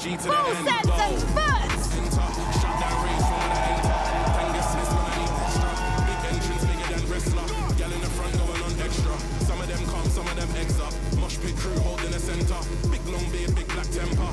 G to the Full end. sense and foots! Shut down range from when I enter. Tangus Smith when I need extra. Big entrance bigger than wrestler. Gal in the front going on extra. Some of them come, some of them eggs up. Mosh pit crew holding the center. Big long beard, big black temper.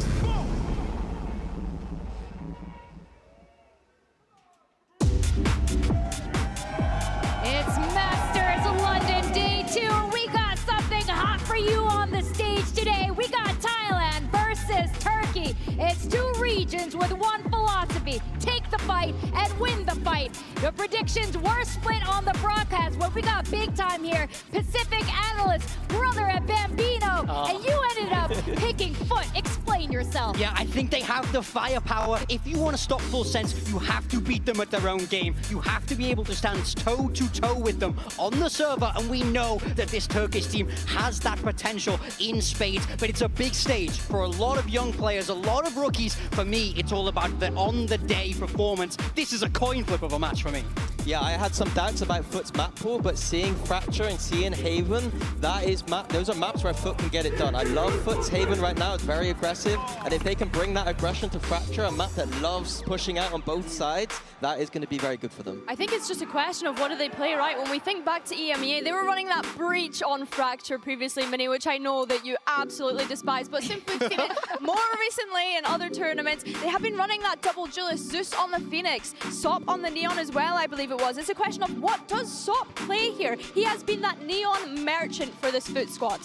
It's Masters London Day 2. We got something hot for you on the stage today. We got Thailand versus Turkey. It's two regions with one philosophy. Take the fight and win the fight. The predictions were split on the broadcast, but we got big time here. Pacific analyst, brother at Bambino, and you ended up picking Foot. Explain yourself. Yeah, I think they have the firepower. If you want to stop Full Sense, you have to beat them at their own game. You have to be able to stand toe-to-toe with them on the server, and we know that this Turkish team has that potential in spades, but it's a big stage for a lot of young players, a lot of rookies. For me, it's all about the on-the-day performance. This is a coin flip of a match for me. Yeah, I had some doubts about Foot's map pool, but seeing Fracture and seeing Haven, those are maps where Foot can get it done. I love Foot's Haven right now. It's very aggressive, and if they can bring that aggression to Fracture, a map that loves pushing out on both sides, that is going to be very good for them. I think it's just a question of what do they play, right? When we think back to EMEA, they were running that breach on Fracture previously, Minnie, which I know that you absolutely despise, but simply seen it more recently in other tournaments. They have been running that double Julius, Zeus on the Phoenix, Sop on the Neon as well, I believe it was. It's a question of what does Sop play here? He has been that Neon merchant for this Foot squad.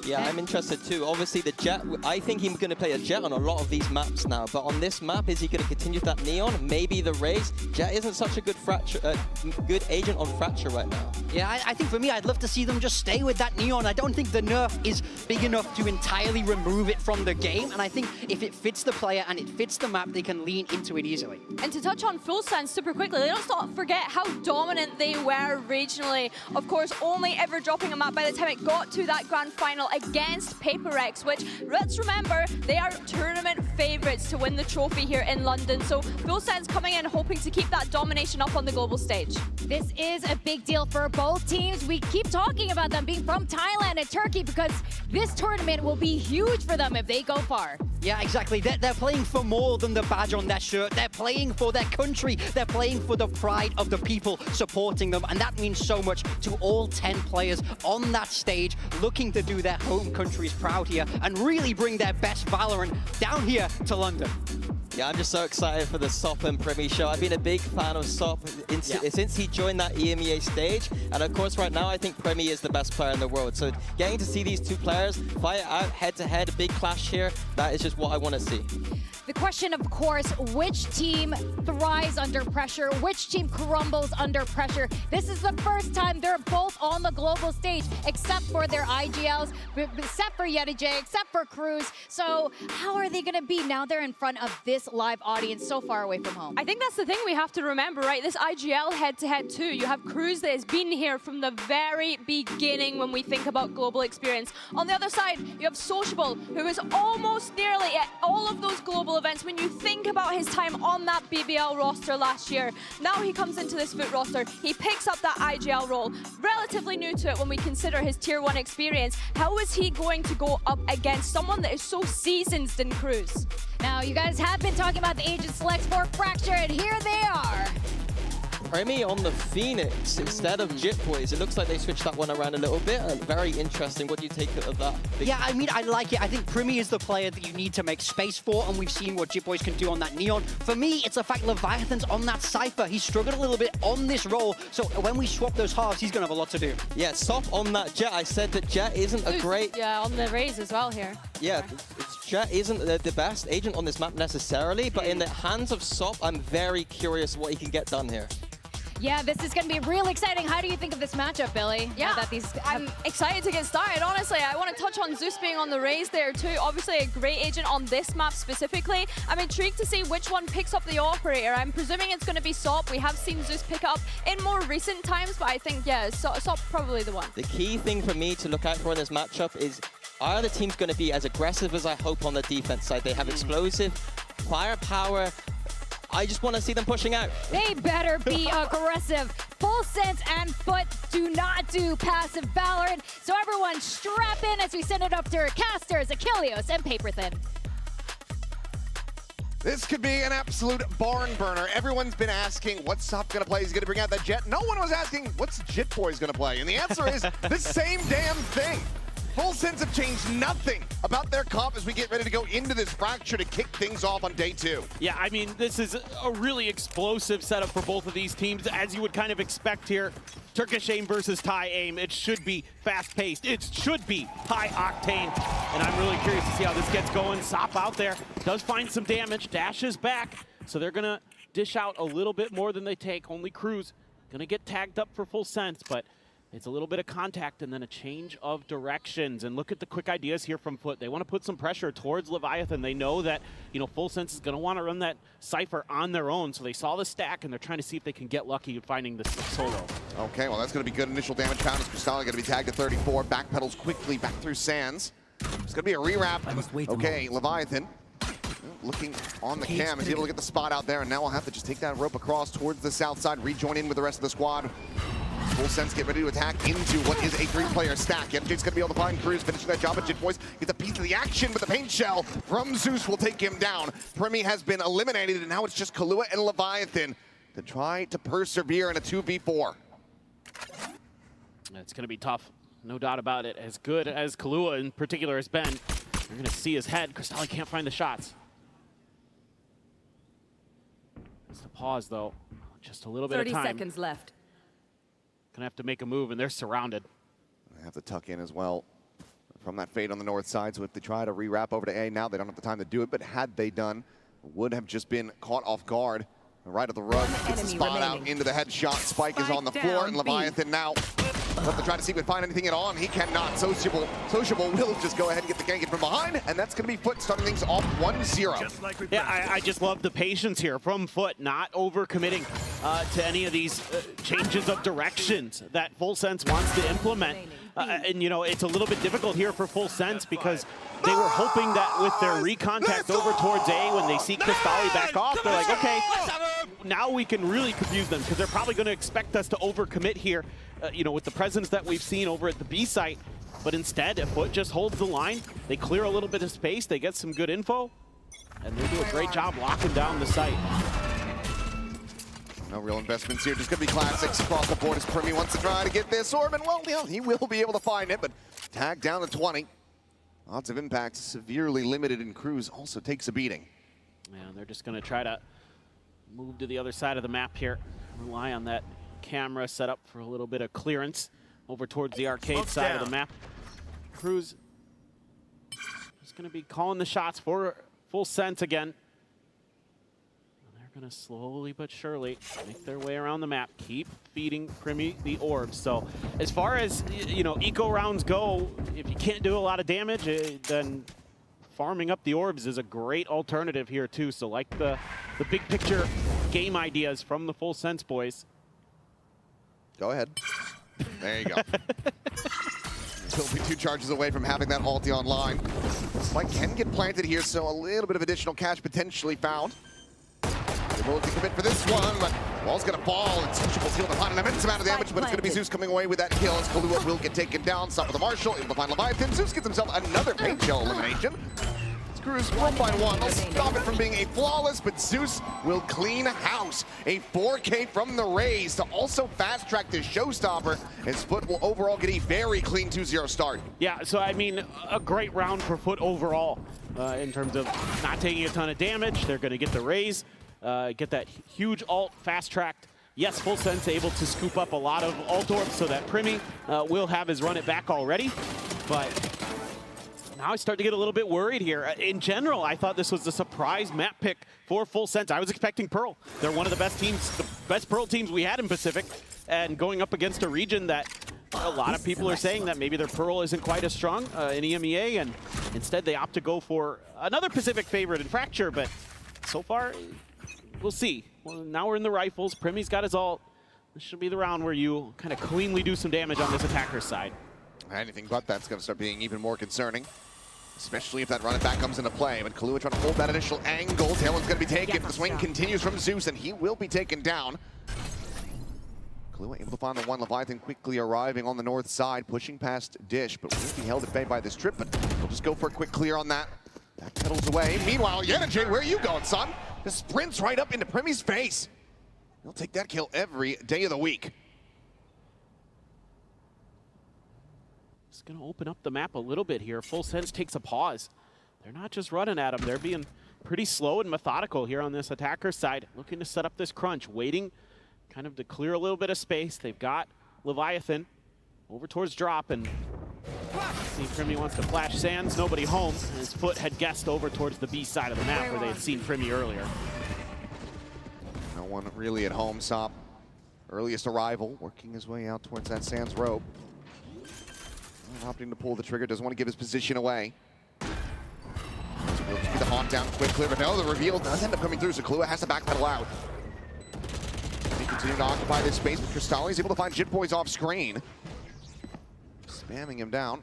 Yeah, I'm interested too. Obviously, the Jet, I think he's going to play a Jet on a lot of these maps now. But on this map, is he going to continue with that Neon? Maybe the Raze. Jet isn't such a good good agent on Fracture right now. Yeah, I think for me, I'd love to see them just stay with that Neon. I don't think the nerf is big enough to entirely remove it from the game. And I think if it fits the player and it fits the map, they can lean into it easily. And to touch on Full Sense super quickly, let's not forget how dominant they were regionally. Of course, only ever dropping a map by the time it got to that grand final against Paperex, which, let's remember, they are tournament favorites to win the trophy here in London. So Full Sense coming in hoping to keep that domination up on the global stage. This is a big deal for both teams. We keep talking about them being from Thailand and Turkey because this tournament will be huge for them if they go far. Yeah, exactly. They're playing for more than the badge on their shirt. They're playing for their country. They're playing for the pride of the people supporting them. And that means so much to all 10 players on that stage, looking to do their home countries proud here and really bring their best Valorant down here to London. Yeah, I'm just so excited for the Sop and Premi show. I've been a big fan of Sop since he joined that EMEA stage. And of course, right now, I think Premi is the best player in the world. So getting to see these two players fight out head-to-head, a big clash here, that is just what I want to see. The question, of course, which team thrives under pressure? Which team crumbles under pressure? This is the first time they're both on the global stage, except for their IGLs, except for YetiJ, except for Cruz. So how are they going to be now they're in front of this live audience so far away from home? I think that's the thing we have to remember, right? This IGL head-to-head too. You have Cruz that has been here from the very beginning when we think about global experience. On the other side, you have Sociable, who is almost nearly at all of those global events. When you think about his time on that BBL roster last year, now he comes into this Foot roster, he picks up that IGL role, relatively new to it when we consider his tier 1 experience. How is he going to go up against someone that is so seasoned in Cruz? Now, you guys have been talking about the agent selects for Fracture, and here they are. Premi on the Phoenix instead of Jit Boys. It looks like they switched that one around a little bit. Very interesting. What do you take of that? Yeah, I mean, I like it. I think Premi is the player that you need to make space for, and we've seen what Jit Boys can do on that Neon. For me, it's the fact Leviathan's on that Cypher. He struggled a little bit on this role, so when we swap those halves, he's going to have a lot to do. Yeah, Sop on that Jet. I said that Jet isn't a great... Yeah, on the Raze as well here. Yeah, Jet isn't the best agent on this map necessarily, but in the hands of Sop, I'm very curious what he can get done here. Yeah, this is going to be real exciting. How do you think of this matchup, Billy? Yeah, that these I'm excited to get started, honestly. I want to touch on Zeus being on the Raze there too. Obviously a great agent on this map specifically. I'm intrigued to see which one picks up the Operator. I'm presuming it's going to be Sop. We have seen Zeus pick up in more recent times, but I think, yeah, Sop probably the one. The key thing for me to look out for in this matchup is, are the teams going to be as aggressive as I hope on the defense side? They have explosive, firepower. I just want to see them pushing out. They better be aggressive. Full Sense and Foot do not do passive Valorant. So everyone strap in as we send it up to casters, Achilles, and Paperthin. This could be an absolute barn burner. Everyone's been asking what's Sop gonna play. He's gonna bring out that Jet. No one was asking what's Jitboy's gonna play. And the answer is the same damn thing. Full Sense have changed nothing about their comp as we get ready to go into this Fracture to kick things off on day 2. Yeah, I mean, this is a really explosive setup for both of these teams, as you would kind of expect here. Turkish Aim versus Thai Aim. It should be fast-paced. It should be high-octane. And I'm really curious to see how this gets going. Sop out there does find some damage. Dash is back. So they're going to dish out a little bit more than they take. Only Cruz going to get tagged up for Full Sense, but it's a little bit of contact and then a change of directions. And look at the quick ideas here from Foot. They want to put some pressure towards Leviathan. They know that, you know, Full Sense is going to want to run that Cypher on their own. So they saw the stack and they're trying to see if they can get lucky in finding this solo. Okay, well, that's going to be good initial damage found as Crystalli going to be tagged at 34. Backpedals quickly back through Sands. It's going to be a rewrap. Okay, Leviathan looking on the cam. Is able to get the spot out there, and now we'll have to just take that rope across towards the south side, rejoin in with the rest of the squad. Full Sense get ready to attack into what is a 3-player stack. MJ's going to be able to find Cruz, finishing that job, but Jitboys gets a piece of the action, but the paint shell from Zeus will take him down. Premi has been eliminated, and now it's just Kahlua and Leviathan to try to persevere in a 2v4. It's going to be tough, no doubt about it. As good as Kahlua in particular has been, you're going to see his head. Crystalli can't find the shots. It's the pause, though. Just a little bit of time. 30 seconds left. Gonna have to make a move, and they're surrounded. They have to tuck in as well from that fade on the north side. So if they try to rewrap over to A now, they don't have the time to do it. But had they done, would have just been caught off guard. Right of the rug, gets the spot out into the headshot. Spike is on the floor, and Leviathan now have to try to see if he can find anything at all, and he cannot. Sociable will just go ahead and get the gank in from behind, and that's going to be Foot starting things off 1-0. Yeah, I just love the patience here from Foot, not overcommitting to any of these changes of directions that Full Sense wants to implement. And, you know, it's a little bit difficult here for Full Sense because they were hoping that with their recontact over towards A, when they see Crystalli back off, they're like, okay, now we can really confuse them because they're probably going to expect us to overcommit here, you know, with the presence that we've seen over at the B site. But instead, Foot just holds the line. They clear a little bit of space. They get some good info, and they do a great job locking down the site. No real investments here, just going to be classics across the board as Premi wants to try to get this orb, and well, he will be able to find it, but tagged down to 20. Odds of impact severely limited, and Cruz also takes a beating. Yeah, they're just going to try to move to the other side of the map here. Rely on that camera set up for a little bit of clearance over towards the arcade side of the map. Cruz is going to be calling the shots for Full Sense again. Going to slowly but surely make their way around the map, keep feeding Premi the orbs. So as far as, you know, eco rounds go, if you can't do a lot of damage, then farming up the orbs is a great alternative here too. So like the big picture game ideas from the Full Sense boys. Go ahead. There you go. He'll be 2 charges away from having that ulti online. Spike can get planted here, so a little bit of additional cash potentially found. They're willing to commit for this one, but Wall's going to fall, and Sociable's able to find an immense amount of damage, but it's going to be Zeus coming away with that kill as Kahlua will get taken down. Stop with the Marshall, able to find Leviathan. Zeus gets himself another paint shell elimination. Screws 1-by-1. They'll stop it from being a flawless, but Zeus will clean house. A 4K from the Rays to also fast-track this showstopper, and Foot will overall get a very clean 2-0 start. Yeah, so I mean, a great round for Foot overall in terms of not taking a ton of damage. They're going to get the Rays. Get that huge ult fast-tracked. Yes, Full Sense able to scoop up a lot of ult orbs so that Premi will have his run it back already. But now I start to get a little bit worried here. In general, I thought this was a surprise map pick for Full Sense. I was expecting Pearl. They're one of the best teams, the best Pearl teams we had in Pacific. And going up against a region that a lot of people are saying that maybe their Pearl isn't quite as strong in EMEA. And instead they opt to go for another Pacific favorite in Fracture. But so far, we'll see. Well, now we're in the rifles. Premi's got his ult. This should be the round where you kind of cleanly do some damage on this attacker's side. Anything but that's going to start being even more concerning, especially if that run it back comes into play. But Kahlua trying to hold that initial angle. Tailwind's going to be taken. The swing continues from Zeus, and he will be taken down. Kahlua able to find the one. Leviathan quickly arriving on the north side, pushing past Dish, but will be held at bay by this trip. But we'll just go for a quick clear on that. Backpedals away. Meanwhile, Yenajay, where are you going, son? Just sprints right up into Premi's face. He'll take that kill every day of the week. It's going to open up the map a little bit here. Full Sense takes a pause. They're not just running at him. They're being pretty slow and methodical here on this attacker side. Looking to set up this crunch, waiting kind of to clear a little bit of space. They've got Leviathan over towards drop, and see if Primy wants to flash Sands. Nobody home. His foot had guessed over towards the B side of the map where they had seen Primy earlier. No one really at home. Sop, earliest arrival, working his way out towards that Sands rope. Opting to pull the trigger, doesn't want to give his position away. Will just be the haunt down, quick clear, but no, the reveal does end up coming through, so Kahlua has to backpedal out. They continue to occupy this space, but Crystalli is able to find Jitboys off screen. Spamming him down.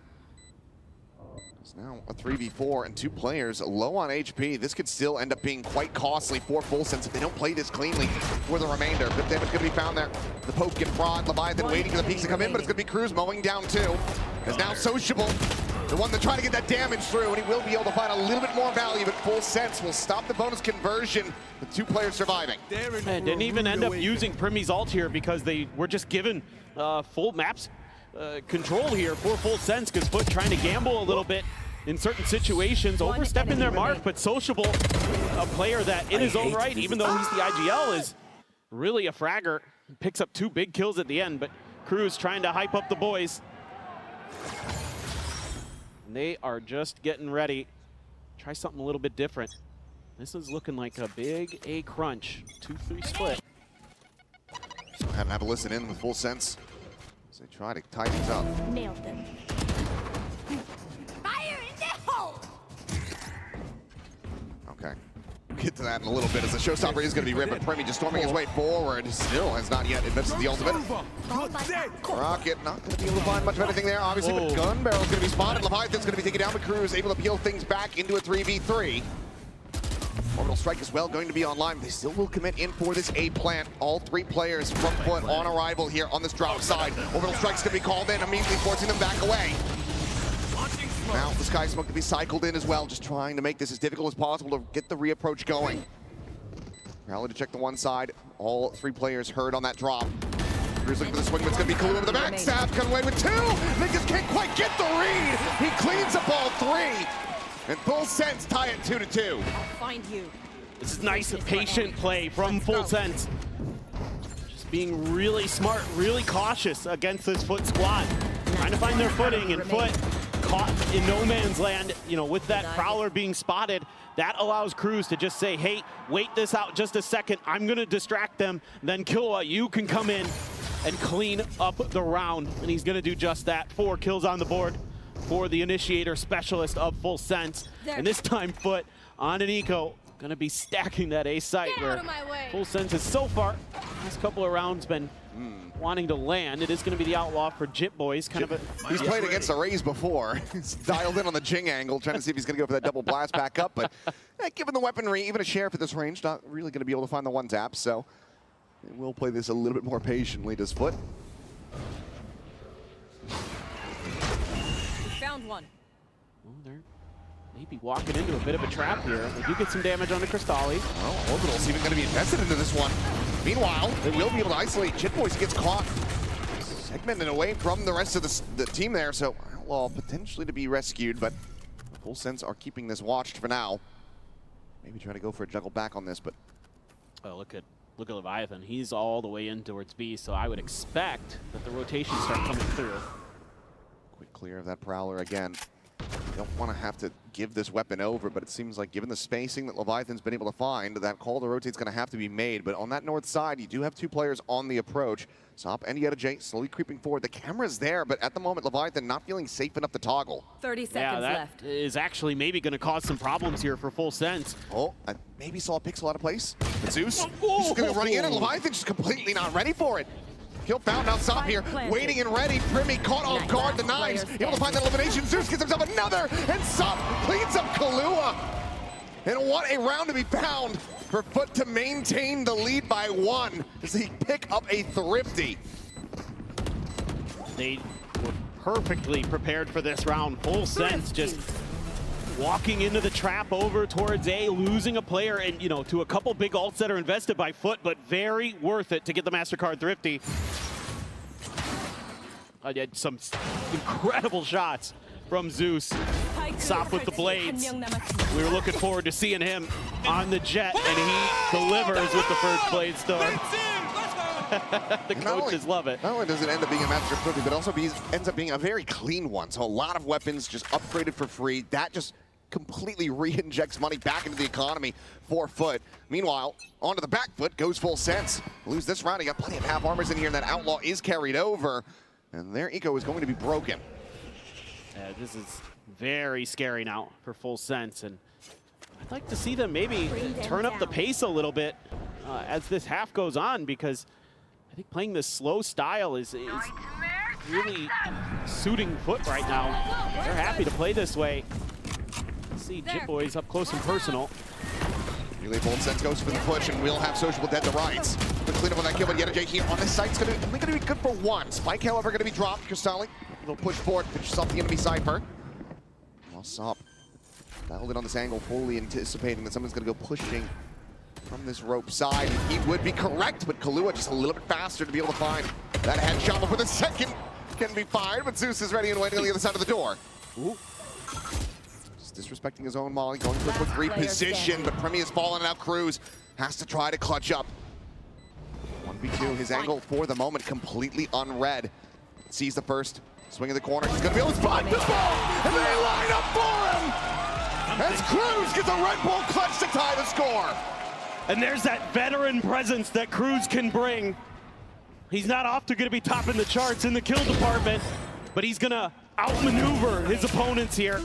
It's now a 3v4 and 2 players low on HP. This could still end up being quite costly for Full Sense if they don't play this cleanly for the remainder. Good damage going to be found there. The poke and prod, Leviathan waiting for the peaks to come in, but it's going to be Cruz mowing down too. Because now Sociable, the one that tried to get that damage through, and he will be able to find a little bit more value, but Full Sense will stop the bonus conversion with 2 players surviving. And didn't even end up using Primy's ult here because they were just given full maps control here for Full Sense, because Foot trying to gamble a little bit in certain situations, overstepping their mark, but Sociable, a player that in his own right, even though he's the IGL, is really a fragger. Picks up 2 big kills at the end, but Cruz trying to hype up the boys. And they are just getting ready. Try something a little bit different. This is looking like a big A crunch, 2-3 split. Have a listen in with Full Sense as they try to tie things up. Nailed them. Fire in the hole! Okay. We'll get to that in a little bit as the showstopper is going to be ripped, but Primy just storming his way forward. Still has not yet invested the ultimate. Rocket not going to be able to find much of anything there, obviously, but Gun Barrel's going to be spotted. Leviathan's going to be taken down, but Cruz able to peel things back into a 3v3. Orbital Strike as well going to be online. They still will commit in for this A plant. All 3 players from Foot on arrival here on this drop side. Orbital Strike's going to be called in, immediately forcing them back away. Now the Sky Smoke to be cycled in as well, just trying to make this as difficult as possible to get the reapproach going. Rally to check the one side. All 3 players heard on that drop. Cruz looking for the swing, but it's going to be cool over the backstab. Coming away with 2. Nickers can't quite get the read. He cleans up all 3. And Full Sense tie it 2-2. I'll find you. This is nice, patient play from Full Sense. Just being really smart, really cautious against this Foot squad. Trying to find their footing, and Foot caught in no man's land, you know, with that Prowler being spotted. That allows Cruz to just say, hey, wait this out just a second. I'm going to distract them. Then Kahlua, you can come in and clean up the round. And he's going to do just that. 4 kills on the board for the initiator specialist of Full Sense. And this time Foot on an eco, going to be stacking that A site where Full Sense has so far, last couple of rounds, been wanting to land. It is going to be the outlaw for Jitboys. Kind of a, he's played against the Rays before. He's dialed in on the Jing angle, trying to see if he's going to go for that double blast back up. But given the weaponry, even a Sheriff at this range, not really going to be able to find the one tap. So we'll play this a little bit more patiently, does Foot. Found one. well, they're maybe walking into a bit of a trap here. They do get some damage on the Crystalli. Well, Orbital's even going to be invested into this one. Meanwhile, they will be able to isolate Jitboys. He gets caught segmented away from the rest of the team there, so Outlaw potentially to be rescued, but Full Sense are keeping this watched for now. Maybe trying to go for a juggle back on this, but oh, look at Leviathan. He's all the way in towards B, so I would expect that the rotations start coming through. quick clear of that Prowler again. Don't want to have to give this weapon over, but it seems like given the spacing that Leviathan's been able to find, that call to rotate's going to have to be made. But on that north side, you do have two players on the approach. Sop and Yenajay slowly creeping forward. The camera's there, but at the moment, Leviathan not feeling safe enough to toggle. 30 seconds left. That is actually maybe going to cause some problems here for Full Sense. Oh, I maybe saw a pixel out of place. But Zeus, he's just going to run in, and Leviathan's just completely not ready for it. Kill found, now Sop here, waiting and ready. Primy caught off guard, the knives, able to find that elimination. Zeus gets himself another, and Sop cleans up Kahlua. And what a round to be found for Foot to maintain the lead by 1 as they pick up a thrifty. They were perfectly prepared for this round. Full Sense just walking into the trap over towards A, losing a player, and to a couple big ults that are invested by Foot, but very worth it to get the MasterCard Thrifty. I did some incredible shots from Zeus. Sop with the blades. We were looking forward to seeing him on the jet, and he delivers with the first blade storm. The coaches love it. Not only does it end up being a Master 50, but also ends up being a very clean one. So a lot of weapons just upgraded for free. That just completely re-injects money back into the economy for Foot. Meanwhile, onto the back foot goes Full Sense. Lose this round, he got plenty of half armors in here, and that Outlaw is carried over. And their eco is going to be broken. Yeah, this is very scary now for Full Sense, and I'd like to see them maybe turn up the pace a little bit as this half goes on, because I think playing this slow style is really suiting Foot right now. They're happy to play this way. Let's see Jitboys up close and personal. Really Full Sense goes for the push, and we'll have Sociable dead to rights. The cleanup on that kill, but Yeta J here on this site's only going to be good for one. Spike, however, going to be dropped. Kristalli will push forward, finishes off the enemy Cypher. Well, Sop dialed in on this angle, fully anticipating that someone's going to go pushing from this rope side. He would be correct, but Kahlua just a little bit faster to be able to find that headshot before the second can be fired, but Zeus is ready and waiting on the other side of the door. Ooh. Just disrespecting his own molly, going for a quick reposition, but Premi has fallen, and now Cruz has to try to clutch up. 1v2, his angle for the moment completely unread. Sees the first, swing in the corner, he's gonna be able to spot the ball, and they line up for him! As Cruz gets a Red Bull clutch to tie the score! And there's that veteran presence that Cruz can bring. He's not often going to be topping the charts in the kill department, but he's going to outmaneuver his opponents here.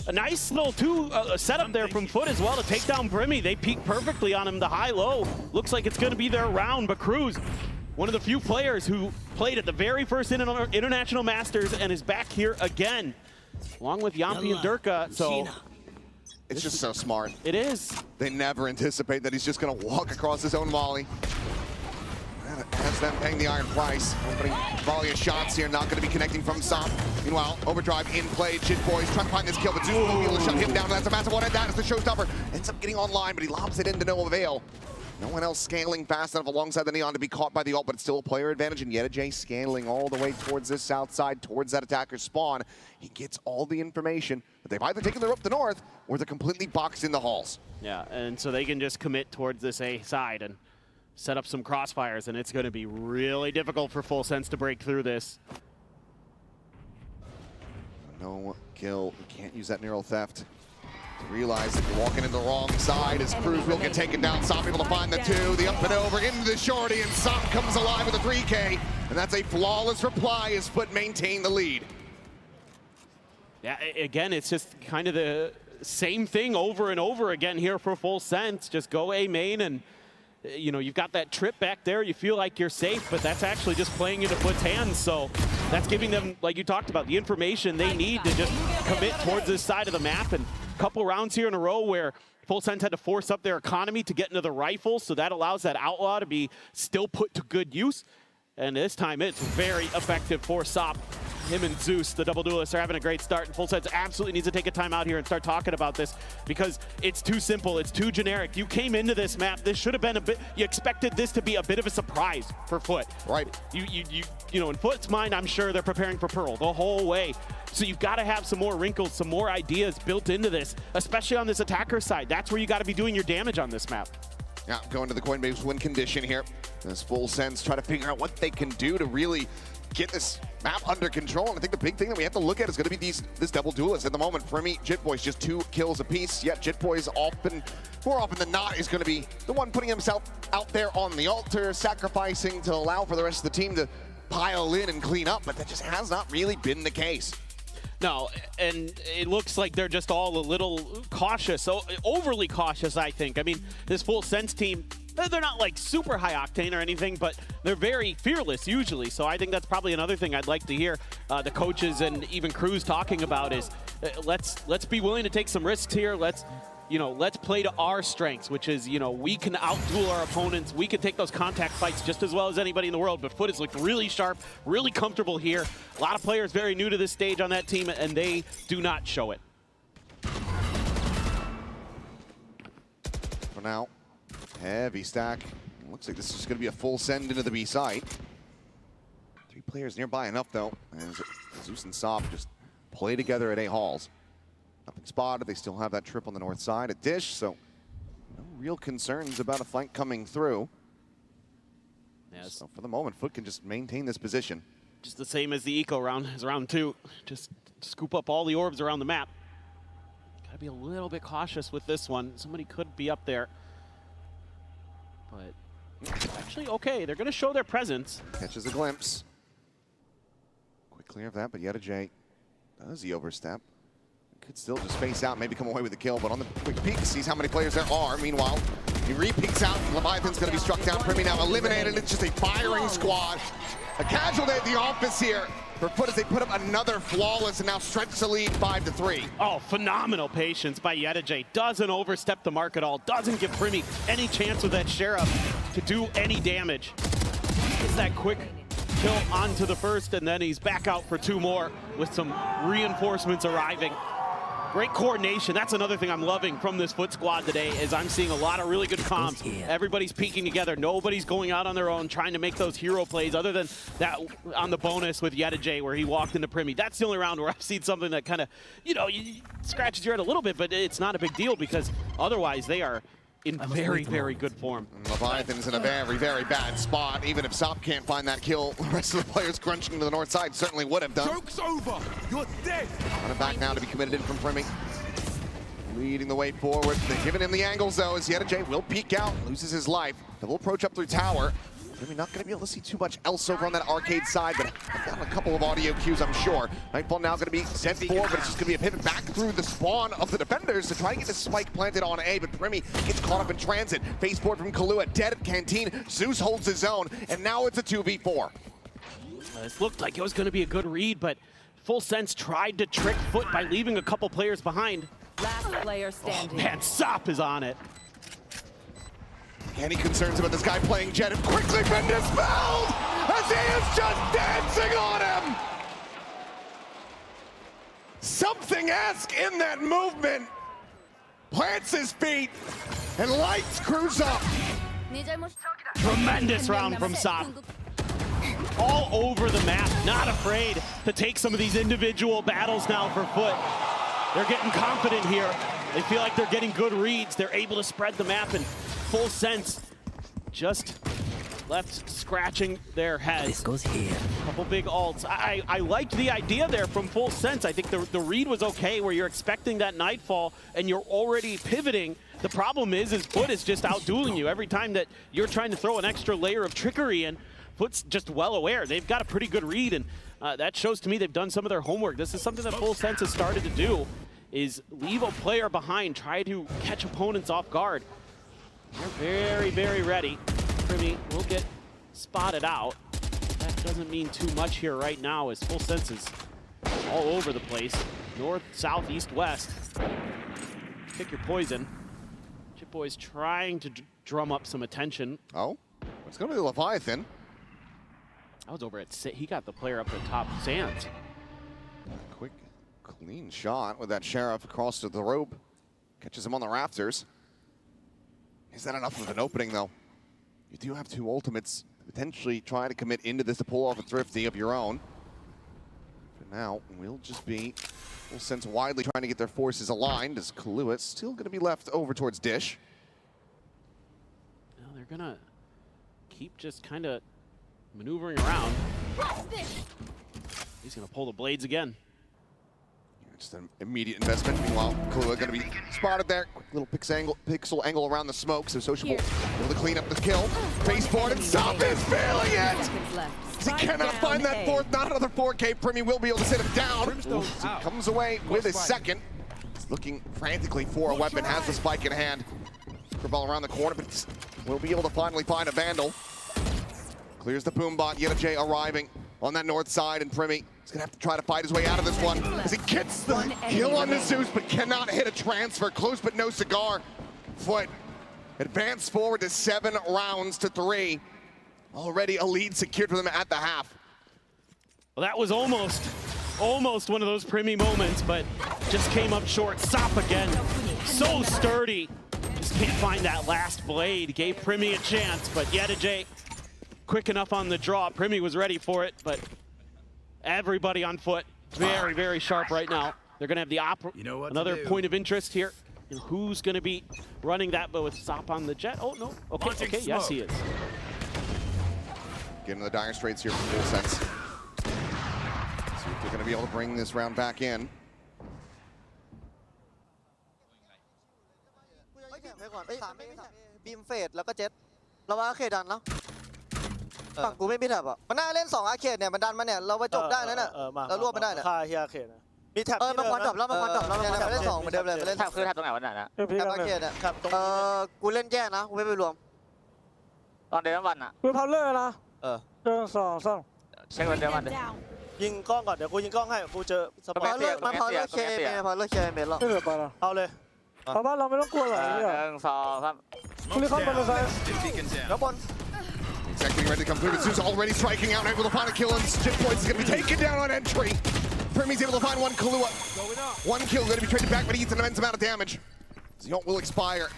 A nice little setup there from Foot as well to take down Premi. They peek perfectly on him, the high-low. Looks like it's going to be their round, but Cruz, one of the few players who played at the very first International Masters and is back here again, along with Yampi and Durka. So it's just so smart. It is. They never anticipate that he's just going to walk across his own volley. Has them paying the iron price. Opening volley of shots here, not going to be connecting from Sop. Meanwhile, Overdrive in play. Jitboys trying to find this kill, but Zeus will be able to shut him down. That's a massive one, and that is the showstopper. Ends up getting online, but he lobs it into no avail. No one else scaling fast enough alongside the Neon to be caught by the ult, but it's still a player advantage, and Yeta J scaling all the way towards this south side, towards that attacker's spawn. He gets all the information, but they've either taken the rope to the north, or they're completely boxed in the halls. Yeah, and so they can just commit towards this A side and set up some crossfires, and it's going to be really difficult for Full Sense to break through this. No kill, you can't use that neural theft. Realize that you're walking in the wrong side as Cruz will get taken down. Sop able to find the two, the up and over into the shorty, and Sop comes alive with a 3K, and that's a flawless reply as Foot maintain the lead. Yeah, again, it's just kind of the same thing over and over again here for Full Sense. Just go A main, and you've got that trip back there. You feel like you're safe, but that's actually just playing into Foot's hands. So that's giving them, like you talked about, the information they need to just commit towards this side of the map. And a couple rounds here in a row where Full Sense had to force up their economy to get into the rifle, so that allows that Outlaw to be still put to good use. And this time it's very effective for Sop. Him and Zeus, the double duelists, are having a great start, and Full Sense absolutely needs to take a time out here and start talking about this, because it's too simple, it's too generic. You came into this map, this should have been a bit, you expected this to be a bit of a surprise for Foot. Right. In Foot's mind, I'm sure they're preparing for Pearl the whole way. So you've got to have some more wrinkles, some more ideas built into this, especially on this attacker side. That's where you got to be doing your damage on this map. Yeah, going to the Coinbase win condition here. As Full Sense try to figure out what they can do to really get this map under control. And I think the big thing that we have to look at is going to be this double duelist at the moment. Premi, Jitboys just 2 kills apiece. Yet Jitboys more often than not is going to be the one putting himself out there on the altar, sacrificing to allow for the rest of the team to pile in and clean up, but that just has not really been the case. No, and it looks like they're just all a little cautious, overly cautious, I think. I mean, this Full Sense team, they're not like super high octane or anything, but they're very fearless usually. So I think that's probably another thing I'd like to hear the coaches and even Cruz talking about is let's be willing to take some risks here. Let's play to our strengths, which is, we can outduel our opponents. We can take those contact fights just as well as anybody in the world. But Foot has looked really sharp, really comfortable here. A lot of players very new to this stage on that team, and they do not show it. for now. Heavy stack. Looks like this is going to be a full send into the B side. 3 players nearby enough, though, as Zeus and Sop just play together at A halls. Nothing spotted. They still have that trip on the north side at Dish, so no real concerns about a fight coming through. Yes. So for the moment, Foot can just maintain this position. Just the same as the eco round, as round 2. Just scoop up all the orbs around the map. Gotta be a little bit cautious with this one. Somebody could be up there. But actually, okay, they're gonna show their presence. Catches a glimpse. Quick clear of that, but Yeta J does the overstep. Could still just face out, maybe come away with the kill, but on the quick peek, sees how many players there are. Meanwhile, he re-peeks out, Leviathan's gonna be struck down. Primi now eliminated, it's just a firing squad. A casualty at the office here for Foot as they put up another flawless and now stretch the lead 5-3. Oh, phenomenal patience by Yeta J. Doesn't overstep the mark at all. Doesn't give Primi any chance with that Sheriff to do any damage. It's that quick kill onto the first, and then he's back out for 2 more with some reinforcements arriving. Great coordination. That's another thing I'm loving from this Foot squad today is I'm seeing a lot of really good comms. Everybody's peeking together. Nobody's going out on their own trying to make those hero plays other than that on the bonus with Yeta J where he walked into Primi. That's the only round where I've seen something that kind of, you know, scratches your head a little bit, but it's not a big deal because otherwise they are in very, very good form. Leviathan's in a very, very bad spot. Even if Sop can't find that kill, the rest of the players crunching to the north side certainly would have done. Joke's over. You're dead. Running back now to be committed in from Primi. Leading the way forward. They're giving him the angles, though, as Yeta J will peek out, loses his life. They will approach up through tower. Primi not going to be able to see too much else over on that arcade side, but I've got a couple of audio cues, I'm sure. Nightfall now going to be sent forward, but it's just going to be a pivot back through the spawn of the defenders to try and get the spike planted on A, but Primi gets caught up in transit. Face board from Kahlua, dead at Canteen. Zeus holds his own, and now it's a 2v4. This looked like it was going to be a good read, but Full Sense tried to trick Foot by leaving a couple players behind. Last player standing. Man, Sop is on it. Any concerns about this guy playing Jet have quickly been dispelled as he is just dancing on him. Something-esque in that movement. Plants his feet and lights Cruz up. Tremendous round from Sop. All over the map, not afraid to take some of these individual battles now for Foot. They're getting confident here. They feel like they're getting good reads. They're able to spread the map and Full Sense just left scratching their heads. This goes here. Couple big ults. I liked the idea there from Full Sense. I think the read was okay where you're expecting that Nightfall and you're already pivoting. The problem is Foot is just outdueling you. Every time that you're trying to throw an extra layer of trickery in, Foot's just well aware. They've got a pretty good read, and that shows to me they've done some of their homework. This is something that Full Sense has started to do, is leave a player behind, try to catch opponents off guard. They're very, very ready. Primi will get spotted out. That doesn't mean too much here right now as Full Sense is all over the place. North, south, east, west. Pick your poison. Chip Boy's trying to drum up some attention. Oh, it's going to be Leviathan. I was over at, he got the player up at top Sands. Quick, clean shot with that Sheriff across to the rope. Catches him on the rafters. Is that enough of an opening, though? You do have 2 ultimates. Potentially try to commit into this to pull off a thrifty of your own. For now, we'll just be Full Sense widely trying to get their forces aligned as Kahlua still going to be left over towards Dish. Now they're going to keep just kind of maneuvering around. He's going to pull the blades again. Just an immediate investment. Meanwhile, Kahlua going to be spotted there. Quick little pixel angle around the smoke, so Sociable able to clean up the kill. Baseboard and Sop is failing it! He cannot find that fourth, not another 4K. Primi will be able to sit him down. He comes away with his second. He's looking frantically for a weapon, has the spike in hand. Ball around the corner, but will be able to finally find a Vandal. Clears the boom bot. Yeta J arriving on that north side, and Primi is going to have to try to fight his way out of this one as he gets the kill on the Zeus, but cannot hit a transfer. Close but no cigar. Foot advance forward to 7 rounds to 3. Already a lead secured for them at the half. Well, that was almost one of those Primi moments, but just came up short. Sop again. So sturdy. Just can't find that last blade. Gave Primi a chance, but Yedajay quick enough on the draw. Primi was ready for it, but everybody on foot very, very sharp right now. They're going to have the another point of interest here. And who's going to be running that, but with Sop on the jet? Oh, no. Okay, okay, yes, he is. Getting the Dire Straits here from Full Sense. See if they're going to be able to bring this round back in. บีมเฟดแล้วก็เจ็ตเราว่าอาร์เคดดันแล้วฝั่งกูไม่มีแท็บอ่ะมันน่าเล่น2อาร์เคดเนี่ยมันดันมาเนี่ยเราไปจบได้นะเนี่ยเรารวบมันได้เนี่ย ฆ่าเฮียเขตนะมีแท็บ มันควันดับแล้วมันควันดับแล้วมันเล่น2เหมือนเดิมเลยมันเล่น แท็บคือแท็บตรงไหนวะน่ะ แท็บอาร์เคดเนี่ยกูเล่นแยกนะกูไม่ไปรวม ตอนเดนวันอ่ะ กูพาวเลอร์นะ1 2 3 เช็ควันเดนวันเลย ยิงกล้องก่อนเดี๋ยวกูยิงกล้องให้กูเจอสปอ พา ร์ต เลือกมันพาเลือกเคเมพาเลือกเคเมแล้ว ไม่เหลือไปแล้วเอาเลยเพราะว่าเราไม่ต้องกลัวหรอกเนี่ย 1 2 3 กูเลยเข้าไปเลยซ้าย แล้วบอล Exactly ready to come through. Zeus already striking out, able to find a kill, and Jit Boys is going to be taken down on entry. Primi's able to find one Kahlua. One kill going to be traded back, but he eats an immense amount of damage. The ult will expire.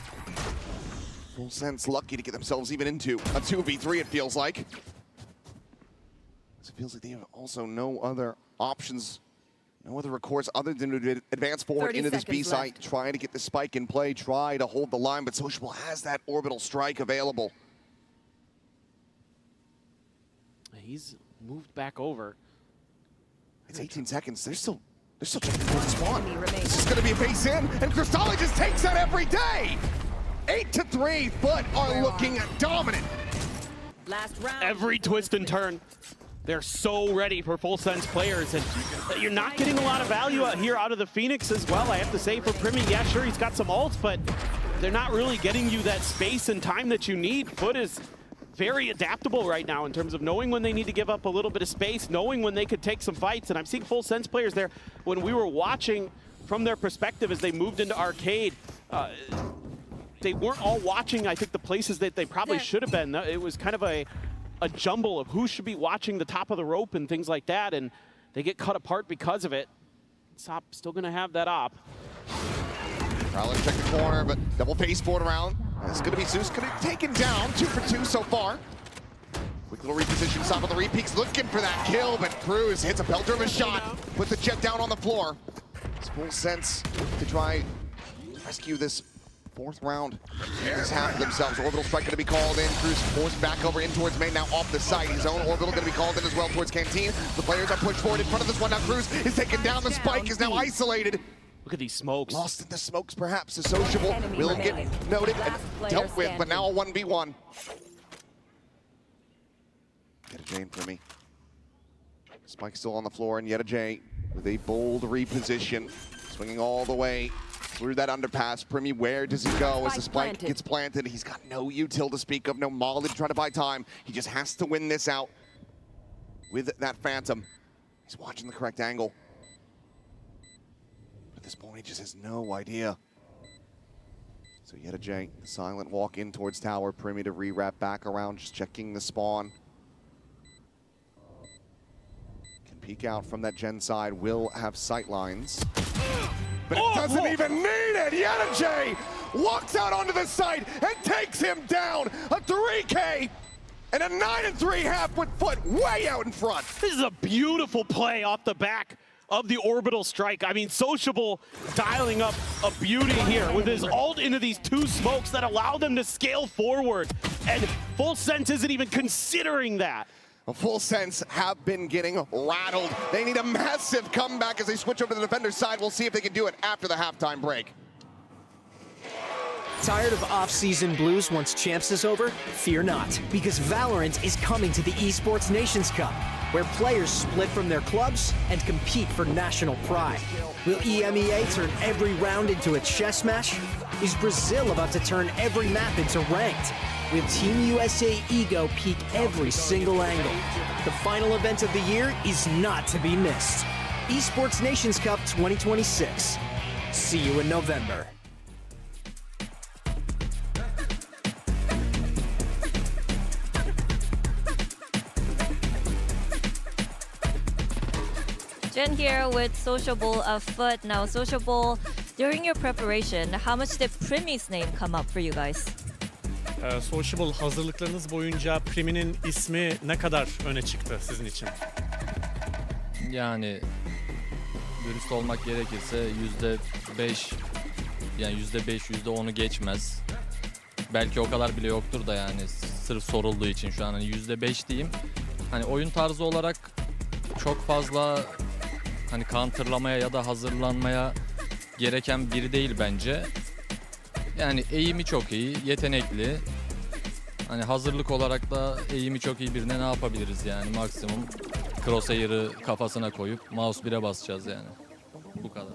Full Sense lucky to get themselves even into a 2v3, it feels like. It feels like they have also no other options, no other recourse other than to advance forward into this B site, try to get the spike in play, try to hold the line, but Sociable has that orbital strike available. He's moved back over. It's 18 seconds. They're still checking for the spawn. This is going to be a base in, and Cristalli just takes that every day. 8-3, Foot are looking dominant. Last round. Every twist and turn. They're so ready for Full Sense players, and you're not getting a lot of value out here out of the Phoenix as well. I have to say for Primi, yeah, sure, he's got some ults, but they're not really getting you that space and time that you need. Foot is very adaptable right now in terms of knowing when they need to give up a little bit of space, knowing when they could take some fights. And I'm seeing Full Sense players there. When we were watching from their perspective as they moved into arcade, they weren't all watching, I think, the places that they probably should have been. It was kind of a jumble of who should be watching the top of the rope and things like that, and they get cut apart because of it. Sop still going to have that op. Prowler check the corner, but double face forward around. It's going to be Zeus, going to be taken down. 2 for 2 so far. Quick little reposition, Sop of the repeaks, looking for that kill, but Cruz hits a belter of a shot. Put the jet down on the floor. It's Full Sense to try rescue this 4th round. This half themselves. Orbital strike going to be called in. Cruz forced back over in towards main, now off the site. His own orbital going to be called in as well towards Canteen. The players are pushed forward in front of this one. Now Cruz is taken down. The spike is now isolated. Look at these smokes. Lost in the smokes, perhaps. A Sociable will get noted and dealt with, but now a 1v1. Yedajay and Primi. Spike still on the floor, and Yedajay with a bold reposition. Swinging all the way through that underpass. Primi, where does he go as the spike gets planted? He's got no util to speak of, no molly to try to buy time. He just has to win this out with that Phantom. He's watching the correct angle. At this point, he just has no idea. So Yedajay, the silent walk in towards tower. Primi to re-wrap back around, just checking the spawn. Can peek out from that gen side, will have sight lines. But it doesn't even need it! Yedajay walks out onto the site and takes him down! A 3K and a 9-3 half with Foot way out in front! This is a beautiful play off the back of the orbital strike. I mean, Sociable dialing up a beauty here with his ult into these 2 smokes that allow them to scale forward. And Full Sense isn't even considering that. Full Sense have been getting rattled. They need a massive comeback as they switch over to the defender's side. We'll see if they can do it after the halftime break. Tired of off-season blues once Champs is over? Fear not, because Valorant is coming to the Esports Nations Cup, where players split from their clubs and compete for national pride. Will EMEA turn every round into a chess match? Is Brazil about to turn every map into ranked? Will Team USA Ego peak every single angle? The final event of the year is not to be missed. Esports Nations Cup 2026. See you in November. Jen here with Sociable of Foot. Now, Sociable During your preparation, how much did Primi's name come up for you guys? Sociable hazırlıklarınız boyunca Primi'nin ismi ne kadar öne çıktı sizin için? Yani dürüst olmak gerekirse %5, yani %5, %10'u geçmez. Belki o kadar bile yoktur da yani sırf sorulduğu için şu an hani %5 diyeyim. Hani oyun tarzı olarak çok fazla hani counterlamaya ya da hazırlanmaya gereken biri değil bence. Yani eğimi çok iyi, yetenekli. Hani hazırlık olarak da eğimi çok iyi birine ne yapabiliriz yani maksimum crosshair'ı kafasına koyup mouse 1'e basacağız yani. Bu kadar.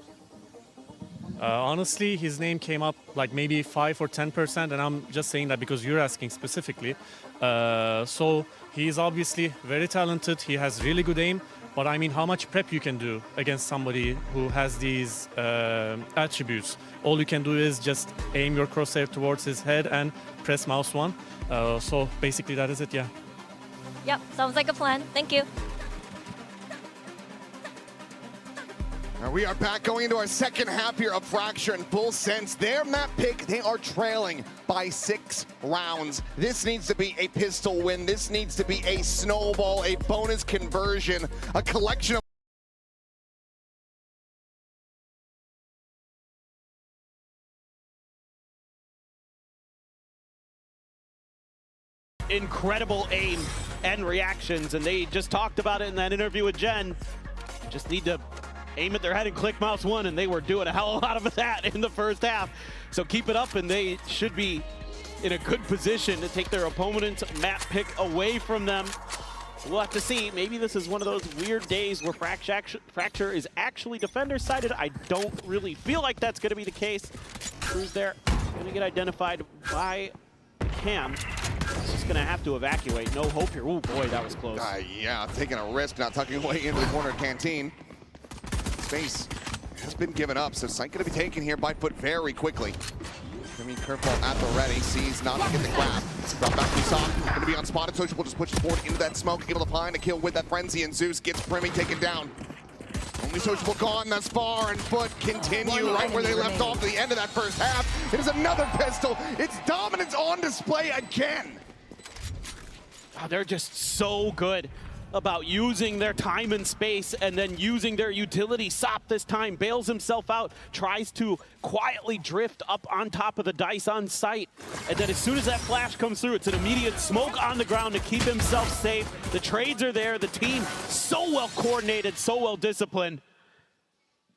Honestly, his name came up like maybe 5 or 10%, and I'm just saying that because you're asking specifically. So he is obviously very talented. He has really good aim. But I mean, how much prep you can do against somebody who has these attributes? All you can do is just aim your crosshair towards his head and press mouse 1. So basically that is it, yeah. Yep, sounds like a plan. Thank you. We are back going into our second half here of Fracture and Full Sense. Their map pick, they are trailing by 6 rounds. This needs to be a pistol win. This needs to be a snowball, a bonus conversion, a collection of incredible aim and reactions, and they just talked about it in that interview with Jen. Just need to aim at their head and click mouse 1, and they were doing a hell of a lot of that in the first half. So keep it up, and they should be in a good position to take their opponent's map pick away from them. We'll have to see. Maybe this is one of those weird days where Fracture is actually defender-sided. I don't really feel like that's going to be the case. Cruz there, going to get identified by Cam. He's just going to have to evacuate. No hope here. Oh boy, that was close. Yeah, taking a risk, not tucking away into the corner canteen. Space has been given up, so Sight going to be taken here by Foot very quickly. Primi curveball at the ready, sees not to get the grab. Brought back to Sock, going to be unspotted. Social just pushes forward into that smoke, able to find a kill with that frenzy, and Zeus gets Primi taken down. Only Sociable gone thus far, and Foot continue right where they left off at the end of that first half. It is another pistol. It's dominance on display again. Oh, they're just so good about using their time and space and then using their utility. Sop this time bails himself out, tries to quietly drift up on top of the dice on site. And then as soon as that flash comes through, it's an immediate smoke on the ground to keep himself safe. The trades are there, the team so well coordinated, so well disciplined.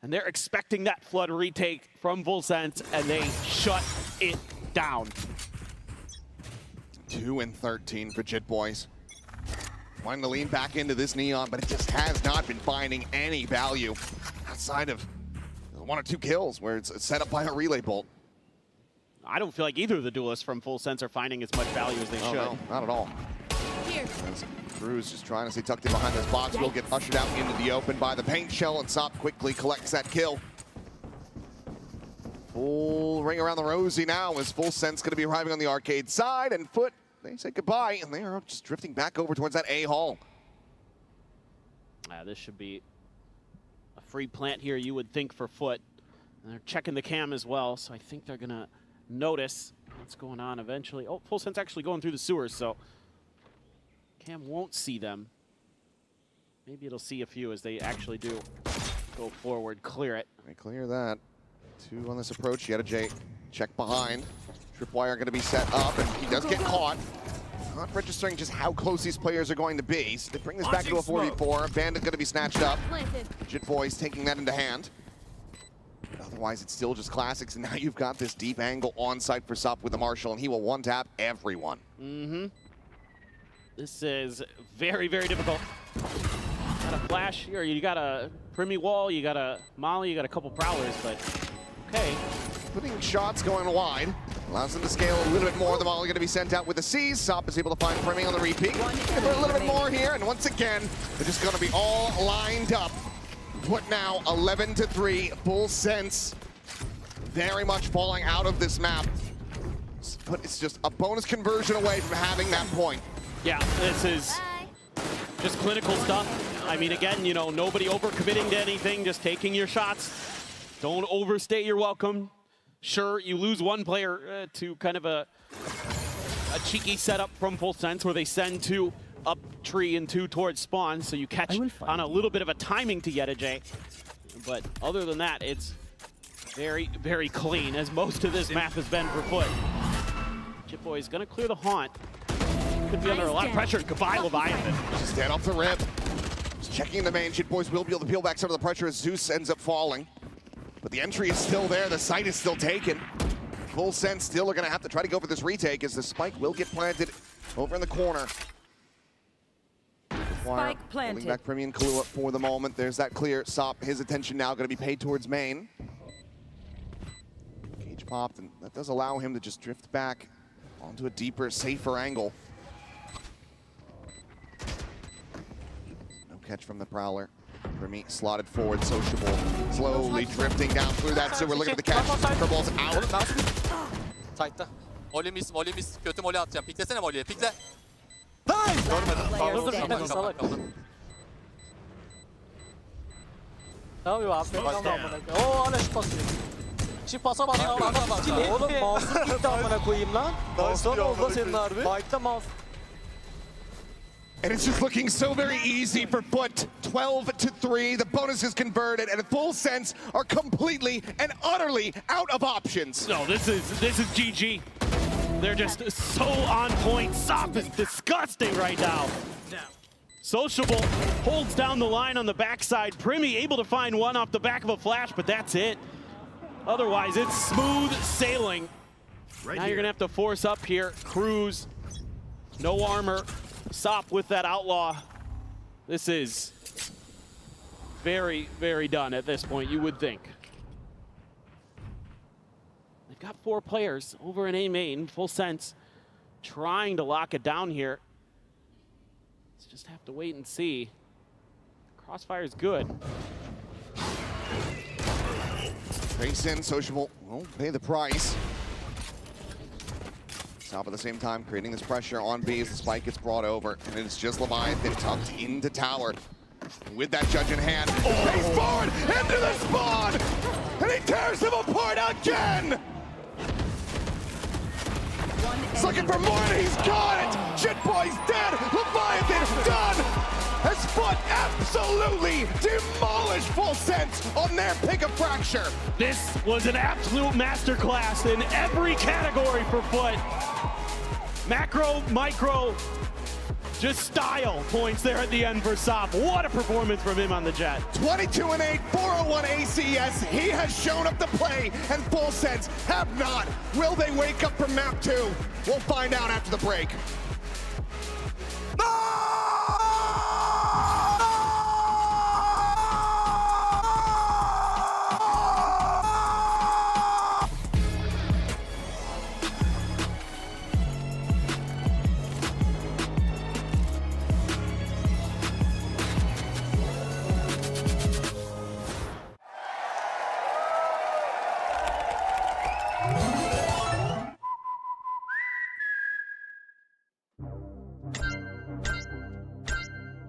And they're expecting that flood retake from Full Sense, and they shut it down. 2 and 13 for Jit Boys. Wanting to lean back into this Neon, but it just has not been finding any value outside of 1 or 2 kills where it's set up by a relay bolt. I don't feel like either of the duelists from Full Sense are finding as much value as they should. No, not at all. Here. As Cruz just trying to stay tucked in behind this box. Will get ushered out into the open by the paint shell, and Sop quickly collects that kill. Full ring around the rosy now as Full Sense going to be arriving on the arcade side, and Foot, they say goodbye, and they are just drifting back over towards that A-hall. This should be a free plant here, you would think, for Foot. And they're checking the cam as well, so I think they're going to notice what's going on eventually. Oh, Full Sense actually going through the sewers, so Cam won't see them. Maybe it'll see a few as they actually do go forward, clear it. They clear that. 2 on this approach, yet a J check behind. Tripwire going to be set up, and he does get caught. Not registering just how close these players are going to be. So they bring this back to a 4v4. Bandit going to be snatched up. Jit Boys taking that into hand. But otherwise, it's still just classics, and now you've got this deep angle on site for Sop with the Marshall, and he will one-tap everyone. This is very, very difficult. Got a flash here, you got a Primi wall, you got a Molly, you got a couple prowlers, but okay. Putting shots going wide. Allows them to scale a little bit more. The Molly going to be sent out with the C's. Sop is able to find Primi on the repeat. A little bit more here, and once again, they're just going to be all lined up. Put now 11-3, Full Sense. Very much falling out of this map. But it's just a bonus conversion away from having that point. Yeah, this is just clinical stuff. I mean, again, you know, nobody overcommitting to anything, just taking your shots. Don't overstate your welcome. Sure, you lose one player to kind of a cheeky setup from Full Sense where they send 2 up tree and 2 towards spawn, so you catch on a little bit of a timing to Yedajay. But other than that, it's very, very clean, as most of this map has been for Foot. Chipboy is going to clear the haunt. Could be under a lot of pressure. Goodbye, Leviathan. Just dead off the rip. Just checking the main. Shitboys will be able to peel back some of the pressure as Zeus ends up falling. But the entry is still there. The site is still taken. Full Sense still are going to have to try to go for this retake as the spike will get planted over in the corner. Spike planted. Holding back Premium Kahlua for the moment. There's that clear. Sop, his attention now going to be paid towards main. Cage popped, and that does allow him to just drift back onto a deeper, safer angle. No catch from the Prowler. Remy slotted forward, Sociable, slowly drifting down through that sewer. Looking at the catch. Curveball's out. Sight'ta. Molly miss. Kötü molly atacağım. Piklesene molly'ye, pikle. Dur salak. Ne yapıyor abi? Oo hala şu basıyor. Şimdi pasa bak. Oğlum mouse'um gitti amına koyayım lan. Son oldu senin harbi. Fight'ta mouse. And it's just looking so very easy for Foot. 12-3, the bonus is converted, and Full Sense are completely and utterly out of options. No, this is GG. They're just so on point. Sop is disgusting right now. Sociable holds down the line on the backside. Primy able to find one off the back of a flash, but that's it. Otherwise, it's smooth sailing. Now you're gonna have to force up here. Cruz, no armor. Sop with that outlaw. This is very, very done at this point, you would think. They've got 4 players over in A main, Full Sense, trying to lock it down here. Let's just have to wait and see. Crossfire is good. Face in, Sociable won't pay the price. Sop at the same time creating this pressure on B as the spike gets brought over, and it's just Leviathan tucked into tower. With that judge in hand, he's forward into the spawn, and he tears them apart again! He's looking for more, and he's got it! Shitboy's dead, Leviathan done! As Foot absolutely demolished Full Sense on their pick of fracture. This was an absolute masterclass in every category for Foot. Macro, micro, just style points there at the end for Sop. What a performance from him on the jet. 22-8, 401 ACS. He has shown up to play, and Full Sense have not. Will they wake up from map 2? We'll find out after the break.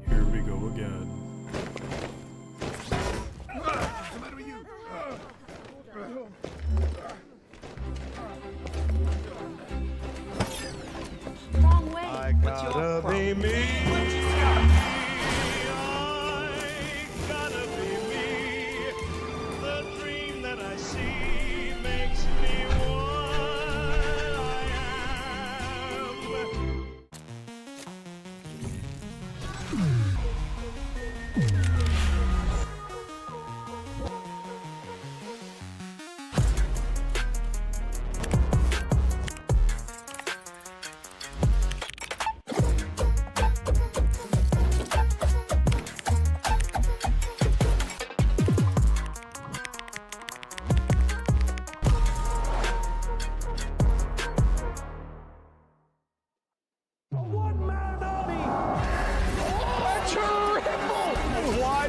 Here we go again. Wrong way. I gotta be me. The dream that I see makes me what I am.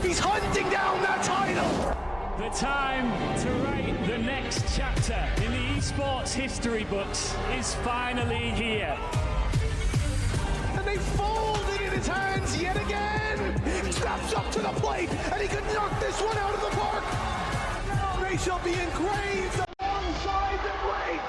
He's hunting down that title! The time to write the next chapter in the esports history books is finally here. And they fold it in his hands yet again! He steps up to the plate, and he can knock this one out of the park! They shall be engraved alongside the greats.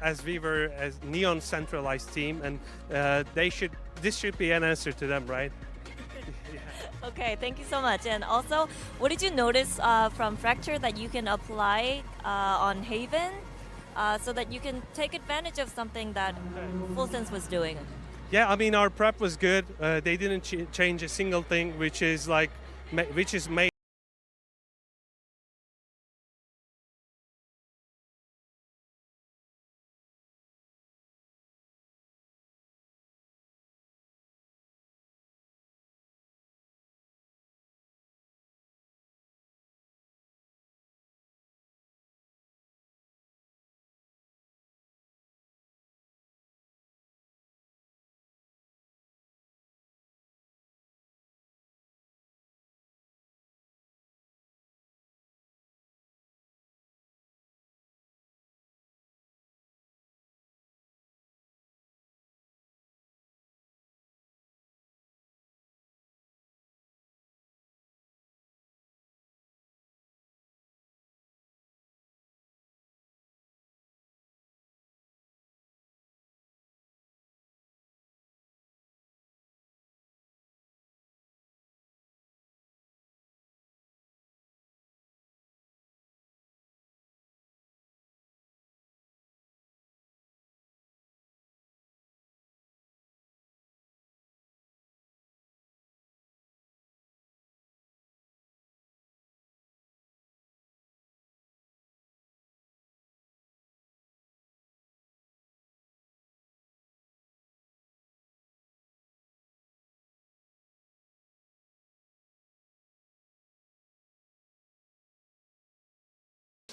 As we were as Neon centralized team, and this should be an answer to them, right? Okay, thank you so much. And also, what did you notice from Fracture that you can apply on Haven so that you can take advantage of something that Full Sense was doing? Yeah, I mean, our prep was good. They didn't change a single thing, which is made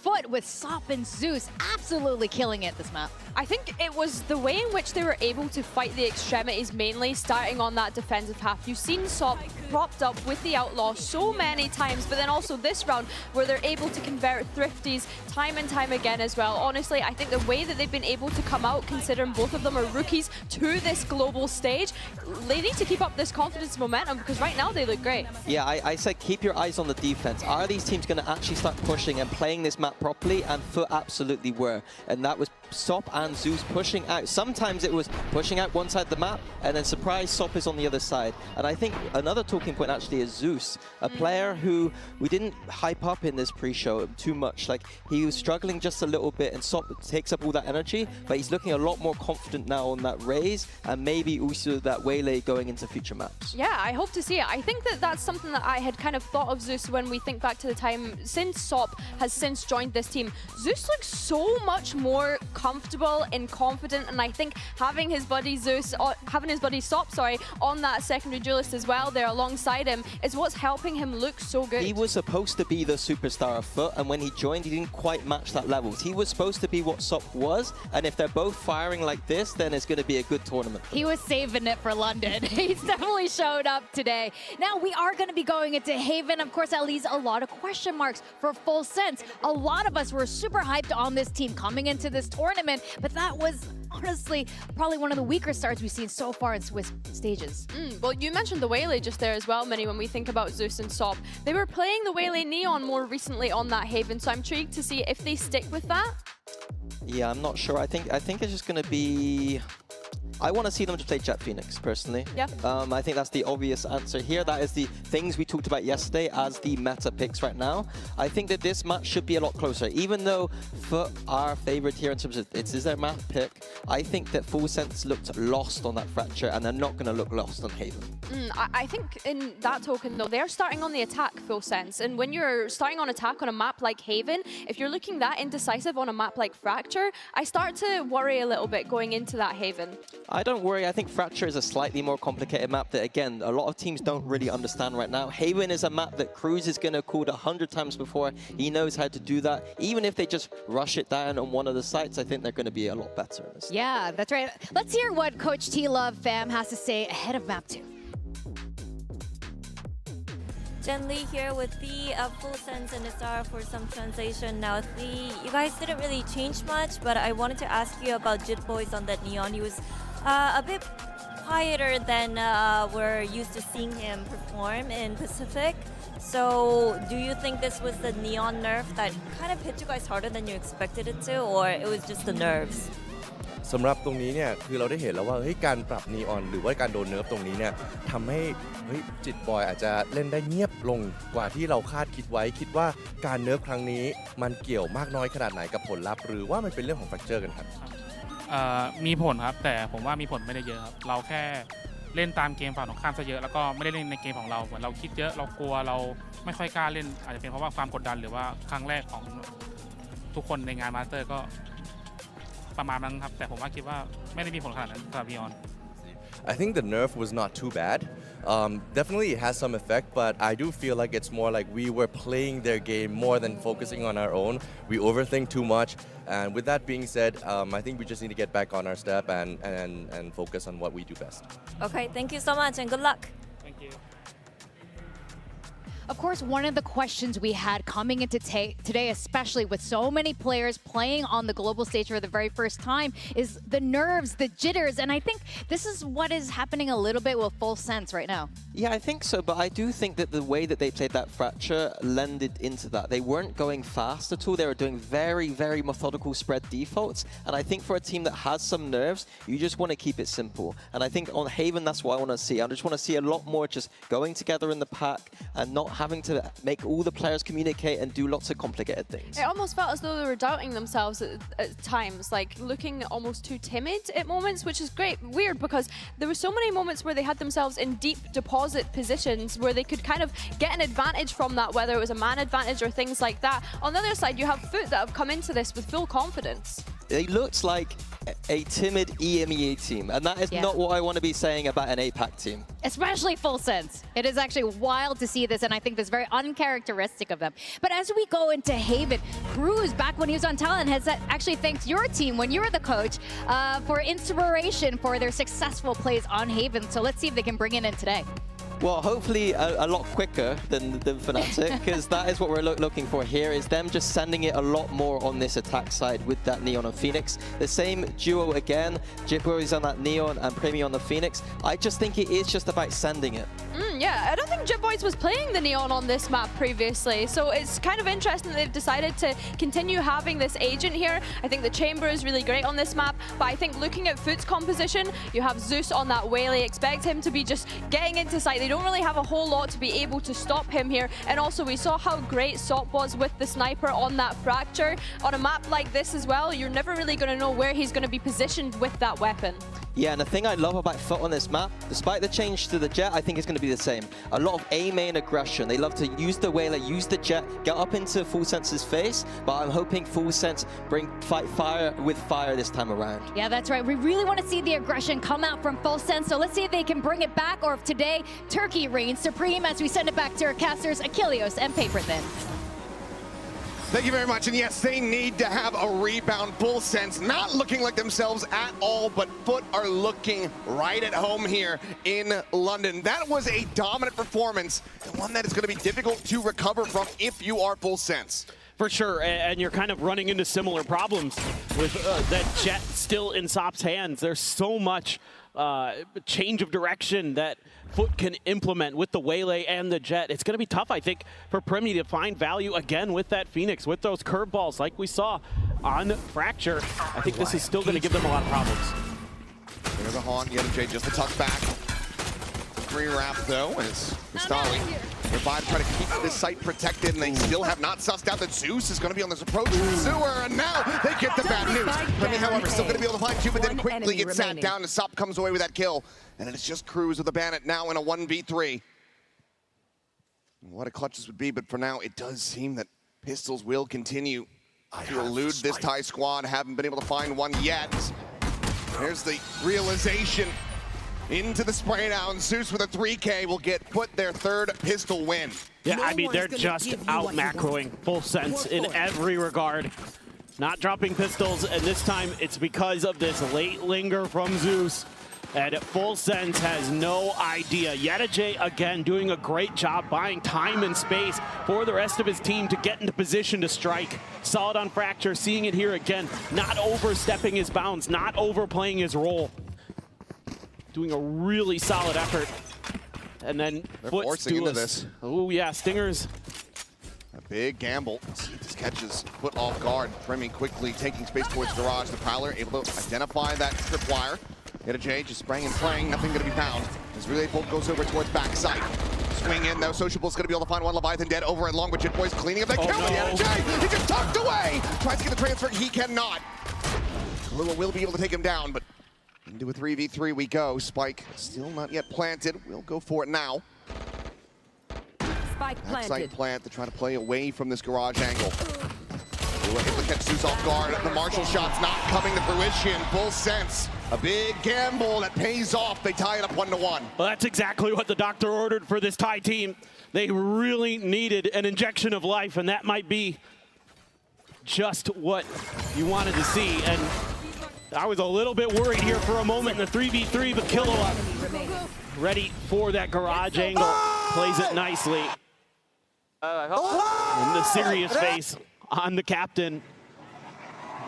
Foot with Sop and Zeus absolutely killing it this map. I think it was the way in which they were able to fight the extremities, mainly starting on that defensive half. You've seen Sop propped up with the Outlaw so many times, but then also this round where they're able to convert Thrifties time and time again as well. Honestly, I think the way that they've been able to come out, considering both of them are rookies to this global stage, they need to keep up this confidence momentum because right now they look great. Yeah, I said keep your eyes on the defense. Are these teams going to actually start pushing and playing this map properly? And Foot absolutely were. And that was Sop and Zeus pushing out. Sometimes it was pushing out one side of the map and then surprise Sop is on the other side. And I think another talking point actually is Zeus, a player who we didn't hype up in this pre-show too much. Like he was struggling just a little bit and Sop takes up all that energy, but he's looking a lot more confident now on that raise and maybe also that waylay going into future maps. Yeah, I hope to see it. I think that that's something that I had kind of thought of Zeus when we think back to the time since Sop has since joined this team. Zeus looks so much more comfortable and confident, and I think having his buddy Sop, on that secondary duelist as well there alongside him is what's helping him look so good. He was supposed to be the superstar of Foot, and when he joined, he didn't quite match that levels. He was supposed to be what Sop was, and if they're both firing like this, then it's going to be a good tournament. He was saving it for London. He's definitely showed up today. Now we are going to be going into Haven. Of course, that leaves a lot of question marks for Full Sense. A lot of us were super hyped on this team coming into this tournament, but that was honestly probably one of the weaker starts we've seen so far in Swiss stages. Well, you mentioned the Waylay just there as well, Minnie, when we think about Zeus and Sop. They were playing the Waylay Neon more recently on that Haven, so I'm intrigued to see if they stick with that. Yeah, I'm not sure. I think it's just going to be... I want to see them to play Jet Phoenix, personally. Yep. I think that's the obvious answer here. That is the things we talked about yesterday as the meta picks right now. I think that this match should be a lot closer. Even though Foot are favored here in terms of it is their map pick, I think that Full Sense looked lost on that Fracture, and they're not going to look lost on Haven. I think in that token, though, they're starting on the attack, Full Sense. And when you're starting on attack on a map like Haven, if you're looking that indecisive on a map like Fracture, I start to worry a little bit going into that Haven. I don't worry. I think Fracture is a slightly more complicated map that, again, a lot of teams don't really understand right now. Haven is a map that Cruz is going to call 100 times before. He knows how to do that. Even if they just rush it down on one of the sites, I think they're going to be a lot better in this. Yeah, that's right. Let's hear what Coach T-Love fam has to say ahead of map 2. Jen Lee here with the Full Sense and Star for some translation. Now, you guys didn't really change much, but I wanted to ask you about Jit Boys on that Neon. He was a bit quieter than we're used to seeing him perform in Pacific. So, do you think this was the Neon nerf that kind of hit you guys harder than you expected it to, or it was just the nerves? สำหรับตรงนี้เนี่ยคือเราได้เห็นแล้วว่าการปรับนีออนหรือว่าการโดนเนิร์ฟตรงนี้เนี่ยทำให้จิตบอยอาจจะเล่นได้เงียบลงกว่าที่เราคาดคิดไว้คิดว่าการเนิร์ฟครั้งนี้มันเกี่ยวมากน้อยขนาดไหนกับผลลัพธ์หรือว่ามันเป็นเรื่องของแฟกเจอร์กันครับมีผลครับแต่ผมว่ามีผลไม่ได้เยอะครับเราแค่เล่นตามเกมฝั่งตรงข้ามซะเยอะแล้วก็ไม่ได้เล่นในเกมของเราเหมือนเราคิดเยอะเรากลัวเราไม่ค่อยกล้าเล่นอาจจะเป็นเพราะว่าความกดดันหรือว่าครั้งแรกของทุกคนในงานมาสเตอร์ก็ประมาณนั้นครับแต่ผมว่าคิดว่าไม่ได้มีผลขนาดนั้นสำหรับNeon. I think the nerf was not too bad. Definitely it has some effect, but I do feel like it's more like we were playing their game more than focusing on our own. We overthink too much, and with that being said, I think we just need to get back on our step and focus on what we do best. Okay, thank you so much and good luck. Thank you. Of course, one of the questions we had coming into today, especially with so many players playing on the global stage for the very first time, is the nerves, the jitters, and I think this is what is happening a little bit with Full Sense right now. Yeah, I think so, but I do think that the way that they played that Fracture lended into that. They weren't going fast at all. They were doing very, very methodical spread defaults, and I think for a team that has some nerves, you just want to keep it simple. And I think on Haven, that's what I want to see. I just want to see a lot more just going together in the pack and not having to make all the players communicate and do lots of complicated things. It almost felt as though they were doubting themselves at times, like looking almost too timid at moments, which is weird because there were so many moments where they had themselves in deep deposit positions where they could kind of get an advantage from that, whether it was a man advantage or things like that. On the other side, you have Foot that have come into this with full confidence. They looked like a timid EMEA team, and that is not what I want to be saying about an APAC team. Especially Full Sense. It is actually wild to see this, and I think this is very uncharacteristic of them. But as we go into Haven, Cruz, back when he was on Talent, has actually thanked your team when you were the coach for inspiration for their successful plays on Haven. So let's see if they can bring it in today. Well, hopefully a lot quicker than Fnatic, because that is what we're looking for here, is them just sending it a lot more on this attack side with that Neon and Phoenix. The same duo again, Jippo is on that Neon and Premi on the Phoenix. I just think it is just about sending it. Yeah, I don't think Jipboys was playing the Neon on this map previously, so it's kind of interesting that they've decided to continue having this agent here. I think the Chamber is really great on this map, but I think looking at Foot's composition, you have Zeus on that Whaley, expect him to be just getting into sight. They don't really have a whole lot to be able to stop him here, and also we saw how great Sop was with the sniper on that Fracture. On a map like this as well, you're never really going to know where he's going to be positioned with that weapon. Yeah, and the thing I love about Foot on this map, despite the change to the Jet, I think it's going to be the same. A lot of A-main aggression. They love to use the Whaler, use the Jet, get up into Full Sense's face, but I'm hoping Full Sense fight fire with fire this time around. Yeah, that's right. We really want to see the aggression come out from Full Sense, so let's see if they can bring it back, or if today Turkey reigns supreme as we send it back to our casters, Achilleos and Paper Thin. Thank you very much. And yes, they need to have a rebound. Full Sense not looking like themselves at all, but Foot are looking right at home here in London. That was a dominant performance, and one that is going to be difficult to recover from if you are Full Sense. For sure, and you're kind of running into similar problems with that Jet still in Sop's hands. There's so much change of direction that Foot can implement with the Waylay and the Jet. It's going to be tough, I think, for Premi to find value again with that Phoenix, with those curveballs like we saw on Fracture. I think this is still going to give them a lot of problems. There's a Haunt, Yedajay just a tuck back. Free wrap though, as Kristali nearby to try to keep this site protected, and they still have not sussed out that Zeus is going to be on this approach to the sewer, and now they get the bad news. Premi, however, still going to be able to find two, but then quickly gets sat down, and Sop comes away with that kill. And it's just Cruz with a Bandit now in a 1v3. What a clutch this would be, but for now, it does seem that Pistols will continue to elude this Thai squad. Haven't been able to find one yet. There's the realization into the spray down. Zeus with a 3K will put their third pistol win. Yeah, I mean, they're just out macroing Full Sense in every regard. Not dropping pistols, and this time it's because of this late linger from Zeus. And Full Sense has no idea. Yedajay, again, doing a great job buying time and space for the rest of his team to get into position to strike. Solid on Fracture, seeing it here again. Not overstepping his bounds, not overplaying his role. Doing a really solid effort. And then they're Foot's forcing into this. Oh, yeah, Stingers. A big gamble. See if this catches Foot off guard. Premi quickly taking space towards Garage. The Prowler able to identify that tripwire. Yedajay just spraying and playing, nothing going to be found. As Relay Bolt goes over towards backside. Swing in though, Sociable's going to be able to find one Leviathan dead over and long, but Jitboy's cleaning up that kill. No. Yedajay, he just tucked away! Tries to get the transfer, he cannot. Lua will be able to take him down, but into a 3v3 we go. Spike still not yet planted. We'll go for it now. Spike planted. Backside plant to try to play away from this Garage angle. Lua able to catch Zeus off guard. The Marshall shot's not coming to fruition. Full Sense. A big gamble that pays off. They tie it up 1-1. Well, that's exactly what the doctor ordered for this Thai team. They really needed an injection of life, and that might be just what you wanted to see. And I was a little bit worried here for a moment in the 3v3, but Killua ready for that Garage angle. Plays it nicely. And the serious face on the captain.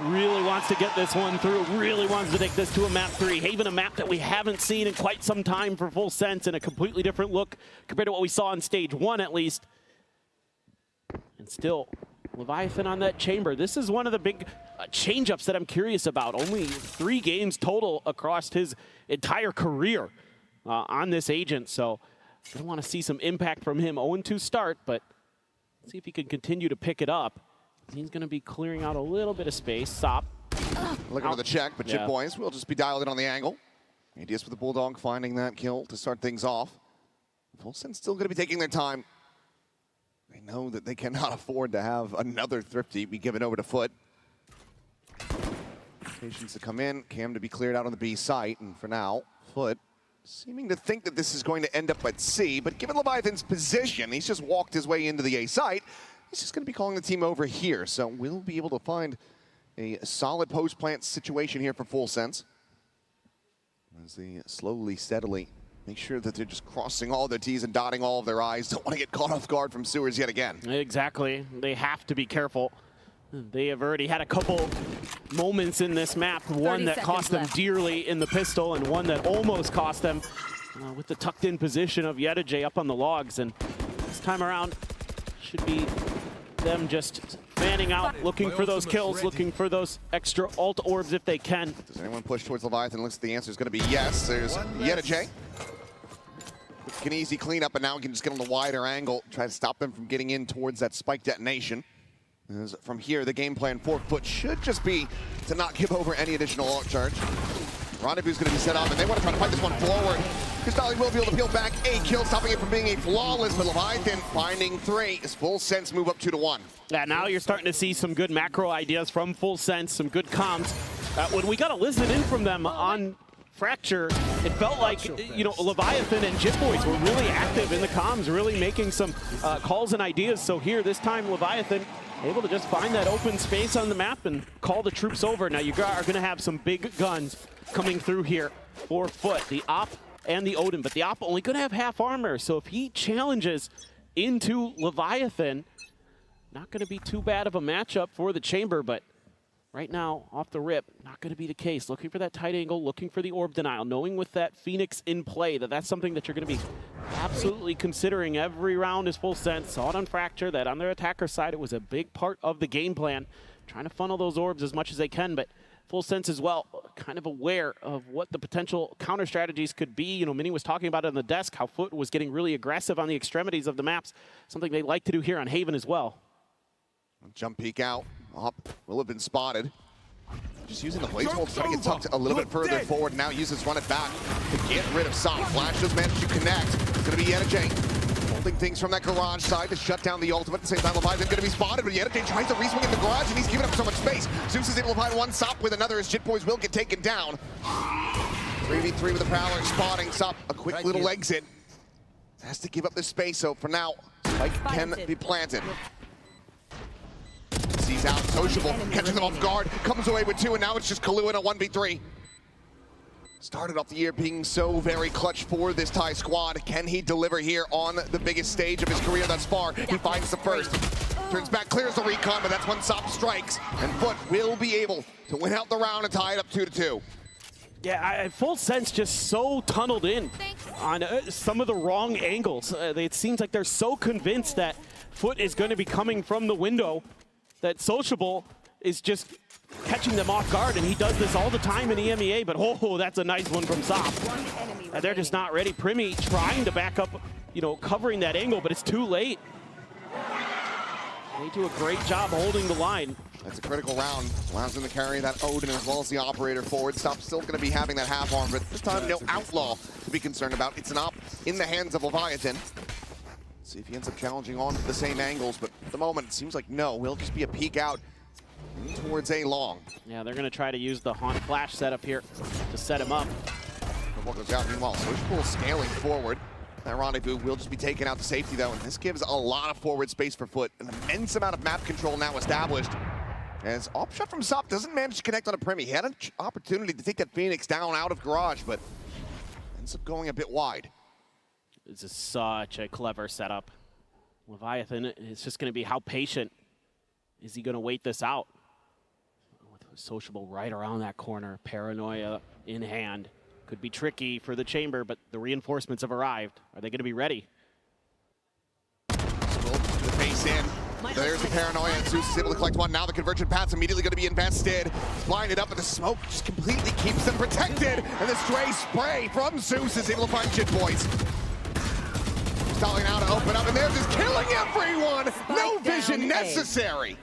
Really wants to get this one through, really wants to take this to a map 3. Haven, a map that we haven't seen in quite some time for Full Sense, and a completely different look compared to what we saw on stage 1 at least. And still, Leviathan on that chamber. This is one of the big change-ups that I'm curious about. Only 3 games total across his entire career on this agent, so I want to see some impact from him. 0-2 start, but see if he can continue to pick it up. He's going to be clearing out a little bit of space. Sop. Looking for the check, but Chip Boys will just be dialed in on the angle. ADS with the Bulldog finding that kill to start things off. Full Sense still going to be taking their time. They know that they cannot afford to have another Thrifty be given over to Foot. Rotations to come in, Cam to be cleared out on the B site, and for now, Foot seeming to think that this is going to end up at C, but given Leviathan's position, he's just walked his way into the A site. He's just going to be calling the team over here, so we'll be able to find a solid post-plant situation here for Full Sense. As they slowly, steadily make sure that they're just crossing all their T's and dotting all of their I's. Don't want to get caught off guard from Sewers yet again. Exactly. They have to be careful. They have already had a couple moments in this map, one that cost them dearly in the pistol and one that almost cost them with the tucked in position of Yedijay up on the logs. And this time around should be them just fanning out, looking for those kills, looking for those extra ult orbs if they can. Does anyone push towards Leviathan? Looks like the answer is going to be yes. There's Yedijay. An easy cleanup, and now we can just get on the wider angle, try to stop them from getting in towards that spike detonation. As from here, the game plan for Foot should just be to not give over any additional ult charge. Rendezvous is going to be set up, and they want to try to fight this one forward. Kristali will be able to peel back a kill, stopping it from being a flawless, but Leviathan finding 3 as Full Sense move up 2-1. Yeah, now you're starting to see some good macro ideas from Full Sense, some good comms. When we got to listen in from them on Fracture, it felt like, you know, Leviathan and Jit Boys were really active in the comms, really making some calls and ideas. So here, this time, Leviathan able to just find that open space on the map and call the troops over. Now you are going to have some big guns coming through here for Foot, the Op and the Odin, but the Op only going to have half armor. So if he challenges into Leviathan, not going to be too bad of a matchup for the Chamber, but right now, off the rip, not going to be the case. Looking for that tight angle, looking for the orb denial, knowing with that Phoenix in play that that's something that you're going to be absolutely considering every round is Full Sense. Saw it on Fracture, that on their attacker side, it was a big part of the game plan, trying to funnel those orbs as much as they can, but Full Sense as well, kind of aware of what the potential counter strategies could be. You know, Minnie was talking about it on the desk, how Foot was getting really aggressive on the extremities of the maps, something they like to do here on Haven as well. Jump peek out. Op will have been spotted. Just using the blaze bolt to try to get tucked a little bit further forward. Now uses run it back to get rid of Sop. Flash does manage to connect. It's going to be Yedijay holding things from that garage side to shut down the ultimate. At the same time, Leviathan's going to be spotted, but Yedijay tries to reswing in the garage, and he's giving up so much space. Zeus is able to find one Sop with another as Jit Boys will get taken down. 3v3 with the Prowler spotting Sop. A quick little exit. Has to give up this space, so for now, Spike can be planted. He's out, Sociable, catching them off guard, comes away with 2, and now it's just Kalu in a 1v3. Started off the year being so very clutch for this Thai squad. Can he deliver here on the biggest stage of his career thus far? He finds the first. Turns back, clears the recon, but that's when Sop strikes, and Foot will be able to win out the round and tie it up 2-2. Yeah, Full Sense just so tunneled in on some of the wrong angles. It seems like they're so convinced that Foot is going to be coming from the window that Sociable is just catching them off guard, and he does this all the time in EMEA, but oh, that's a nice one from Sop. And they're just not ready. Primi trying to back up, you know, covering that angle, but it's too late. They do a great job holding the line. That's a critical round. Allows him to carry that Odin as well as the operator forward. Stop's still going to be having that half arm, but this time no Outlaw to be concerned about. It's an op in the hands of Leviathan. See if he ends up challenging on the same angles, but at the moment it seems like no. Will just be a peek out towards A long. Yeah, they're going to try to use the Haunt Flash setup here to set him up. What goes out meanwhile, Sociable scaling forward. That Rendezvous will just be taken out to safety though, and this gives a lot of forward space for Foot. An immense amount of map control now established. As op shot from Sop doesn't manage to connect on a Primi. He had an opportunity to take that Phoenix down out of garage, but ends up going a bit wide. This is such a clever setup. Leviathan is just going to be how patient is he going to wait this out? With Sociable right around that corner, Paranoia in hand. Could be tricky for the Chamber, but the reinforcements have arrived. Are they going to be ready? The face in. There's the Paranoia, and Zeus is able to collect one. Now the conversion path's immediately going to be invested. Blinded up, but the smoke just completely keeps them protected. And the stray spray from Zeus is able to find Jit Boys. Stalling now to open up, and they're just killing everyone. No vision necessary.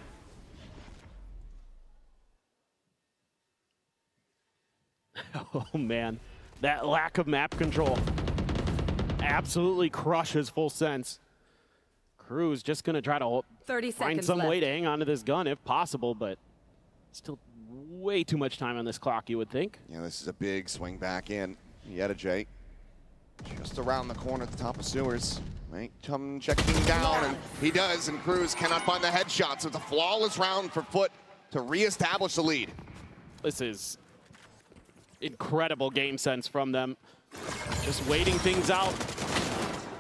Oh man, that lack of map control absolutely crushes Full Sense. Crew's just gonna try to find some way to hang on to this gun if possible, but still way too much time on this clock, you would think. Yeah, this is a big swing back in. Jay just around the corner at the top of sewers. Right, come checking down, and he does, and Cruz cannot find the headshot, so it's a flawless round for Foot to reestablish the lead. This is incredible game sense from them. Just waiting things out.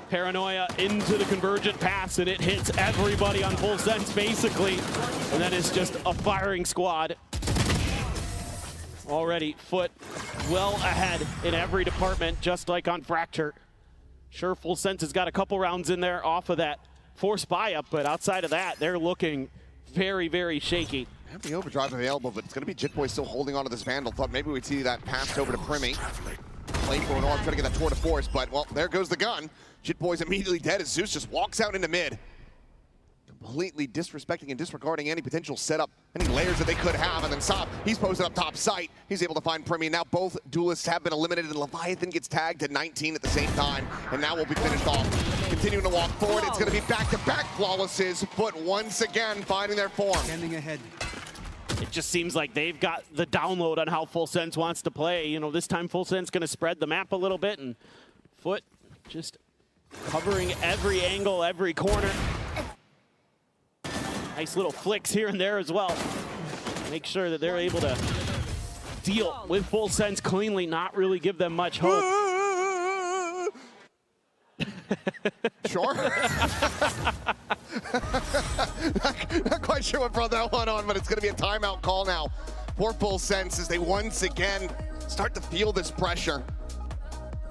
Paranoia into the convergent pass, and it hits everybody on full sense, basically. And then it's just a firing squad. Already, Foot well ahead in every department, just like on Fracture. Sure, full sense has got a couple rounds in there off of that forced buy-up, but outside of that, they're looking very, very shaky. Have the overdrive available, but it's going to be Jitboy still holding on to this Vandal. Thought maybe we'd see that passed over to Primi. Playing for an arm, trying to get that tour de force, but, well, there goes the gun. Jitboy's immediately dead as Zeus just walks out into mid. Completely disrespecting and disregarding any potential setup, any layers that they could have, and then Saab, he's posted up top site. He's able to find Primi. Now both duelists have been eliminated, and Leviathan gets tagged to 19 at the same time, and now we'll be finished off. Continuing to walk forward, it's going to be back-to-back flawlesses. Foot once again finding their form. Standing ahead. It just seems like they've got the download on how Full Sense wants to play. You know, this time Full Sense going to spread the map a little bit, and Foot just covering every angle, every corner. Nice little flicks here and there as well. Make sure that they're able to deal with Full Sense cleanly, not really give them much hope. Sure. not quite sure what brought that one on, but it's going to be a timeout call now for Full Sense as they once again start to feel this pressure.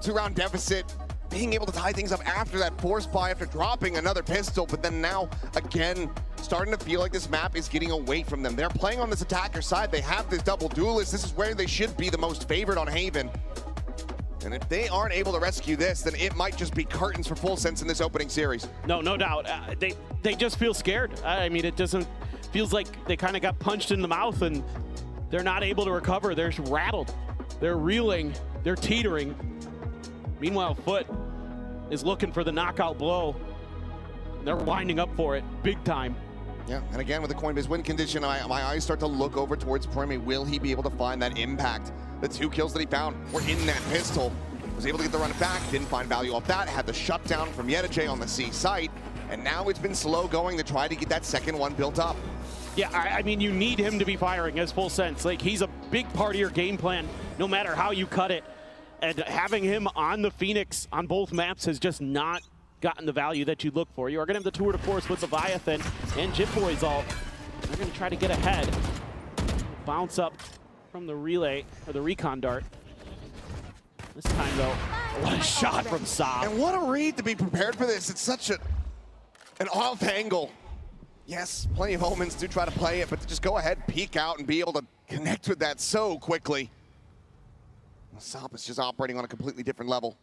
2-round deficit, being able to tie things up after that force buy, after dropping another pistol, but then now again starting to feel like this map is getting away from them. They're playing on this attacker side. They have this double duelist. This is where they should be the most favored on Haven. And if they aren't able to rescue this, then it might just be curtains for Full Sense in this opening series. No doubt. They just feel scared. I mean, it doesn't feels like they kind of got punched in the mouth and they're not able to recover. They're rattled. They're reeling. They're teetering. Meanwhile, Foot is looking for the knockout blow. They're winding up for it big time. Yeah, and again with the Coinbase win condition, my eyes start to look over towards Primi. Will he be able to find that impact? The 2 kills that he found were in that pistol. Was able to get the run back, didn't find value off that, had the shutdown from Jay on the C site, and now it's been slow going to try to get that second one built up. Yeah, I mean, you need him to be firing as Full Sense. Like, he's a big part of your game plan, no matter how you cut it. And having him on the Phoenix on both maps has just not gotten the value that you look for. You are going to have the tour de force with Leviathan and Jitboy's ult. They're going to try to get ahead. Bounce up from the relay, or the recon dart. This time, though, what a shot from Saab. And what a read to be prepared for this. It's such an off angle. Yes, plenty of moments to try to play it, but to just go ahead, peek out, and be able to connect with that so quickly. Saab is just operating on a completely different level.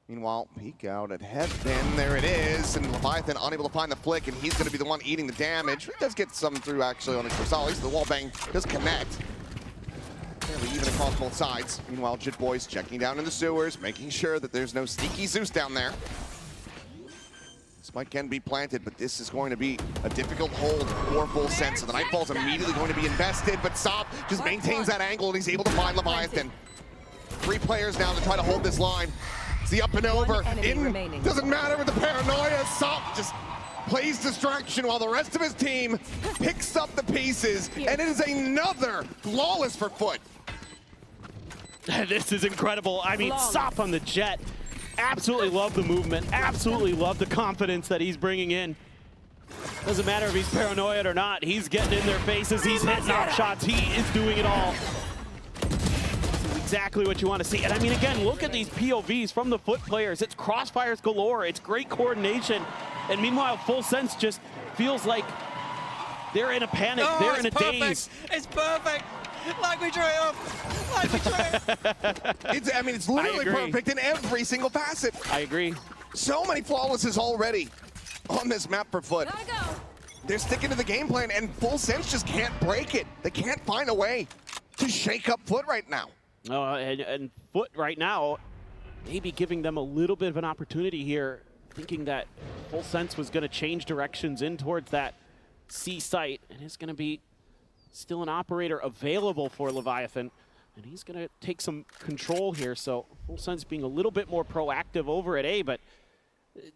Meanwhile, peek out at Headbin, there it is, and Leviathan unable to find the flick, and he's going to be the one eating the damage. He does get some through actually on his Versailles. The wall bang does connect. Fairly even across both sides. Meanwhile, Jitboy's checking down in the sewers, making sure that there's no sneaky Zeus down there. Spike can be planted, but this is going to be a difficult hold for Full Sense. So the Nightfall's immediately going to be invested, but Saab just maintains that angle, and he's able to find Leviathan. 3 players now to try to hold this line. It's the up and over. In doesn't matter with the paranoia. Saab just plays distraction while the rest of his team picks up the pieces, and it is another flawless for Foot. This is incredible. I mean, Saab on the jet. Absolutely love the movement. Absolutely love the confidence that he's bringing in. Doesn't matter if he's paranoid or not. He's getting in their faces. He's hitting out shots. He is doing it all. Exactly what you want to see. And I mean, again, look at these POVs from the Foot players. It's crossfires galore. It's great coordination. And meanwhile, Full Sense just feels like they're in a panic. They're in a daze. It's perfect. Like we dream. Like we dream. I mean, it's literally perfect in every single facet. I agree. So many flawlesses already on this map for Foot. They're sticking to the game plan, and Full Sense just can't break it. They can't find a way to shake up Foot right now. And Foot right now, maybe giving them a little bit of an opportunity here, thinking that Full Sense was going to change directions in towards that C site, and it's going to be still an operator available for Leviathan. And he's going to take some control here. So Full Sense being a little bit more proactive over at A, but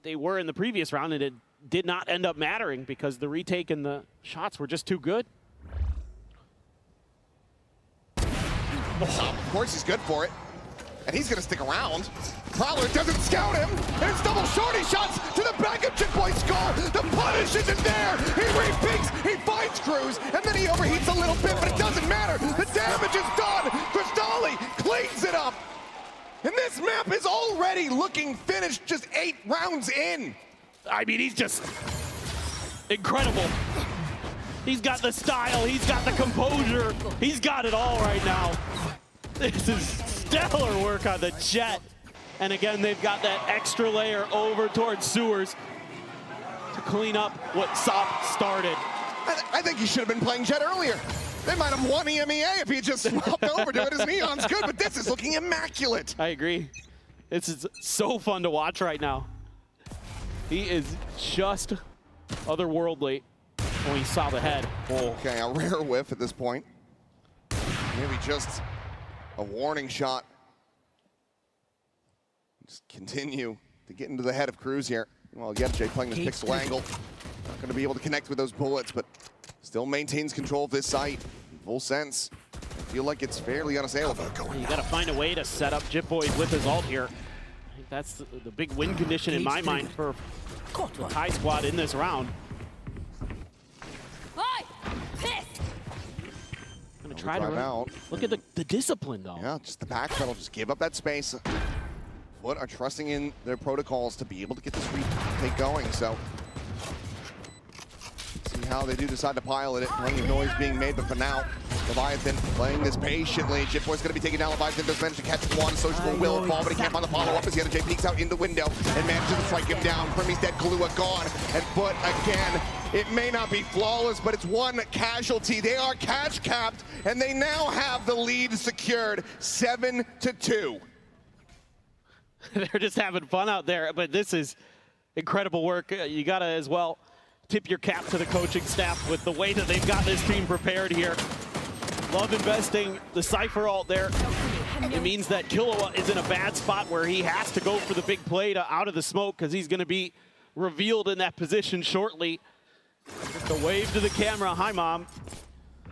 they were in the previous round, and it did not end up mattering because the retake and the shots were just too good. Of course he's good for it. And he's gonna stick around. Prowler doesn't scout him, and it's double shorty shots to the back of Jitboy's score. The punish isn't there. He repeats, he finds Cruz, and then he overheats a little bit, but it doesn't matter. The damage is done. Cristali cleans it up. And this map is already looking finished just 8 rounds in. I mean, he's just incredible. He's got the style, he's got the composure, he's got it all right now. This is stellar work on the Jet. And again, they've got that extra layer over towards Sewers to clean up what Sop started. I think he should have been playing Jet earlier. They might have won EMEA if he just swapped over to it. His Neon's good, but this is looking immaculate. I agree. This is so fun to watch right now. He is just otherworldly when he saw the head. Okay, a rare whiff at this point. Maybe just a warning shot. Just continue to get into the head of Cruz here. Well, Jay playing this pixel angle. Not going to be able to connect with those bullets, but still maintains control of this site. Full Sense. I feel like it's fairly unassailable. You got to find a way to set up Jitboy with his ult here. I think that's the big win condition in my mind for High Squad in this round. Gonna try to run out. Look at the discipline, though. Yeah, just the backpedal, just give up that space. Foot are trusting in their protocols to be able to get this retake going, so see how they do decide to pilot it. Plenty of noise being made, but for now, Leviathan playing this patiently. Jitboy's going to be taking down Leviathan. Does manage to catch one. Sociable will fall, but he can't find the follow-up as the other Jay peeks out in the window and manages to strike him down. Primy's dead, Kahlua gone. And Foot again. It may not be flawless, but it's one casualty. They are cash capped, and they now have the lead secured 7-2. They're just having fun out there, but this is incredible work. You got to as well tip your cap to the coaching staff with the way that they've got this team prepared here. Love investing the Cypher ult there. It means that Killua is in a bad spot where he has to go for the big play to out of the smoke because he's going to be revealed in that position shortly. Just a wave to the camera. Hi, Mom.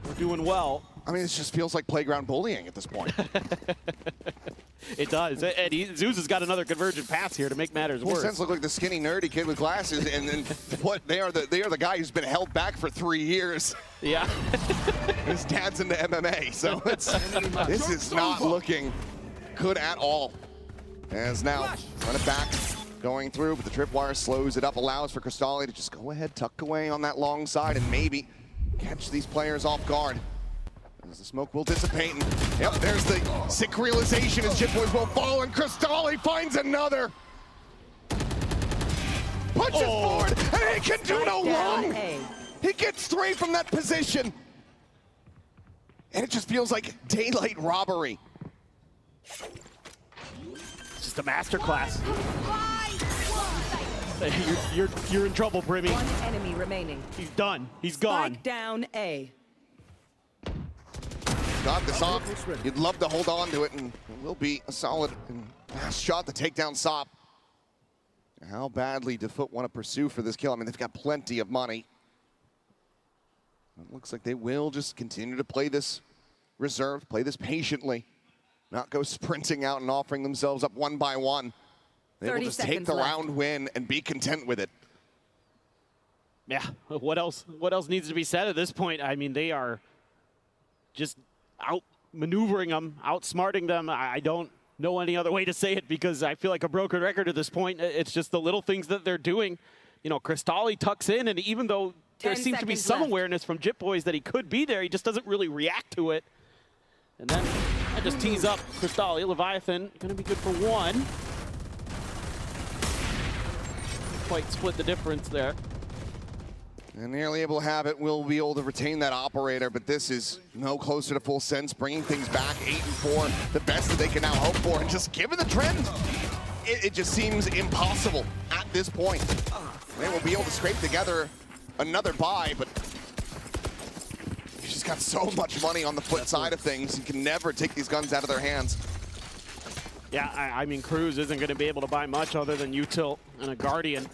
We're doing well. I mean, it just feels like playground bullying at this point. It does. And Zeus has got another convergent pass here to make matters worse. Full Sense look like the skinny, nerdy kid with glasses, and then what? They are the guy who's been held back for 3 years. Yeah. His dad's into MMA, so this is not looking good at all. As now run it back, going through, but the tripwire slows it up, allows for Cristali to just go ahead, tuck away on that long side, and maybe catch these players off guard. As the smoke will dissipate, and yep, there's the sick realization as Jitboys will fall, and Cristali finds another. Punches forward, and he can do no wrong. He gets 3 from that position. And it just feels like daylight robbery. It's just a masterclass. You're in trouble, Brimmy. One enemy remaining. He's done. He's gone. Spike down A. Got this off. You'd love to hold on to it, and it will be a solid and fast shot to take down Sop. How badly do Foot want to pursue for this kill? I mean, they've got plenty of money. It looks like they will just continue to play this reserved, play this patiently, not go sprinting out and offering themselves up one by one. They will just take the round win and be content with it. Yeah, what else needs to be said at this point? I mean, they are just out-maneuvering them, outsmarting them. I don't know any other way to say it because I feel like a broken record at this point. It's just the little things that they're doing. You know, Cristali tucks in, and even though there seems to be some awareness from Jitboys that he could be there, he just doesn't really react to it. And then I just tease up Cristali. Leviathan going to be good for 1. Quite split the difference there. And nearly able to have it, will be able to retain that operator, but this is no closer to Full Sense, bringing things back 8-4, the best that they can now hope for, and just given the trend, it just seems impossible at this point. They will be able to scrape together another bye, but you just got so much money on the foot side of things. You can never take these guns out of their hands. Yeah, I mean, Cruz isn't going to be able to buy much other than Util and a Guardian.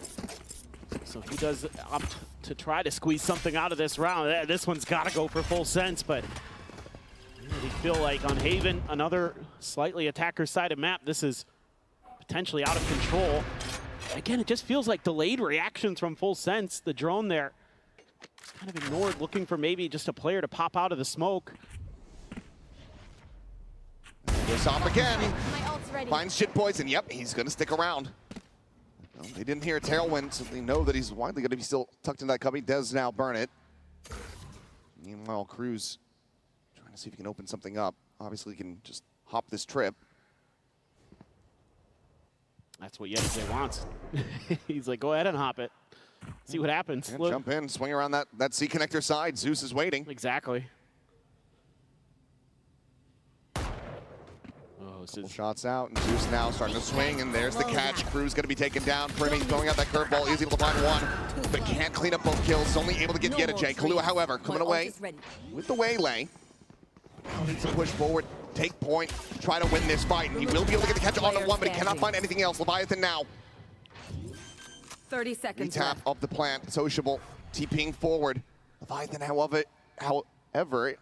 So he does opt to try to squeeze something out of this round. This one's got to go for full sense, but I feel like on Haven, another slightly attacker-sided map, this is potentially out of control. Again, it just feels like delayed reactions from full sense. The drone there is kind of ignored, looking for maybe just a player to pop out of the smoke. Goes off again. Finds Shit Poison. Yep, he's going to stick around. Well, they didn't hear a tailwind, so they know that he's widely going to be still tucked in that cubby. Does now burn it. Meanwhile, Cruz trying to see if he can open something up. Obviously, he can just hop this trip. That's what Yedze wants. He's like, go ahead and hop it. See what happens. And jump in, swing around that C connector side. Zeus is waiting. Exactly. Couple shots out, and Zeus now starting to swing, and there's the catch. Cruz going to be taken down. Primi throwing out that curveball, is able to find one, but can't clean up both kills. Only able to get Yedze. Kahlua, however, coming away with the waylay. Now needs to push forward, take point, try to win this fight, and he will be able to get the catch on the one, but he cannot find anything else. Leviathan now. 30 seconds Retap of the plant, Sociable, TPing forward. Leviathan, however,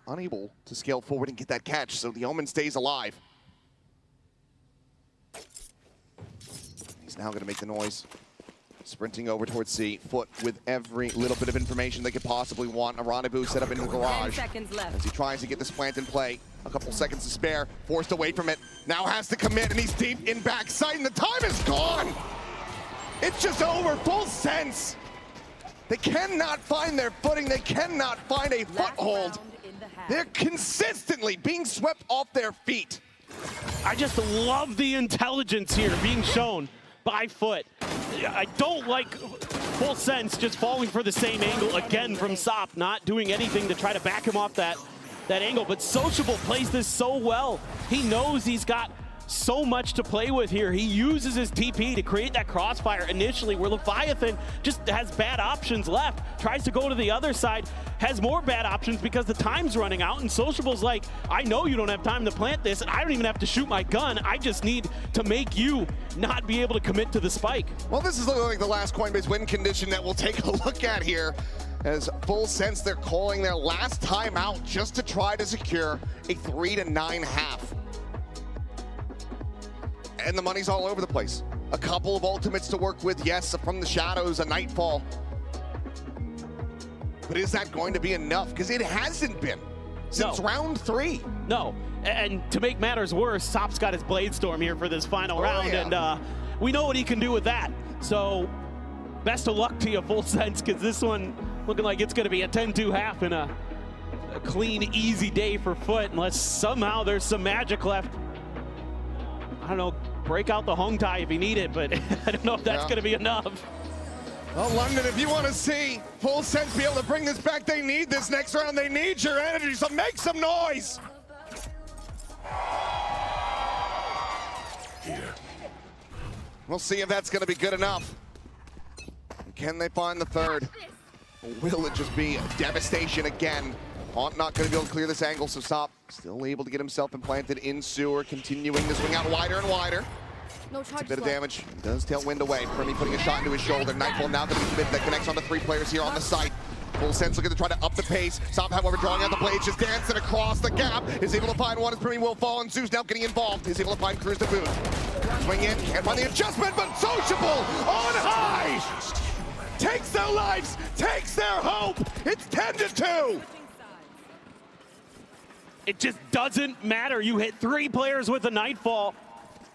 unable to scale forward and get that catch, so the Omen stays alive. He's now going to make the noise. Sprinting over towards C. Foot with every little bit of information they could possibly want. A rendezvous set up in the garage. 10 seconds left. As he tries to get this plant in play. A couple seconds to spare. Forced away from it. Now has to commit, and he's deep in backside, and the time is gone! It's just over. Full sense. They cannot find their footing. They cannot find a foothold. They're consistently being swept off their feet. I just love the intelligence here being shown by Foot. I don't like full sense just falling for the same angle again from Sop, not doing anything to try to back him off that angle. But Sociable plays this so well. He knows he's got so much to play with here. He uses his TP to create that crossfire initially where Leviathan just has bad options left. Tries to go to the other side, has more bad options because the time's running out, and Sociable's like, I know you don't have time to plant this, and I don't even have to shoot my gun. I just need to make you not be able to commit to the spike. Well, this is looking like the last Coinbase win condition that we'll take a look at here. As full sense, they're calling their last timeout just to try to secure a 3-9 half. And the money's all over the place. A couple of ultimates to work with. Yes, from the shadows, a Nightfall. But is that going to be enough? Because it hasn't been since round 3. No, and to make matters worse, Sop's got his Blade Storm here for this final round, yeah. and we know what he can do with that. So best of luck to you, full sense, because this one looking like it's going to be a 10-2 half and a clean, easy day for Foot, unless somehow there's some magic left. I don't know, break out the Hong Tai if you need it, but I don't know if that's going to be enough. Well, London, if you want to see full sense be able to bring this back, they need this next round. They need your energy, so make some noise. We'll see if that's going to be good enough. Can they find the third? Or will it just be devastation again? Haunt not going to be able to clear this angle, so Sop still able to get himself implanted in sewer, continuing to swing out wider and wider. It's a bit of damage. Does tailwind away. Primi putting a shot into his shoulder. Nightfall now going to be committed. That connects on the 3 players here on the site. Full sense looking to try to up the pace. Sop, however, drawing out the blades, just dancing across the gap. Is able to find one as Primi will fall, and Zeus now getting involved. Is able to find Cruz to boot. Swing in, can't find the adjustment, but Sociable on high! Takes their lives, takes their hope. It's 10-2. It just doesn't matter. You hit 3 players with a Nightfall,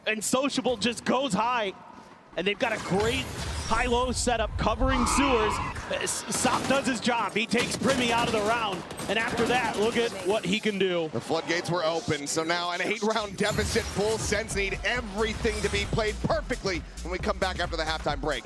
and Sociable just goes high. And they've got a great high-low setup covering sewers. Sop does his job. He takes Primi out of the round. And after that, look at what he can do. The floodgates were open, so now an 8-round deficit. Full sense need everything to be played perfectly when we come back after the halftime break.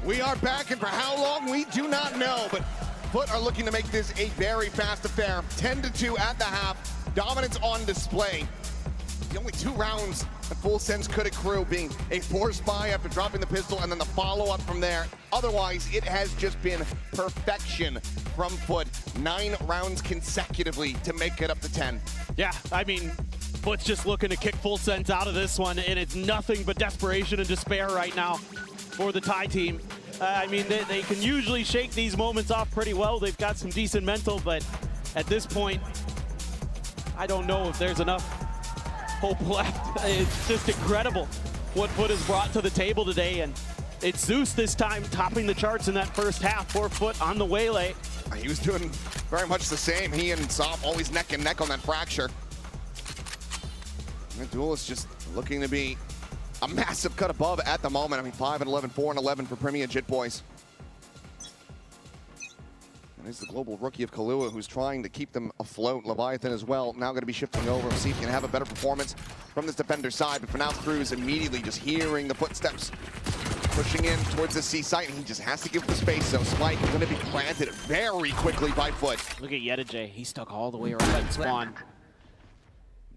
We are back, and for how long, we do not know, but Foot are looking to make this a very fast affair. 10-2 at the half, dominance on display. The only 2 rounds that Full Sense could accrue being a forced buy after dropping the pistol and then the follow-up from there. Otherwise, it has just been perfection from Foot. 9 rounds consecutively to make it up to 10. Yeah, I mean, Foot's just looking to kick Full Sense out of this one, and it's nothing but desperation and despair right now for the Thai team. I mean, they can usually shake these moments off pretty well. They've got some decent mental, but at this point, I don't know if there's enough hope left. It's just incredible what Foot has brought to the table today, and it's Zeus this time topping the charts in that first half for Foot on the waylay. He was doing very much the same. He and Sop always neck and neck on that fracture. And the duel is just looking to be a massive cut above at the moment. I mean, 5-11, 4-11 for Premier Jit Boys. And he's the global rookie of Kahlua who's trying to keep them afloat. Leviathan as well, now going to be shifting over. We'll see if he can have a better performance from this defender side. But for now, Cruz immediately just hearing the footsteps pushing in towards the C site, and he just has to give the space. So Spike is going to be planted very quickly by Foot. Look at Yedajay. He stuck all the way around spawn.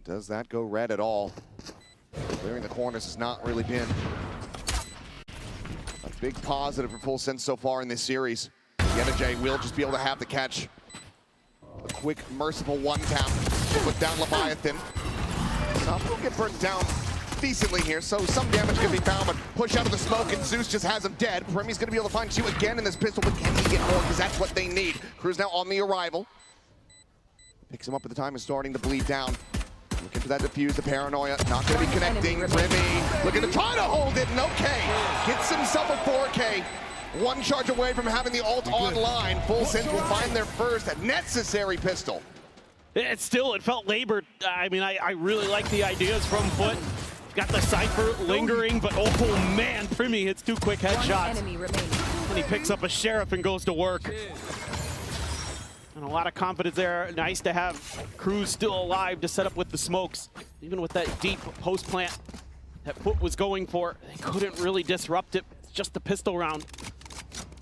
Does that go red at all? Clearing the corners has not really been a big positive for Full Sense so far in this series. Yedajay will just be able to have the catch. A quick, merciful one-tap to put down Leviathan. Sop will get burnt down decently here, so some damage can be found, but push out of the smoke, and Zeus just has him dead. Premi's going to be able to find 2 again in this pistol, but can he get more? Because that's what they need. Cruz now on the arrival. Picks him up at the time is starting to bleed down. Looking for that defuse, the paranoia, not going to be connecting. Primi looking to try to hold it, and okay. Gets himself a 4K. 1 charge away from having the ult online. Full Sense will find their first necessary pistol. It felt labored. I mean, I really like the ideas from Foot. Got the Cypher lingering, but oh man, Primi hits 2 quick headshots. And he picks up a Sheriff and goes to work. And a lot of confidence there. Nice to have Cruz still alive to set up with the smokes. Even with that deep post plant that Foot was going for, they couldn't really disrupt it. It's just the pistol round.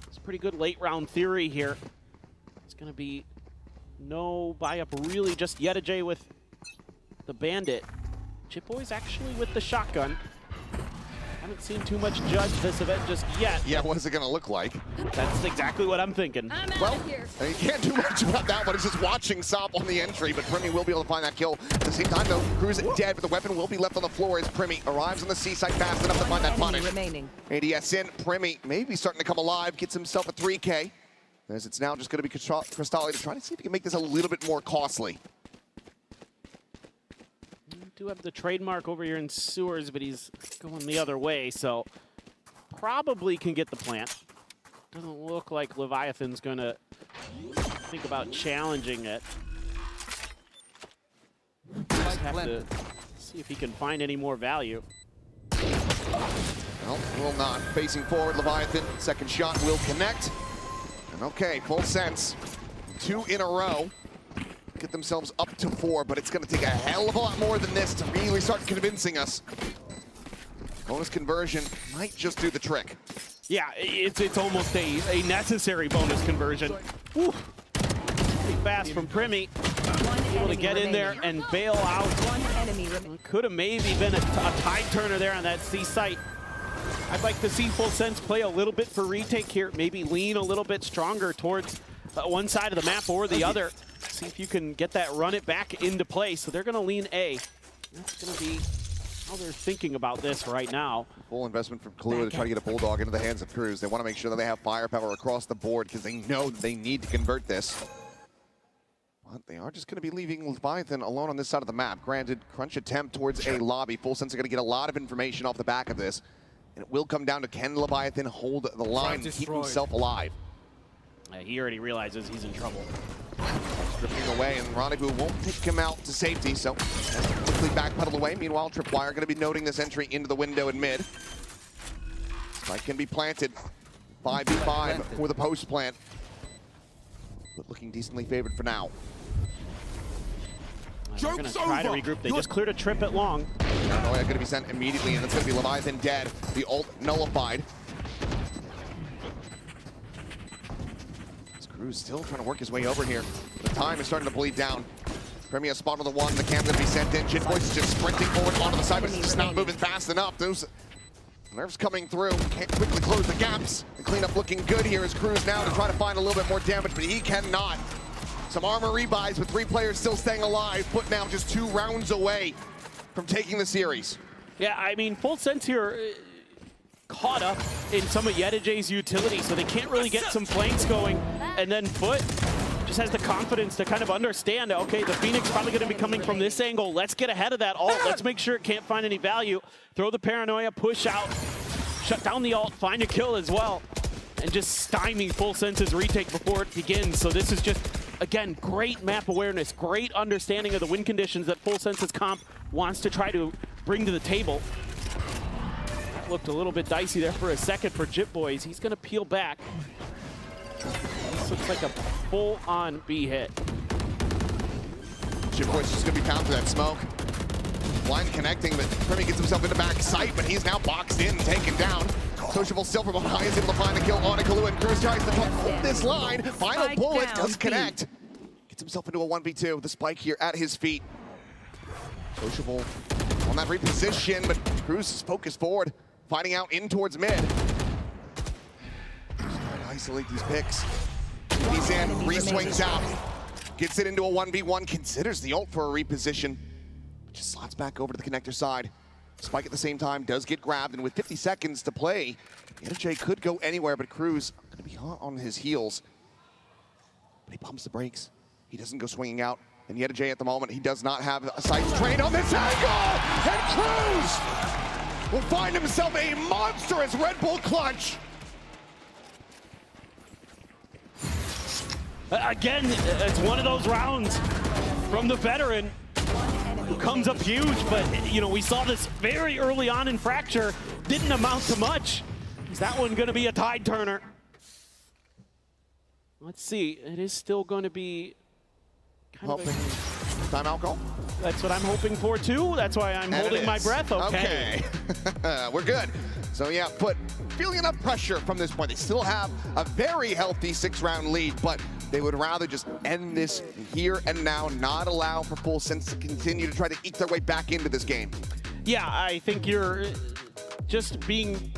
It's a pretty good late round theory here. It's gonna be no buy up, really just Yedajay with the Bandit. Jit Boys actually with the shotgun. Haven't seen too much judge this event just yet. Yeah, what is it going to look like? That's exactly what I'm thinking. Well, you can't do much about that one. It's just watching Sop on the entry, but Primi will be able to find that kill. At the same time, though, Cruz dead, but the weapon will be left on the floor as Primi arrives on the C site fast enough to find that punish. ADS in, Primi maybe starting to come alive, gets himself a 3K. As it's now just going to be Cristalli to try to see if he can make this a little bit more costly. Do have the trademark over here in sewers, but he's going the other way, so probably can get the plant. Doesn't look like Leviathan's gonna think about challenging it. Just have to see if he can find any more value. Well, will not. Facing forward, Leviathan. Second shot will connect. And okay, Full Sense. 2 in a row. Get themselves up to 4, but it's going to take a hell of a lot more than this to really start convincing us. Bonus conversion might just do the trick. Yeah, it's almost a necessary bonus conversion. Woo. Pretty fast from Primi. Able to get in there and bail out. Could have maybe been a tide turner there on that C site. I'd like to see Full Sense play a little bit for retake here. Maybe lean a little bit stronger towards one side of the map or the other. See if you can get that run it back into play. So they're going to lean A. That's going to be how they're thinking about this right now. Full investment from Kahlua to try to get a Bulldog into the hands of Cruz. They want to make sure that they have firepower across the board because they know that they need to convert this. But they are just going to be leaving Leviathan alone on this side of the map. Granted, crunch attempt towards a lobby. Full Sense are going to get a lot of information off the back of this. And it will come down to can Leviathan hold the line and keep himself alive. He already realizes he's in trouble. Drifting away, and Rendezvous won't take him out to safety, so quickly backpedal away. Meanwhile, Tripwire going to be noting this entry into the window in mid. Spike can be planted. 5v5 for the post plant. But looking decently favored for now. They're going to try to regroup. They just cleared a trip at long. Paranoia going to be sent immediately, and it's going to be Leviathan dead. The ult nullified. Cruz still trying to work his way over here. The time is starting to bleed down. Premier spot on the one. The cam's going to be sent in. Jitboys is just sprinting forward onto the side, but it's just not moving fast enough. Those nerves coming through. Can't quickly close the gaps. The cleanup looking good here as Cruz now to try to find a little bit more damage, but he cannot. Some armor rebuys with 3 players still staying alive, but now just 2 rounds away from taking the series. Yeah, I mean, Full Sense here caught up in some of Yedijay's utility, so they can't really get some flanks going. And then Foot just has the confidence to kind of understand, okay, the Phoenix probably going to be coming from this angle. Let's get ahead of that ult. Let's make sure it can't find any value. Throw the paranoia, push out, shut down the ult, find a kill as well, and just stymie Full Sense's retake before it begins. So this is just, again, great map awareness, great understanding of the win conditions that Full Sense's comp wants to try to bring to the table. That looked a little bit dicey there for a second for Jitboys. He's going to peel back. This looks like a full-on B hit. Jitboys just going to be found through that smoke. Blind connecting, but Primi gets himself into back sight, but he's now boxed in, taken down. Sociable still from behind is able to find the kill on a Kahlua, and Cruz tries to hold this line. Final bullet does connect. Gets himself into a 1v2. The spike here at his feet. Sociable on that reposition, but Cruz is focused forward, finding out in towards mid. Just trying to isolate these picks. He's in, re-swings out. Gets it into a 1v1, considers the ult for a reposition. Just slots back over to the connector side. Spike at the same time does get grabbed, and with 50 seconds to play, Yedijay could go anywhere, but Cruz going to be hot on his heels. But he pumps the brakes. He doesn't go swinging out. And Yedijay at the moment, he does not have a sights trained on this angle! And Cruz will find himself a monstrous Red Bull clutch! Again, it's one of those rounds from the veteran who comes up huge, but you know, we saw this very early on in Fracture, didn't amount to much. Is that one going to be a tide turner? Let's see, it is still going to be kind of a timeout call? That's what I'm hoping for too. That's why I'm holding my breath. Okay. We're good. So yeah, but feeling enough pressure from this point. They still have a very healthy 6-round lead, but they would rather just end this here and now, not allow for Full Sense to continue to try to eke their way back into this game. Yeah, I think you're just being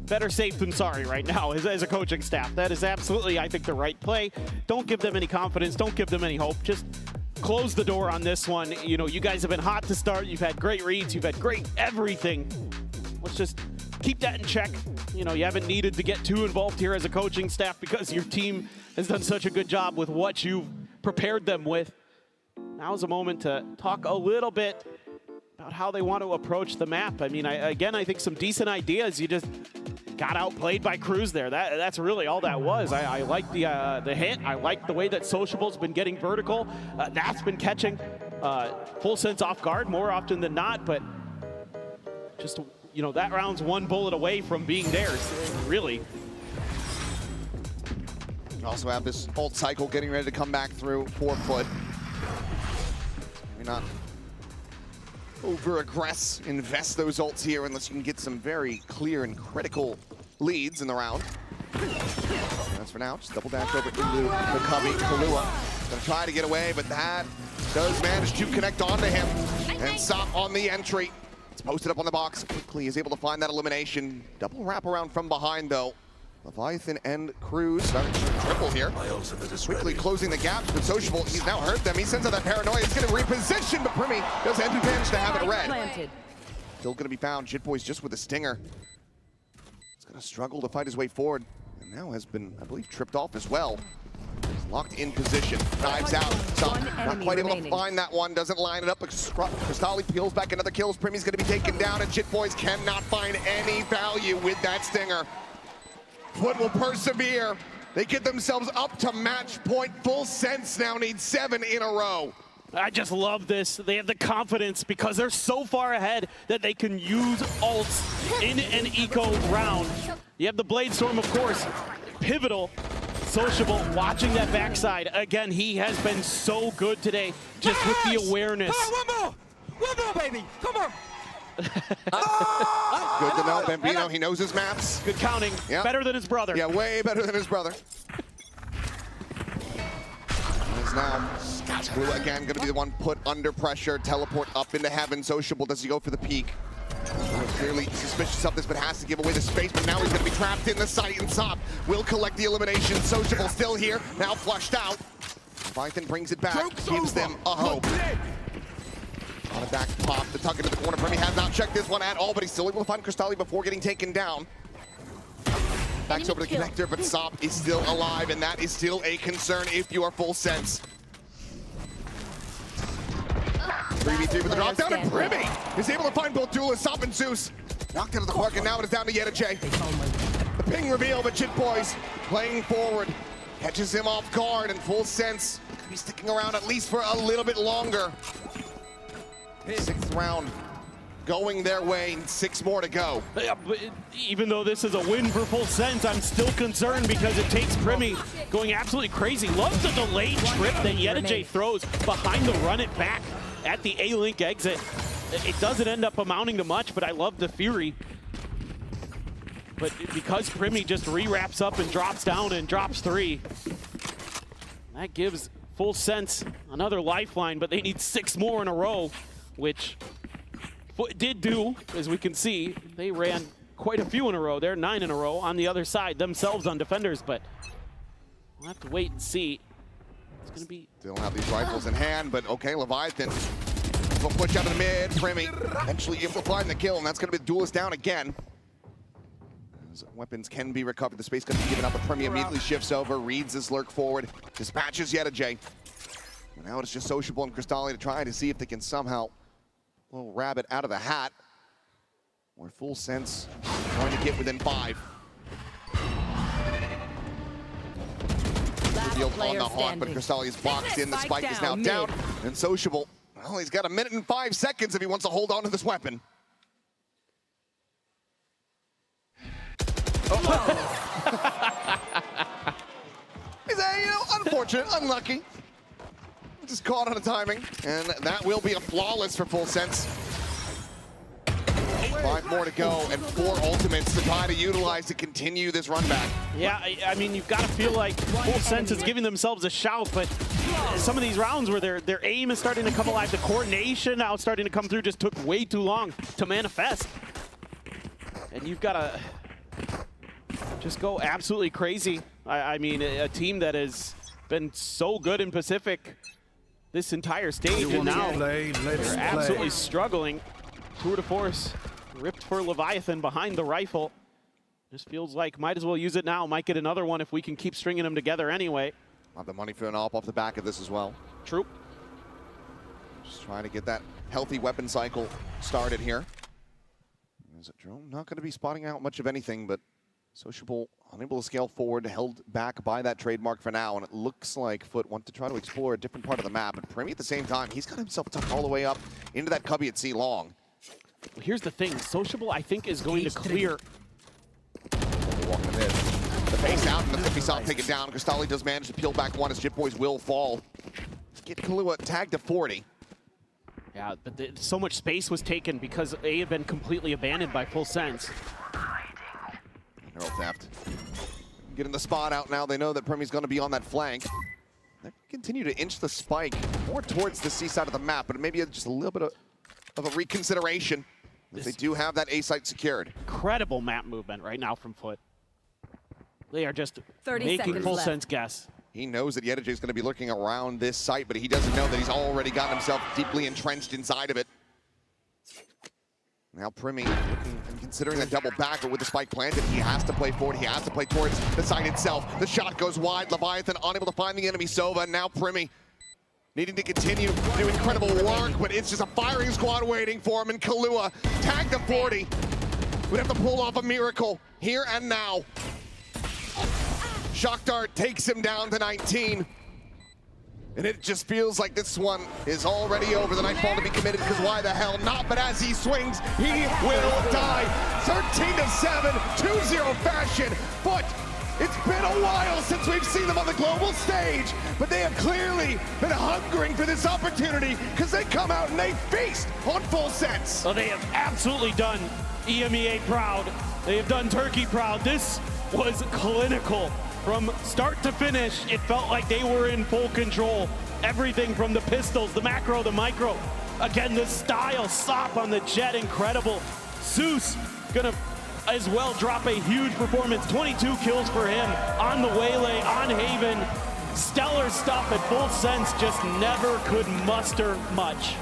better safe than sorry right now as a coaching staff. That is absolutely, I think, the right play. Don't give them any confidence. Don't give them any hope. Just close the door on this one. You know, you guys have been hot to start. You've had great reads. You've had great everything. Let's just keep that in check. You know, you haven't needed to get too involved here as a coaching staff because your team has done such a good job with what you've prepared them with. Now's a moment to talk a little bit about how they want to approach the map. I mean, I think some decent ideas. You just got outplayed by Cruz there. That's really all that was. I like the hit. I like the way that Sociable's been getting vertical. That's been catching Full Sense off guard more often than not, but just, you know, that round's one bullet away from being theirs, really. We also have this ult cycle getting ready to come back through for Foot. Maybe not over-aggress, invest those ults here unless you can get some very clear and critical leads in the round. That's for now, just double dash over into the cubby. Kahlua gonna try to get away, but that does manage to connect onto him and stop on the entry. It's posted up on the box, quickly is able to find that elimination. Double wrap around from behind though. Leviathan and Cruz, triple here. Quickly closing the gaps, but Sociable, he's now hurt them. He sends out that paranoia, he's gonna reposition, but Primi does end advantage to have it red. Still gonna be found, Jitboys just with a stinger. He's gonna struggle to fight his way forward, and now has been, I believe, tripped off as well. He's locked in position, dives out, not quite able to find that one, doesn't line it up, but Cristali peels back another kills. Primi's gonna be taken down, and Jitboys cannot find any value with that stinger. Foot will persevere. They get themselves up to match point. Full Sense now needs 7 in a row. I just love this. They have the confidence because they're so far ahead that they can use ults in an eco round. You have the Blade Storm, of course, pivotal. Sociable, watching that backside. Again, he has been so good today, just with the awareness. One more, baby, come on. Good to know, Bambino, he knows his maps. Good counting, yep. Better than his brother. Yeah, way better than his brother. as now. Blue again going to be the one put under pressure. Teleport up into heaven. Sociable, does he go for the peak? Clearly suspicious of this, but has to give away the space. But now he's going to be trapped in the site, and Sop will collect the elimination. Sociable still here, now flushed out. Leviathan brings it back, gives them a hope. On a back pop, the tuck into the corner. Premi has not checked this one at all, but he's still able to find Cristalli before getting taken down. Backs over the connector, but Sop is still alive, and that is still a concern if you are full sense. 3v3 with the drop down, and Premi is able to find both duelists, Sop and Zeus. Knocked out of the park, and now it is down to Yedajay. The ping reveal, but Jit Boys playing forward. Catches him off guard, and full sense could be sticking around at least for a little bit longer. 6th round going their way, and 6 more to go. Yeah, but even though this is a win for full sense, I'm still concerned because it takes Premi going absolutely crazy. Loves the delayed trip that Yedajay throws behind the run it back at the A-Link exit. It doesn't end up amounting to much, but I love the Fury. But because Premi just re-wraps up and drops down and drops 3, that gives full sense another lifeline, but they need 6 more in a row, which Foot did do, as we can see. They ran quite a few in a row. They're 9 in a row on the other side, themselves on defenders, but we'll have to wait and see. It's going to be... Still have these rifles in hand, but okay, Leviathan will push out of the mid. Premi eventually able to find the kill, and that's going to be the duelist down again. As weapons can be recovered, the space can be given up, but Premi immediately shifts over, reads his lurk forward, dispatches Yedajay. And now it's just Sociable and Cristalli to try to see if they can somehow little rabbit out of the hat, or full sense trying to get within 5. Revealed on the hawk, but Cristalli is boxed in. The spike is now down, and Sociable, well, he's got 1 minute and 5 seconds if he wants to hold on to this weapon. He's unfortunate, unlucky. Just caught on the timing, and that will be a flawless for full sense. 5 more to go, and 4 ultimates to try to utilize to continue this run back. Yeah, I mean, you've got to feel like full sense is giving themselves a shout, but some of these rounds where their aim is starting to come alive, the coordination now starting to come through, just took way too long to manifest. And you've got to just go absolutely crazy. I mean, a team that has been so good in Pacific this entire stage, and now they're absolutely struggling. Tour de force ripped for Leviathan behind the rifle. Just feels like might as well use it now. Might get another one if we can keep stringing them together anyway. Have the money for an off the back of this as well. True. Just trying to get that healthy weapon cycle started here. Is it Drone? Not going to be spotting out much of anything, but Sociable unable to scale forward, held back by that trademark for now, and it looks like Foot wants to try to explore a different part of the map. And Premi at the same time, he's got himself tucked all the way up into that cubby at C long. Well, here's the thing, Sociable I think is going to clear. Walking in. The face out, and the Flippy Soft take it down. Cristalli does manage to peel back 1 as Jit Boys will fall. Get Kahlua tagged to 40. Yeah, but so much space was taken because A had been completely abandoned by full sense. Neural theft. Getting the spot out now. They know that Premi's going to be on that flank. They continue to inch the spike more towards the C side of the map, but maybe just a little bit of a reconsideration. They do have that A site secured. Incredible map movement right now from Foot. They are just making full sense guess. He knows that Yedajay is going to be lurking around this site, but he doesn't know that he's already gotten himself deeply entrenched inside of it. Now Premi looking and considering that double back, but with the spike planted, he has to play forward. He has to play towards the site itself. The shot goes wide. Leviathan unable to find the enemy Sova. Now Premi needing to continue to do incredible work, but it's just a firing squad waiting for him. And Kahlua tagged to 40. Would have to pull off a miracle here and now. Shock Dart takes him down to 19. And it just feels like this one is already over. The Nightfall to be committed, because why the hell not? But as he swings, he will die. 13-7, 2-0 fashion. But it's been a while since we've seen them on the global stage. But they have clearly been hungering for this opportunity, because they come out and they feast on full sense. Well, they have absolutely done EMEA proud. They have done Turkey proud. This was clinical. From start to finish, it felt like they were in full control. Everything from the pistols, the macro, the micro. Again, the style, Sop on the jet, incredible. Zeus gonna as well drop a huge performance. 22 kills for him on the Waylay, on Haven. Stellar stuff at Full Sense, just never could muster much.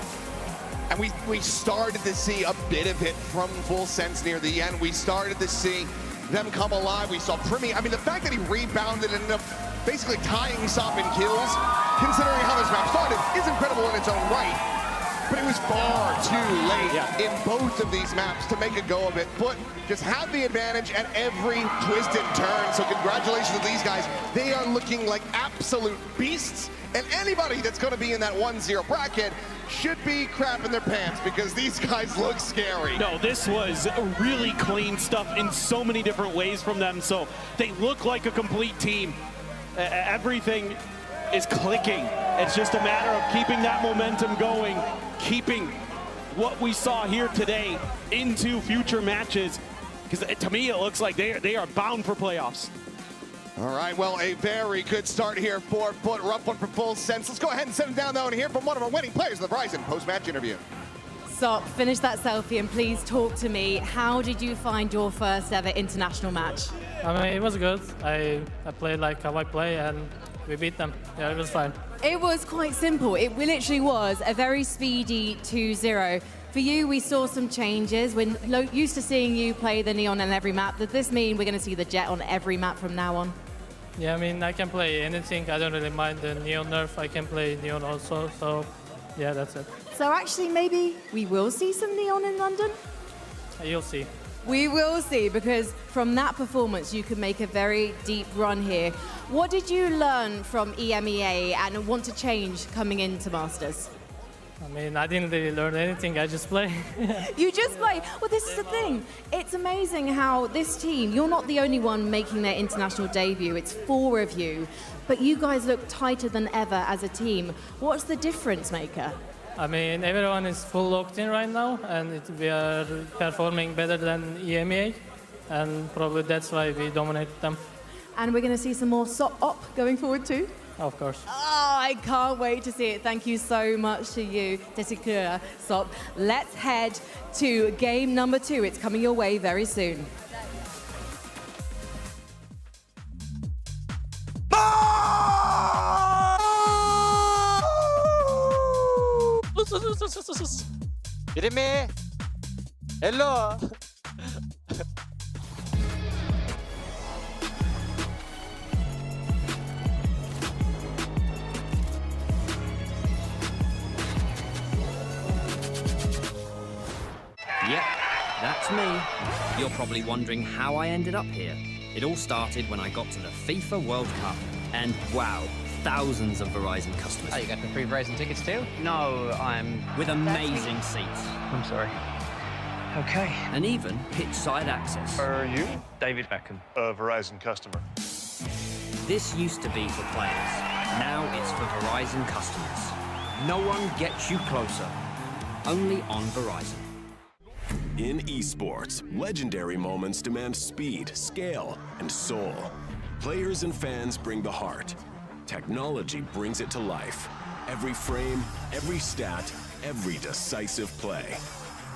And we started to see a bit of it from Full Sense near the end. We started to see them come alive. We saw Primi. I mean, the fact that he rebounded and ended up basically tying Sop in kills, considering how this map started, is incredible in its own right. But it was far too late in both of these maps to make a go of it. Foot just had the advantage at every twist and turn. So congratulations to these guys. They are looking like absolute beasts. And anybody that's going to be in that 1-0 bracket should be crapping their pants because these guys look scary. No, this was really clean stuff in so many different ways from them. So they look like a complete team. Everything is clicking. It's just a matter of keeping that momentum going, keeping what we saw here today into future matches. Because to me, it looks like they are bound for playoffs. All right, well, a very good start here for Foot. Rough one for Full Sense. Let's go ahead and send him down, though, and hear from one of our winning players of the Verizon post-match interview. Sop, finish that selfie and please talk to me. How did you find your first ever international match? I mean, it was good. I played like how I play and we beat them. Yeah, it was fine. It was quite simple. It literally was a very speedy 2-0. For you, we saw some changes. We're used to seeing you play the Neon on every map. Does this mean we're going to see the Jet on every map from now on? Yeah, I mean, I can play anything. I don't really mind the Neon nerf. I can play Neon also, so yeah, that's it. So actually, maybe we will see some Neon in London? You'll see. We will see, because from that performance, you could make a very deep run here. What did you learn from EMEA and want to change coming into Masters? I mean, I didn't really learn anything. I just play. You just play. Well, this is the thing. It's amazing how this team, you're not the only one making their international debut. It's 4 of you. But you guys look tighter than ever as a team. What's the difference maker? I mean, everyone is full locked in right now, and we are performing better than EMEA, and probably that's why we dominate them. And we're going to see some more Sop going forward too? Of course. Oh, I can't wait to see it. Thank you so much to you, Tesikura, Sop. Let's head to game number 2. It's coming your way very soon. Jeremy! Hello! Yep, that's me. You're probably wondering how I ended up here. It all started when I got to the FIFA World Cup, and wow, thousands of Verizon customers. Oh, you got the free Verizon tickets too? No, I'm with amazing seats. I'm sorry. Okay. And even pitch-side access. Are you? David Beckham, a Verizon customer. This used to be for players. Now it's for Verizon customers. No one gets you closer. Only on Verizon. In esports, legendary moments demand speed, scale, and soul. Players and fans bring the heart. Technology brings it to life. Every frame, every stat, every decisive play.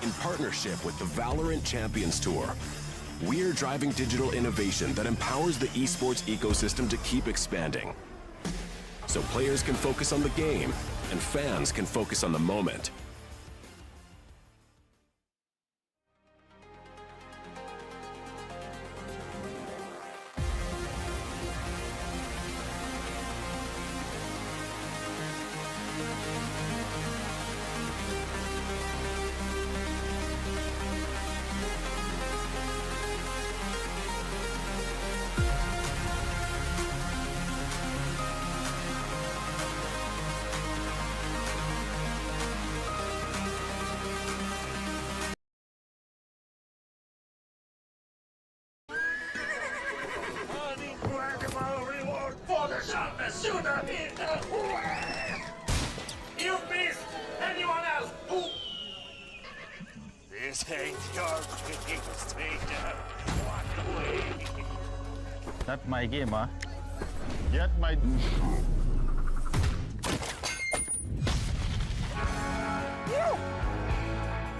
In partnership with the Valorant Champions Tour, we're driving digital innovation that empowers the esports ecosystem to keep expanding. So players can focus on the game, and fans can focus on the moment. You missed! Anyone else? This ain't your biggest freedom. Walk away. Not my game, huh? Get my...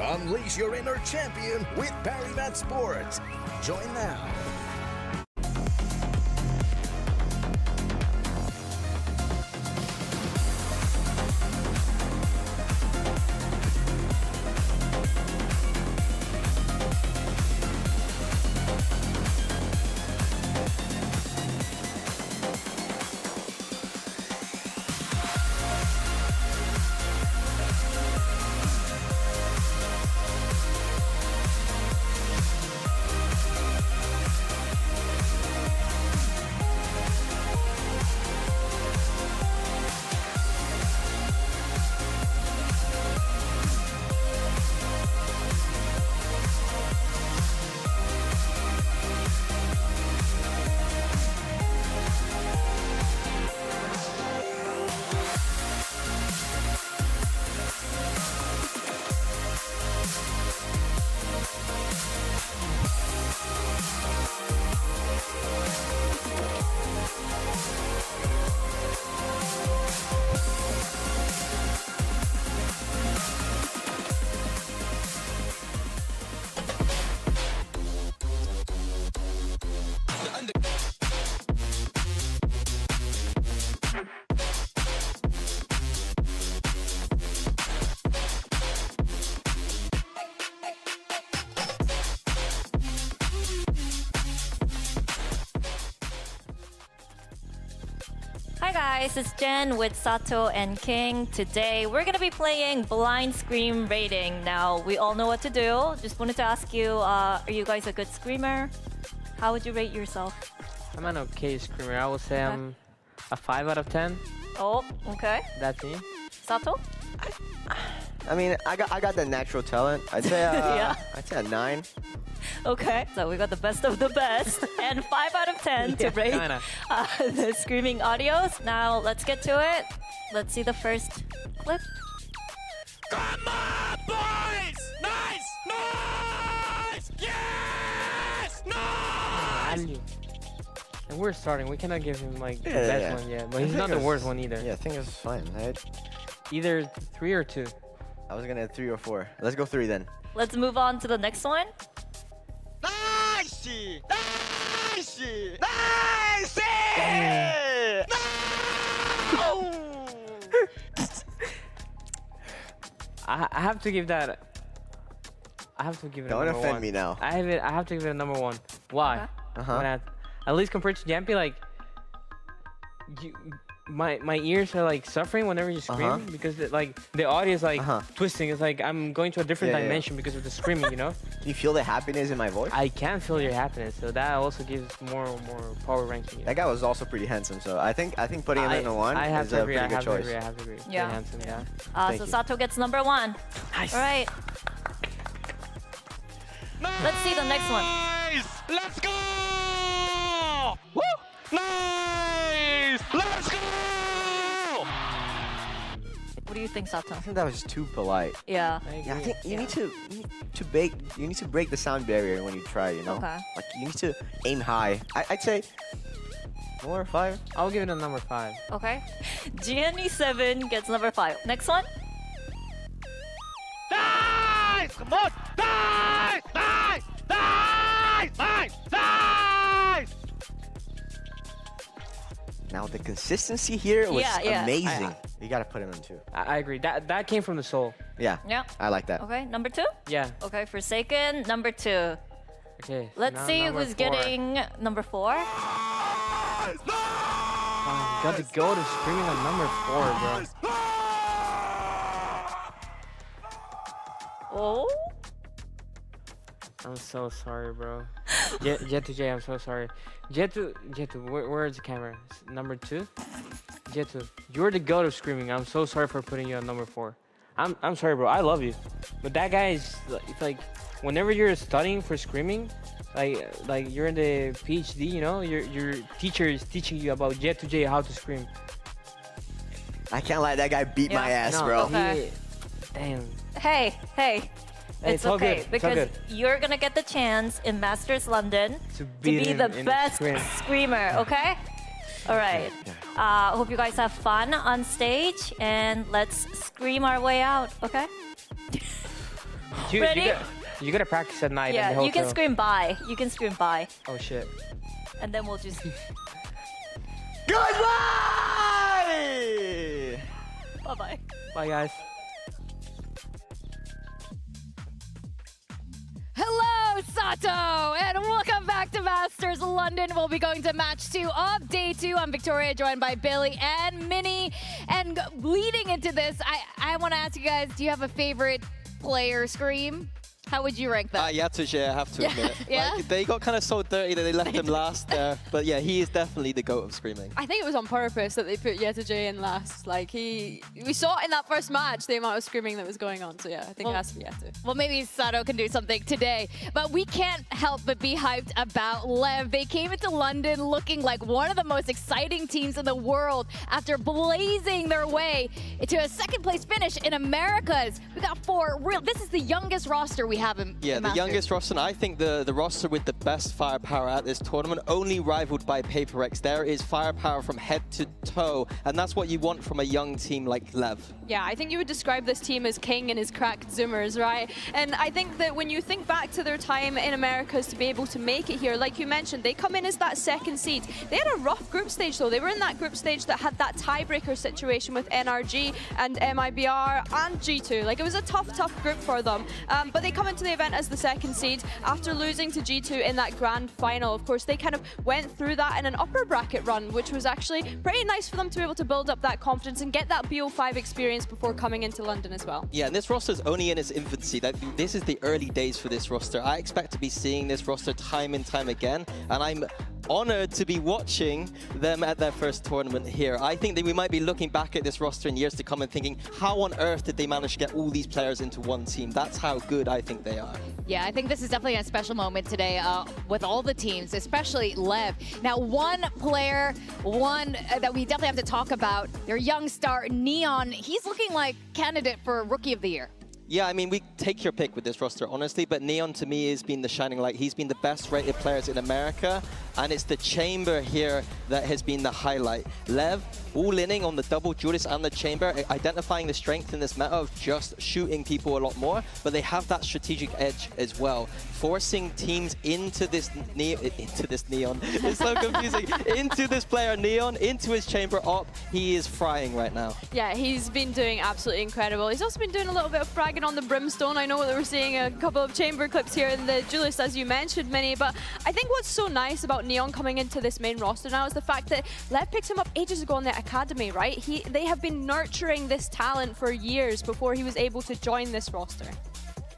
Unleash your inner champion with Parrymat Sports. Join now. Hi guys, it's Jen with Sato and King. Today we're gonna be playing blind scream rating. Now we all know what to do. Just wanted to ask you, are you guys a good screamer? How would you rate yourself? I'm an okay screamer. I would say I'm a 5 out of 10. Oh, okay. That's me. Sato? I mean, I got the natural talent. I'd say Yeah. I'd say a 9. Okay, so we got the best of the best and 5 out of 10 to rate the screaming audios. Now let's get to it. Let's see the first clip. Come on, boys! Nice! Nice! Yes! Nice! And we're starting. We cannot give him like the Yeah, best yeah. one yet, but I he's think not the it's- worst one either. Yeah, I think it's fine. Either 3 or 2. I was gonna 3 or 4. Let's go 3 then. Let's move on to the next one. Nice! Nice! Nice! I have to give that. I have to give it. Don't a number offend 1. me now. I have to give it a number 1. Why? Uh-huh. At least compared to Jampy, like, my ears are like suffering whenever you scream because the audio is like twisting. It's like I'm going to a different dimension because of the screaming. You know. Can you feel the happiness in my voice? I can feel your happiness, so that also gives more power ranking. That guy was also pretty handsome, so I think putting him in a 1 is a pretty good choice. I have to agree. Yeah. Very handsome, yeah. Thank So you. Sato gets number 1. Nice. All right. Let's see the next one. Nice! Let's go! Woo! Nice! Let's go! What do you think, Sato? I think that was too polite. Yeah. Yeah, I think you need to break the sound barrier when you try. You know, Okay. like you need to aim high. I'd say 4 or 5. I'll give it a number 5. Okay. GNE7 gets number 5. Next one. Nice! Come on! Nice! Nice! Nice! Nice! Nice! Now the consistency here was Yeah. amazing. You gotta put him in 2. I agree. That came from the soul. Yeah. Yeah. I like that. Okay, number 2? Yeah. Okay, Forsaken, number 2. Okay. Let's now see number who's 4. getting number 4. Oh, you got to go to screaming on number 4, bro. Oh. I'm so sorry, bro. Jet2J, I'm so sorry. Jet2, where's the camera? Number 2? Jet2, you're the goat of screaming. I'm so sorry for putting you on number 4. I'm sorry, bro. I love you, but that guy is. It's like whenever you're studying for screaming, like you're in the PhD, you know, your teacher is teaching you about Jet2J how to scream. I can't let that guy beat my ass, No, bro. Okay. Damn. Hey. It's all okay good. It's all because good. you're gonna get the chance in Masters London to be him the in best scream. screamer, okay? All right. Hope you guys have fun on stage, and let's scream our way out, okay? Ready? You gotta practice at night in the Yeah, hotel. you can scream bye. You can scream bye. Oh shit. And then we'll just... Goodbye! Bye-bye. Bye guys. Hello, Sato, and welcome back to Masters London. We'll be going to match 2 of day 2. I'm Victoria, joined by Billy and Minnie. And leading into this, I want to ask you guys, do you have a favorite player scream? How would you rank that? Yatuj, I have to admit. Yeah? Like, they got kind of so dirty that they left him last there. But yeah, he is definitely the GOAT of screaming. I think it was on purpose that they put Yeta J in last. Like, we saw in that first match the amount of screaming that was going on. So yeah, I think it has to be Yeta. Well, maybe Sato can do something today. But we can't help but be hyped about LEV. They came into London looking like one of the most exciting teams in the world after blazing their way to a second-place finish in Americas. We got 4 real... This is the youngest roster we have in Yeah, the Masters. youngest roster, and I think the roster with the best firepower at this tournament, only rivaled by PaperX. There is firepower from head to toe, and that's what you want from a young team like LEV. Yeah, I think you would describe this team as King and his cracked Zoomers, right? And I think that when you think back to their time in Americas to be able to make it here, like you mentioned, they come in as that second seed. They had a rough group stage, though. They were in that group stage that had that tiebreaker situation with NRG and MIBR and G2. Like, it was a tough group for them. But they come into the event as the second seed after losing to G2 in that grand final. Of course, they kind of went through that in an upper bracket run, which was actually pretty nice for them to be able to build up that confidence and get that BO5 experience before coming into London as well. Yeah, and this roster's only in its infancy. This is the early days for this roster. I expect to be seeing this roster time and time again, and I'm honored to be watching them at their first tournament here. I think that we might be looking back at this roster in years to come and thinking, how on earth did they manage to get all these players into one team? That's how good I think they are. Yeah, I think this is definitely a special moment today with all the teams, especially LEV. Now, one player, that we definitely have to talk about, their young star, Neon. He's looking like candidate for Rookie of the Year. Yeah, I mean, we take your pick with this roster, honestly, but Neon to me has been the shining light. He's been the best rated players in America, and it's the chamber here that has been the highlight. LEV all-inning on the double Judas and the chamber, identifying the strength in this meta of just shooting people a lot more, but they have that strategic edge as well, forcing teams into this Neon. It's so confusing. Into this player Neon, into his chamber op. He is frying right now. Yeah, he's been doing absolutely incredible. He's also been doing a little bit of fragging on the Brimstone. I know that we're seeing a couple of chamber clips here in the Julius, as you mentioned, Minnie, but I think what's so nice about Neon coming into this main roster now is the fact that LEV picked him up ages ago in the academy, right? They have been nurturing this talent for years before he was able to join this roster.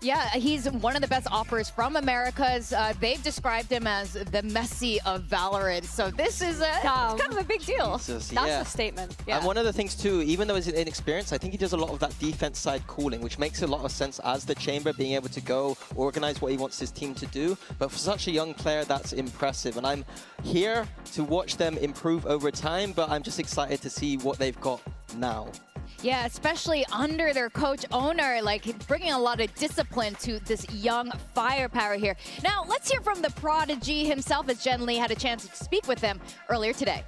Yeah, he's one of the best offers from Americas. They've described him as the Messi of Valorant. So this is it's kind of a big deal. Jesus, That's yeah. the statement. Yeah. And one of the things too, even though he's inexperienced, I think he does a lot of that defense side calling, which makes a lot of sense as the chamber, being able to go organize what he wants his team to do. But for such a young player, that's impressive. And I'm here to watch them improve over time, but I'm just excited to see what they've got now. Yeah, especially under their coach owner, like bringing a lot of discipline to this young firepower here. Now, let's hear from the prodigy himself, as Jen Lee had a chance to speak with him earlier today.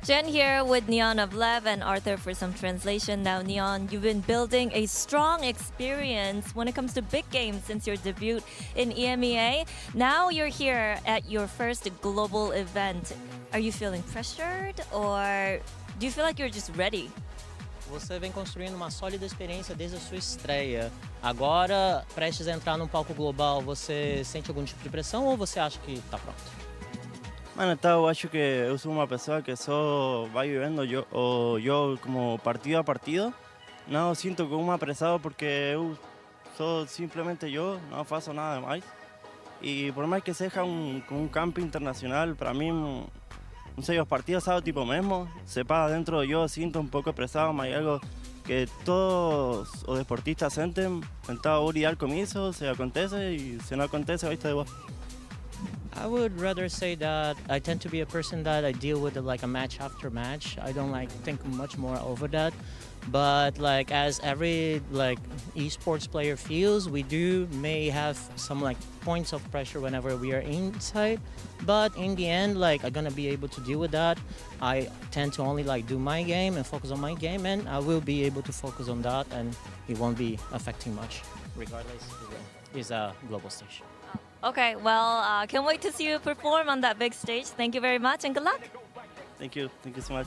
Jen here with Neon of LEV and Arthur for some translation. Now, Neon, you've been building a strong experience when it comes to big games since your debut in EMEA. Now you're here at your first global event. Are you feeling pressured, or do you feel like you're just ready? Você vem construindo uma sólida experiência desde a sua estreia. Agora, prestes a entrar num palco global, você sente algum tipo de pressão ou você acha que está pronto? Mano, eu acho que eu sou uma pessoa que só vai vivendo eu como partido a partido. Não sinto como apressado porque eu sou simplesmente eu, não faço nada mais. E por mais que seja um campo internacional, para mim, não sei, os partidos são tipo mesmo. Se para dentro eu sinto um pouco apressado, mas é algo que todos os deportistas sentem. Tentar lidar com isso, se acontece, e se não acontece, vai estar igual. I would rather say that I tend to be a person that I deal with like a match after match. I don't like think much more over that. But like as every like esports player feels, we may have some like points of pressure whenever we are inside. But in the end, like I'm gonna be able to deal with that. I tend to only like do my game and focus on my game, and I will be able to focus on that, and it won't be affecting much, regardless. It's a global stage. Okay, well, can't wait to see you perform on that big stage. Thank you very much and good luck. Thank you. Thank you so much.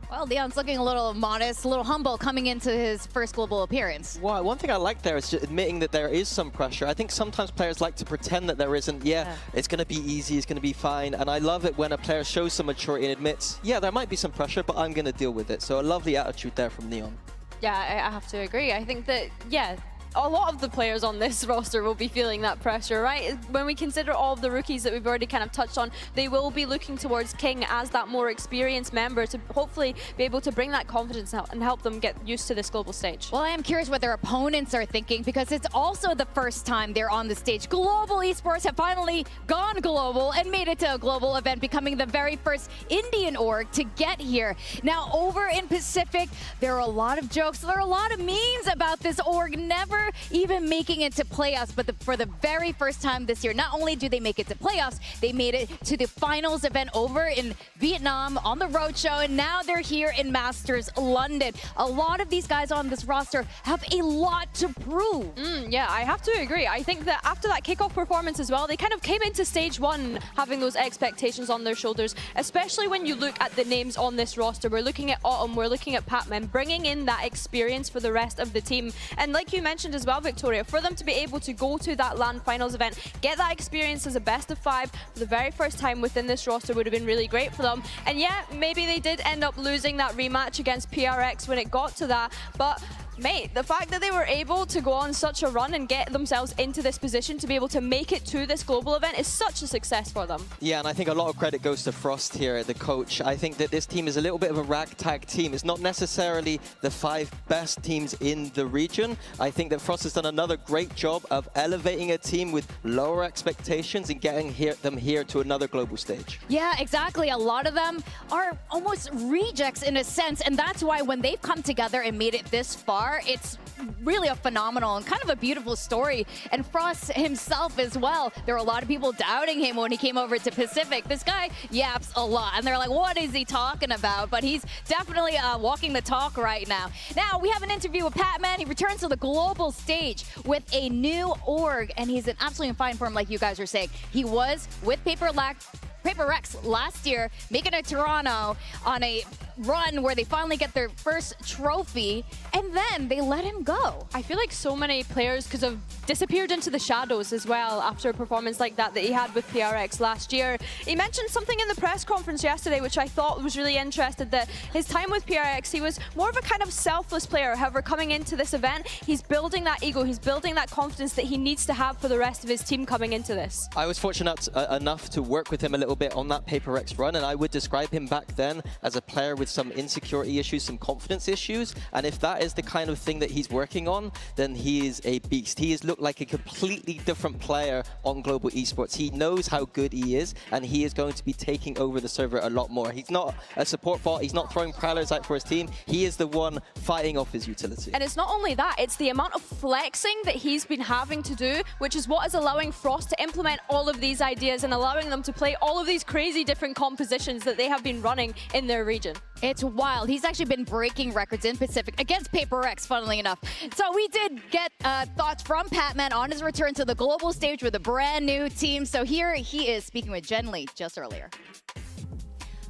Well, Leon's looking a little modest, a little humble coming into his first global appearance. Well, one thing I like there is just admitting that there is some pressure. I think sometimes players like to pretend that there isn't. Yeah, it's going to be easy, it's going to be fine. And I love it when a player shows some maturity and admits, yeah, there might be some pressure, but I'm going to deal with it. So a lovely attitude there from Neon. Yeah, I have to agree. I think that, yeah, a lot of the players on this roster will be feeling that pressure, right? When we consider all of the rookies that we've already kind of touched on, they will be looking towards King as that more experienced member to hopefully be able to bring that confidence out and help them get used to this global stage. Well, I am curious what their opponents are thinking because it's also the first time they're on the stage. Global esports have finally gone global and made it to a global event, becoming the very first Indian org to get here. Now, over in Pacific, there are a lot of jokes, there are a lot of memes about this org never even making it to playoffs, but for the very first time this year, not only do they make it to playoffs, they made it to the finals event over in Vietnam on the roadshow, and now they're here in Masters London. A lot of these guys on this roster have a lot to prove. Yeah, I have to agree. I think that after that kickoff performance as well, they kind of came into stage one having those expectations on their shoulders, especially when you look at the names on this roster. We're looking at Autumn, we're looking at Patman, bringing in that experience for the rest of the team. And like you mentioned as well, Victoria, for them to be able to go to that LAN finals event, get that experience as a best of 5 for the very first time within this roster would have been really great for them. And yeah, maybe they did end up losing that rematch against PRX when it got to that, but mate, the fact that they were able to go on such a run and get themselves into this position to be able to make it to this global event is such a success for them. Yeah, and I think a lot of credit goes to Frost here, the coach. I think that this team is a little bit of a ragtag team. It's not necessarily the 5 best teams in the region. I think that Frost has done another great job of elevating a team with lower expectations and getting them here to another global stage. Yeah, exactly. A lot of them are almost rejects in a sense, and that's why when they've come together and made it this far, it's really a phenomenal and kind of a beautiful story. And Frost himself as well. There are a lot of people doubting him when he came over to Pacific. This guy yaps a lot, and they're like, what is he talking about? But he's definitely walking the talk right now. Now, we have an interview with Patman. He returns to the global stage with a new org, and he's in absolutely fine form, like you guys are saying. He was with Paper Rex last year, making it to Toronto on a run where they finally get their first trophy, and then they let him go. I feel like so many players could have disappeared into the shadows as well after a performance like that he had with PRX last year. He mentioned something in the press conference yesterday which I thought was really interesting, that his time with PRX, he was more of a kind of selfless player. However, coming into this event, he's building that ego, he's building that confidence that he needs to have for the rest of his team coming into this. I was fortunate enough to work with him a little bit on that Paper X run, and I would describe him back then as a player with some insecurity issues, some confidence issues, and if that is the kind of thing that he's working on, then he is a beast. He has looked like a completely different player on global esports. He knows how good he is, and he is going to be taking over the server a lot more. He's not a support bot, he's not throwing prowlers out for his team, he is the one fighting off his utility. And it's not only that, it's the amount of flexing that he's been having to do, which is what is allowing Frost to implement all of these ideas and allowing them to play all of these crazy different compositions that they have been running in their region. It's wild. He's actually been breaking records in Pacific against Paper X, funnily enough. So we did get thoughts from Patman on his return to the global stage with a brand new team. So here he is speaking with Jen Lee just earlier.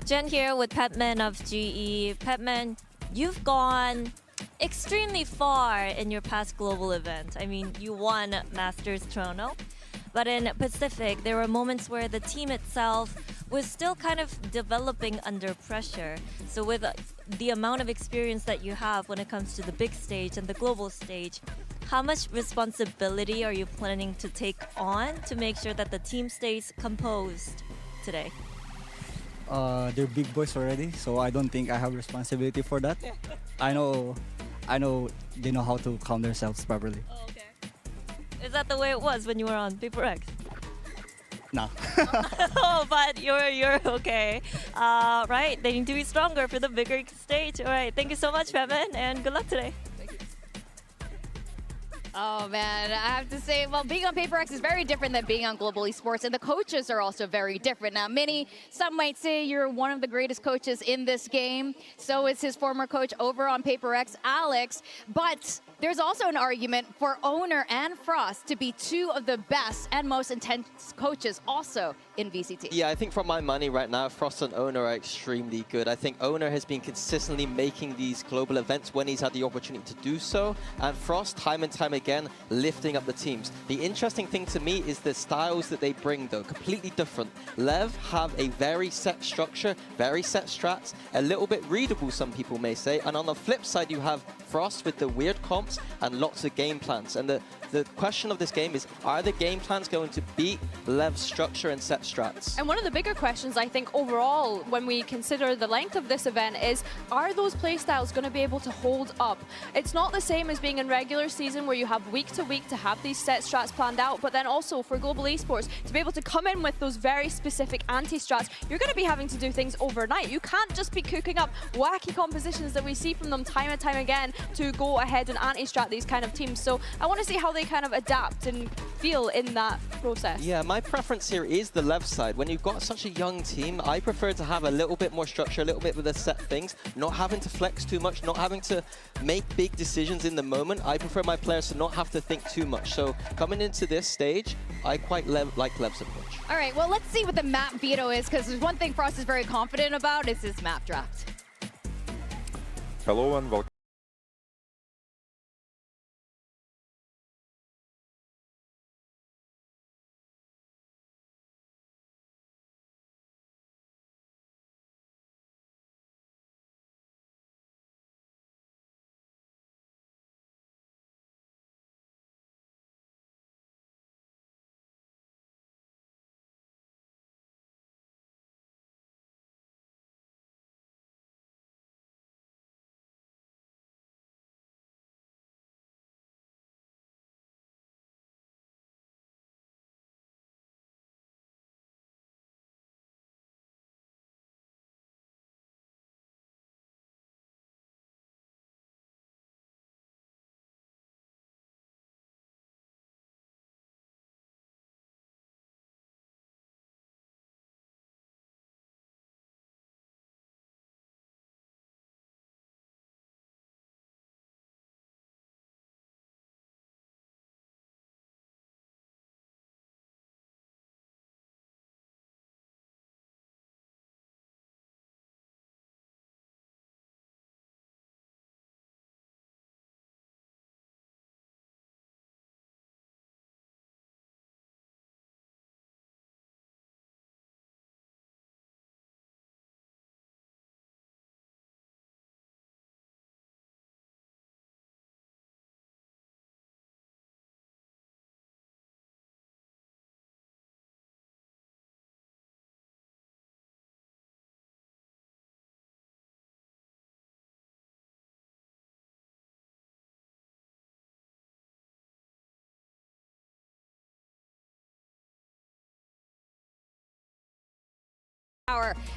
Jen here with Patman of GE. Patman, you've gone extremely far in your past global event. I mean, you won Masters Toronto, but in Pacific, there were moments where the team itself was still kind of developing under pressure. So with the amount of experience that you have when it comes to the big stage and the global stage, how much responsibility are you planning to take on to make sure that the team stays composed today? They're big boys already, so I don't think I have responsibility for that. I know they know how to calm themselves properly. Oh, okay. Is that the way it was when you were on Paper X? Nah. Oh, but you're okay. Right, they need to be stronger for the bigger stage. All right, thank you so much, Pevin, and good luck today. Oh man, I have to say, well, being on Paper X is very different than being on Global Esports, and the coaches are also very different. Now, Minnie, some might say you're one of the greatest coaches in this game. So is his former coach over on Paper X, Alex. But there's also an argument for Owner and Frost to be two of the best and most intense coaches also in VCT. Yeah, I think for my money right now, Frost and Owner are extremely good. I think Owner has been consistently making these global events when he's had the opportunity to do so, and Frost, time and time again, lifting up the teams. The interesting thing to me is the styles that they bring, though, completely different. LEV have a very set structure, very set strats, a little bit readable, some people may say, and on the flip side, you have Frost with the weird comps and lots of game plans. And the question of this game is, are the game plans going to beat LEV's structure and set strats? And one of the bigger questions, I think, overall, when we consider the length of this event is, are those playstyles going to be able to hold up? It's not the same as being in regular season where you have week to week to have these set strats planned out, but then also for Global Esports, to be able to come in with those very specific anti-strats, you're going to be having to do things overnight. You can't just be cooking up wacky compositions that we see from them time and time again to go ahead and anti-strat these kind of teams. So I want to see how they kind of adapt and feel in that process. Yeah, my preference here is the left side. When you've got such a young team, I prefer to have a little bit more structure, a little bit with the set things, not having to flex too much, not having to make big decisions in the moment. I prefer my players to not have to think too much. So coming into this stage, I quite like Lev's approach. All right, well, let's see what the map veto is, because there's one thing Frost is very confident about is his map draft. Hello and welcome.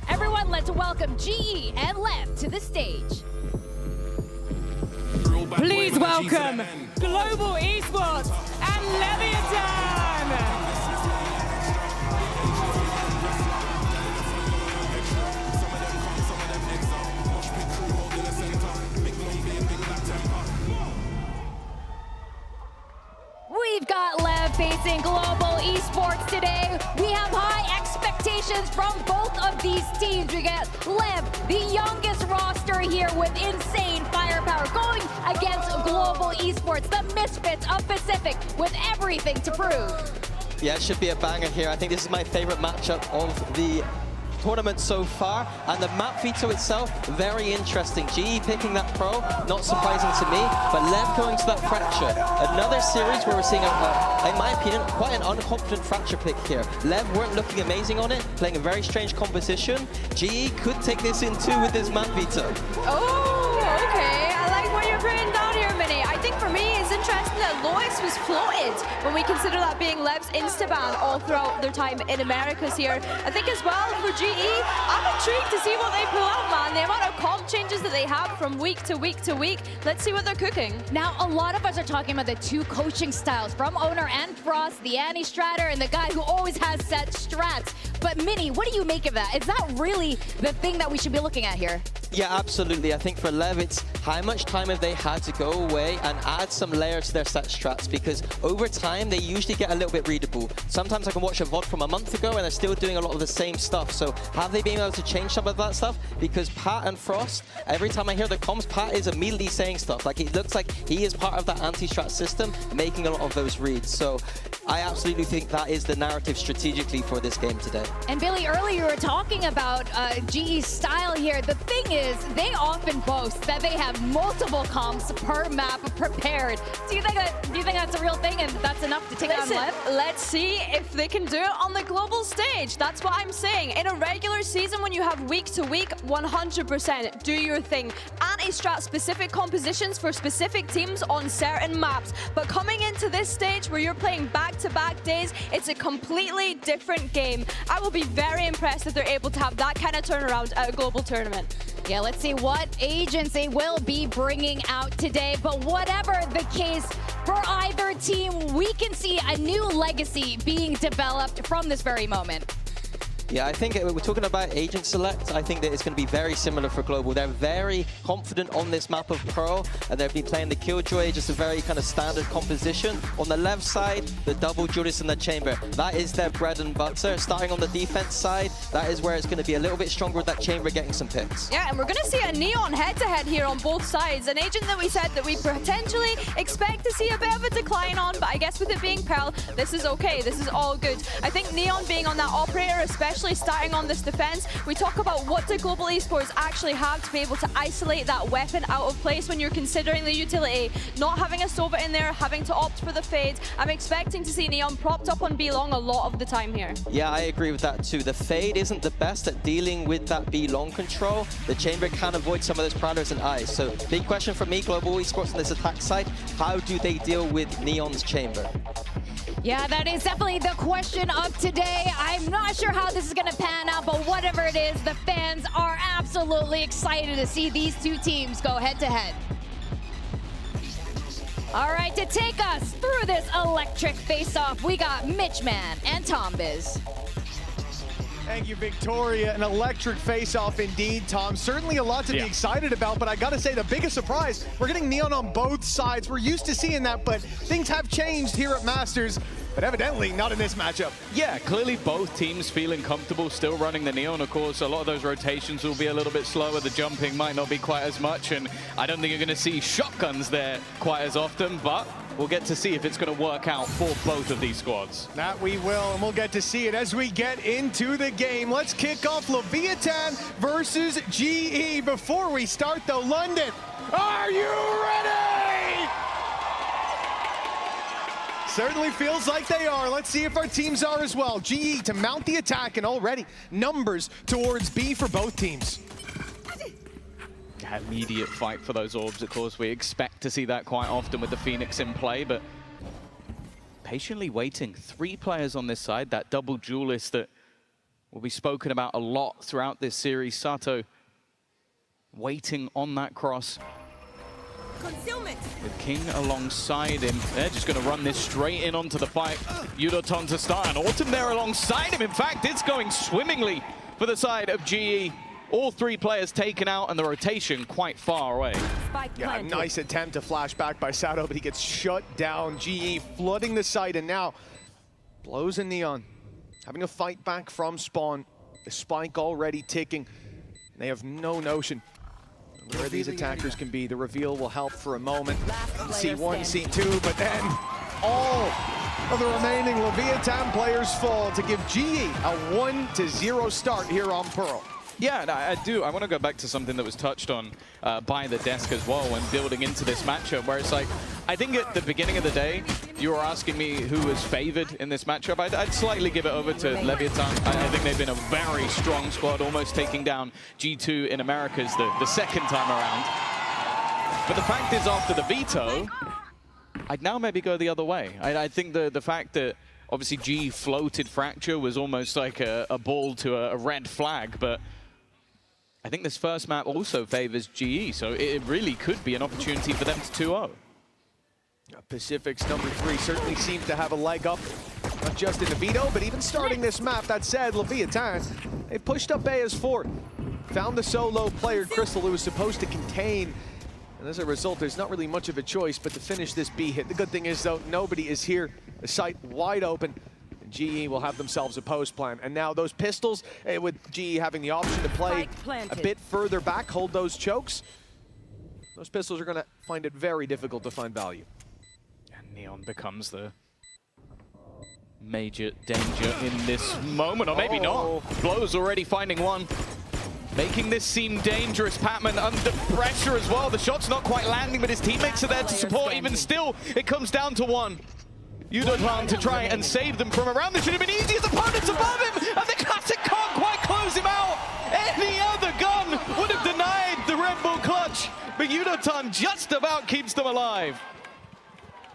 Everyone, let's welcome GE and LEV to the stage. Please welcome Global Esports and Leviathan! We've got LEV facing Global Esports today. We have high expectations from both of these teams. We get LEV, the youngest roster here with insane firepower, going against Global Esports, the misfits of Pacific, with everything to prove. Yeah, it should be a banger here. I think this is my favorite matchup of the tournament so far, and the map veto itself, very interesting. GE picking that pro, not surprising to me, but LEV going to that Fracture. Another series where we're seeing, in my opinion, quite an unconfident Fracture pick here. LEV weren't looking amazing on it, playing a very strange composition. GE could take this in two with this map veto. Oh, okay. I like what you're putting down here, Minnie. I think for me, it's is interesting that Lois was floated when we consider that being LEV's insta-ban all throughout their time in Americas here. I think as well for GE, I'm intrigued to see what they pull out, man. The amount of comp changes that they have from week to week to week. Let's see what they're cooking. Now, a lot of us are talking about the two coaching styles from Owner and Frost, the anti-stratter and the guy who always has set strats. But Minnie, what do you make of that? Is that really the thing that we should be looking at here? Yeah, absolutely. I think for LEV, it's how much time have they had to go away and add some layers to their set strats, because over time, they usually get a little bit readable. Sometimes I can watch a VOD from a month ago and they're still doing a lot of the same stuff. So have they been able to change some of that stuff? Because Pat and Frost, every time I hear the comms, Pat is immediately saying stuff. Like, it looks like he is part of that anti-strat system, making a lot of those reads. So I absolutely think that is the narrative strategically for this game today. And Billy, earlier you were talking about GE's style here. The thing is, they often boast that they have multiple comps per map prepared. Do you think that's a real thing and that's enough to take on LEV? Let's see if they can do it on the global stage. That's what I'm saying. In a regular season, when you have week to week, 100% do your thing. Anti-strat specific compositions for specific teams on certain maps. But coming into this stage where you're playing back-to-back days, it's a completely different game. I will be very impressed if they're able to have that kind of turnaround at a global tournament. Yeah, let's see what agents they will be bringing out today. But whatever the case for either team, we can see a new legacy being developed from this very moment. Yeah, I think we're talking about agent select. I think that it's going to be very similar for Global. They're very confident on this map of Pro, and they've been playing the Killjoy, just a very kind of standard composition. On the left side, the double Judas in the chamber. That is their bread and butter. Starting on the defense side, that is where it's going to be a little bit stronger with that chamber getting some picks. Yeah, and we're going to see a Neon head-to-head here on both sides. An agent that we said that we potentially expect to see a bit of a decline on, but I guess with it being Pearl, this is okay. This is all good. I think Neon being on that operator, especially starting on this defense, we talk about what do Global Esports actually have to be able to isolate that weapon out of place when you're considering the utility. Not having a Sova in there, having to opt for the fade. I'm expecting to see Neon propped up on B long a lot of the time here. Yeah, I agree with that too. The fade isn't the best at dealing with that B long control. The chamber can avoid some of those parameters and eyes. So big question for me, Global Esports on this attack side, how do they deal with Neon's chamber? Yeah, that is definitely the question of today. I'm not sure how this is going to pan out, but whatever it is, the fans are absolutely excited to see these two teams go head-to-head. All right, to take us through this electric face-off, we got Mitchman and Tombiz. Thank you, Victoria. An electric face-off indeed, Tom. Certainly a lot to be excited about, but I gotta say the biggest surprise, we're getting Neon on both sides. We're used to seeing that, but things have changed here at Masters, but evidently not in this matchup. Yeah, clearly both teams feeling comfortable still running the Neon. Of course, a lot of those rotations will be a little bit slower. The jumping might not be quite as much, and I don't think you're gonna see shotguns there quite as often, but we'll get to see if it's going to work out for both of these squads. That we will, and we'll get to see it as we get into the game. Let's kick off Leviathan versus GE. Before we start, though, London, are you ready? Certainly feels like they are. Let's see if our teams are as well. GE to mount the attack, and already numbers towards B for both teams. Immediate fight for those orbs, of course. We expect to see that quite often with the Phoenix in play, but patiently waiting. 3 players on this side, that double duelist that will be spoken about a lot throughout this series. Sato waiting on that cross. Concealment. With King alongside him. They're just going to run this straight in onto the fight. Yudoton to start, and Autumn there alongside him. In fact, it's going swimmingly for the side of GE. All 3 players taken out and the rotation quite far away. Yeah, a nice attempt to flash back by Sato, but he gets shut down. GE flooding the site, and now blows in Neon. Having a fight back from spawn. The spike already ticking. They have no notion where these attackers can be. The reveal will help for a moment. C1, C2, but then all of the remaining Leviathan players fall to give GE a 1-0 start here on Pearl. Yeah, I do. I want to go back to something that was touched on by the desk as well when building into this matchup, where it's like, I think at the beginning of the day, you were asking me who was favored in this matchup. I'd slightly give it over to Leviathan. I think they've been a very strong squad, almost taking down G2 in Americas the second time around. But the fact is, after the veto, I'd now maybe go the other way. I think the fact that obviously G floated Fracture was almost like a ball to a red flag, but I think this first map also favors GE, so it really could be an opportunity for them to 2-0. Pacific's number 3 certainly seems to have a leg up, not just in the veto, but even starting this map. That said, Leviathan, they pushed up A as 4. Found the solo player, Crystal, who was supposed to contain. And as a result, there's not really much of a choice but to finish this B hit. The good thing is, though, nobody is here. The site wide open. And GE will have themselves a post plan. And now those pistols, with GE having the option to play a bit further back, hold those chokes, those pistols are going to find it very difficult to find value. And Neon becomes the major danger in this moment, or maybe not. Blow's already finding one. Making this seem dangerous. Patman under pressure as well. The shot's not quite landing, but his teammates are there to support. Even still, it comes down to one. Yudotan to try and save them from around. This should have been easy. His opponent's above him, and the Classic can't quite close him out. Any other gun would have denied the Red Bull clutch, but Yudotan just about keeps them alive.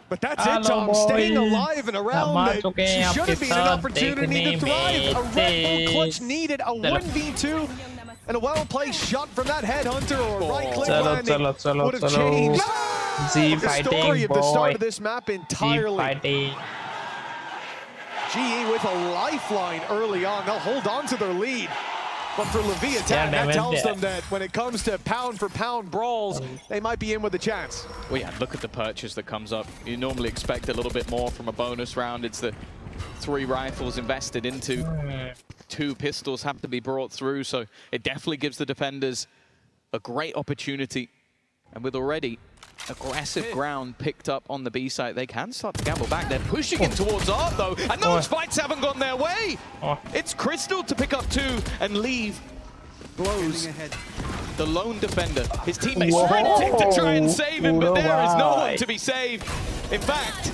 But that's it, Tom. Staying alive and around it should have been an opportunity to thrive. A Red Bull clutch needed, a 1v2, and a well-placed shot from that headhunter or right-click landing would have changed the story of the start of this map entirely. GE with a lifeline early on. They'll hold on to their lead. But for Leviathan, that tells them that when it comes to pound-for-pound brawls, they might be in with a chance. Well, yeah, look at the purchase that comes up. You normally expect a little bit more from a bonus round. It's the 3 rifles invested into. 2 pistols have to be brought through, so it definitely gives the defenders a great opportunity. And with already aggressive ground picked up on the B site, they can start to gamble back. They're pushing in towards Art, though, and those fights haven't gone their way. It's Crystal to pick up 2 and leave. Blows the lone defender. His teammates sprinting to try and save him, but there is no one to be saved. In fact,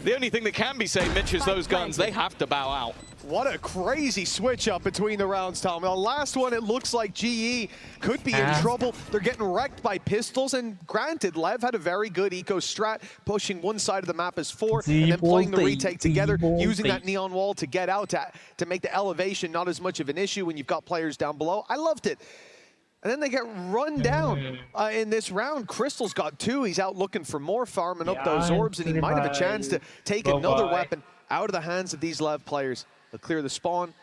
the only thing that can be saved, Mitch, is those guns. They have to bow out. What a crazy switch up between the rounds, Tom. The last one, it looks like GE could be in trouble. They're getting wrecked by pistols, and granted, LEV had a very good eco strat, pushing one side of the map as 4, and then playing the retake together, using that neon wall to get out, to make the elevation not as much of an issue when you've got players down below. I loved it. And then they get run down in this round. Crystal's got 2. He's out looking for more, farming up those orbs, and he might have a chance to take another weapon out of the hands of these LEV players. He'll clear the spawn.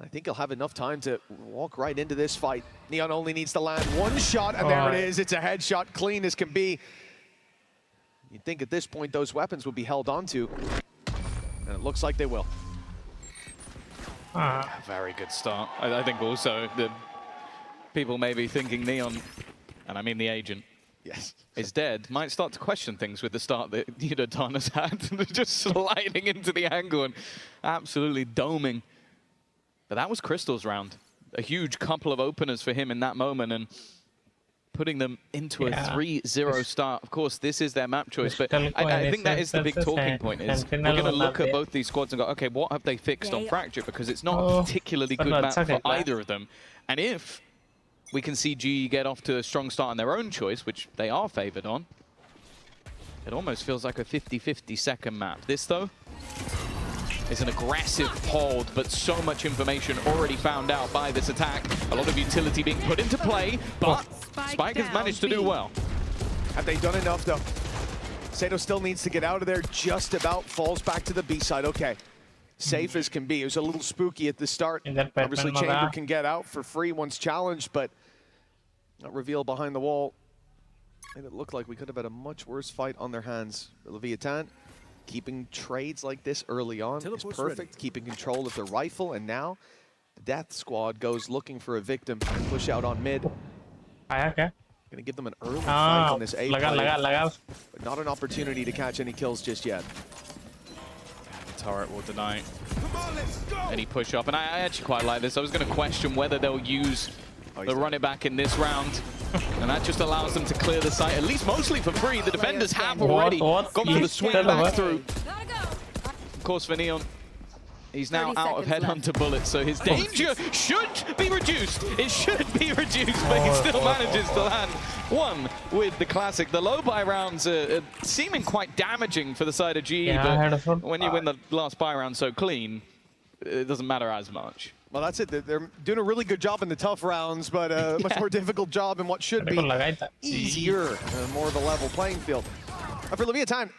I think he'll have enough time to walk right into this fight. Neon only needs to land 1 shot, and there it is. It's a headshot, clean as can be. You'd think at this point those weapons would be held onto, and it looks like they will. Very good start. I think also the people may be thinking Neon, and I mean the agent, is dead, might start to question things with the start that Yudotan has had. Just sliding into the angle and absolutely doming. But that was Crystal's round. A huge couple of openers for him in that moment, and putting them into a 3-0 start. Of course, this is their map choice, but I think that is the big talking point, is we're going to look at both these squads and go, okay, what have they fixed on Fracture? Because it's not a particularly good map for either of them. And if we can see GE get off to a strong start on their own choice, which they are favored on, it almost feels like a 50-50 second map. This, though, is an aggressive hold, but so much information already found out by this attack. A lot of utility being put into play, but Spike has managed to do well. Have they done enough, though? Sato still needs to get out of there, just about falls back to the B side. Okay, safe as can be. It was a little spooky at the start. Obviously, Chamber can get out for free once challenged, but a reveal behind the wall. And it looked like we could have had a much worse fight on their hands. Leviathan keeping trades like this early on is perfect, keeping control of the rifle, and now the Death Squad goes looking for a victim and push out on mid. Gonna give them an early fight on this A play, but not an opportunity to catch any kills just yet. Turret will deny any push up, and I actually quite like this. I was going to question whether they'll use the run it back in this round, and that just allows them to clear the site, at least mostly for free. The defenders have already gone for the swing back through. Of course, for Neon, He's now out of Headhunter bullets, so his danger should be reduced. It should be reduced, but he still manages to land one with the classic. The low buy rounds are seeming quite damaging for the side of GE, but when you win the last buy round so clean, it doesn't matter as much. Well, that's it. They're doing a really good job in the tough rounds, but a much more difficult job in what should be easier, more of a level playing field. For Leviathan,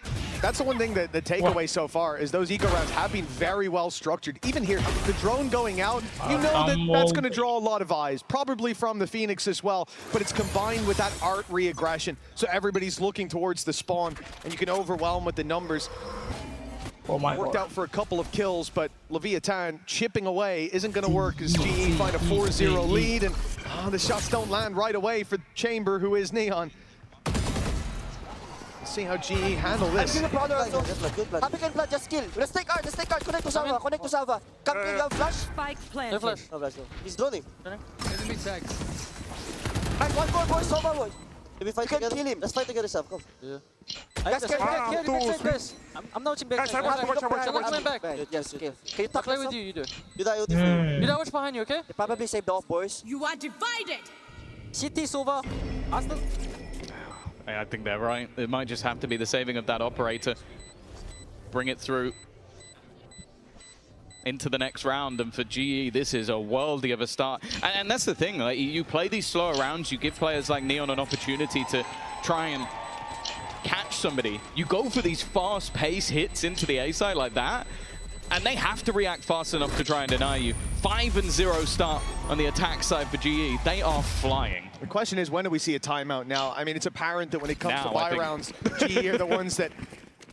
that's the one thing that the takeaway so far is those eco rounds have been very well structured. Even here, the drone going out, you know that's going to draw a lot of eyes, probably from the Phoenix as well, but it's combined with that art re-aggression. So everybody's looking towards the spawn, and you can overwhelm with the numbers. Worked out for a couple of kills, but Leviathan chipping away isn't going to work as GE find a 4-0 lead, and the shots don't land right away for Chamber, who is Neon. See how GE handle this. Good blood, just kill. Let's take art, connect to Salva, Come kill, you have flash? Spike planted. No flash, He's droning. Enemy tag. And one more boy, Salva boy. You can kill him. Let's fight together, Sam. Come. Yeah. Guys, guys. I'm not watching back. Watch back. Yes, okay. Can you talk play with you, you do. You die, watch behind you, okay? They probably save the off, boys. You are divided. City, Sova. Aston. I think they're right. It might just have to be the saving of that operator. Bring it through into the next round, and for GE, this is a worldie of a start. And that's the thing, like, you play these slower rounds, you give players like Neon an opportunity to try and catch somebody. You go for these fast-paced hits into the A side like that, and they have to react fast enough to try and deny you. 5-0 start on the attack side for GE. They are flying. The question is, when do we see a timeout now? I mean, it's apparent that when it comes to buy rounds, GE are the ones that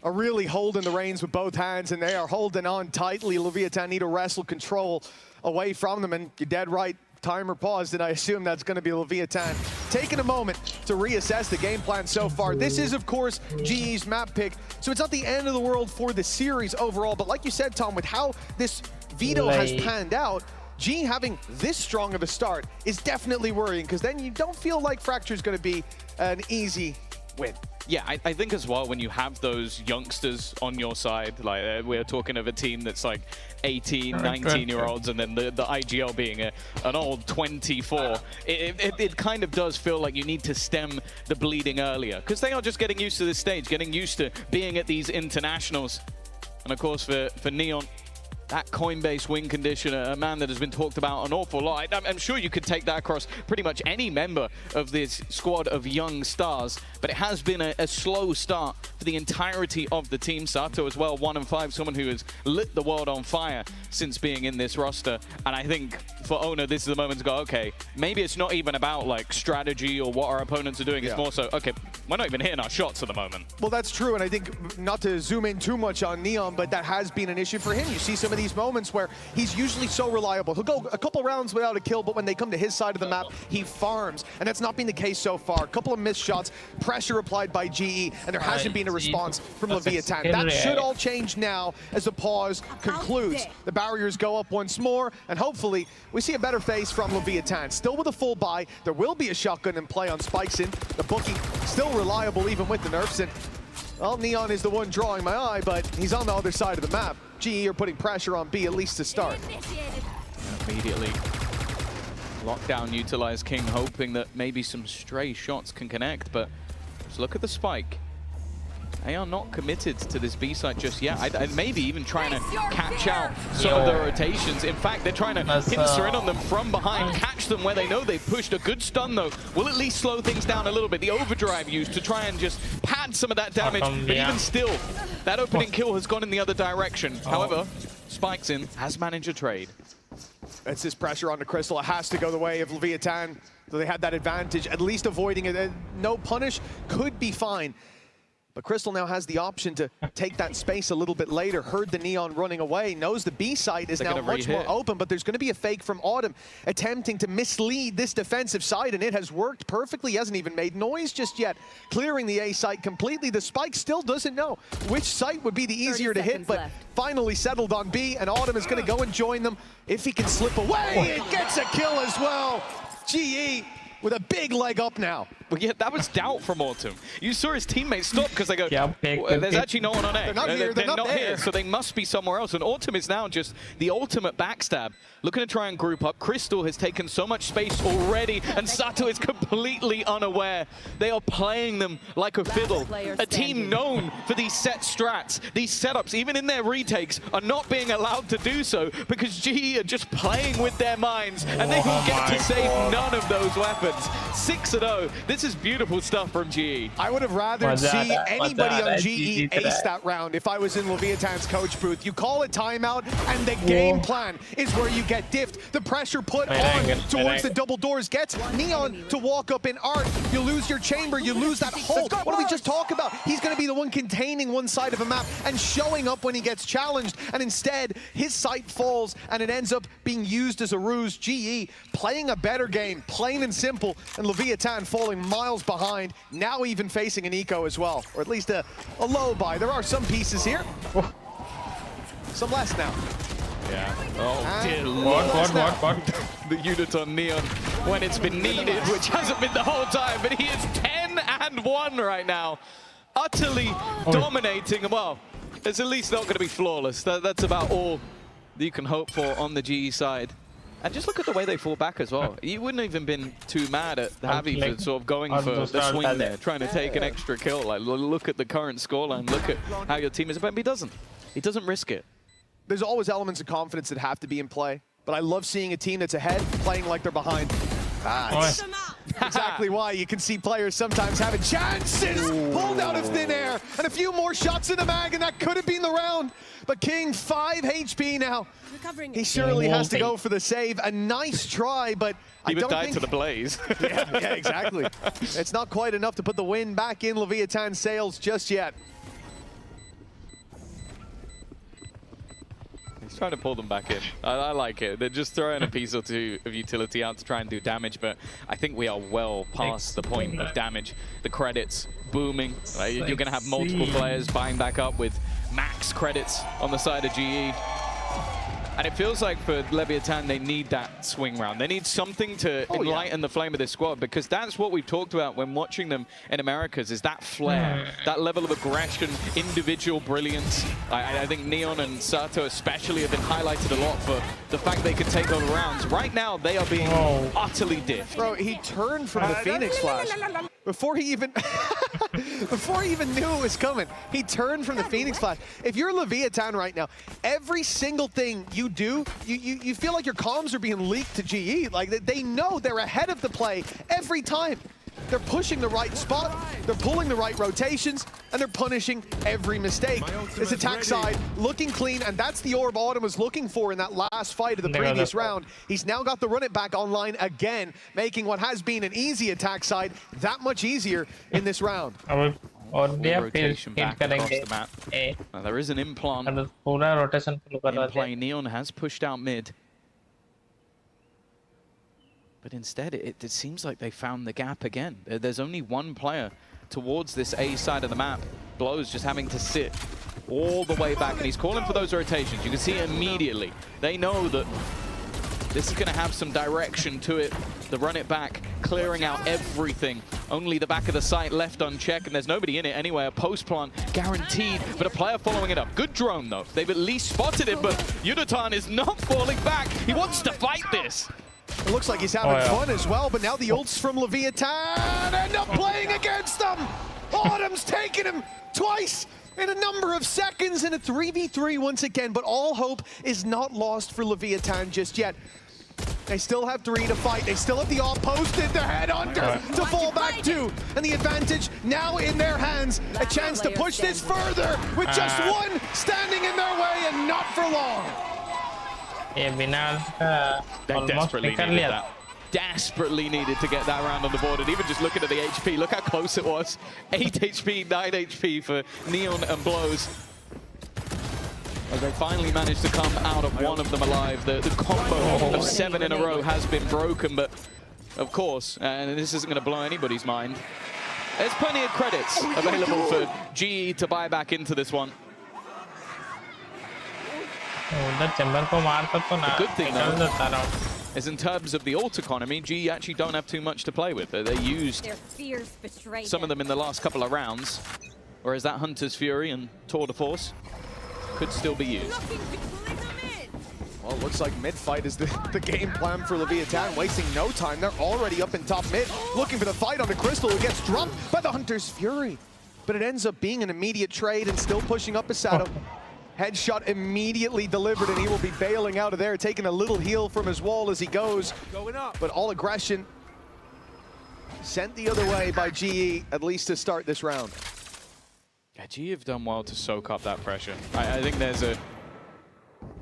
are really holding the reins with both hands, and they are holding on tightly. Leviathan need to wrestle control away from them, and you're dead right. Timer paused, and I assume that's going to be Leviathan taking a moment to reassess the game plan so far. This is, of course, GE's map pick, so it's not the end of the world for the series overall, but like you said, Tom, with how this veto has panned out, GE having this strong of a start is definitely worrying, because then you don't feel like Fracture's going to be an easy win. Yeah, I think as well, when you have those youngsters on your side, like we're talking of a team that's like 18, 19-year-olds, and then the IGL being an old 24, it kind of does feel like you need to stem the bleeding earlier, because they are just getting used to this stage, getting used to being at these internationals. And of course, for Neon, that Coinbase win condition, a man that has been talked about an awful lot. I'm sure you could take that across pretty much any member of this squad of young stars, but it has been a slow start for the entirety of the team. Sato as well, 1-5, someone who has lit the world on fire since being in this roster. And I think for Owner, this is the moment to go, okay, maybe it's not even about like strategy or what our opponents are doing. It's more so, okay, we're not even hitting our shots at the moment. Well, that's true, and I think not to zoom in too much on Neon, but that has been an issue for him. You see some of these moments where he's usually so reliable. He'll go a couple rounds without a kill, but when they come to his side of the map, he farms, and that's not been the case so far. A couple of missed shots, pressure applied by GE, and there hasn't been a response from Leviathan. That should all change now as the pause concludes. The barriers go up once more, and hopefully we see a better face from Leviathan. Still with a full buy, there will be a shotgun in play on Spikeson. The booking still reliable even with the nerfs, and well, Neon is the one drawing my eye, but he's on the other side of the map. GE are putting pressure on B, at least to start. Immediately lockdown utilized King, hoping that maybe some stray shots can connect, but just look at the spike. They are not committed to this B site just yet. I'd maybe even trying to catch out some of the rotations. In fact, they're trying to pincer in on them from behind, catch them where they know they've pushed. A good stun, though, will at least slow things down a little bit. The overdrive used to try and just pad some of that damage, but even still, that opening kill has gone in the other direction. However, Spikeson has managed a trade. It's this pressure on the Crystal. It has to go the way of Leviathan. So they had that advantage, at least avoiding it. No punish could be fine. But Crystal now has the option to take that space a little bit later. Heard the Neon running away, knows the B site is now much more open, but there's going to be a fake from Autumn attempting to mislead this defensive side, and it has worked perfectly. He hasn't even made noise just yet, clearing the A site completely. The Spike still doesn't know which site would be the easier to hit, but finally settled on B, and Autumn is going to go and join them if he can slip away. It gets a kill as well. GE with a big leg up now. Well, yeah, that was doubt from Autumn. You saw his teammates stop because they go, well, there's actually no one on A. They're not here, they're not there. Here, so they must be somewhere else. And Autumn is now just the ultimate backstab. Looking to try and group up. Crystal has taken so much space already, and Sato is completely unaware. They are playing them like a fiddle. A team known for these set strats, these setups, even in their retakes, are not being allowed to do so because GE are just playing with their minds, and they will get to save none of those weapons. 6-0. This is beautiful stuff from GE. I would have rather see anybody on GE ace that round if I was in Leviathan's coach booth. You call a timeout, and the game plan is where you get diffed. The pressure put on towards the double doors gets Neon to walk up in art. You lose your chamber, you lose that hold. What did we just talk about? He's going to be the one containing one side of a map and showing up when he gets challenged, and instead his sight falls and it ends up being used as a ruse. GE playing a better game, plain and simple, and Leviathan falling miles behind, now even facing an eco as well, or at least a low buy. There are some pieces here. Some less now. Yeah. Oh, dear Lord. What? The unit on Neon when it's been needed, which hasn't been the whole time, but he is 10-1 right now. Utterly dominating. Well, it's at least not going to be flawless. That's about all that you can hope for on the GE side. And just look at the way they fall back as well. You wouldn't have even been too mad at Javi for sort of going for the swing there, trying to take an extra kill. Like, look at the current scoreline, look at how your team is. But he doesn't. He doesn't risk it. There's always elements of confidence that have to be in play, but I love seeing a team that's ahead playing like they're behind. That's exactly why you can see players sometimes having chances pulled out of thin air, and a few more shots in the mag, and that could have been the round. But King, 5 HP now. He surely has to go for the save. A nice try, but I don't think... to the blaze. yeah, exactly. It's not quite enough to put the win back in Leviathan's sails just yet. He's trying to pull them back in. I like it. They're just throwing a piece or two of utility out to try and do damage, but I think we are well past the point of damage. The credits booming. You're going to have multiple players buying back up with max credits on the side of GE. And it feels like for Leviathan, they need that swing round. They need something to enlighten the flame of this squad, because that's what we've talked about when watching them in Americas, is that flair, that level of aggression, individual brilliance. I think Neon and Sato especially have been highlighted a lot for the fact they can take over rounds. Right now, they are being utterly diffed. Bro, he turned from the Phoenix Flash. Before he even knew it was coming, he turned from the Phoenix Flash. If you're Leviathan right now, every single thing you do, you feel like your comms are being leaked to GE. Like, they know they're ahead of the play every time. They're pushing the right spot, they're pulling the right rotations, and they're punishing every mistake. This attack side looking clean, and that's the orb Autumn was looking for in that last fight of the previous round. He's now got the run it back online again, making what has been an easy attack side that much easier in this round. Rotation back across the map. Now, there is an implant in play. Neon has pushed out mid. But instead, it seems like they found the gap again. There's only one player towards this A side of the map. Blow's just having to sit all the way back, and he's calling for those rotations. You can see it immediately. They know that this is going to have some direction to it. The run it back, clearing out everything. Only the back of the site left unchecked, and there's nobody in it anyway. A post plant guaranteed, but a player following it up. Good drone, though. They've at least spotted it, but Yunatan is not falling back. He wants to fight this. It looks like he's having fun as well, but now the ults from Leviathan end up playing against them. Autumn's taken him twice in a number of seconds in a 3v3 once again, but all hope is not lost for Leviathan just yet. They still have 3 to fight. They still have the off posted, the headhunter to fall back to, and the advantage now in their hands. A chance to push this further with just one standing in their way, and not for long. They desperately needed that. Desperately needed to get that round on the board, and even just looking at the HP, look how close it was. 8 HP, 9 HP for Neon and Blows. As they finally managed to come out of one of them alive. The combo of 7 in a row has been broken, but of course, and this isn't going to blow anybody's mind, there's plenty of credits available for GE to buy back into this one. The good thing though is in terms of the ult economy, GE actually don't have too much to play with. They used Their fears betray some of them in the last couple of rounds, whereas that Hunter's Fury and Tour de Force could still be used. Well, it looks like mid-fight is the game plan for Leviathan, wasting no time. They're already up in top mid, looking for the fight on the Crystal, who gets dropped by the Hunter's Fury. But it ends up being an immediate trade and still pushing up Asado. Headshot immediately delivered, and he will be bailing out of there, taking a little heal from his wall as he goes. But all aggression sent the other way by GE, at least to start this round. Yeah, GE have done well to soak up that pressure. I think there's a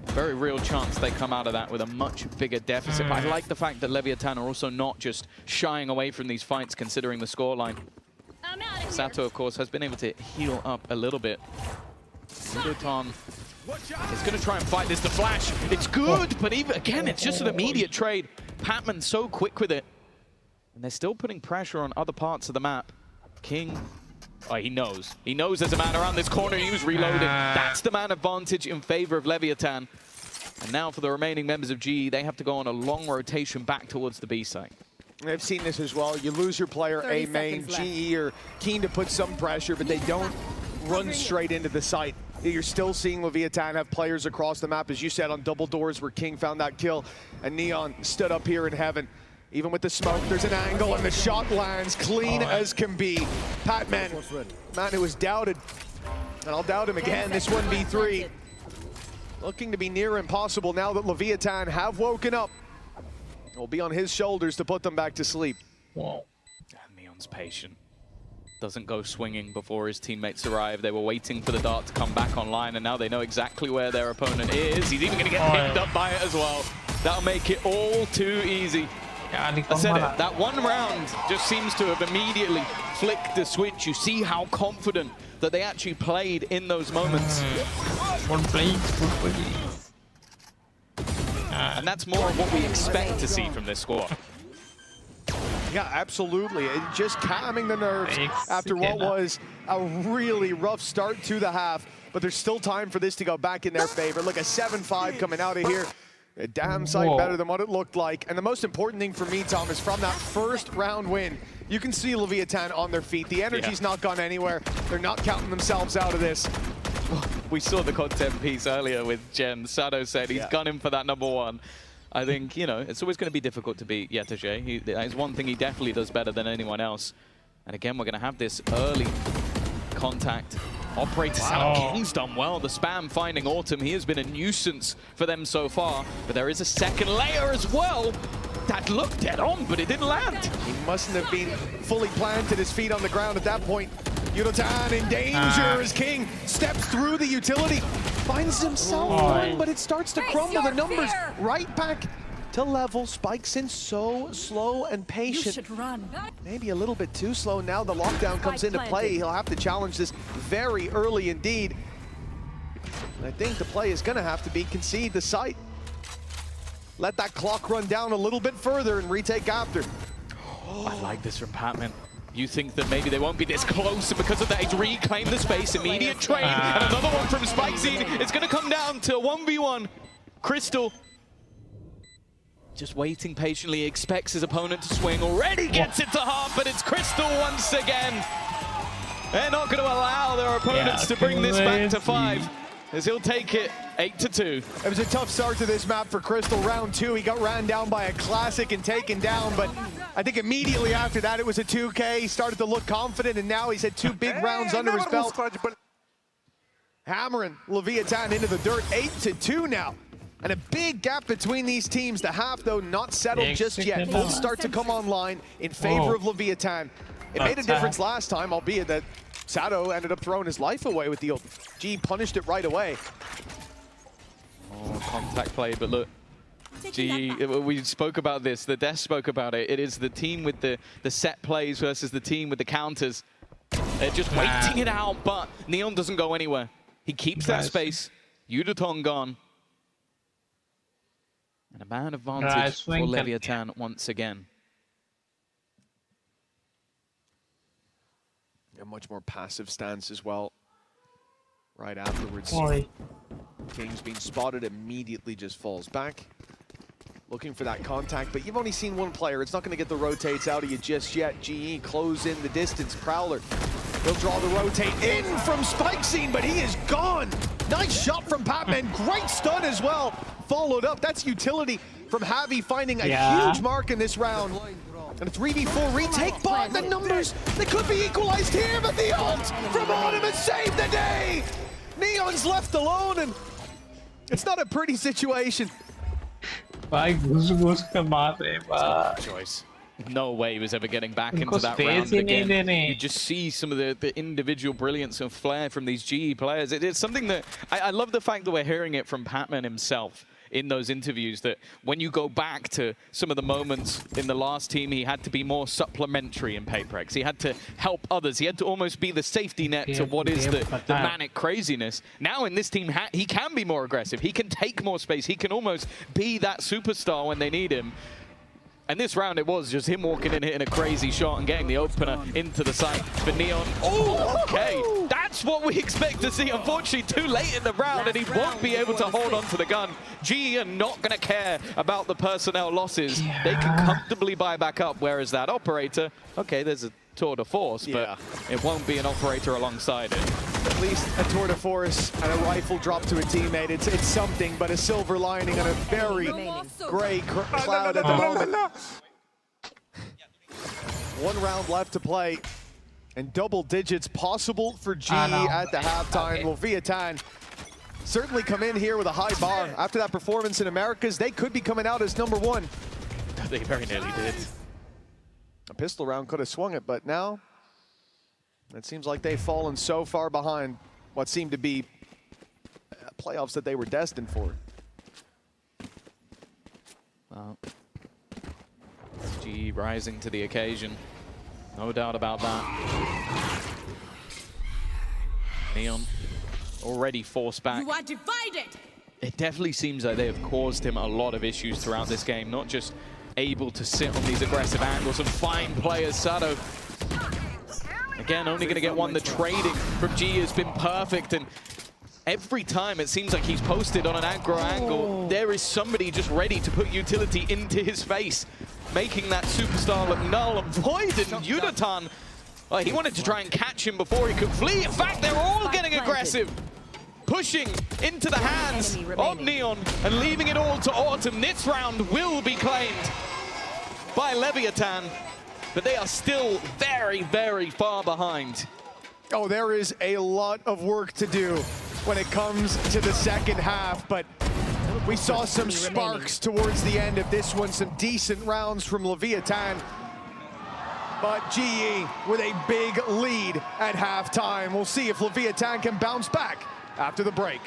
very real chance they come out of that with a much bigger deficit. But I like the fact that Leviathan are also not just shying away from these fights, considering the scoreline. Sato, of course, has been able to heal up a little bit. Yudoton is going to try and fight this. The flash, it's good, but even again, it's just an immediate trade. Patman so quick with it. And they're still putting pressure on other parts of the map. King, oh, he knows. He knows there's a man around this corner. He was reloading. That's the man advantage in favor of Leviathan. And now for the remaining members of GE, they have to go on a long rotation back towards the B site. I've seen this as well. You lose your player A main, GE are keen to put some pressure, but they don't run straight into the site. You're still seeing Leviathan have players across the map, as you said, on double doors where King found that kill, and Neon stood up here in heaven. Even with the smoke, there's an angle, and the shot lands clean as can be. Patman, man who was doubted, and I'll doubt him again, this 1v3. Looking to be near impossible now that Leviathan have woken up. It will be on his shoulders to put them back to sleep. And Neon's patient. Doesn't go swinging before his teammates arrive. They were waiting for the dart to come back online, and now they know exactly where their opponent is. He's even going to get picked up by it as well. That'll make it all too easy. I said it, that one round just seems to have immediately flicked the switch. You see how confident that they actually played in those moments. And that's more of what we expect to see from this squad. Yeah, absolutely. Just calming the nerves after what was a really rough start to the half. But there's still time for this to go back in their favor. Look, a 7-5 coming out of here. A damn sight better than what it looked like. And the most important thing for me, Tom, is from that first round win, you can see Leviathan on their feet. The energy's not gone anywhere. They're not counting themselves out of this. We saw the content piece earlier with Jen. Sato said he's gunning for that #1. I think, you know, it's always going to be difficult to beat Yetaje. That is one thing he definitely does better than anyone else. And again, we're going to have this early contact. Operator Salah King's done well. The spam finding Autumn. He has been a nuisance for them so far. But there is a second layer as well. That looked dead on, but it didn't land. He mustn't have been fully planted, his feet on the ground at that point. Yudotan in danger as King steps through the utility. Finds himself one, but it starts to crumble. The numbers right back to level. Spikes in so slow and patient. You should run. Maybe a little bit too slow. Now the lockdown comes into play. He'll have to challenge this very early indeed. And I think the play is going to have to be concede the site. Let that clock run down a little bit further and retake after. I like this from Patman. You think that maybe they won't be this close, and because of that, he's reclaimed the space. Immediate trade, and another one from Spikezine. It's going to come down to a 1v1. Crystal just waiting patiently, expects his opponent to swing. Already gets it to half, but it's Crystal once again. They're not going to allow their opponents to bring this back to 5, as he'll take it 8-2. It was a tough start to this map for Crystal. Round 2, he got ran down by a classic and taken down, but I think immediately after that it was a 2K. He started to look confident, and now he's had 2 big rounds under his belt. Hammering Leviathan into the dirt, 8-2 now. And a big gap between these teams. The half, though, not settled just yet. Full start to come online in favor of Leviathan. It made a difference last time, albeit that Sato ended up throwing his life away with the ult. G punished it right away. Oh, contact play, but look. G, we spoke about this, the Death spoke about it. It is the team with the set plays versus the team with the counters. They're just waiting it out, but Neon doesn't go anywhere. He keeps that space. Yudoton gone. And a man advantage for Leviathan once again. A much more passive stance as well. Right afterwards. King's being spotted, immediately just falls back. looking for that contact, but you've only seen one player. It's not going to get the rotates out of you just yet. GE close in the distance. Prowler, he'll draw the rotate in from Spike Scene, but he is gone. Nice shot from Patman. Great stun as well. Followed up. That's utility from Javi finding a huge mark in this round. And a 3v4 retake, but the numbers, they could be equalized here, but the ult from Autumn has saved the day. Neon's left alone, and it's not a pretty situation. Choice. No way he was ever getting back into that round again. You just see some of the individual brilliance and flair from these GE players. It's something that I love the fact that we're hearing it from Patman himself in those interviews, that when you go back to some of the moments in the last team, he had to be more supplementary in Paperex. He had to help others. He had to almost be the safety net to what is the manic craziness. Now in this team, he can be more aggressive. He can take more space. He can almost be that superstar when they need him. And this round, it was just him walking in, hitting a crazy shot and getting the opener into the site for Neon. Oh, okay. That's what we expect to see. Unfortunately, too late in the round, and he won't be able to hold on to the gun. GE are not going to care about the personnel losses. They can comfortably buy back up, whereas that operator, okay, there's a tour de force, but it won't be an operator alongside it. At least a tour de force and a rifle drop to a teammate. It's something, but a silver lining on a very gray cloud at the moment. 1 round left to play, and double digits possible for GE at the halftime. Well, Viatan certainly come in here with a high bar. After that performance in Americas, they could be coming out as #1. They very nearly did. A pistol round could have swung it, but now it seems like they've fallen so far behind what seemed to be playoffs that they were destined for. Well, GE rising to the occasion. No doubt about that. Neon already forced back. You are divided. It definitely seems like they have caused him a lot of issues throughout this game, not just able to sit on these aggressive angles and find players. Sado, again, only going to get one. The trading from G has been perfect, and every time it seems like he's posted on an aggro angle, there is somebody just ready to put utility into his face, making that superstar look null and void. And Yudatan, well, he wanted to try and catch him before he could flee. In fact, they're all getting aggressive, pushing into the hands of Neon and leaving it all to Autumn. This round will be claimed by Leviathan, but they are still very, very far behind. Oh, there is a lot of work to do when it comes to the second half, but we saw some sparks towards the end of this one, some decent rounds from Leviathan. But GE with a big lead at halftime. We'll see if Leviathan can bounce back after the break.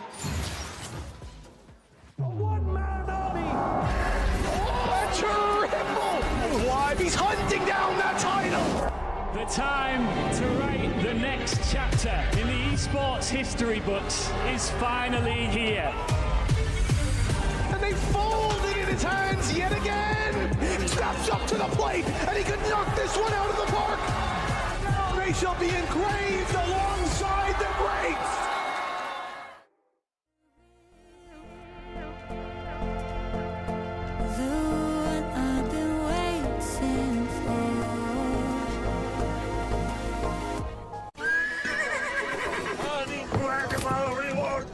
Triple live, he's hunting down that title. The time to write the next chapter in the esports history books is finally here. And they fold it in his hands yet again. He steps up to the plate, and he can knock this one out of the park. Now they shall be engraved alongside the greats.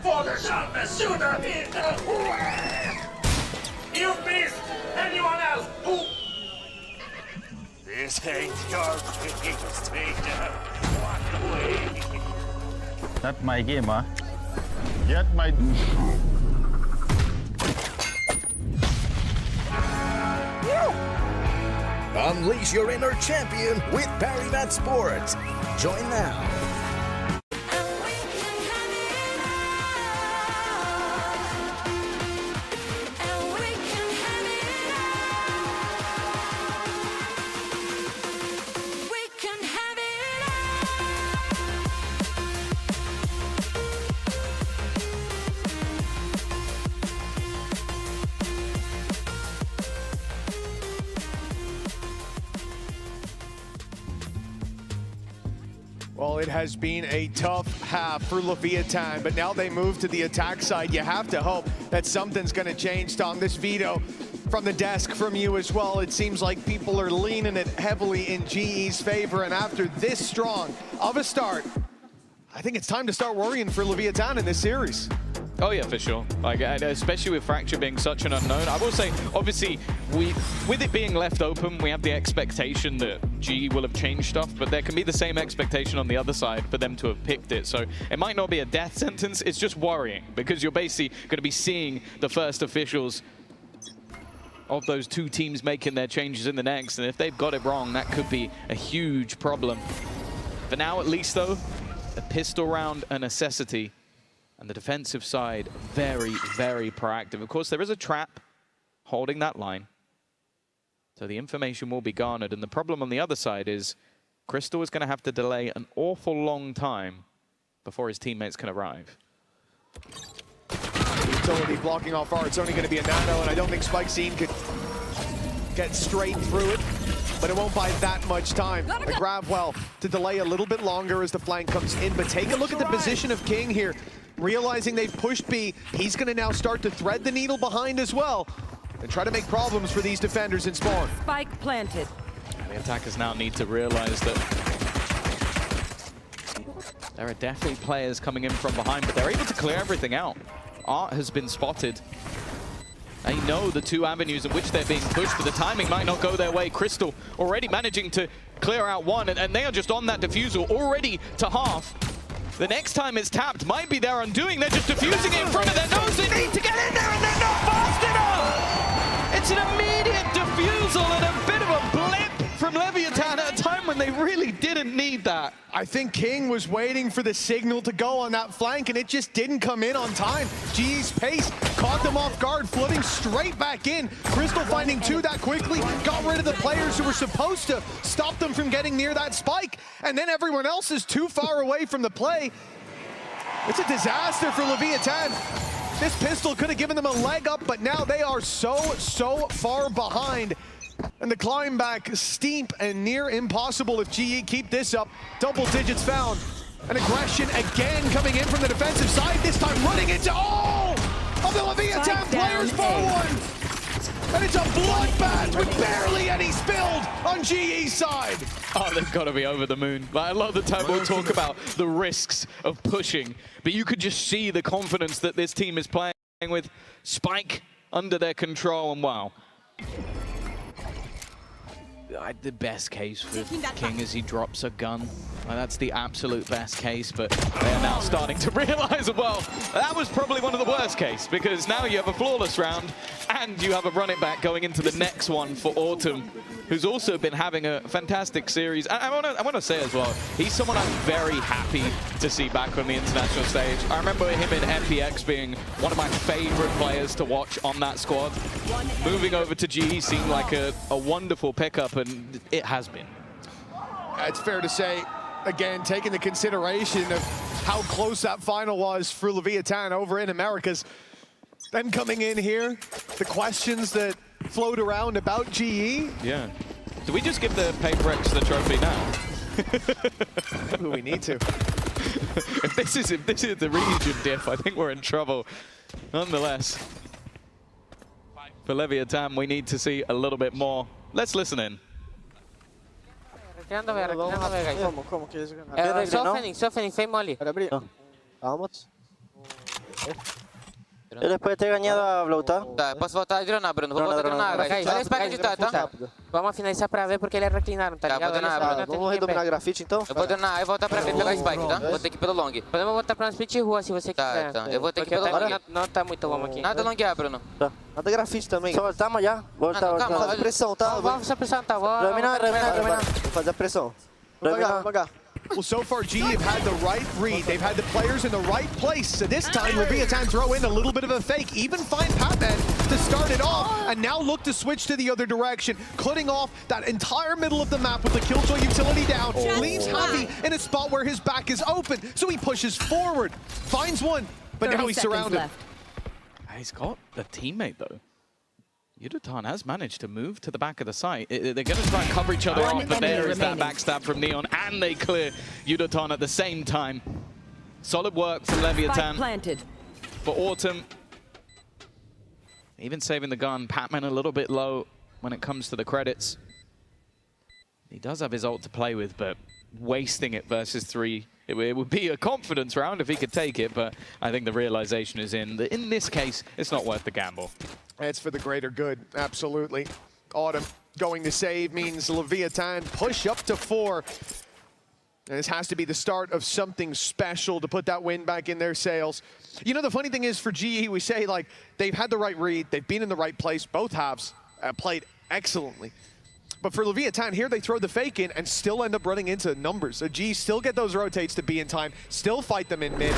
For the sharpest shooter in the world! You missed! Anyone else? Ooh. This ain't your game, stranger. Walk away. Not my game, huh? Get my... Unleash your inner champion with Parrymat Sports. Join now. Well, it has been a tough half for Leviathan, but now they move to the attack side. You have to hope that something's going to change, Tom. This Vito from the desk from you as well. It seems like people are leaning it heavily in GE's favor, and after this strong of a start, I think it's time to start worrying for Leviathan in this series. Oh yeah, for sure. Like, especially with Fracture being such an unknown. I will say, obviously, with it being left open, we have the expectation that GE will have changed stuff, but there can be the same expectation on the other side for them to have picked it. So it might not be a death sentence, it's just worrying, because you're basically going to be seeing the first officials of those two teams making their changes in the next, and if they've got it wrong, that could be a huge problem. For now, at least, though, a pistol round a necessity. And the defensive side, very, very proactive. Of course, there is a trap holding that line. So the information will be garnered. And the problem on the other side is Crystal is going to have to delay an awful long time before his teammates can arrive. Utility blocking off R. It's only going to be a nano, and I don't think Spike Scene could get straight through it. But it won't buy that much time. A grab well to delay a little bit longer as the flank comes in. But take a look at the position of King here. Realizing they've pushed B, he's going to now start to thread the needle behind as well and try to make problems for these defenders in spawn. Spike planted. And the attackers now need to realize that there are definitely players coming in from behind, but they're able to clear everything out. Art has been spotted. They know the two avenues in which they're being pushed, but the timing might not go their way. Crystal already managing to clear out one, and they are just on that defusal already to half. The next time it's tapped might be their undoing. They're just defusing it in front of their nose. They need to get in there, and they're not fast enough! It's an immediate defusal and a bit of a blip from Leviathan at a time when they really didn't need that. I think King was waiting for the signal to go on that flank, and it just didn't come in on time. GE's pace caught them off guard, flooding straight back in. Crystal finding two that quickly, got rid of the players who were supposed to stop them from getting near that spike, and then everyone else is too far away from the play. It's a disaster for Leviathan. This pistol could have given them a leg up, but now they are so far behind. And the climb back steep and near impossible if GE keep this up. Double digits found. And aggression again coming in from the defensive side, this time running into all of the Leviathan players for one. And it's a bloodbath with barely any spilled on GE's side. Oh, they've got to be over the moon. Like, a lot of the time we'll talk about the risks of pushing, but you could just see the confidence that this team is playing with. Spike under their control, and wow. The best case for King is he drops a gun. That's the absolute best case, but they are now starting to realize, well, that was probably one of the worst case, because now you have a flawless round and you have a run it back going into the next one for Autumn, who's also been having a fantastic series. I want to say as well, he's someone I'm very happy to see back on the international stage. I remember him in MPX being one of my favorite players to watch on that squad. Moving over to GE seemed like a wonderful pickup, and it has been. It's fair to say, again, taking the consideration of how close that final was for Leviathan over in Americas. Them coming in here, the questions that float around about GE. Yeah. Do we just give the Paper X the trophy now? Maybe we need to. if this is the region diff, I think we're in trouble. Nonetheless, for Leviathan, we need to see a little bit more. Let's listen in. Softening, fame molly. Vamos. Eu depois de ter ganhado a voltar. Tá, posso voltar a dronar, Bruno. Vou voltar a dronar, guys. Olha esse pack de tá? Vamos finalizar pra ver porque eles reclinaram, tá ligado? Vou dronar, Bruno. Vamos redominar grafite então? Eu vou dronar, eu vou voltar pra ver pegar spike, tá? Vou ter que ir pelo long. Podemos voltar pra uma split rua se você quiser. Tá, então. Eu vou ter que ir pelo long. Não tá muito bom aqui. Nada longear, Bruno. Tá. Nada grafite também. Só voltamos já? Voltar, calma. Fazer pressão, tá? Vamos fazer pressão, tá? Dominar. Vou fazer a pressão. Devagar. Well, so far, GE have had the right read. They've had the players in the right place. So this time, Leviathan throw in a little bit of a fake, even find Patman to start it off, and now look to switch to the other direction, cutting off that entire middle of the map with the Killjoy utility down, leaves Javi in a spot where his back is open, so he pushes forward, finds one, but now he's surrounded. He's got a teammate, though. Yudatan has managed to move to the back of the site. They're going to try and cover each other off, but there is that backstab from Neon, and they clear Yudatan at the same time. Solid work from Leviathan. For Autumn, Even saving the gun, Patman a little bit low when it comes to the credits. He does have his ult to play with, but wasting it versus 3, it would be a confidence round if he could take it, but I think the realization is in this case, it's not worth the gamble. It's for the greater good, absolutely. Autumn going to save means Leviathan push up to 4. And this has to be the start of something special to put that win back in their sails. You know, the funny thing is for GE, we say, like, they've had the right read, they've been in the right place, both halves played excellently. But for Leviathan, here they throw the fake in and still end up running into numbers. So GE still get those rotates to be in time, still fight them in mid.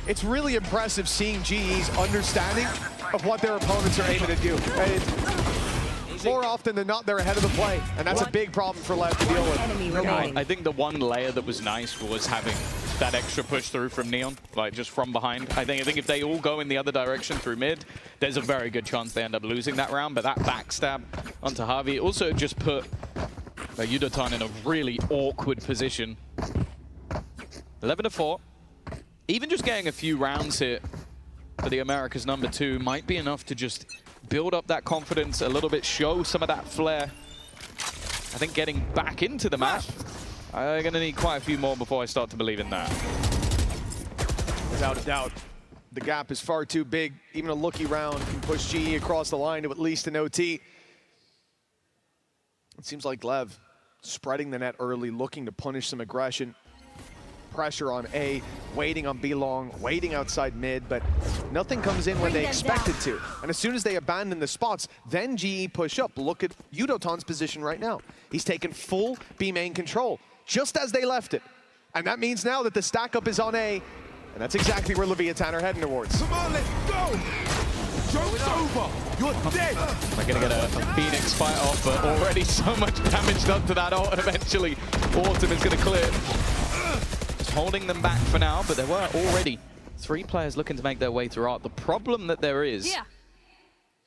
It's really impressive seeing GE's understanding of what their opponents are aiming to do. More often than not, they're ahead of the play, and that's a big problem for LEV to deal with. I think the one layer that was nice was having that extra push through from Neon, like just from behind. I think if they all go in the other direction through mid, there's a very good chance they end up losing that round, but that backstab onto Harvey also just put Yudotan in a really awkward position. 11-4. Even just getting a few rounds here for the Americas #2 might be enough to just build up that confidence a little bit, show some of that flair. I think getting back into the match, I'm going to need quite a few more before I start to believe in that. Without a doubt, the gap is far too big. Even a lucky round can push GE across the line to at least an OT. It seems like LEV spreading the net early, looking to punish some aggression. Pressure on A, waiting on B long, waiting outside mid, but nothing comes in when they expect it to. And as soon as they abandon the spots, then GE push up. Look at Yudotan's position right now. He's taken full B main control, just as they left it. And that means now that the stack up is on A, and that's exactly where Leviathan are heading towards. Come on, let's go! Joke's over! You're dead! They're going to get a Phoenix fight off, but already so much damage done to that ult, and eventually Autumn is going to clear. Holding them back for now, but there were already 3 players looking to make their way through art. The problem that there is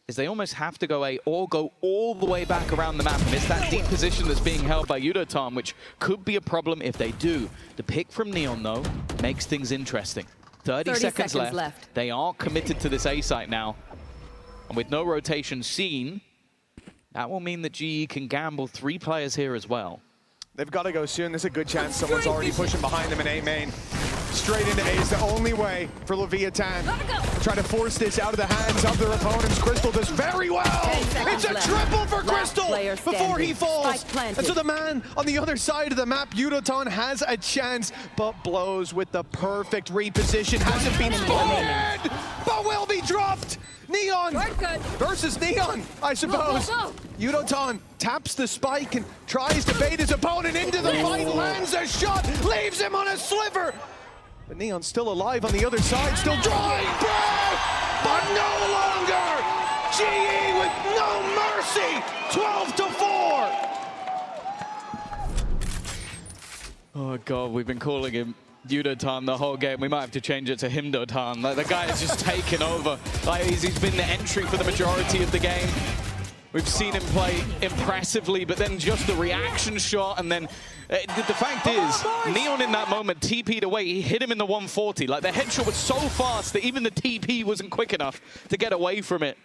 they almost have to go A or go all the way back around the map, and it's that deep position that's being held by Yudotan, which could be a problem if they do. The pick from Neon, though, makes things interesting. 30 seconds left. They are committed to this A site now, and with no rotation seen, that will mean that GE can gamble 3 players here as well. They've got to go soon. There's a good chance someone's already pushing behind them in A main. Straight into A is the only way for Leviathan. Try to force this out of the hands of their opponents. Crystal does very well. It's a triple for Crystal before he falls. And so the man on the other side of the map, Yudotan, has a chance, but blows with the perfect reposition. Hasn't been spotted, but will be dropped. Neon versus Neon, I suppose. Yudotan taps the spike and tries to bait his opponent into the fight, lands a shot, leaves him on a sliver. But Neon's still alive on the other side, still drawing breath, but no longer. GE with no mercy, 12-4. Oh God, we've been calling him Yudotan the whole game. We might have to change it to Himdotan. Like, the guy has just taken over. Like, he's been the entry for the majority of the game. We've seen him play impressively, but then just the reaction shot, and then the fact is, Neon in that moment TP'd away. He hit him in the 140. Like, the headshot was so fast that even the TP wasn't quick enough to get away from it.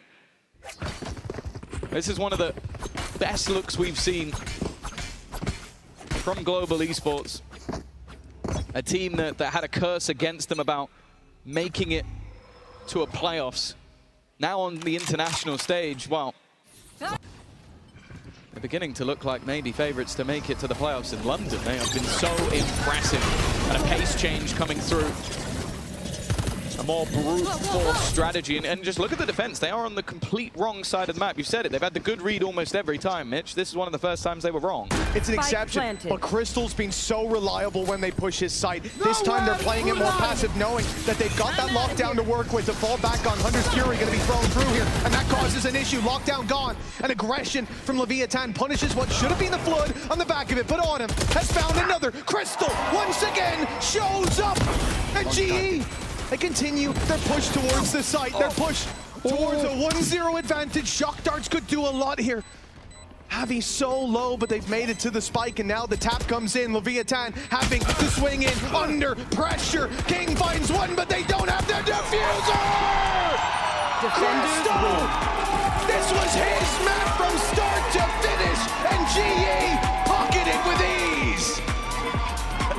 This is one of the best looks we've seen from Global Esports. A team that had a curse against them about making it to a playoffs. Now on the international stage, well, they're beginning to look like maybe favorites to make it to the playoffs in London. They have been so impressive. And a pace change coming through. A more brute force strategy. And just look at the defense. They are on the complete wrong side of the map. You've said it. They've had the good read almost every time, Mitch. This is one of the first times they were wrong. It's an exception, but Crystal's been so reliable when they push his side. This time they're playing it more passive, knowing that they've got that lockdown to work with. To fall back on Hunter's Fury going to be thrown through here, and that causes an issue. Lockdown gone. An aggression from Leviathan punishes what should have been the Flood on the back of it, but Autumn has found another. Crystal once again shows up, and GE, they continue their push towards the site. Their push towards a 1-0 advantage. Shock darts could do a lot here. Javi so low, but they've made it to the spike, and now the tap comes in. Leviathan having to swing in under pressure. King finds one, but they don't have their diffuser! Defenders win. This was his map from start to finish, and GE pocketed with ease.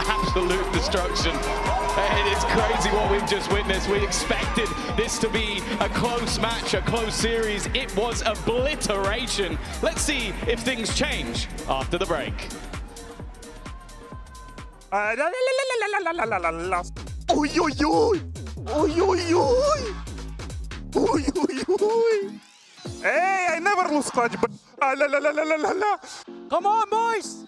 Absolute destruction. And it's crazy what we've just witnessed. We expected this to be a close match, a close series. It was obliteration. Let's see if things change after the break. Uy, uy, uy. Uy, uy, uy. Uy, uy, uy. Hey, I never lose clutch, but la la la la la la. Come on, boys!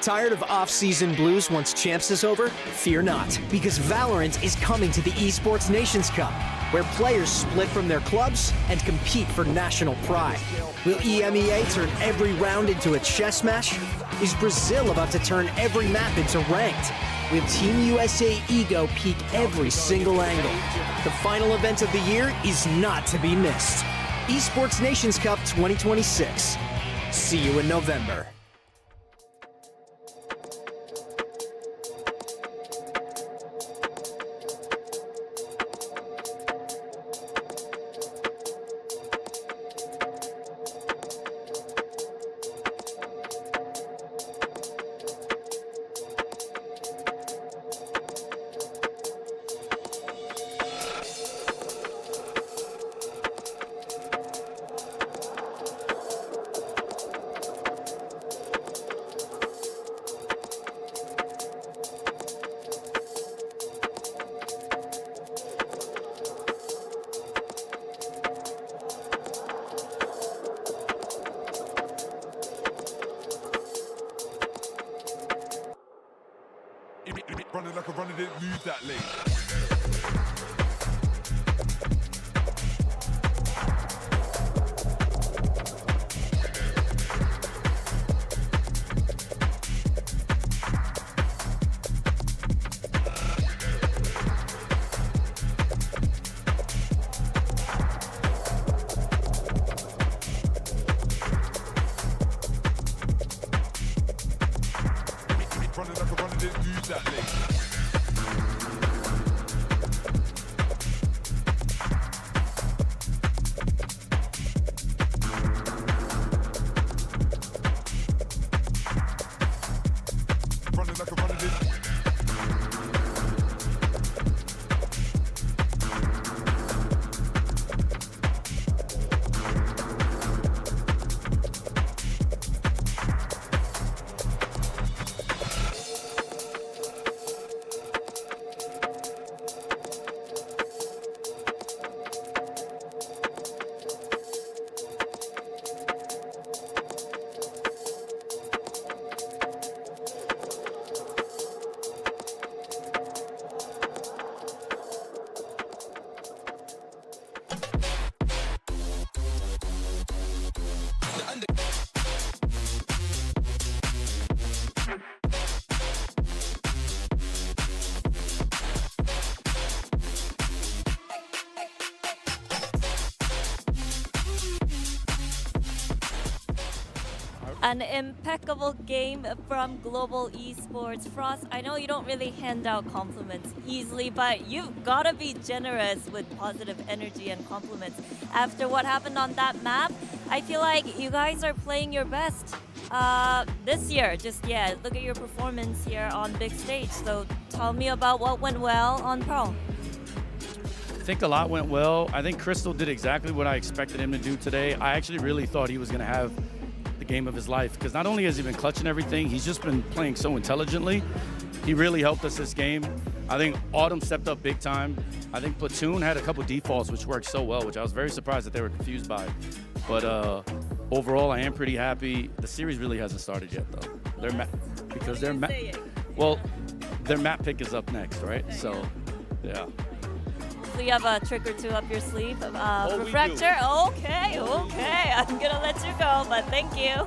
Tired of off-season blues once Champs is over? Fear not, because Valorant is coming to the Esports Nations Cup, where players split from their clubs and compete for national pride. Will EMEA turn every round into a chess match? Is Brazil about to turn every map into ranked? Will Team USA ego peak every single angle? The final event of the year is not to be missed. Esports Nations Cup 2026. See you in November. Running like a runner didn't move that late. Running like a runner didn't move that late. An impeccable game from Global Esports. Frost, I know you don't really hand out compliments easily, but you've got to be generous with positive energy and compliments. After what happened on that map, I feel like you guys are playing your best this year. Just, yeah, look at your performance here on big stage. So tell me about what went well on Pearl. I think a lot went well. I think Crystal did exactly what I expected him to do today. I actually really thought he was going to have the game of his life, because not only has he been clutching everything, he's just been playing so intelligently. He really helped us this game. I think Autumn stepped up big time. I think Platoon had a couple defaults which worked so well, which I was very surprised that they were confused by. But overall, I am pretty happy. The series really hasn't started yet, though. Their map pick is up next, right? So, yeah. So you have a trick or two up your sleeve for Fracture? Okay, I'm gonna let you go, but thank you.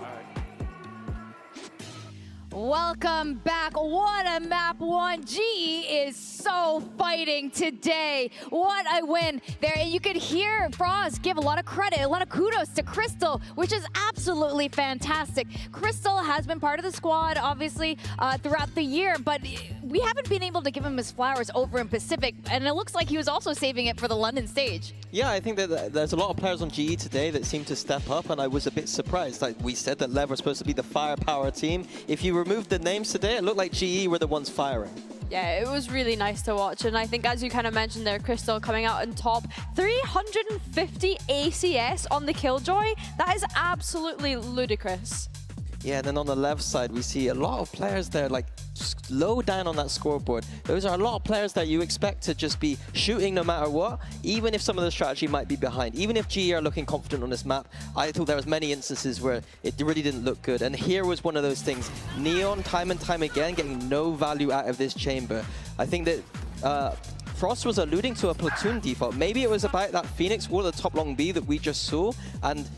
Welcome back. What a map one. GE is so fighting today. What a win there. And you could hear Frost give a lot of credit, a lot of kudos to Crystal, which is absolutely fantastic. Crystal has been part of the squad, obviously, throughout the year, but we haven't been able to give him his flowers over in Pacific, and it looks like he was also saving it for the London stage. Yeah, I think that there's a lot of players on GE today that seem to step up, and I was a bit surprised. Like we said that LEV were supposed to be the firepower team. If you removed the names today, it looked like GE were the ones firing. Yeah, it was really nice to watch, and I think as you kind of mentioned there, Crystal coming out on top, 350 ACS on the Killjoy, that is absolutely ludicrous. Yeah, and then on the left side, we see a lot of players there, like, low down on that scoreboard. Those are a lot of players that you expect to just be shooting no matter what, even if some of the strategy might be behind. Even if GE are looking confident on this map, I thought there was many instances where it really didn't look good. And here was one of those things. Neon, time and time again, getting no value out of this chamber. I think that Frost was alluding to a Platoon default. Maybe it was about that Phoenix wall at the top long B that we just saw, and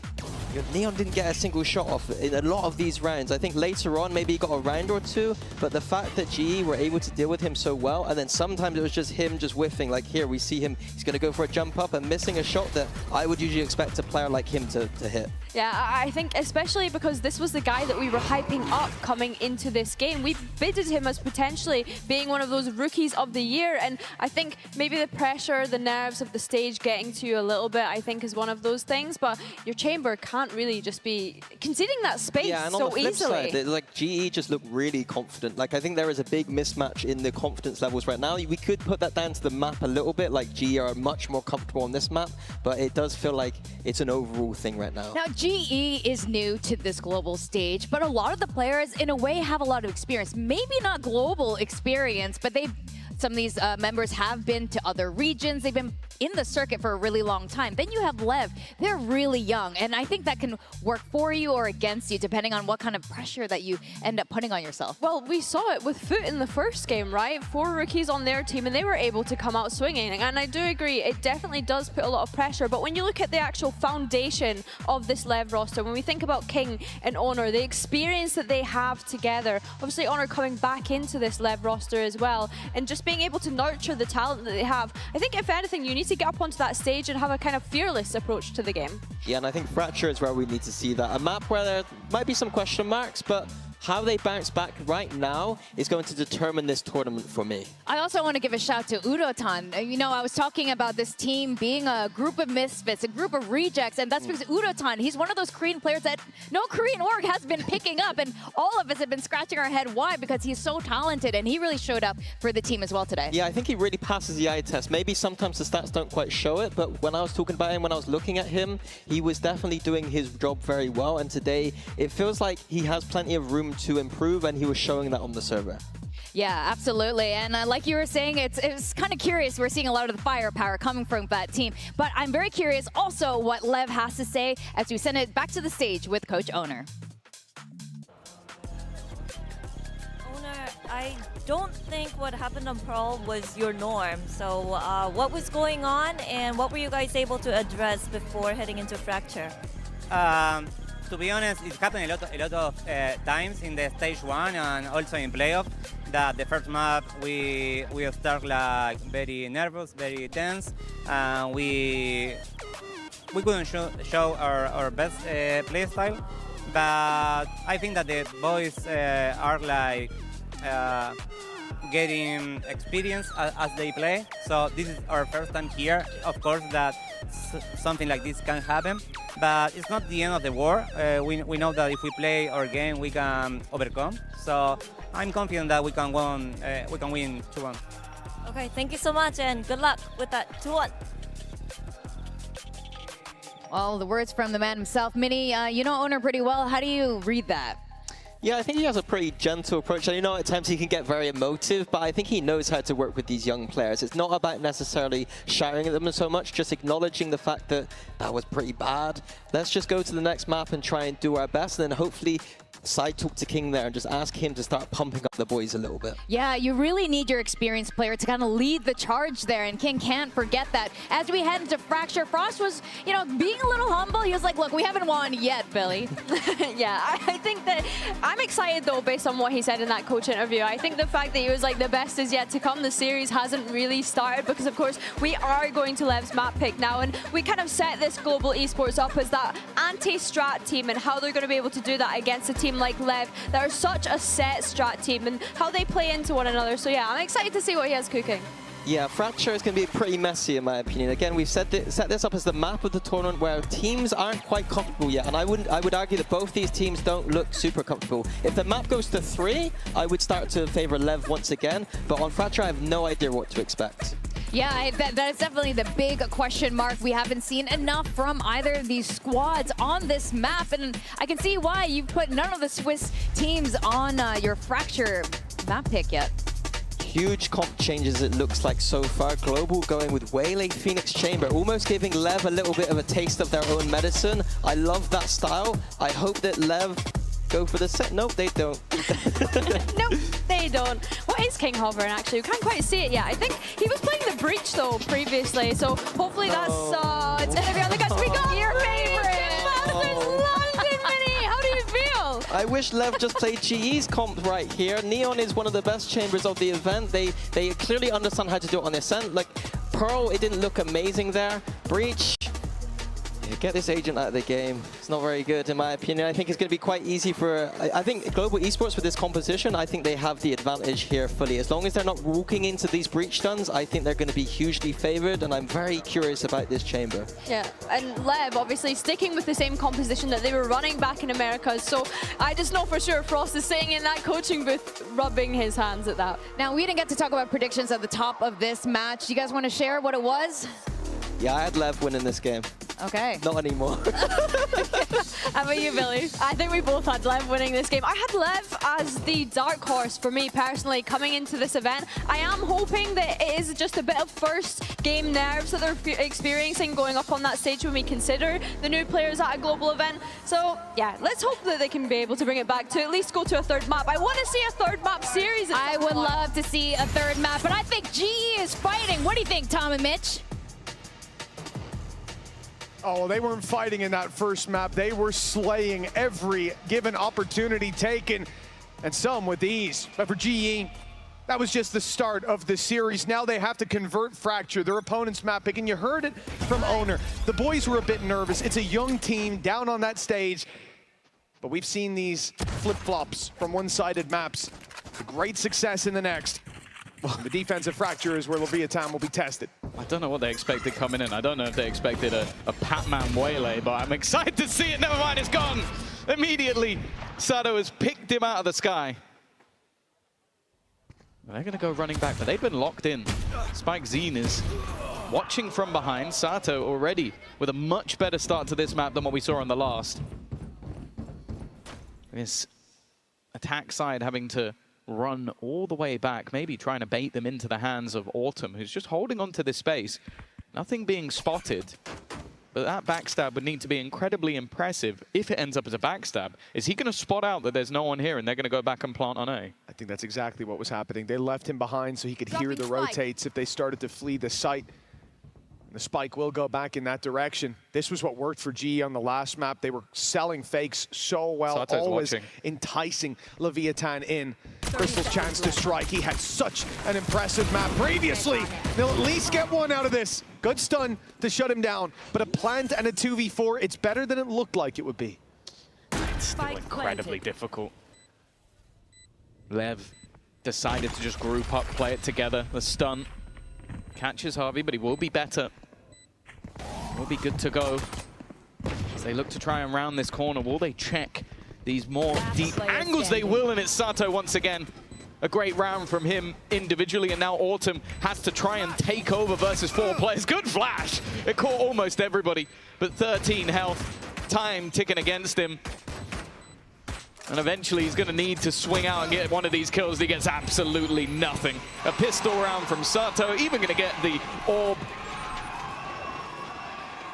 Neon didn't get a single shot off in a lot of these rounds. I think later on, maybe he got a round or two, but the fact that GE were able to deal with him so well, and then sometimes it was just him just whiffing. Like here, we see him, he's going to go for a jump up and missing a shot that I would usually expect a player like him to hit. Yeah, I think especially because this was the guy that we were hyping up coming into this game. We bidded him as potentially being one of those rookies of the year, and I think maybe the pressure, the nerves of the stage getting to you a little bit, I think is one of those things, but your chamber can't really just be conceding that space yeah, and so on the flip easily. Side, like GE just look really confident. Like I think there is a big mismatch in the confidence levels right now. We could put that down to the map a little bit, like GE are much more comfortable on this map, but it does feel like it's an overall thing right now. Now, GE is new to this global stage, but a lot of the players, in a way, have a lot of experience. Maybe not global experience, but some of these members have been to other regions. They've been in the circuit for a really long time. Then you have LEV. They're really young, and I think that can work for you or against you, depending on what kind of pressure that you end up putting on yourself. Well, we saw it with Foot in the first game, right? 4 rookies on their team, and they were able to come out swinging. And I do agree, it definitely does put a lot of pressure. But when you look at the actual foundation of this LEV roster, when we think about King and Honor, the experience that they have together, obviously Honor coming back into this LEV roster as well, and just being able to nurture the talent that they have, I think if anything, you need to get up onto that stage and have a kind of fearless approach to the game. Yeah, and I think Fracture is where we need to see that. A map where there might be some question marks, but how they bounce back right now is going to determine this tournament for me. I also want to give a shout to Udotan. You know, I was talking about this team being a group of misfits, a group of rejects, and that's because Udotan, he's one of those Korean players that no Korean org has been picking up, and all of us have been scratching our head why, because he's so talented, and he really showed up for the team as well today. Yeah, I think he really passes the eye test. Maybe sometimes the stats don't quite show it, but when I was talking about him, when I was looking at him, he was definitely doing his job very well, and today it feels like he has plenty of room to improve, and he was showing that on the server. Yeah, absolutely. And like you were saying, it's kind of curious. We're seeing a lot of the firepower coming from that team. But I'm very curious also what LEV has to say as we send it back to the stage with Coach Owner. Owner, I don't think what happened on Pearl was your norm. So what was going on, and what were you guys able to address before heading into Fracture? To be honest, it happened a lot of times in the stage 1 and also in playoff. That the first map we start like very nervous, very tense, and we couldn't show our best play style. but I think that the boys are like getting experience as they play. So this is our first time here. Of course that something like this can happen, but it's not the end of the war. We know that if we play our game, we can overcome. So I'm confident that we can win 2-1. Okay, thank you so much and good luck with that 2-1. Well, the words from the man himself. Minnie, you know Owner pretty well. How do you read that? Yeah, I think he has a pretty gentle approach. And, you know, at times he can get very emotive, but I think he knows how to work with these young players. It's not about necessarily shouting at them so much, just acknowledging the fact that that was pretty bad. Let's just go to the next map and try and do our best, and then hopefully side talk to King there and just ask him to start pumping up the boys a little bit. Yeah, you really need your experienced player to kind of lead the charge there, and King can't forget that. As we head into Fracture, Frost was, you know, being a little humble. He was like, look, we haven't won yet, Billy. Yeah, I think that I'm excited though based on what he said in that coach interview. I think the fact that he was like the best is yet to come. The series hasn't really started because of course we are going to LEV's map pick now, and we kind of set this global esports up as that anti-strat team and how they're going to be able to do that against a team like LEV that are such a set strat team and how they play into one another. So yeah, I'm excited to see what he has cooking. Yeah, Fracture is going to be pretty messy in my opinion. Again, we've set this up as the map of the tournament where teams aren't quite comfortable yet, and I would argue that both these teams don't look super comfortable. If the map goes to 3, I would start to favor LEV once again, but on Fracture I have no idea what to expect. Yeah, that is definitely the big question mark. We haven't seen enough from either of these squads on this map, and I can see why you've put none of the Swiss teams on your Fracture map pick yet. Huge comp changes it looks like so far. Global going with Waylay Phoenix Chamber, almost giving LEV a little bit of a taste of their own medicine. I love that style. I hope that LEV go for the set. Nope, they don't. Nope, they don't. What is King hovering actually? We can't quite see it yet. I think he was playing the breach though previously, so hopefully that's it's gonna be on the guts. We got your favorite Masters London Mini. How do you feel? I wish LEV just played GE's comp right here. Neon is one of the best chambers of the event. They clearly understand how to do it on the ascent. Like Pearl, it didn't look amazing there. Breach. Get this agent out of the game. It's not very good in my opinion. I think it's going to be quite easy for... I think Global Esports with this composition, I think they have the advantage here fully. As long as they're not walking into these breach stuns, I think they're going to be hugely favored, and I'm very curious about this chamber. Yeah, and LEV obviously sticking with the same composition that they were running back in America, so I just know for sure Frost is sitting in that coaching booth rubbing his hands at that. Now, we didn't get to talk about predictions at the top of this match. You guys want to share what it was? Yeah, I had LEV winning this game. Okay. Not anymore. How about you, Billy? I think we both had LEV winning this game. I had LEV as the dark horse for me personally coming into this event. I am hoping that it is just a bit of first game nerves that they're experiencing going up on that stage when we consider the new players at a global event. So yeah, let's hope that they can be able to bring it back to at least go to a third map. I want to see a third map series. I would love to see a third map, but I think GE is fighting. What do you think, Tom and Mitch? Oh, they weren't fighting in that first map. They were slaying every given opportunity taken, and some with ease. But for GE, that was just the start of the series. Now they have to convert Fracture, their opponent's map pick, and you heard it from Owner. The boys were a bit nervous. It's a young team down on that stage, but we've seen these flip-flops from one-sided maps. Great success in the next. The defensive Fracture is where Leviathan will be tested. I don't know what they expected coming in. I don't know if they expected a Pac-Man Waylay, but I'm excited to see it. Never mind, it's gone. Immediately, Sato has picked him out of the sky. They're going to go running back, but they've been locked in. Spike Zine is watching from behind. Sato already with a much better start to this map than what we saw on the last. This attack side having to run all the way back, maybe trying to bait them into the hands of Autumn, who's just holding on to this space. Nothing being spotted, but that backstab would need to be incredibly impressive if it ends up as a backstab. Is he going to spot out that there's no one here and they're going to go back and plant on A? I think that's exactly what was happening. They left him behind so he could hear the rotates if they started to flee the site. The spike will go back in that direction. This was what worked for GE on the last map. They were selling fakes so well, Sato's always watching. Enticing Leviathan in. Crystal's chance to strike. He had such an impressive map previously. They'll at least get one out of this. Good stun to shut him down, but a plant and a 2v4, it's better than it looked like it would be. It's still incredibly difficult. LEV decided to just group up, play it together. The stun catches Harvey, but he will be better. Will be good to go. As they look to try and round this corner, will they check these more deep angles? They will, and it's Sato once again. A great round from him individually, and now Autumn has to try and take over versus 4 players. Good flash! It caught almost everybody, but 13 health. Time ticking against him. And eventually he's going to need to swing out and get one of these kills. He gets absolutely nothing. A pistol round from Sato, even going to get the orb.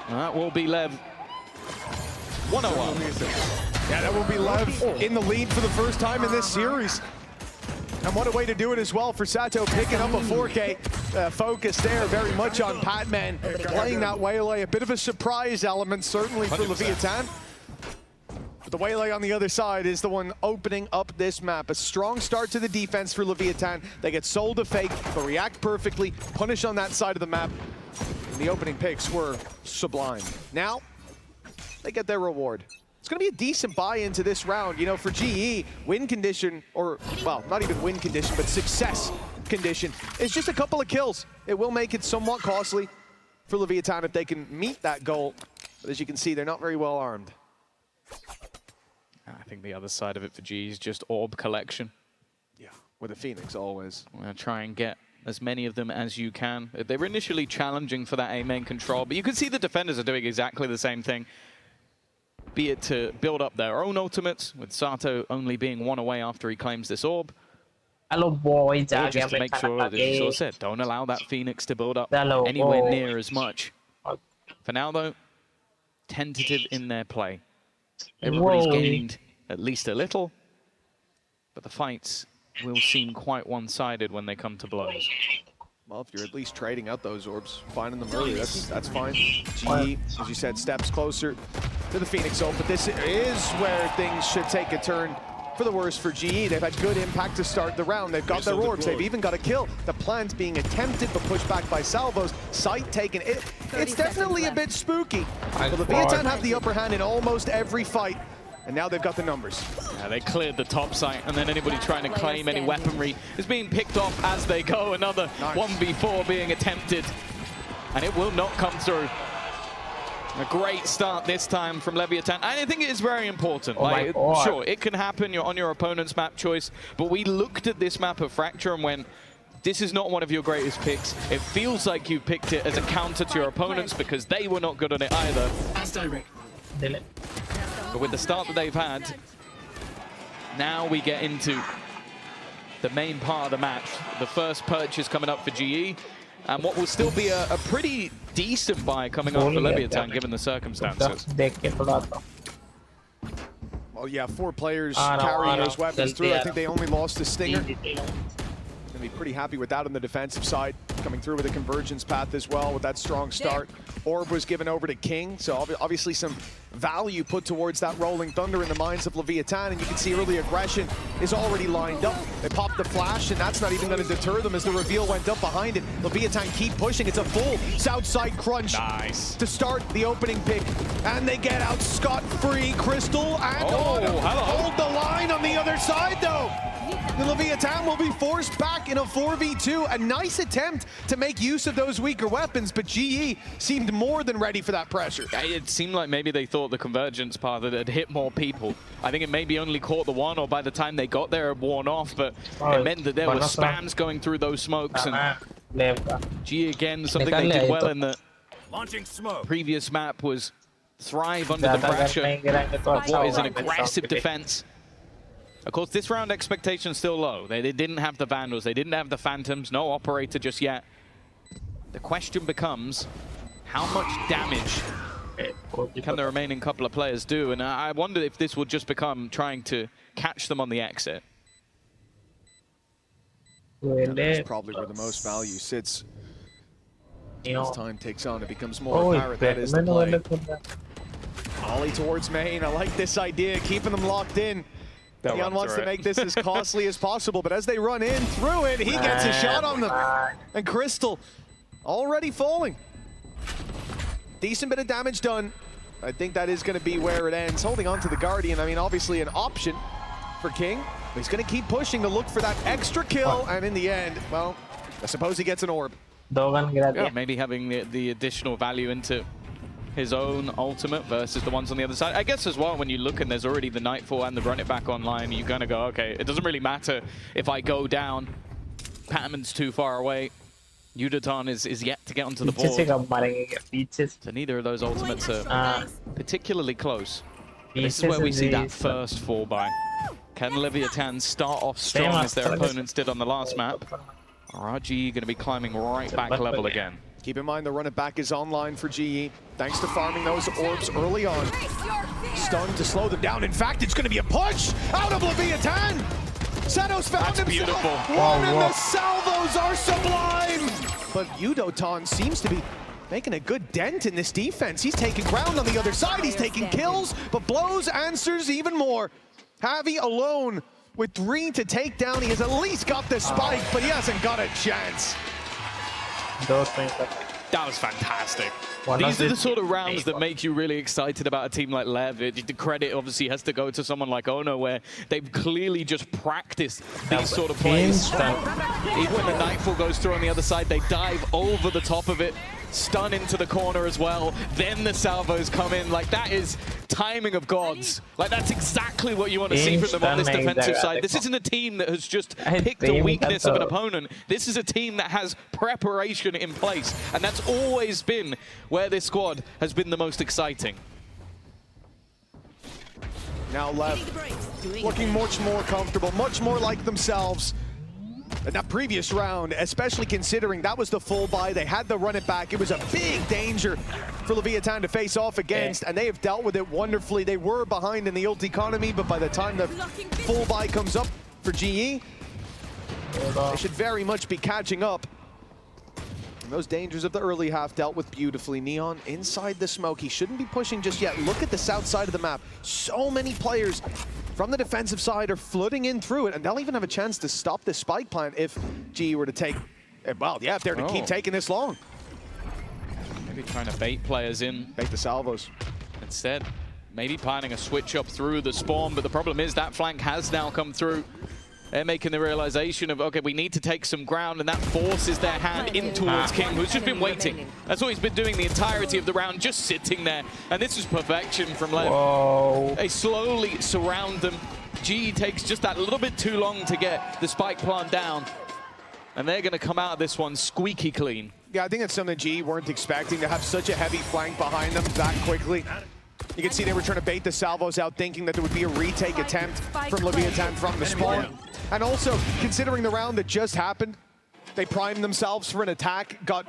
And that will be LEV. 101. Yeah, that will be LEV in the lead for the first time in this series. And what a way to do it as well for Sato, picking up a 4K focus there, very much on Patman, playing that waylay. A bit of a surprise element, certainly for Leviathan. But the waylay on the other side is the one opening up this map. A strong start to the defense for Leviathan. They get sold a fake, but react perfectly, punish on that side of the map. And the opening picks were sublime. Now, they get their reward. It's going to be a decent buy into this round. You know, for GE, win condition, or, well, not even win condition, but success condition, is just a couple of kills. It will make it somewhat costly for Leviathan if they can meet that goal. But as you can see, they're not very well armed. I think the other side of it for GE is just orb collection. Yeah, with a Phoenix always. I'm going to try and get as many of them as you can. They were initially challenging for that A main control, but you can see the defenders are doing exactly the same thing. Be it to build up their own ultimates, with Sato only being 1 away after he claims this orb. Hello, boy. Or just to make sure, as you sort of said, don't allow that Phoenix to build up anywhere near as much. For now, though, tentative in their play. Everybody's gained at least a little, but the fights will seem quite one-sided when they come to blows. Well, if you're at least trading out those orbs, finding them early, that's fine. GE, as you said, steps closer to the Phoenix ult, but this is where things should take a turn for the worse for GE. They've had good impact to start the round. They've got their orbs. They've even got a kill. The plant being attempted, but pushed back by salvos. Sight taken. It's definitely a bit spooky. But the Leviathan have the upper hand in almost every fight. And now they've got the numbers. Yeah, they cleared the top site, and then anybody trying to claim any weaponry is being picked off as they go. Another 1v4 being attempted, and it will not come through. A great start this time from Leviathan. And I think it is very important. Sure, it can happen. You're on your opponent's map choice, but we looked at this map of Fracture and went, this is not one of your greatest picks. It feels like you picked it as a counter to your opponents because they were not good on it either. But with the start that they've had, now we get into the main part of the match. The first purchase coming up for GE, and what will still be a pretty decent buy coming up for Leviathan, given the circumstances. Well, yeah, 4 players carrying those weapons through. I think they only lost a Stinger. Gonna be pretty happy with that on the defensive side, coming through with a convergence path as well with that strong start. Orb was given over to King, so obviously some value put towards that Rolling Thunder in the minds of Leviathan, and you can see early aggression is already lined up. They popped the flash, and that's not even going to deter them as the reveal went up behind it. Leviathan keep pushing. It's a full south side crunch to start the opening pick, and they get out scot-free. Crystal and hold the line on the other side, though. The Leviathan will be forced back in a 4v2. A nice attempt to make use of those weaker weapons, but GE seemed more than ready for that pressure. It seemed like maybe they thought the convergence path had hit more people. I think it maybe only caught the one, or by the time they got there, it worn off, but it meant that there were spams going through those smokes. And GE, again, something they did well in the previous map was thrive under the pressure of what is an aggressive defense. Of course, this round expectation's still low. They didn't have the Vandals, they didn't have the Phantoms, no Operator just yet. The question becomes, how much damage can the remaining couple of players do? And I wonder if this will just become trying to catch them on the exit. That's probably where the most value sits. As time takes on, it becomes more apparent that is the play. Ollie towards main. I like this idea, keeping them locked in. Leon wants to make this as costly as possible, but as they run in through it, he gets a shot on them. And Crystal already falling. Decent bit of damage done. I think that is going to be where it ends. Holding on to the Guardian, I mean, obviously an option for King. He's going to keep pushing to look for that extra kill, and in the end, well, I suppose he gets an orb. Yeah, maybe having the additional value into his own ultimate versus the ones on the other side. I guess as well, when you look and there's already the Nightfall and the Run It Back online, you're going to go, okay, it doesn't really matter if I go down. Patman's too far away. Yudotan is yet to get onto the board. So neither of those ultimates are particularly close. But this is where we see that first fall by. Can Leviathan start off strong as their opponents did on the last map? Or are GE going to be climbing right back level again? Keep in mind the Run It Back is online for GE, thanks to farming those orbs early on. Stun to slow them down. In fact, it's going to be a push out of Leviathan. Senos found himself. Beautiful. One, and the salvos are sublime. But Yudotan seems to be making a good dent in this defense. He's taking ground on the other side. He's taking kills, but blows answers even more. Javi alone with 3 to take down. He has at least got the spike, but he hasn't got a chance. That was fantastic. These are the sort of rounds that make you really excited about a team like LEV. The credit obviously has to go to someone like Ono, where they've clearly just practiced these sort of plays. Even when the Nightfall goes through on the other side, they dive over the top of it, stun into the corner as well. Then the salvos come in. Like, that is timing of gods. Like, that's exactly what you want to see from them on this defensive side. This isn't a team that has just picked a weakness of an opponent. This is a team that has preparation in place, and that's always been where this squad has been the most exciting. Now LEV looking much more comfortable, much more like themselves. In that previous round, especially considering that was the full buy, they had the Run It Back. It was a big danger for Leviathan to face off against, and they have dealt with it wonderfully. They were behind in the ult economy, but by the time the full buy comes up for GE, they should very much be catching up. And those dangers of the early half dealt with beautifully. Neon inside the smoke. He shouldn't be pushing just yet. Look at the south side of the map. So many players from the defensive side are flooding in through it, and they'll even have a chance to stop this spike plant if GE were to take, well, yeah, if they're to keep taking this long. Maybe trying to bait players in. Bait the salvos. Instead, maybe planning a switch up through the spawn, but the problem is that flank has now come through. They're making the realization of, okay, we need to take some ground, and that forces their hand in towards King, who's just been waiting. That's what he's been doing the entirety of the round, just sitting there. And this is perfection from LEV. Whoa. They slowly surround them. GE takes just that little bit too long to get the spike plant down. And they're going to come out of this one squeaky clean. Yeah, I think that's something GE weren't expecting, to have such a heavy flank behind them that quickly. You can see they were trying to bait the salvos out, thinking that there would be a retake attempt from Leviathan from the spawn. And also, considering the round that just happened, they primed themselves for an attack, got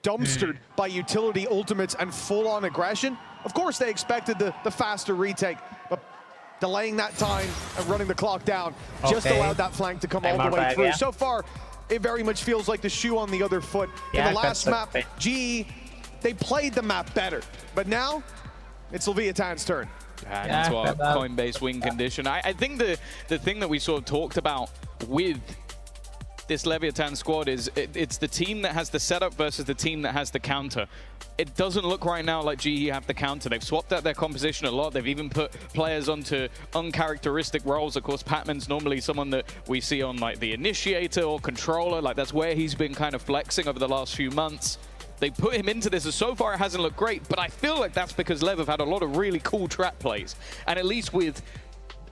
dumpstered by utility ultimates and full-on aggression. Of course, they expected the faster retake, but delaying that time and running the clock down just allowed that flank to come all the way through. So far, it very much feels like the shoe on the other foot. In the last map, GE, they played the map better, but now it's Leviathan's turn. And into our coin-based win condition. I think the thing that we sort of talked about with this Leviathan squad is it's the team that has the setup versus the team that has the counter. It doesn't look right now like GE have the counter. They've swapped out their composition a lot. They've even put players onto uncharacteristic roles. Of course, Patman's normally someone that we see on like the initiator or controller. Like, that's where he's been kind of flexing over the last few months. They put him into this, and so far it hasn't looked great, but I feel like that's because LEV have had a lot of really cool trap plays. And at least with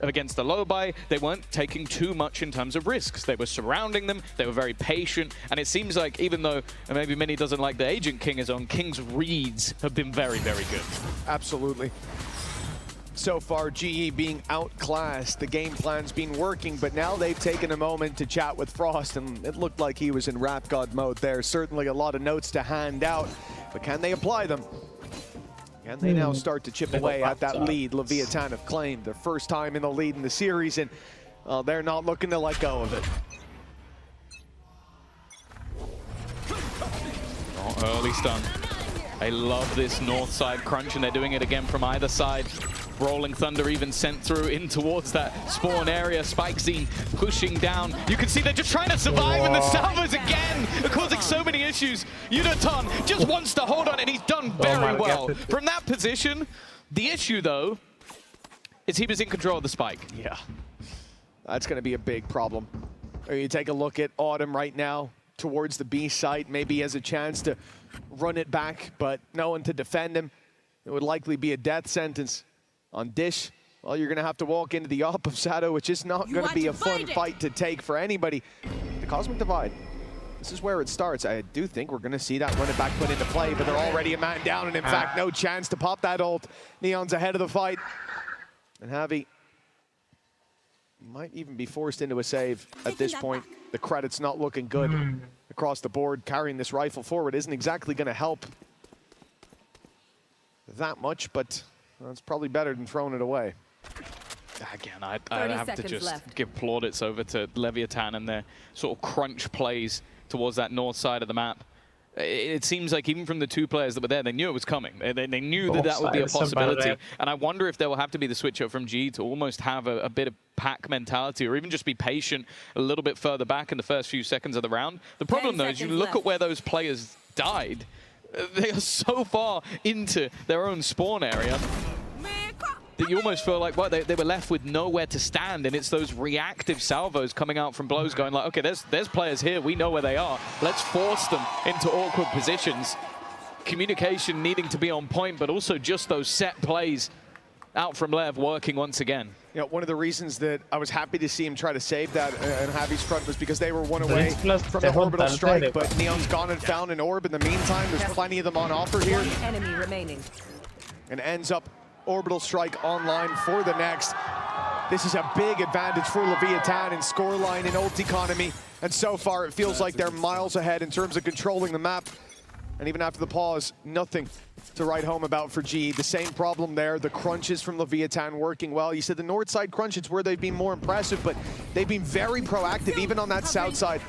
against the low buy, they weren't taking too much in terms of risks. They were surrounding them, they were very patient, and it seems like even though maybe Mini doesn't like the Agent King is on, King's reads have been very, very good. Absolutely. So far, GE being outclassed, the game plan's been working, but now they've taken a moment to chat with Frost, and it looked like he was in rap god mode there. Certainly a lot of notes to hand out, but can they apply them? Can they now start to chip away at that lead Leviathan have claimed? Their first time in the lead in the series, and they're not looking to let go of it. Early stun. I love this north side crunch, and they're doing it again from either side. Rolling Thunder even sent through in towards that spawn area. Spikezine pushing down. You can see they're just trying to survive, and the salvos again are causing so many issues. Unaton just wants to hold on, and he's done very well. From that position, the issue, though, is he was in control of the spike. Yeah, that's going to be a big problem. You take a look at Autumn right now towards the B site. Maybe he has a chance to run it back, but no one to defend him. It would likely be a death sentence. On Dish, well, you're going to have to walk into the op of Sado, which is not going to be a fun fight to take for anybody. The Cosmic Divide, this is where it starts. I do think we're going to see that run it back put into play, but they're already a man down, and in fact, no chance to pop that ult. Neon's ahead of the fight. And Javi might even be forced into a save at this point. The credit's not looking good across the board. Carrying this rifle forward isn't exactly going to help that much, but well, it's probably better than throwing it away. Again, I'd have to just give plaudits over to Leviathan and their sort of crunch plays towards that north side of the map. It seems like even from the two players that were there, they knew it was coming. They knew that that would be a possibility. And I wonder if there will have to be the switch up from G to almost have a bit of pack mentality, or even just be patient a little bit further back in the first few seconds of the round. The problem, though, is you look at where those players died. They are so far into their own spawn area that you almost feel like, well, they were left with nowhere to stand, and it's those reactive salvos coming out from blows going like, okay, there's players here, we know where they are. Let's force them into awkward positions. Communication needing to be on point, but also just those set plays out from LEV working once again. You know, one of the reasons that I was happy to see him try to save that in Javi's front was because they were one away from the orbital strike, but Neon's gone and found an orb in the meantime. There's plenty of them on offer here. One enemy remaining. And ends up orbital strike online for the next. This is a big advantage for Leviathan in scoreline and ult economy. And so far, it feels like they're miles ahead in terms of controlling the map. And even after the pause, nothing to write home about for G. The same problem there, the crunches from Leviathan working well. You said the north side crunch, it's where they've been more impressive, but they've been very proactive, even on that south side.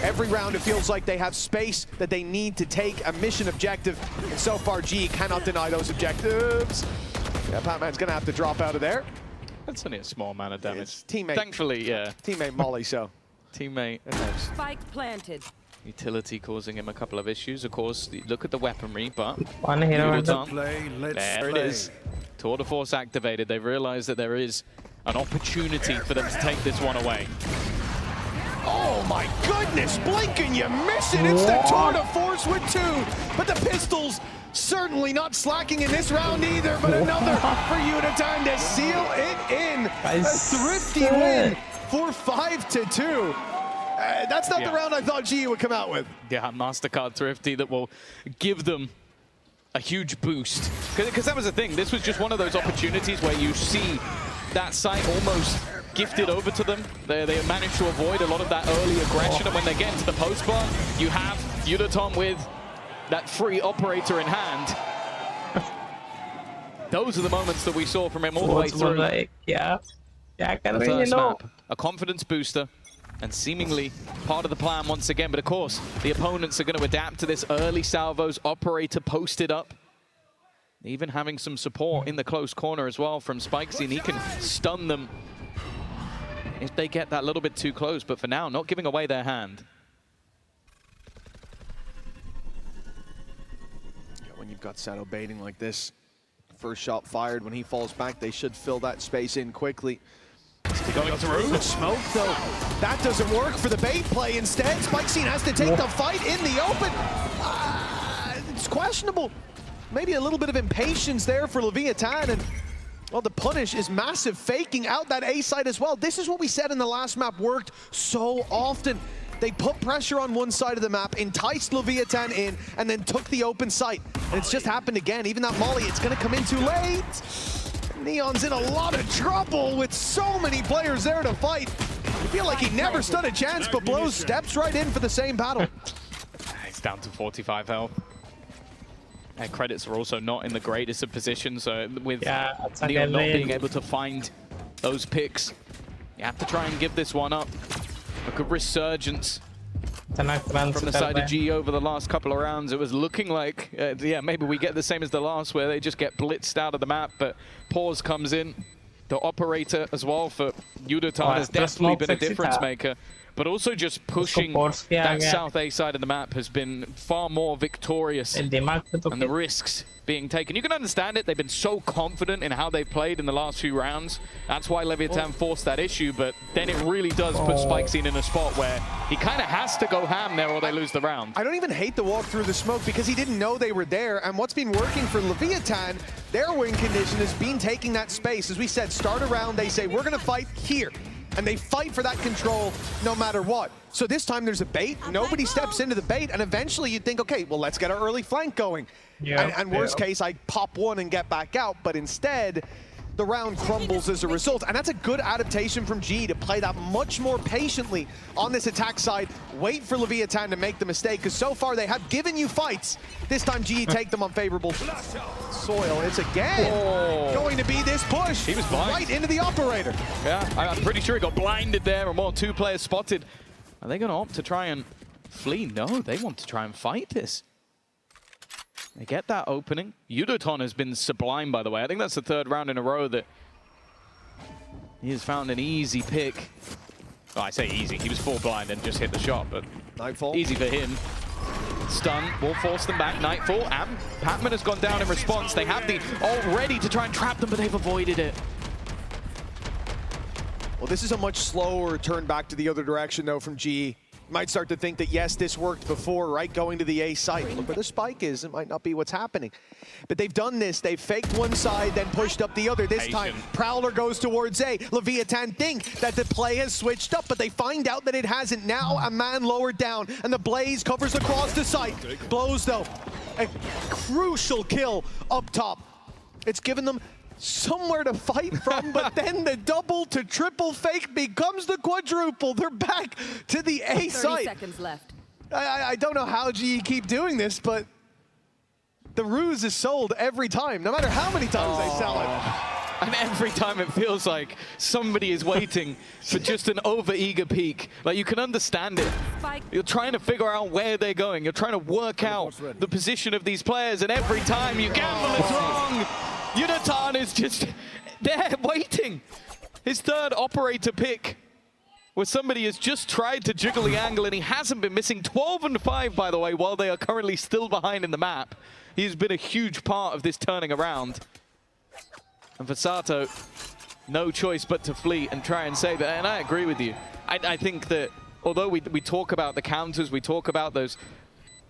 Every round, it feels like they have space that they need to take a mission objective. And so far, G cannot deny those objectives. Yeah, Batman's gonna have to drop out of there. That's only a small amount of damage. It's teammate. Thankfully, yeah. Teammate Molly, so. Teammate. Spike planted. Utility causing him a couple of issues. Of course, look at the weaponry, but one hero. There it is. Tour de Force activated. They realize that there is an opportunity for them to take this one away. Oh my goodness, blink and you miss it. It's the Tour de Force with two, but the Pistols certainly not slacking in this round either, but another for Unitime to seal it in. A thrifty win for 5-2. That's not the round I thought G would come out with. Yeah, MasterCard Thrifty that will give them a huge boost. Because that was the thing. This was just one of those opportunities where you see that site almost gifted over to them. They managed to avoid a lot of that early aggression, and when they get into the post bar, you have Udatom with that free operator in hand. Those are the moments that we saw from him all the way through. First map, a confidence booster, and seemingly part of the plan once again. But of course, the opponents are going to adapt to this early salvos, operator posted up. Even having some support in the close corner as well from Spikezine. He can stun them if they get that little bit too close. But for now, not giving away their hand. When you've got Sado baiting like this, first shot fired, when he falls back, they should fill that space in quickly. Going through the smoke, though. That doesn't work for the bait play. Instead, Spikezine has to take the fight in the open. It's questionable. Maybe a little bit of impatience there for Leviathan, and well, the punish is massive, faking out that A side as well. This is what we said in the last map worked so often. They put pressure on one side of the map, enticed Leviathan in, and then took the open site. And it's just happened again. Even that Molly, it's gonna come in too late. Neon's in a lot of trouble with so many players there to fight. I feel like he never stood a chance, but Blows steps right in for the same battle. He's down to 45 health. Their credits are also not in the greatest of positions, so with Neon not being able to find those picks, you have to try and give this one up. A good resurgence From the side of G over the last couple of rounds, it was looking like, yeah, maybe we get the same as the last, where they just get blitzed out of the map, but Pause comes in. The operator as well for Yudotan has definitely been a difference maker, but also just pushing that South A side of the map has been far more victorious, and the risks being taken. You can understand it. They've been so confident in how they've played in the last few rounds. That's why Leviathan forced that issue, but then it really does put Spikescene in a spot where he kind of has to go ham there or they lose the round. I don't even hate the walk through the smoke because he didn't know they were there, and what's been working for Leviathan, their win condition has been taking that space. As we said, start a round, they say, we're going to fight here. And they fight for that control no matter what. So this time there's a bait, nobody steps into the bait, and eventually you'd think, okay, well, let's get our early flank going. And worst case, I pop one and get back out, but instead, the round crumbles as a result. And that's a good adaptation from G to play that much more patiently on this attack side, wait for Leviathan to make the mistake, because so far they have given you fights. This time GE take them on favorable soil. It's again going to be this push. He was blind. Right into the operator. Yeah, I'm pretty sure he got blinded there, and more 2 players spotted. Are they going to opt to try and flee? No, they want to try and fight this. They get that opening. Yudotan has been sublime, by the way. I think that's the 3rd round in a row that he has found an easy pick. Oh, I say easy. He was full blind and just hit the shot, but Nightfall. Easy for him. Stun will force them back. Nightfall, and Patman has gone down in response. They have the ult ready to try and trap them, but they've avoided it. Well, this is a much slower turn back to the other direction, though, from GE. Might start to think that, yes, this worked before, right? Going to the A site. Look where the spike is. It might not be what's happening. But they've done this. They've faked one side, then pushed up the other. This time, Prowler goes towards A. Leviathan think that the play has switched up, but they find out that it hasn't. Now a man lowered down, and the Blaze covers across the site. Blows, though. A crucial kill up top. It's given them somewhere to fight from, but then the double to triple fake becomes the quadruple. They're back to the A site. 30 seconds left. I don't know how GE keep doing this, but the ruse is sold every time, no matter how many times they sell it. And every time it feels like somebody is waiting for just an over-eager peek. Like, you can understand it. You're trying to figure out where they're going. You're trying to work out the position of these players, and every time you gamble, it's wrong. Yudotan is just there waiting. His 3rd operator pick, where somebody has just tried to jiggle the angle, and he hasn't been missing. 12 and 5, by the way, while they are currently still behind in the map. He's been a huge part of this turning around. And for Sato, no choice but to flee and try and save it. And I agree with you. I think that although we talk about the counters, we talk about those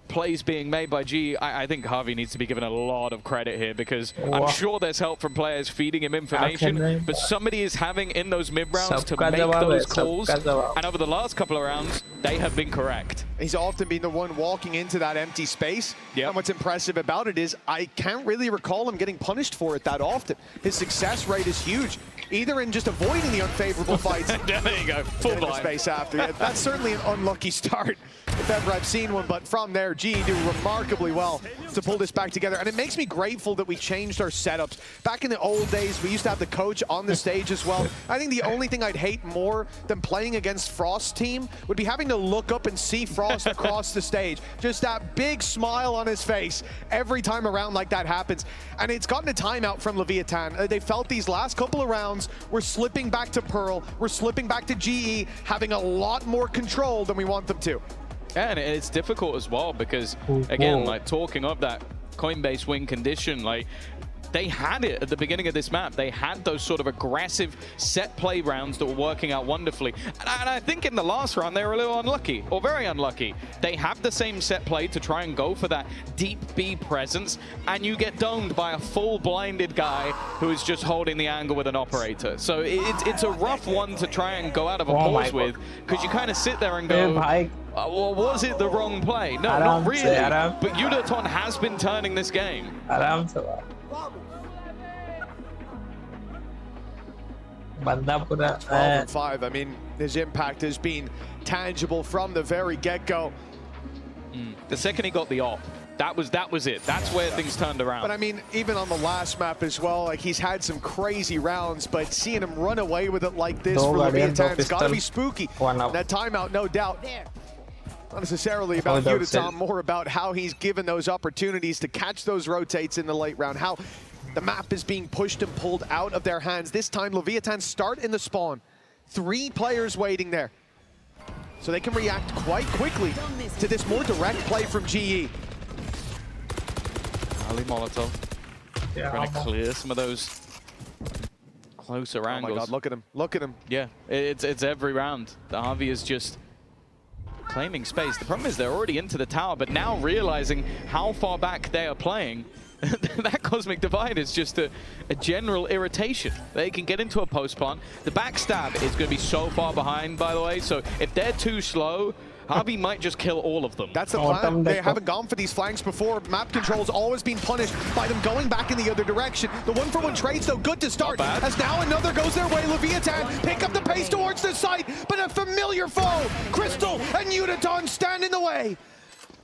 plays being made by G, I think Harvey needs to be given a lot of credit here, because I'm sure there's help from players feeding him information, but somebody is having in those mid-rounds to make those calls, and over the last couple of rounds, they have been correct. He's often been the one walking into that empty space, and what's impressive about it is I can't really recall him getting punished for it that often. His success rate is huge, either in just avoiding the unfavorable fights. There you go, full blind. Space after. Yeah, that's certainly an unlucky start, if ever I've seen one, but from there, GE do remarkably well to pull this back together, and it makes me grateful that we changed our setups. Back in the old days, we used to have the coach on the stage as well. I think the only thing I'd hate more than playing against Frost's team would be having to look up and see Frost across the stage. Just that big smile on his face every time around like that happens. And it's gotten a timeout from Leviathan. They felt these last couple of rounds were slipping back to Pearl, we're slipping back to GE, having a lot more control than we want them to. Yeah, and it's difficult as well because, again, like talking of that Coinbase win condition, like they had it at the beginning of this map. They had those sort of aggressive set play rounds that were working out wonderfully. And I think in the last round, they were a little unlucky, or very unlucky. They have the same set play to try and go for that deep B presence, and you get domed by a full blinded guy who is just holding the angle with an operator. So it's a rough one to try and go out of a pause with, because you kind of sit there and go, well, was it the wrong play? No, not really. But Yudotan has been turning this game. 12 and 5. I mean, his impact has been tangible from the very get-go. The second he got the op, that was it. That's where things turned around. But I mean, even on the last map as well, like he's had some crazy rounds, but seeing him run away with it like this for Leviathan, it's got to be spooky. That timeout, no doubt. Not necessarily about Yudaton, more about how he's given those opportunities to catch those rotates in the late round, how the map is being pushed and pulled out of their hands. This time, Leviathan start in the spawn. 3 players waiting there. So they can react quite quickly to this more direct play from GE. Ali Molotov trying to clear some of those closer angles. Oh my God, look at him, look at him. Yeah, it's every round. The Harvey is just claiming space. The problem is they're already into the tower, but now realizing how far back they are playing, that Cosmic Divide is just a general irritation. They can get into a post plant. The backstab is going to be so far behind, by the way, so if they're too slow, Harvey might just kill all of them. That's the plan. They haven't gone for these flanks before. Map control's always been punished by them going back in the other direction. The 1-for-1 trades, though, good to start. As now another goes their way. Leviathan pick up the pace towards the site, but a familiar foe. Crystal and Yudaton stand in the way.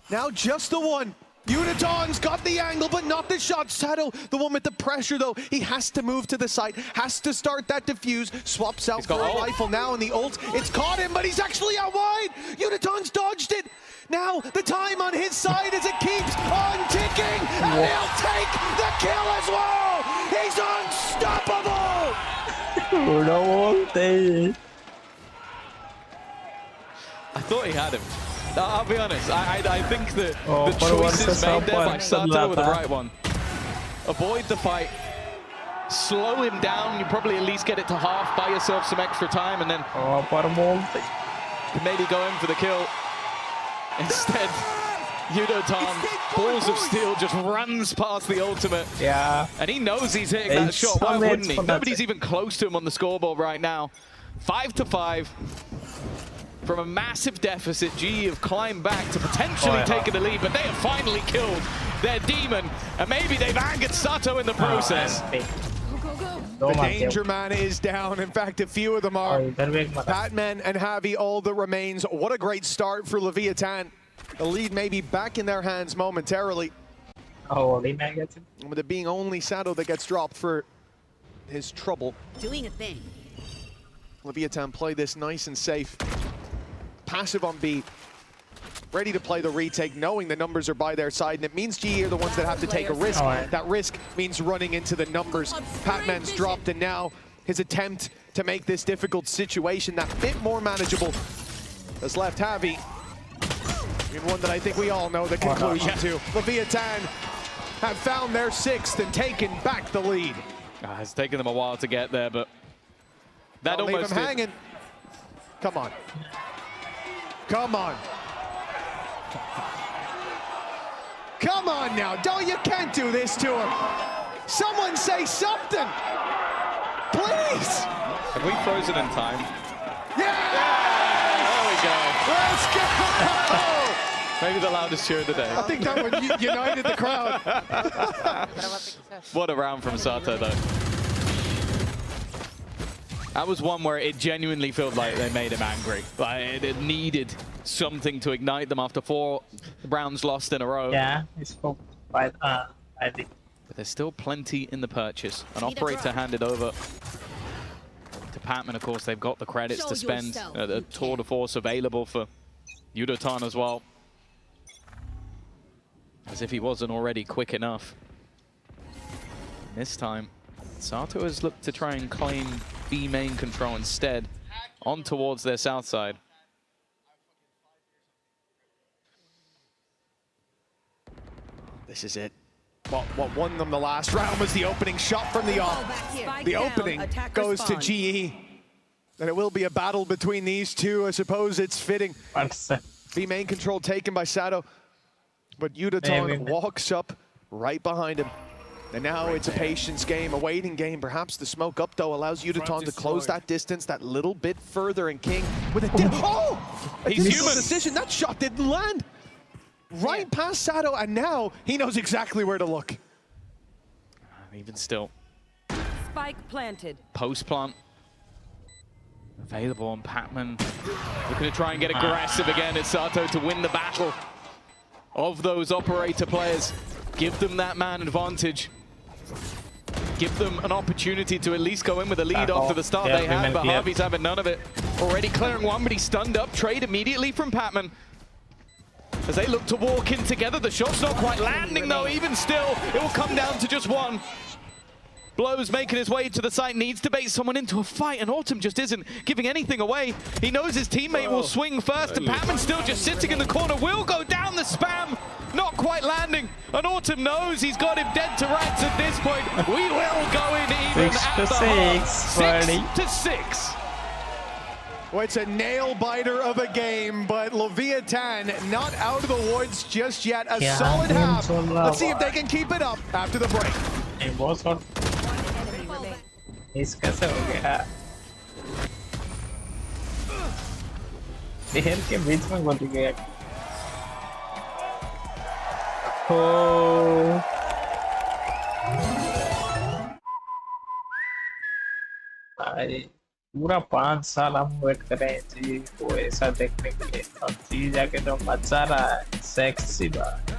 Now just the one. Yudaton's got the angle, but not the shot. Sato, the one with the pressure, though. He has to move to the site, has to start that defuse. Swaps out for a rifle now in the ult. It's caught him, but he's actually out wide. Yudaton's dodged it. Now the time on his side as it keeps on ticking, and he'll take the kill as well. He's unstoppable. I thought he had him. I'll be honest, I think that the choices made there by Sato were the right one. Avoid the fight, slow him down, you probably at least get it to half, buy yourself some extra time, and then maybe go in for the kill. Instead, Yudaton, balls of steel, just runs past the ultimate. Yeah. And he knows he's hitting that shot, why wouldn't he? Nobody's even close to him on the scoreboard right now. 5-5. From a massive deficit, GE have climbed back to potentially taking the lead, but they have finally killed their demon, and maybe they've angered Sato in the process. The Danger Man is down. In fact, a few of them are. Batman and Javi, all that remains. What a great start for Leviathan. The lead may be back in their hands momentarily. With it being only Sato that gets dropped for his trouble. Doing a thing. Leviathan play this nice and safe. Passive on B, ready to play the retake, knowing the numbers are by their side, and it means GE are the ones that have to take a risk. That risk means running into the numbers. Patman's dropped, and now his attempt to make this difficult situation that bit more manageable has left Javi in one that I think we all know the conclusion to. Leviathan have found their 6th and taken back the lead. It's taken them a while to get there, but that Don't almost leave him hanging. Come on. Come on. Come on now. You can't do this to him. Someone say something. Please. Have we frozen in time? Yeah! There we go. Let's go. Maybe the loudest cheer of the day. I think that one united the crowd. What a round from Sato, though. That was one where it genuinely felt like they made him angry. Like it needed something to ignite them after 4 rounds lost in a row. Yeah, it's quite I think. But there's still plenty in the purchase. An operator handed over to Patman. Of course, they've got the credits to spend. The tour de force available for Yudaton as well. As if he wasn't already quick enough. This time, Sato has looked to try and claim B main control instead, on towards their south side. This is it. What won them the last round was the opening shot from the off. The opening goes to GE. And it will be a battle between these two. I suppose it's fitting. B main control taken by Sato. But Yudaton walks up right behind him. And now it's a patience game, a waiting game. Perhaps the smoke up, though, allows Yudaton to close that distance that little bit further. And King with a he's human. Decision. That shot didn't land. Right past Sato, and now he knows exactly where to look. Even still. Spike planted. Post plant. Available on Patman. Looking to try and get aggressive again. It's Sato to win the battle of those operator players. Give them that man advantage. Give them an opportunity to at least go in with a lead after the start they had, but Harvey's having none of it. Already clearing one, but he's stunned up. Trade immediately from Patman. As they look to walk in together, the shot's not quite landing though. Even still, it will come down to just one. Blows making his way to the site, needs to bait someone into a fight, and Autumn just isn't giving anything away. He knows his teammate will swing first, and Patman still just sitting in the corner, will go down the spam, not quite landing. And Autumn knows he's got him dead to rights at this point. We will go in even at the half. 6-6. Well, it's a nail-biter of a game, but Leviathan not out of the woods just yet. A solid half. Let's see if they can keep it up after the break. कैसे हो गया शहर के बीच में घुस गया हो पूरा 5 साल हम वेट कर रहे हैं जी को ऐसा देखने के लिए और जी जाके तो मजा रहा है सेक्सी बात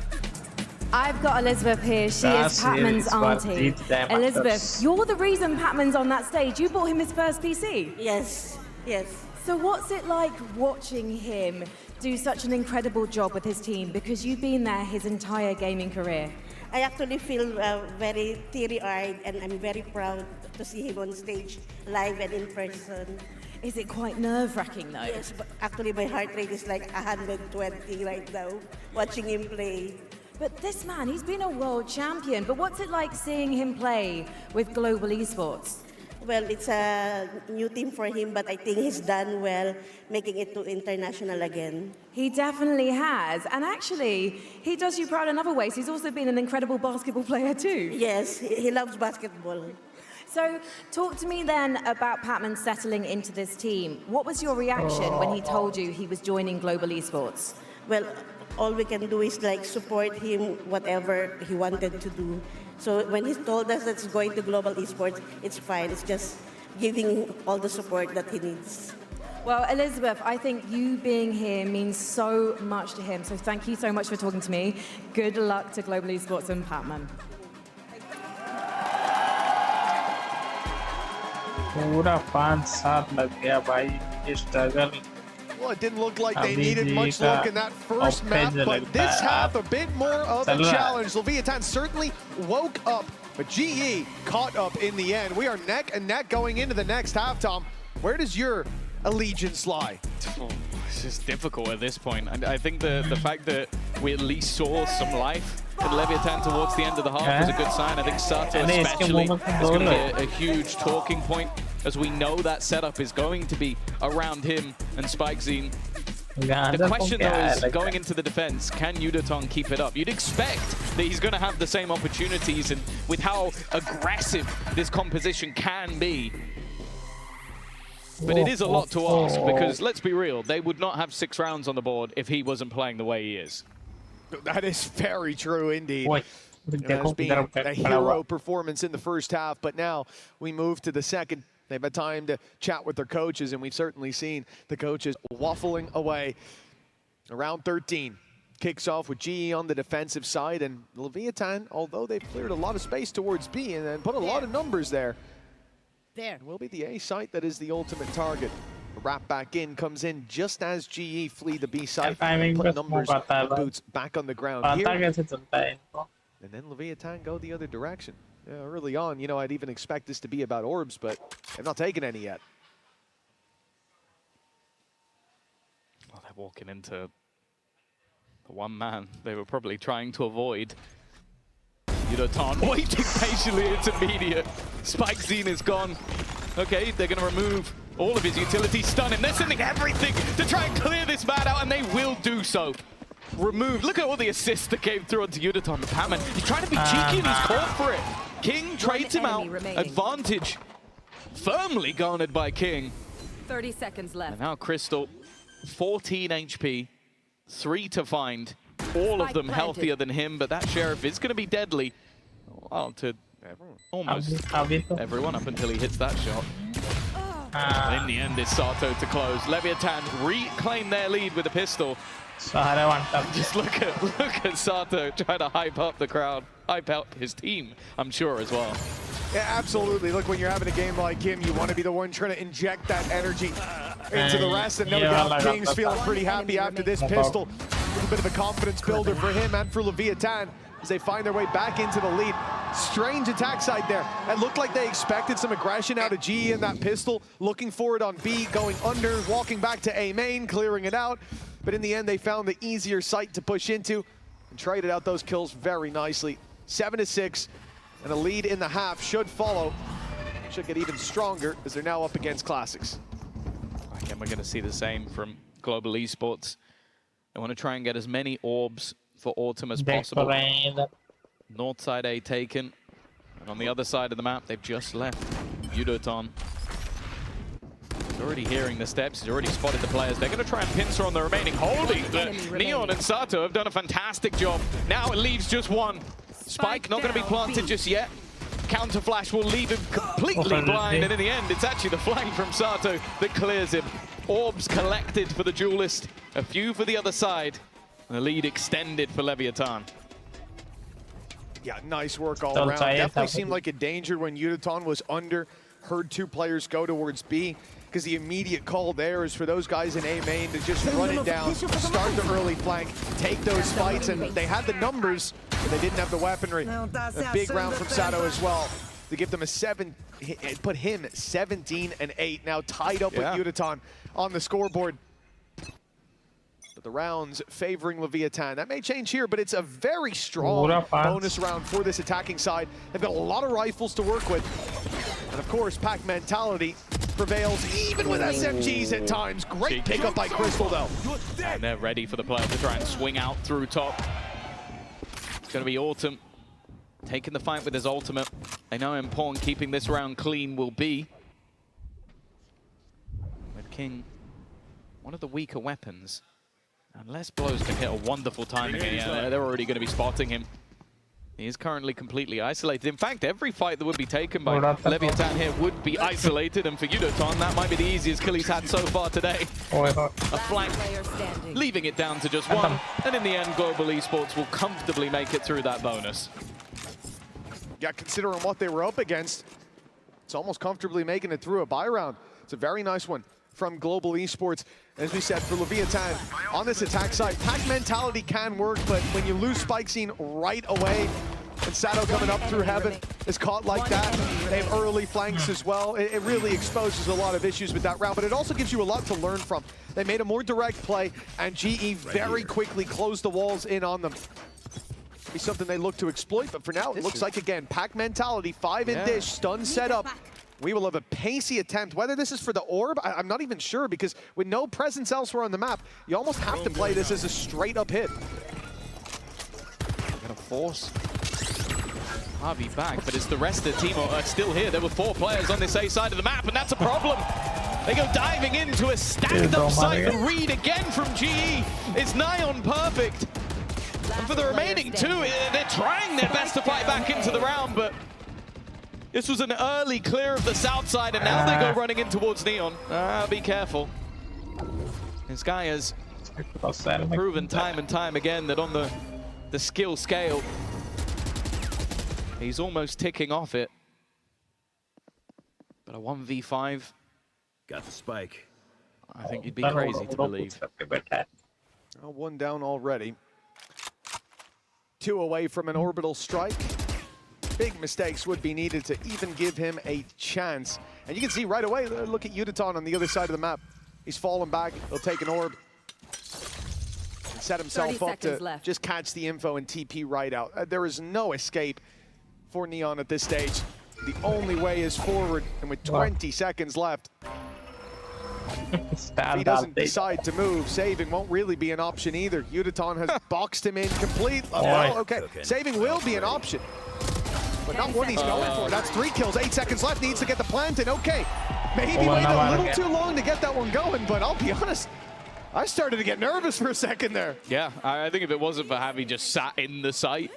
I've got Elizabeth here. She is Patman's auntie. Elizabeth, you're the reason Patman's on that stage. You bought him his first PC. Yes, yes. So what's it like watching him do such an incredible job with his team? Because you've been there his entire gaming career. I actually feel very teary-eyed, and I'm very proud to see him on stage, live and in person. Is it quite nerve-wracking though? Yes, but actually my heart rate is like 120 right now, watching him play. But this man, he's been a world champion. But what's it like seeing him play with global esports? Well, it's a new team for him, but I think he's done well making it to international again. He definitely has. And actually, he does you proud in other ways. He's also been an incredible basketball player too. Yes, he loves basketball. So talk to me then about Patman settling into this team. What was your reaction when he told you he was joining global esports? Well, all we can do is like support him, whatever he wanted to do. So when he told us that he's going to global esports, it's fine. It's just giving all the support that he needs. Well, Elizabeth, I think you being here means so much to him. So thank you so much for talking to me. Good luck to global esports and Patman. पूरा 5 साल लग गया भाई ये struggle. Well, it didn't look like they needed much luck in that first map, but this half a bit more of a challenge. Leviathan certainly woke up, but GE caught up in the end. We are neck and neck going into the next half, Tom. Where does your allegiance lie? It's just difficult at this point. And I think the fact that we at least saw some life in Leviathan towards the end of the half was a good sign. I think Sato especially is going to be a huge talking point, as we know that setup is going to be around him and SpikeZine. The question though is, going into the defense, can Yudaton keep it up? You'd expect that he's going to have the same opportunities, and with how aggressive this composition can be. But it is a lot to ask, because let's be real, they would not have 6 rounds on the board if he wasn't playing the way he is. That is very true indeed. That's been a hero performance in the first half, but now we move to the second. They've had time to chat with their coaches, and we've certainly seen the coaches waffling away. Round 13 kicks off with GE on the defensive side, and Leviathan, although they've cleared a lot of space towards B and put a lot of numbers there, will be the A site that is the ultimate target. The wrap back in comes in just as GE flee the B site, put numbers and boots back on the ground here. And then Leviathan go the other direction. Early on, you know, I'd even expect this to be about orbs, but they've not taken any yet. Well, they're walking into the one man they were probably trying to avoid. Yudaton waiting patiently, it's immediate. SpikeZine is gone. Okay, they're going to remove all of his utility, stun him. They're sending everything to try and clear this man out, and they will do so. Removed. Look at all the assists that came through onto Yudaton. Patman, he's trying to be cheeky and he's caught for it. King trades him out. Advantage firmly garnered by King. 30 seconds left. And now Crystal, 14 HP, 3 to find. All of them healthier than him, but that Sheriff is going to be deadly. Well, to almost everyone up until he hits that shot. In the end, it's Sato to close. Leviathan reclaim their lead with a pistol. Just look at Sato trying to hype up the crowd, hype up his team, I'm sure, as well. Yeah, absolutely. Look, when you're having a game like him, you want to be the one trying to inject that energy into the rest. And no doubt King's feeling pretty happy after this pistol. It's a bit of a confidence builder for him and for Leviathan as they find their way back into the lead. Strange attack side there. It looked like they expected some aggression out of GE in that pistol, looking for it on B, going under, walking back to A main, clearing it out. But in the end, they found the easier site to push into and traded out those kills very nicely. 7-6, and a lead in the half should follow. Should get even stronger as they're now up against Classics. Again, we're going to see the same from Global Esports. They want to try and get as many orbs for Autumn as possible. North side A taken. And on the other side of the map, they've just left Yudoton. He's already hearing the steps. He's already spotted the players. They're going to try and pincer on the remaining holding. But Neon and Sato have done a fantastic job. Now it leaves just one. Spike not going to be planted just yet. Counter flash will leave him completely blind. And in the end, it's actually the flank from Sato that clears him. Orbs collected for the duelist. A few for the other side. And the lead extended for Leviathan. Yeah, nice work all around. Definitely seemed like a danger when Yudoton was under. Heard two players go towards B, because the immediate call there is for those guys in A main to just run it down, start the early flank, take those fights, and they had the numbers, but they didn't have the weaponry. A big round from Sato as well to give them a 7, put him 17-8, now tied up with Yudoton on the scoreboard. But the rounds favoring Leviathan. That may change here, but it's a very strong bonus round for this attacking side. They've got a lot of rifles to work with. And of course, pack mentality prevails even with SMGs at times. Great pickup by Crystal though. And they're ready for the player to try and swing out through top. It's going to be Autumn taking the fight with his ultimate. They know how important keeping this round clean will be. With King, one of the weaker weapons. Unless blows can hit a wonderful timing, they're already going to be spotting him. He is currently completely isolated. In fact, every fight that would be taken by Leviathan here would be isolated, and for Yudoton, that might be the easiest kill he's had so far today. A flank, leaving it down to just one, and in the end, Global Esports will comfortably make it through that bonus. Yeah, considering what they were up against, it's almost comfortably making it through a buy round. It's a very nice one from Global Esports. As we said, for Leviathan, on this attack side, pack mentality can work, but when you lose Spike Scene right away, and Sato coming up through heaven is caught like that, they have early flanks as well. It really exposes a lot of issues with that round, but it also gives you a lot to learn from. They made a more direct play, and GE very quickly closed the walls in on them. Be something they look to exploit, but for now, it looks like, again, pack mentality, 5 in dish, stun set up. We will have a pacey attempt. Whether this is for the orb, I'm not even sure, because with no presence elsewhere on the map, you almost have to play this as a straight-up hit. Gonna force Harvey back, but it's the rest of the team are still here. There were 4 players on this A side of the map, and that's a problem. They go diving into a stacked-up site. The read again from GE is nigh on perfect. And for the remaining 2, they're trying their best to fight back into the round, but this was an early clear of the south side, and now they go running in towards Neon. Be careful. This guy has proven time and time again that on the skill scale, he's almost ticking off it. But a 1v5. Got the spike. I think you'd be crazy to believe. Well, 1 down already. 2 away from an orbital strike. Big mistakes would be needed to even give him a chance. And you can see right away, look at Yudoton on the other side of the map. He's fallen back, he'll take an orb. And set himself up to just catch the info and TP right out. There is no escape for Neon at this stage. The only way is forward, and with 20 seconds left, if he doesn't decide to move, saving won't really be an option either. Yudoton has boxed him in complete. Well, okay, saving will be an option, but not what he's going for. That's 3 kills, 8 seconds left, needs to get the plant in. Okay, maybe waited a little too long to get that one going, but I'll be honest, I started to get nervous for a second there. Yeah, I think if it wasn't for Javi just sat in the site,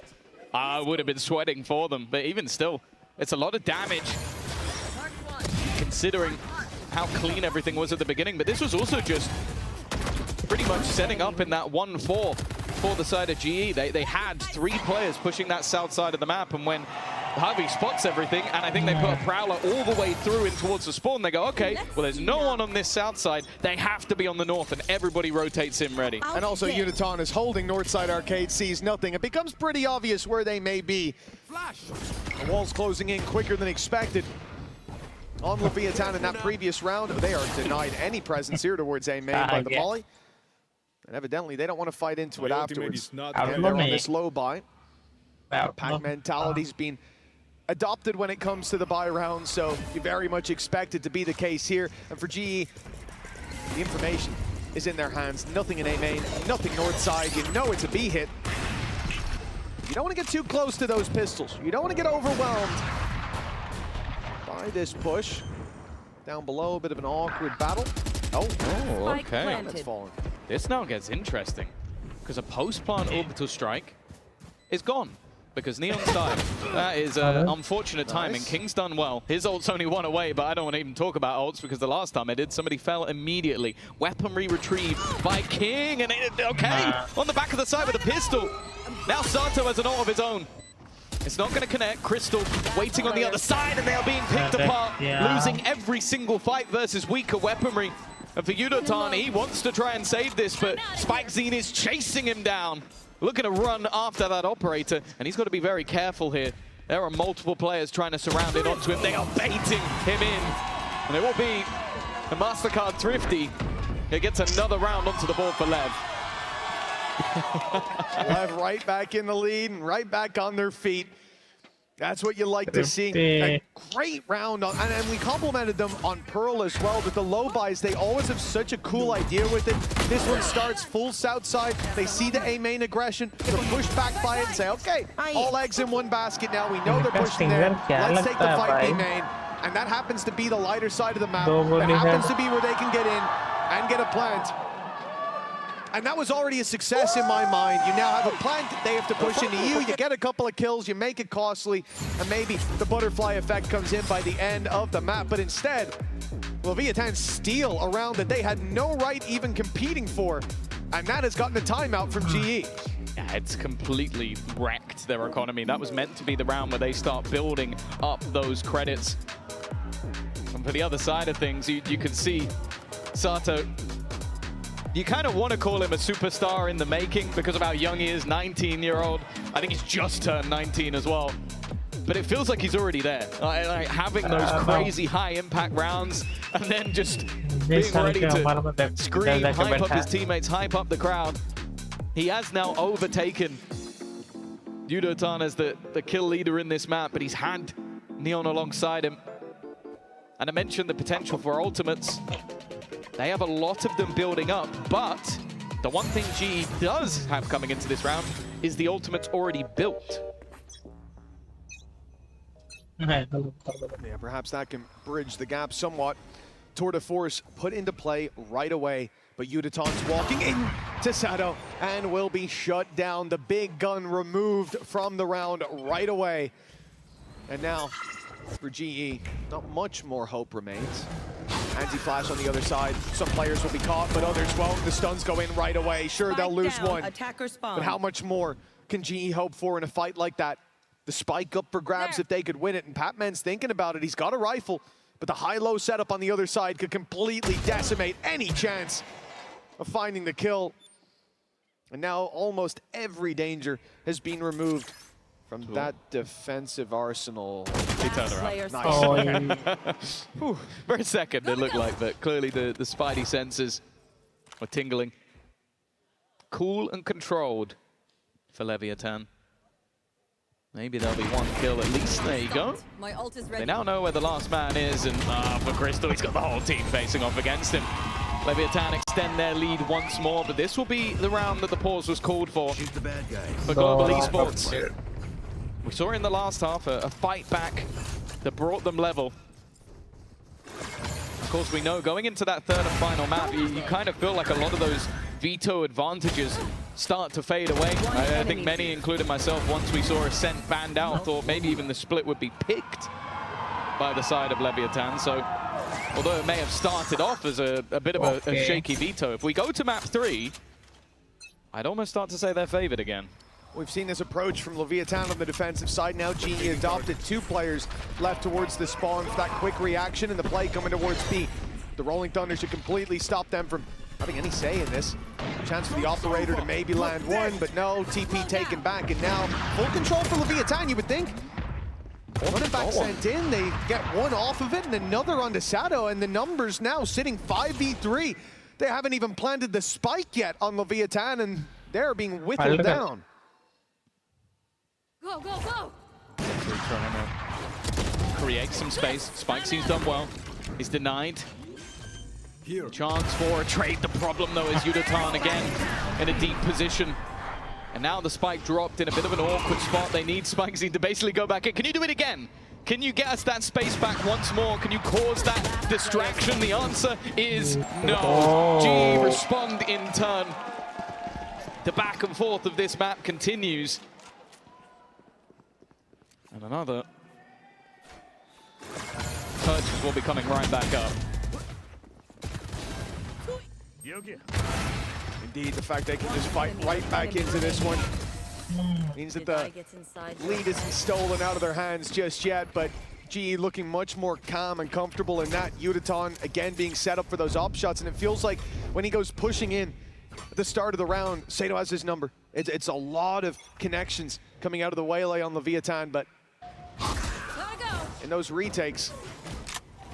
I would have been sweating for them. But even still, it's a lot of damage, considering how clean everything was at the beginning. But this was also just pretty much setting up in that 1-4 for the side of GE. They had 3 players pushing that south side of the map, and when Harvey spots everything, and I think they put a Prowler all the way through in towards the spawn. They go, okay, well, there's no one on this south side. They have to be on the north, and everybody rotates in ready. And also, Uniton is holding Northside Arcade, sees nothing. It becomes pretty obvious where they may be. The wall's closing in quicker than expected. On Leviathan in that previous round, they are denied any presence here towards A main by the Molly. And evidently, they don't want to fight into it afterwards. And they're on this low buy. Pack mentality's been adopted when it comes to the buy round, so you very much expect it to be the case here. And for GE, the information is in their hands. Nothing in A main, nothing north side. You know it's a B hit. You don't want to get too close to those pistols. You don't want to get overwhelmed by this push. Down below, a bit of an awkward battle. Oh, okay. That's fallen. This now gets interesting, because a post-plant orbital strike is gone, because Neon's died. That is unfortunate timing. King's done well. His ult's only one away, but I don't want to even talk about ults, because the last time I did, somebody fell immediately. Weaponry retrieved by King, and on the back of the side with a pistol. Now Sato has an ult of his own. It's not going to connect. Crystal waiting on the other side, and they are being picked apart, losing every single fight versus weaker weaponry. And for Yudotan, he wants to try and save this, but Spike Zine is chasing him down, looking to run after that operator, and he's got to be very careful here. There are multiple players trying to surround in onto him. They are baiting him in, and it will be a MasterCard Thrifty. He gets another round onto the board for LEV. LEV right back in the lead and right back on their feet. That's what you like to see. A great round, and we complimented them on Pearl as well, but the low buys, they always have such a cool idea with it. This one starts full south side. They see the A main aggression, they're pushed back by it and say, okay, all eggs in one basket now. We know they're pushing there. Let's take the fight B main. And that happens to be the lighter side of the map. That happens to be where they can get in and get a plant. And that was already a success in my mind. You now have a plant, they have to push into you, you get a couple of kills, you make it costly, and maybe the butterfly effect comes in by the end of the map. But instead, Leviathan steal a round that they had no right even competing for, and that has gotten a timeout from GE. Yeah, it's completely wrecked their economy. That was meant to be the round where they start building up those credits. And for the other side of things, you can see Sato, you kind of want to call him a superstar in the making because of how young he is, 19-year-old. I think he's just turned 19 as well. But it feels like he's already there. Like having those crazy high-impact rounds and then just being ready to scream, hype up his teammates, hype up the crowd. He has now overtaken Yudotan as the kill leader in this map, but he's had Neon alongside him. And I mentioned the potential for ultimates. They have a lot of them building up, but the one thing GE does have coming into this round is the ultimates already built. Yeah, perhaps that can bridge the gap somewhat. Tour de Force put into play right away, but Yudotan's walking in to Sato and will be shut down. The big gun removed from the round right away. And now, for GE, not much more hope remains. Anti-flash on the other side. Some players will be caught, but others won't. The stuns go in right away. Sure, they'll lose one. But how much more can GE hope for in a fight like that? The spike up for grabs if they could win it. And Patman's thinking about it. He's got a rifle, but the high-low setup on the other side could completely decimate any chance of finding the kill. And now almost every danger has been removed from that defensive arsenal. He turned around. Nice. Whew, for a second it looked like, but clearly the spidey senses were tingling. Cool and controlled for Leviathan. Maybe there'll be one kill at least. There you go. My ult is ready. They now know where the last man is, and for Crystal, he's got the whole team facing off against him. Leviathan extend their lead once more, but this will be the round that the pause was called for. She's the bad guy. For Global Esports. We saw in the last half a fight back that brought them level. Of course, we know going into that third and final map, you kind of feel like a lot of those veto advantages start to fade away. I think many, including myself, once we saw Ascent banned out, thought maybe even the split would be picked by the side of Leviathan. So, although it may have started off as a bit of a shaky veto, if we go to map 3, I'd almost start to say they're favored again. We've seen this approach from Leviathan on the defensive side. Now GE adopted 2 players left towards the spawn for that quick reaction, and the play coming towards B. The Rolling Thunder should completely stop them from having any say in this. Chance for the operator to maybe land one, but no, TP taken back, and now full control for Leviathan, you would think. Running back sent in, they get one off of it, and another onto Sato, and the numbers now sitting 5v3. They haven't even planted the spike yet on Leviathan, and they're being whittled down. Go, go, go! Trying to create some space. Spikesy's done well. He's denied. Chance for a trade. The problem, though, is Yudatan again in a deep position. And now the spike dropped in a bit of an awkward spot. They need Spikesy to basically go back in. Can you do it again? Can you get us that space back once more? Can you cause that distraction? The answer is no. GE respond in turn. The back and forth of this map continues. And another purchase will be coming right back up. Indeed, the fact they can just fight right back into this one means that the lead isn't stolen out of their hands just yet, but GE looking much more calm and comfortable in that. Yudatan again being set up for those op shots, and it feels like when he goes pushing in at the start of the round, Sato has his number. It's a lot of connections coming out of the waylay on Leviathan, but in those retakes,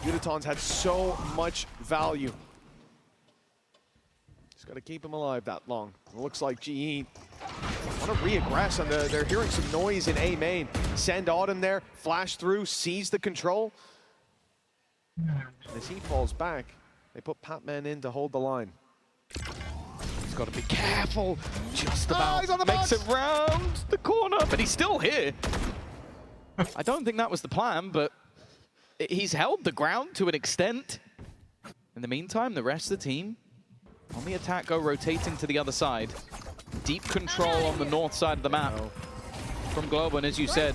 Yudatan's had so much value. Got to keep him alive that long. It looks like GE want to re-aggress on they're hearing some noise in A main. Send Autumn there, flash through, seize the control. As he falls back, they put Patman in to hold the line. He's got to be careful. Just about makes it round the corner, but he's still here. I don't think that was the plan, but he's held the ground to an extent. In the meantime, the rest of the team on the attack go rotating to the other side. Deep control on the north side of the map from Global, and as you said,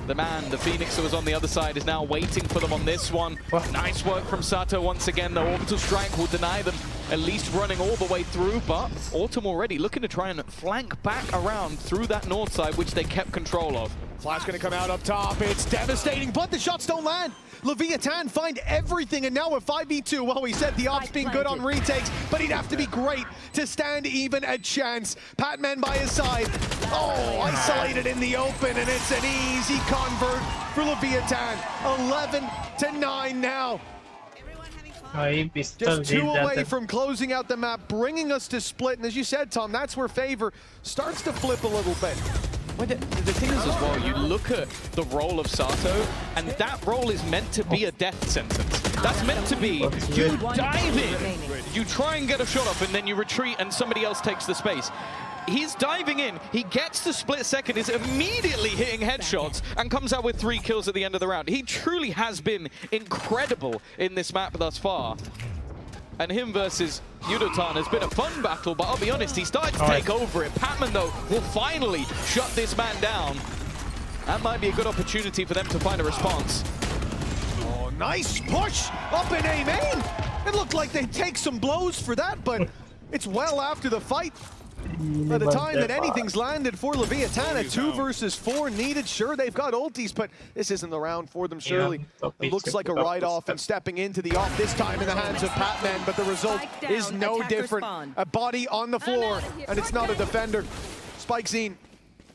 the man, the Phoenix that was on the other side, is now waiting for them on this one. Nice work from Sato once again. The orbital strike will deny them at least running all the way through, but Autumn already looking to try and flank back around through that north side, which they kept control of. Flash gonna come out up top. It's devastating, but the shots don't land. Leviathan find everything, and now a 5v2. Well, we said the ops being good on retakes, but he'd have to be great to stand even a chance. Patman by his side. Oh, isolated in the open, and it's an easy convert for Leviathan. 11-9 now. Just 2 away from closing out the map, bringing us to split. And as you said, Tom, that's where favor starts to flip a little bit. Well, the thing is as well, you look at the role of Sato, and that role is meant to be a death sentence. That's meant to be, you dive in, you try and get a shot off, and then you retreat and somebody else takes the space. He's diving in, he gets the split second, is immediately hitting headshots, and comes out with 3 kills at the end of the round. He truly has been incredible in this map thus far. And him versus Yudatan has been a fun battle, but I'll be honest, he started to take over it. Patman, though, will finally shut this man down. That might be a good opportunity for them to find a response. Oh, nice push up in A main. It looked like they'd take some blows for that, but it's well after the fight. By the time that anything's landed for Leviathan, a 2 versus 4 needed. Sure, they've got ultis, but this isn't the round for them, surely. It looks like a write-off and stepping into the off, this time in the hands of Patman, but the result is no different. A body on the floor, and it's not a defender. Spikesy,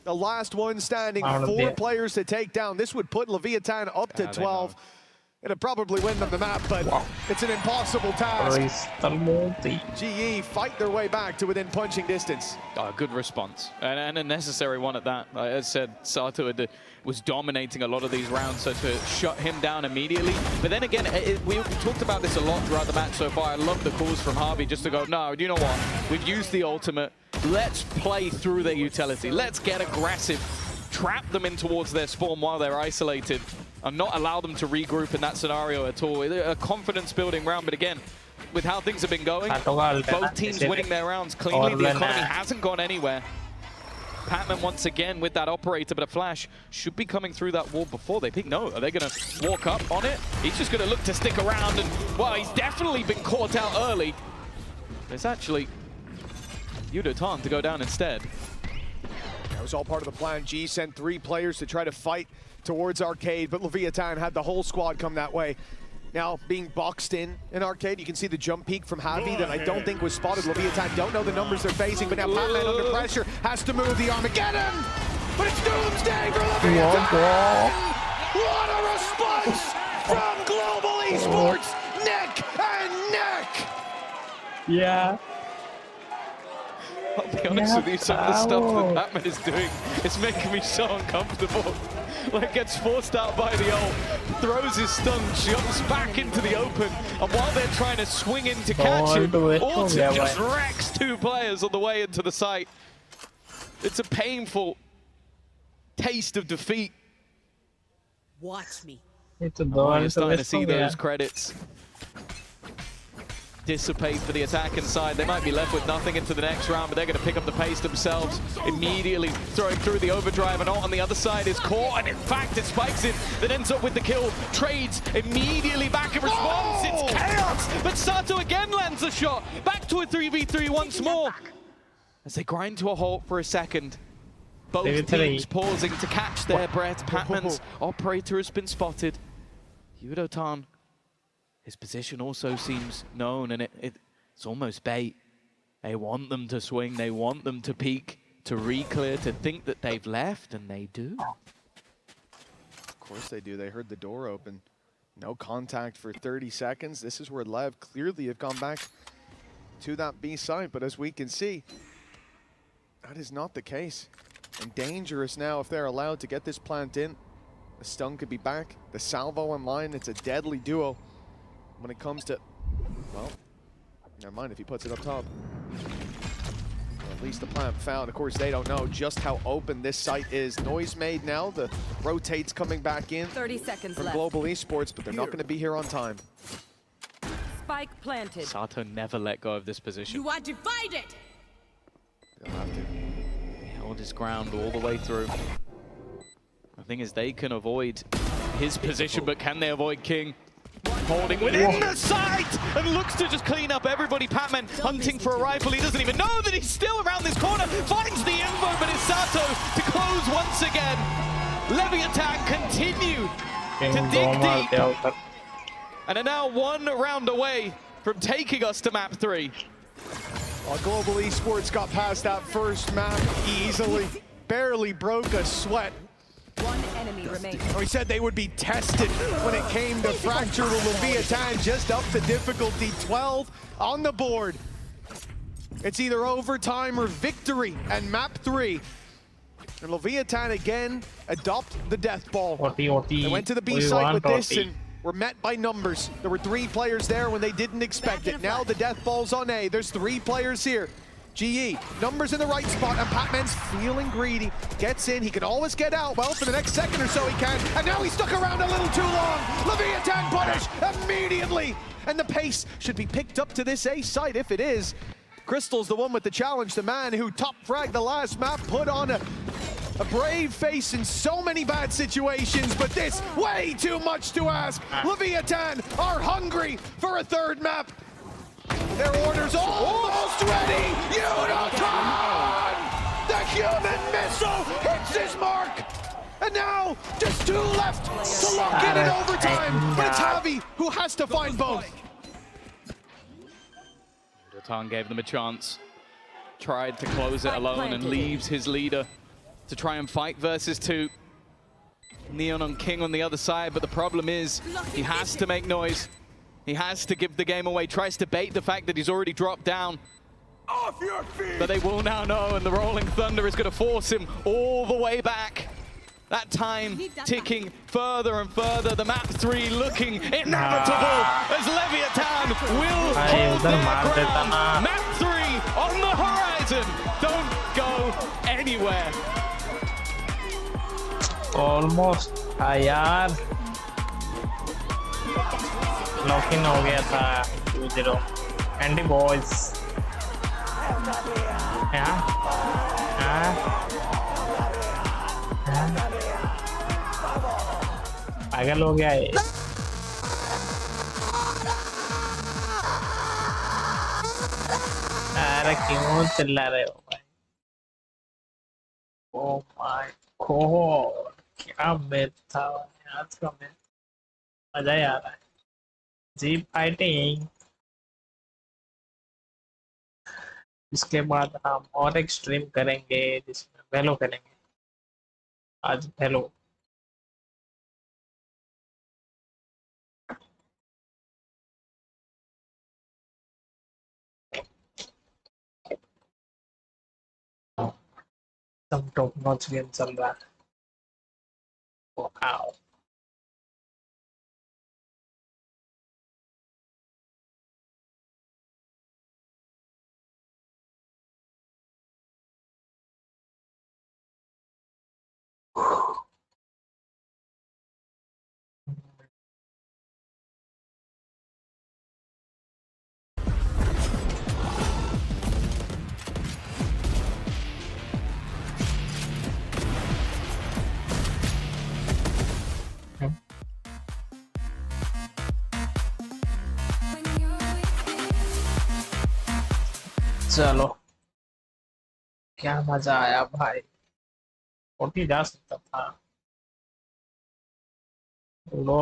the last one standing, 4 players to take down. This would put Leviathan up to 12. It'd probably win them the map, but it's an impossible task. GE fight their way back to within punching distance. Good response, and a necessary one at that. Like I said, Sato was dominating a lot of these rounds, so to shut him down immediately. But then again, we talked about this a lot throughout the match so far. I love the calls from Harvey just to go, no, you know what? We've used the ultimate. Let's play through their utility. Let's get aggressive. Trap them in towards their spawn while they're isolated, and not allow them to regroup in that scenario at all. A confidence-building round, but again, with how things have been going, both teams winning their rounds cleanly. The economy hasn't gone anywhere. Patman once again with that operator, but a flash should be coming through that wall before they peek. No, are they going to walk up on it? He's just going to look to stick around, and, well, he's definitely been caught out early. It's actually Yudatan to go down instead. That was all part of the plan. G sent 3 players to try to fight towards Arcade, but Leviathan had the whole squad come that way. Now being boxed in Arcade, you can see the jump peek from Javi that I don't think was spotted. Leviathan don't know the numbers they're facing, but now Pac-Man under pressure has to move the Armageddon, but it's doomsday for Leviathan! What a response from Global Esports, neck and neck! Yeah. I'll be honest with you, some of the stuff that Batman is doing is making me so uncomfortable. Like, gets forced out by the ult, throws his stun, jumps back into the open, and while they're trying to swing in to catch him, Autumn just wrecks 2 players on the way into the site. It's a painful taste of defeat. Watch me. You're starting to see those credits dissipate for the attacking side. They might be left with nothing into the next round, but they're going to pick up the pace themselves, immediately throwing through the overdrive, and Alt on the other side is caught, and in fact it spikes it, that ends up with the kill. Trades immediately back in response. It's chaos, but Sato again lands a shot. Back to a 3v3 once more. As they grind to a halt for a second. Both teams pausing to catch their breath. Pac-Man's operator has been spotted. Yudotan, his position also seems known, and it's almost bait. They want them to swing, they want them to peek, to re-clear, to think that they've left, and they do. Of course they do. They heard the door open. No contact for 30 seconds. This is where LEV clearly have gone back to that B side, but as we can see, that is not the case. And dangerous now if they're allowed to get this plant in. The stun could be back, the salvo online. It's a deadly duo when it comes to, well, never mind if he puts it up top. Well, at least the plant found. Of course, they don't know just how open this site is. Noise made now, the rotates coming back in 30 seconds from left. Global Esports, but they're not going to be here on time. Spike planted. Sato never let go of this position. You are divided. They'll have to. He held his ground all the way through. The thing is, they can avoid his position, but can they avoid King? Holding within the sight and looks to just clean up everybody. Pac-Man hunting for a rifle. He doesn't even know that he's still around this corner. Finds the info, but it's Sato to close once again. Leviathan continue to dig deep and are now 1 round away from taking us to map 3. Global Esports got past that first map easily. Barely broke a sweat. One enemy remains. We said they would be tested when it came to Fracture with Leviathan, just up to difficulty 12 on the board. It's either overtime or victory and map 3. And Leviathan again adopt the death ball. They went to the B side with this and were met by numbers. There were 3 players there when they didn't expect it. Now the death ball's on A. There's 3 players here. GE, numbers in the right spot, and Pac-Man's feeling greedy. Gets in, he can always get out. Well, for the next second or so he can, and now he's stuck around a little too long. Leviathan punish immediately, and the pace should be picked up to this A site if it is. Crystal's the one with the challenge, the man who top fragged the last map, put on a brave face in so many bad situations, but this, way too much to ask. Leviathan are hungry for a 3rd map. Their order's almost ready! Yudotan! The human missile hits his mark! And now, just 2 left to lock in overtime, but it's Javi who has to find both. Yudotan gave them a chance. Tried to close it alone and leaves his leader to try and fight versus 2. Neon on King on the other side, but the problem is he has to make noise. He has to give the game away, tries to bait the fact that he's already dropped down. Off your feet! But they will now know, and the Rolling Thunder is going to force him all the way back. That time ticking further and further. The map 3 looking inevitable as Leviathan will hold their ground. Map 3 on the horizon. Don't go anywhere. Almost. यार lock in हो गया था 2-0 Andy boys पागल हो गया है अरे क्यों चिल्ला रहे हो भाई ओ ओहो क्या मैच था आज का मैच मजा ही आ रहा है जी फाइटिंग इसके बाद हम और एक स्ट्रीम करेंगे जिसमें वेलो करेंगे आज वेलो सब टॉप नॉच गेम चल रहा है वाओ चलो क्या मजा आया भाई 40 जा सकता था लो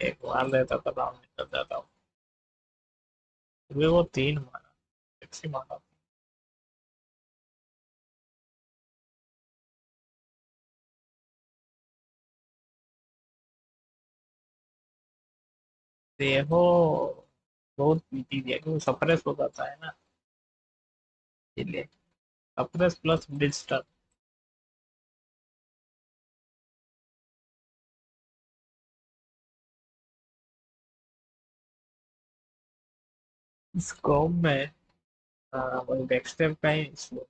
एक मार लेता था राउंड निकल जाता हूँ वो 3 मारा 6 मारा देखो बहुत पीटी दिया क्योंकि सप्रेस हो जाता है ना इसलिए सप्रेस प्लस डिजिटल स्कोप में वही बैकस्टेप का ही इसमें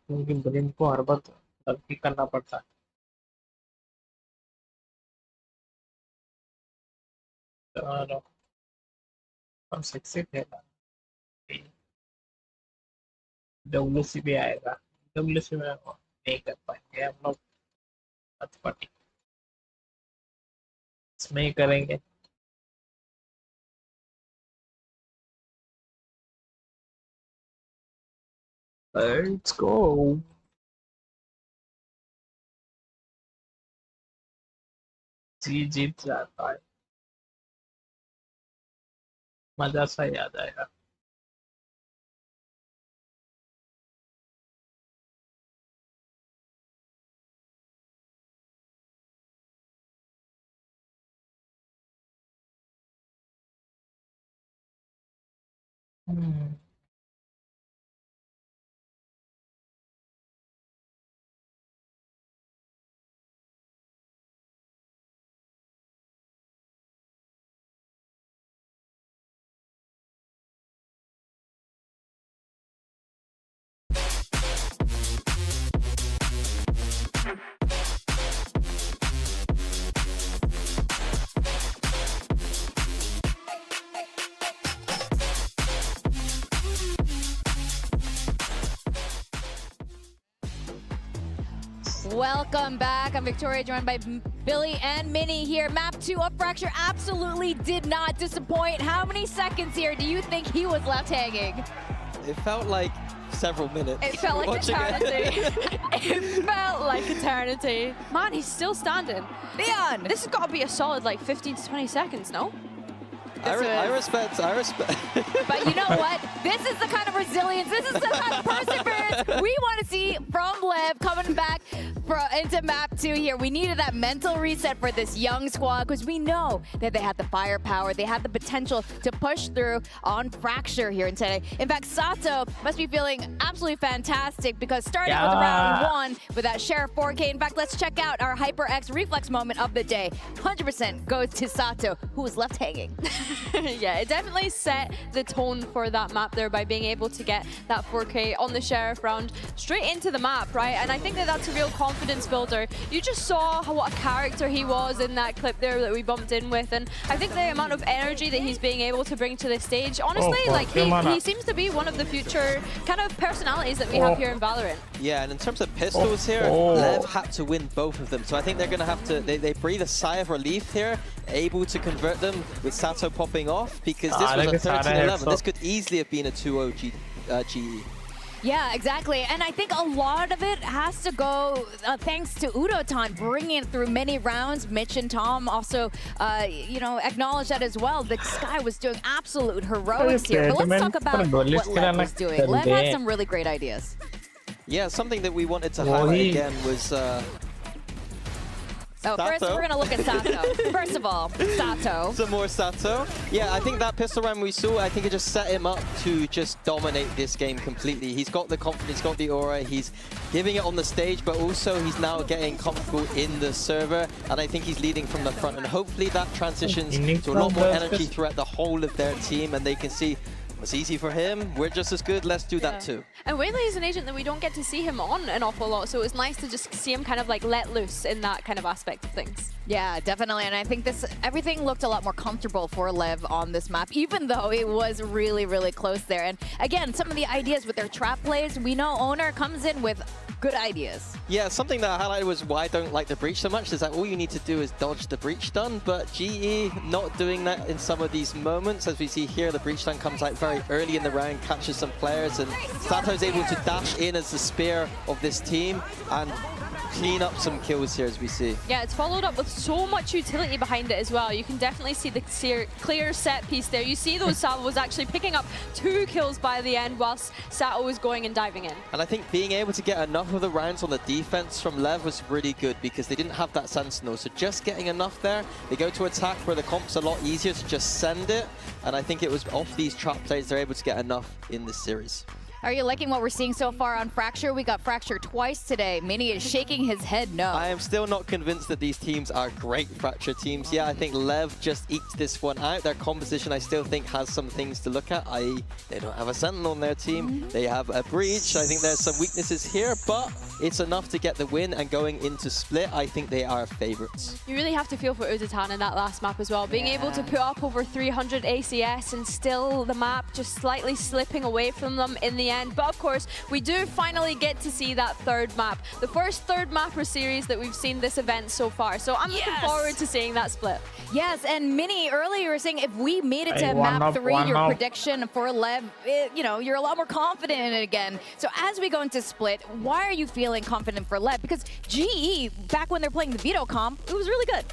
क्योंकि ब्रेन को हर बार गलती करना पड़ता है चलो हम सेक्सी खेला डब्ल्यूसी भी आएगा डब्ल्यूसी में नहीं कर पाएंगे हम लोग पार्टी इसमें ही करेंगे Let's go. जी जीत जाता है मजा सा ही आ जाएगा Welcome back. I'm Victoria, joined by Billy and Minnie here. Map 2 of Fracture absolutely did not disappoint. How many seconds here do you think he was left hanging? It felt like several minutes. It felt like watching eternity. It felt like eternity. Man, he's still standing. Leon! This has got to be a solid like 15 to 20 seconds, no? I respect. But you know what? This is the kind of resilience, this is the kind of perseverance we want to see from LEV coming back into map 2 here. We needed that mental reset for this young squad because we know that they had the firepower, they had the potential to push through on Fracture here today. In fact, Sato must be feeling absolutely fantastic because starting with round 1 with that share 4K. In fact, let's check out our HyperX reflex moment of the day. 100% goes to Sato, who was left hanging. Yeah, it definitely set the tone for that map there by being able to get that 4K on the Sheriff round straight into the map, right? And I think that that's a real confidence builder. You just saw what a character he was in that clip there that we bumped in with, and I think the amount of energy that he's being able to bring to the stage, honestly, like he seems to be one of the future kind of personalities that we have here in Valorant. Yeah, and in terms of pistols here, LEV had to win both of them. So I think they're going to have to, they breathe a sigh of relief here, able to convert them with Sato popping off, because this was a 13-11. This could easily have been a 2-0 GE. Yeah, exactly. And I think a lot of it has to go thanks to Udotan bringing it through many rounds. Mitch and Tom also, you know, acknowledge that as well. The Sky was doing absolute heroics here. But let's talk about what Lev was doing. Lev had some really great ideas. Yeah, something that we wanted to highlight again was... Oh, first we're going to look at Sato. First of all, Sato. Some more Sato. Yeah, I think that pistol round we saw, I think it just set him up to just dominate this game completely. He's got the confidence, he's got the aura, he's giving it on the stage, but also he's now getting comfortable in the server, and I think he's leading from the front, and hopefully that transitions to a lot more energy throughout the whole of their team, and they can see, it's easy for him, we're just as good, let's do that too. And Whaley is an agent that we don't get to see him on an awful lot, so it's nice to just see him kind of like let loose in that kind of aspect of things. Yeah, definitely. And I think everything looked a lot more comfortable for Lev on this map, even though it was really, really close there. And again, some of the ideas with their trap plays, we know Owner comes in with good ideas. Yeah, something that I highlighted was why I don't like the breach so much is that all you need to do is dodge the breach stun, but GE not doing that in some of these moments. As we see here, the breach stun comes out very early in the round, catches some players, and Sato's able to dash in as the spear of this team and clean up some kills here, as we see. Yeah, it's followed up with so much utility behind it as well. You can definitely see the clear set piece there. You see those salvos actually picking up 2 kills by the end whilst Sato was going and diving in. And I think being able to get enough of the rounds on the defense from Lev was really good because they didn't have that Sentinel. So just getting enough there, they go to attack where the comp's a lot easier to just send it. And I think it was off these trap plays, they're able to get enough in this series. Are you liking what we're seeing so far on Fracture? We got Fracture twice today. Mini is shaking his head no. I am still not convinced that these teams are great Fracture teams. Yeah, I think Lev just eked this one out. Their composition, I still think, has some things to look at, i.e. they don't have a Sentinel on their team. They have a Breach. I think there's some weaknesses here, but it's enough to get the win. And going into Split, I think they are favorites. You really have to feel for Udotan in that last map as well. Being able to put up over 300 ACS and still the map just slightly slipping away from them in the end. But of course, we do finally get to see that third map. The first third mapper series that we've seen this event so far. So I'm looking forward to seeing that split. Yes, and Mini, earlier you were saying if we made it to map 3, your prediction for Lev, you know, you're a lot more confident in it again. So as we go into Split, why are you feeling confident for Lev? Because GE, back when they're playing the Veto comp, it was really good.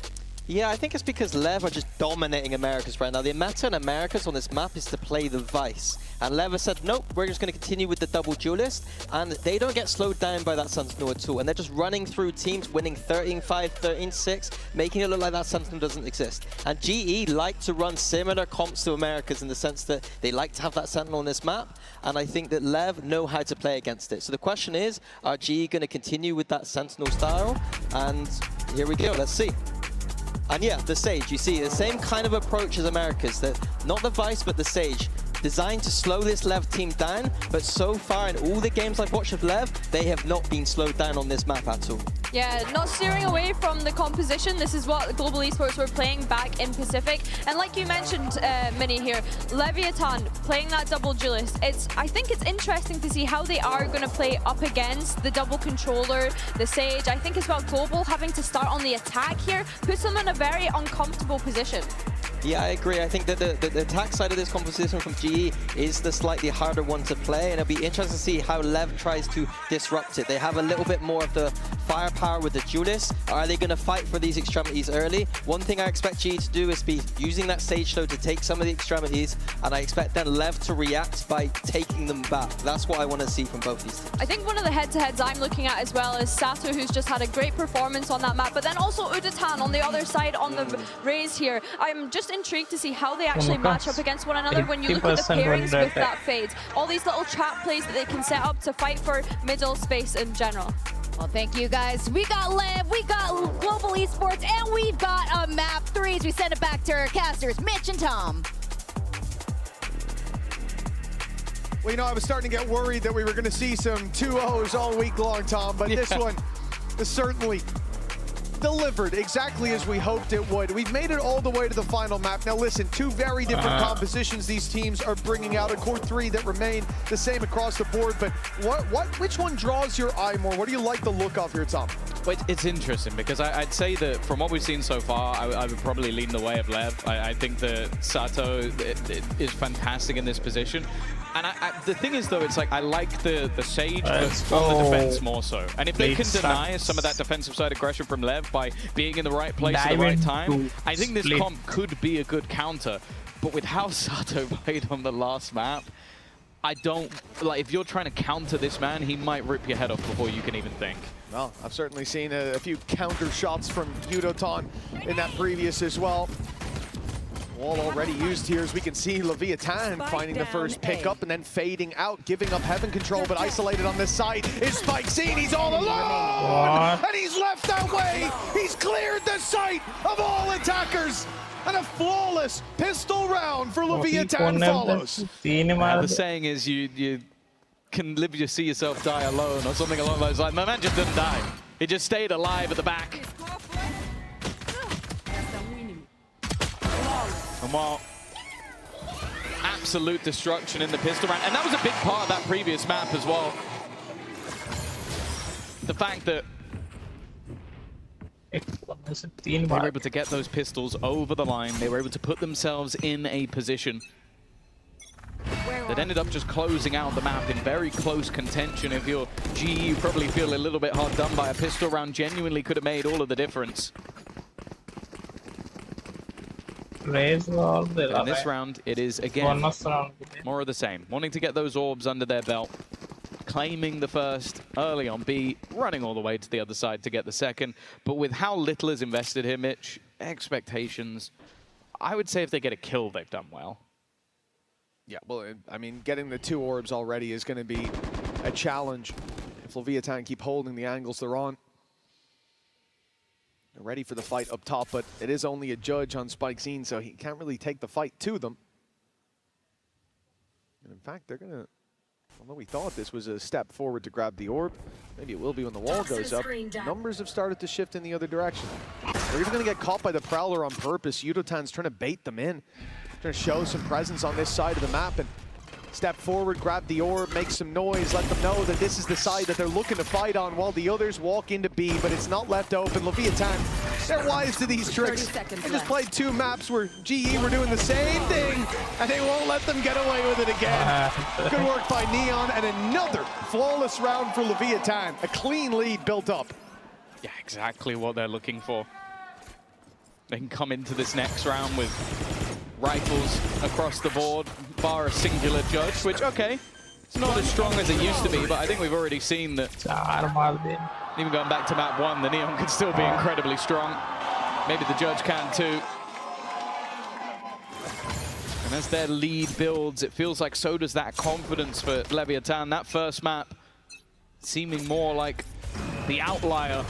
Yeah, I think it's because Lev are just dominating Americas right now. The meta in Americas on this map is to play the Vice. And Lev has said, nope, we're just going to continue with the double duelist. And they don't get slowed down by that Sentinel at all. And they're just running through teams, winning 13-5, 13-6, making it look like that Sentinel doesn't exist. And GE like to run similar comps to Americas in the sense that they like to have that Sentinel on this map. And I think that Lev know how to play against it. So the question is, are GE going to continue with that Sentinel style? And here we go, let's see. And yeah, the Sage, you see, the same kind of approach as Americas, that not the Vice, but the Sage. Designed to slow this Lev team down, but so far in all the games I've watched of Lev, they have not been slowed down on this map at all. Yeah, not steering away from the composition. This is what Global Esports were playing back in Pacific. And like you mentioned, Mini here, Leviathan playing that double duelist. I think it's interesting to see how they are going to play up against the double controller, the Sage. I think as well, Global having to start on the attack here puts them in a very uncomfortable position. Yeah, I agree. I think that the attack side of this composition from GE is the slightly harder one to play, and it'll be interesting to see how Lev tries to disrupt it. They have a little bit more of the firepower with the duelist. Are they going to fight for these extremities early? One thing I expect GE to do is be using that Sage Slow to take some of the extremities, and I expect then Lev to react by taking them back. That's what I want to see from both these teams. I think one of the head-to-heads I'm looking at as well is Sato, who's just had a great performance on that map, but then also Udotan on the other side on the Raze here. I'm just intrigued to see how they actually match up against one another when you look at the pairings with that fade. All these little trap plays that they can set up to fight for middle space in general. Well, thank you guys. We got Lev, we got Global Esports, and we've got a map 3 as we send it back to our casters, Mitch and Tom. Well, you know, I was starting to get worried that we were going to see some 2-0s all week long, Tom, but this one is certainly delivered exactly as we hoped it would. We've made it all the way to the final map. Now listen, 2 very different compositions these teams are bringing out, a core 3 that remain the same across the board, but which one draws your eye more? What do you like the look of here, Tom? Well, it's interesting because I'd say that from what we've seen so far, I would probably lean the way of Lev. I think that Sato is fantastic in this position. And the thing is, though, it's like I like the Sage, but on the defense more so. And if they can deny some of that defensive side aggression from LEV by being in the right place at the right time, I think this comp could be a good counter. But with how Sato played on the last map, I don't, like, if you're trying to counter this man, he might rip your head off before you can even think. Well, I've certainly seen a few counter shots from Yudoton in that previous as well. Wall already used here, as we can see Leviathan finding the first pickup and then fading out, giving up heaven control, but isolated on this side is Spike-Zine. He's all alone! And he's left that way! He's cleared the sight of all attackers! And a flawless pistol round for Leviathan follows. The saying is you can live to see yourself die alone or something along those lines. My man just didn't die. He just stayed alive at the back. And while absolute destruction in the pistol round, and that was a big part of that previous map as well. The fact that they were able to get those pistols over the line, they were able to put themselves in a position that ended up just closing out the map in very close contention. If you're GE, you probably feel a little bit hard done by. A pistol round genuinely could have made all of the difference. In this round, it is again more of the same. Wanting to get those orbs under their belt, claiming the first early on B, running all the way to the other side to get the second. But with how little is invested here, Mitch, expectations, I would say if they get a kill, they've done well. Yeah, well, I mean, getting the 2 orbs already is going to be a challenge if Leviathan keep holding the angles they're on. They're ready for the fight up top, but it is only a judge on Spike-Zine, so he can't really take the fight to them. And in fact, they're going to, although we thought this was a step forward to grab the orb, maybe it will be when the wall goes up. Numbers have started to shift in the other direction. They're even going to get caught by the Prowler on purpose. Yudotan's trying to bait them in, trying to show some presence on this side of the map and step forward, grab the orb, make some noise, let them know that this is the side that they're looking to fight on while the others walk into B, but it's not left open. Leviathan, they're wise to these tricks. They just played 2 maps where GE were doing the same thing, and they won't let them get away with it again. Good work by Neon, and another flawless round for Leviathan. A clean lead built up. Yeah, exactly what they're looking for. They can come into this next round with rifles across the board, bar a singular judge, which, okay, it's not as strong as it used to be, but I think we've already seen that even going back to map 1, the Neon can still be incredibly strong. Maybe the judge can too. And as their lead builds, it feels like so does that confidence for Leviathan. That first map seeming more like the outlier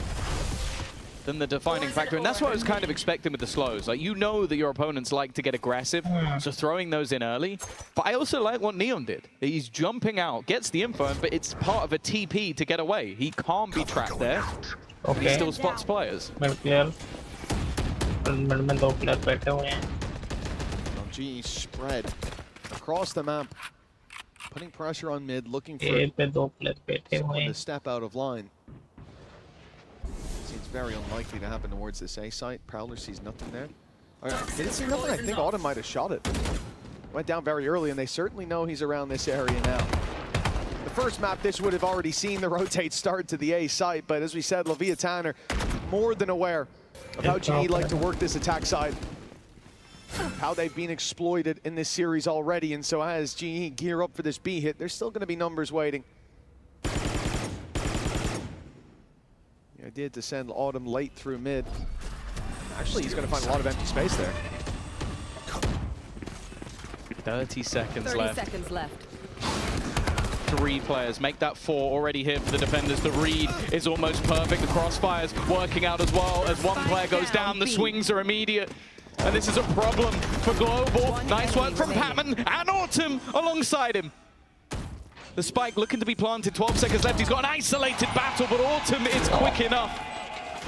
than the defining factor, and that's what I was kind of expecting with the slows. Like, you know that your opponents like to get aggressive, so throwing those in early. But I also like what Neon did. He's jumping out, gets the info, but it's part of a TP to get away. He can't be trapped there, but he still spots players. GE spread across the map, putting pressure on mid, looking for someone to step out of line. Seems very unlikely to happen towards this A site. Prowler sees nothing there. Did it see nothing? I think Autumn might have shot it. Went down very early, and they certainly know he's around this area now. The first map, this would have already seen the rotate start to the A site, but as we said, Leviathan are more than aware of how GE like to work this attack side. How they've been exploited in this series already, and so as GE gear up for this B hit, there's still going to be numbers waiting. The idea to send Autumn late through mid. Actually, he's going to find a lot of empty space there. 30 seconds 30 left. seconds left. 3 players make that 4 already here for the defenders. The read is almost perfect. The crossfire's working out as well. As one player goes down, the swings are immediate. And this is a problem for Global. Nice work from Patman and Autumn alongside him. The spike looking to be planted, 12 seconds left. He's got an isolated battle, but Autumn is quick enough.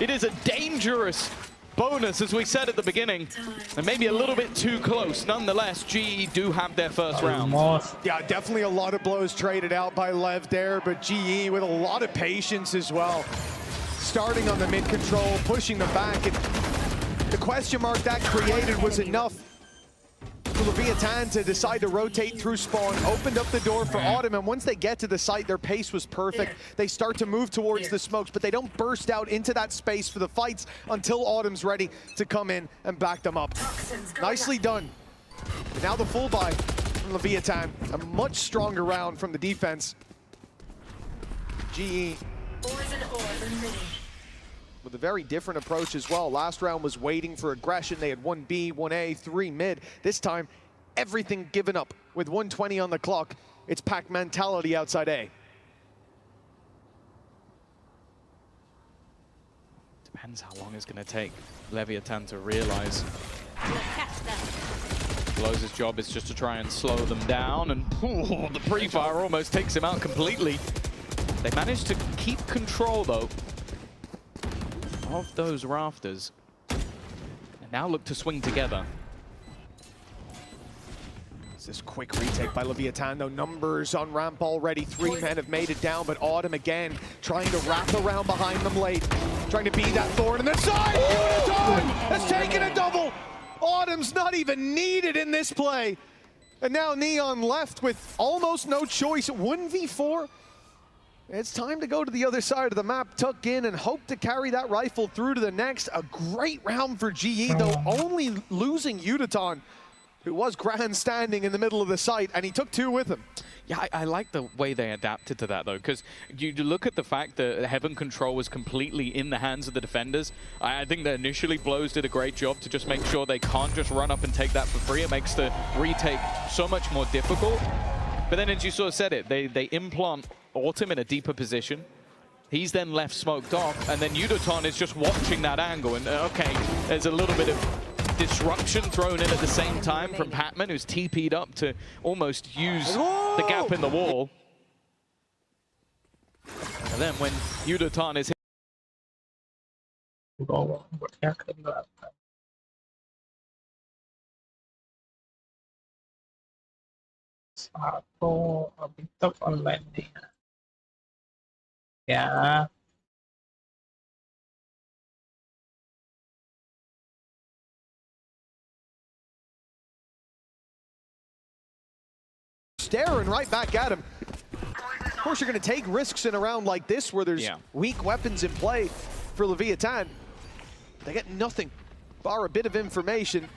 It is a dangerous bonus, as we said at the beginning, and maybe a little bit too close. Nonetheless, GE do have their first round. Yeah, definitely a lot of blows traded out by LEV there, but GE with a lot of patience as well. Starting on the mid control, pushing them back, and the question mark that created was enough for Leviathan to decide to rotate through spawn, opened up the door for Autumn, and once they get to the site, their pace was perfect. They start to move towards the smokes, but they don't burst out into that space for the fights until Autumn's ready to come in and back them up. Nicely done. And now the full buy from Leviathan, a much stronger round from the defense. GE with a very different approach as well. Last round was waiting for aggression. They had 1B, 1A, 3 mid. This time, everything given up. With 120 on the clock, it's pack mentality outside A. Depends how long it's going to take Leviathan to realize. Blows' job is just to try and slow them down, and the pre-fire almost takes him out completely. They managed to keep control, though, of those rafters. And now look to swing together. This quick retake by Leviathan, though. Numbers on ramp already. 3 men have made it down, but Autumn again trying to wrap around behind them late. Trying to be that thorn in the side. Uniton has taken a double. Autumn's not even needed in this play. And now Neon left with almost no choice. 1v4. It's time to go to the other side of the map, tuck in, and hope to carry that rifle through to the next. A great round for GE, though, only losing Uniton, who was grandstanding in the middle of the site, and he took 2 with him. Yeah, I like the way they adapted to that, though, because you look at the fact that Heaven control was completely in the hands of the defenders. I think that initially Blows did a great job to just make sure they can't just run up and take that for free. It makes the retake so much more difficult. But then, as you sort of said it, they implant Autumn in a deeper position. He's then left smoked off, and then Uniton is just watching that angle. And okay, there's a little bit of disruption thrown in at the same time from Patman, who's TP'd up to almost use the gap in the wall. And then when Uniton is hit, Satu अभी तक online नहीं है क्या Staring right back at him. Of course, you're going to take risks in a round like this where there's weak weapons in play for Leviathan. They get nothing, bar a bit of information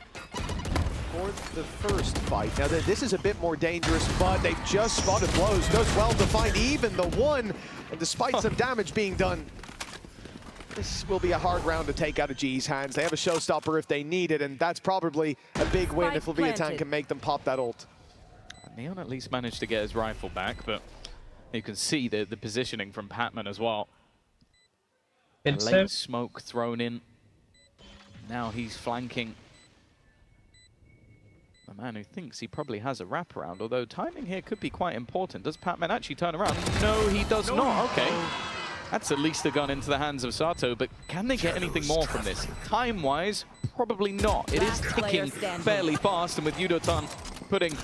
for the first fight. Now, this is a bit more dangerous, but they've just spotted Blows. Does well to find even the one, and despite some damage being done, this will be a hard round to take out of G's hands. They have a showstopper if they need it, and that's probably a big win if Leviathan can make them pop that ult. Neon at least managed to get his rifle back, but you can see the positioning from Patman as well. Late smoke thrown in. Now he's flanking a man who thinks he probably has a wraparound, although timing here could be quite important. Does Patman actually turn around? No, he does not. Okay. That's at least a gun into the hands of Sato, but can they get anything more from this? Time-wise, probably not. It is ticking fairly fast, and with Yudotan putting...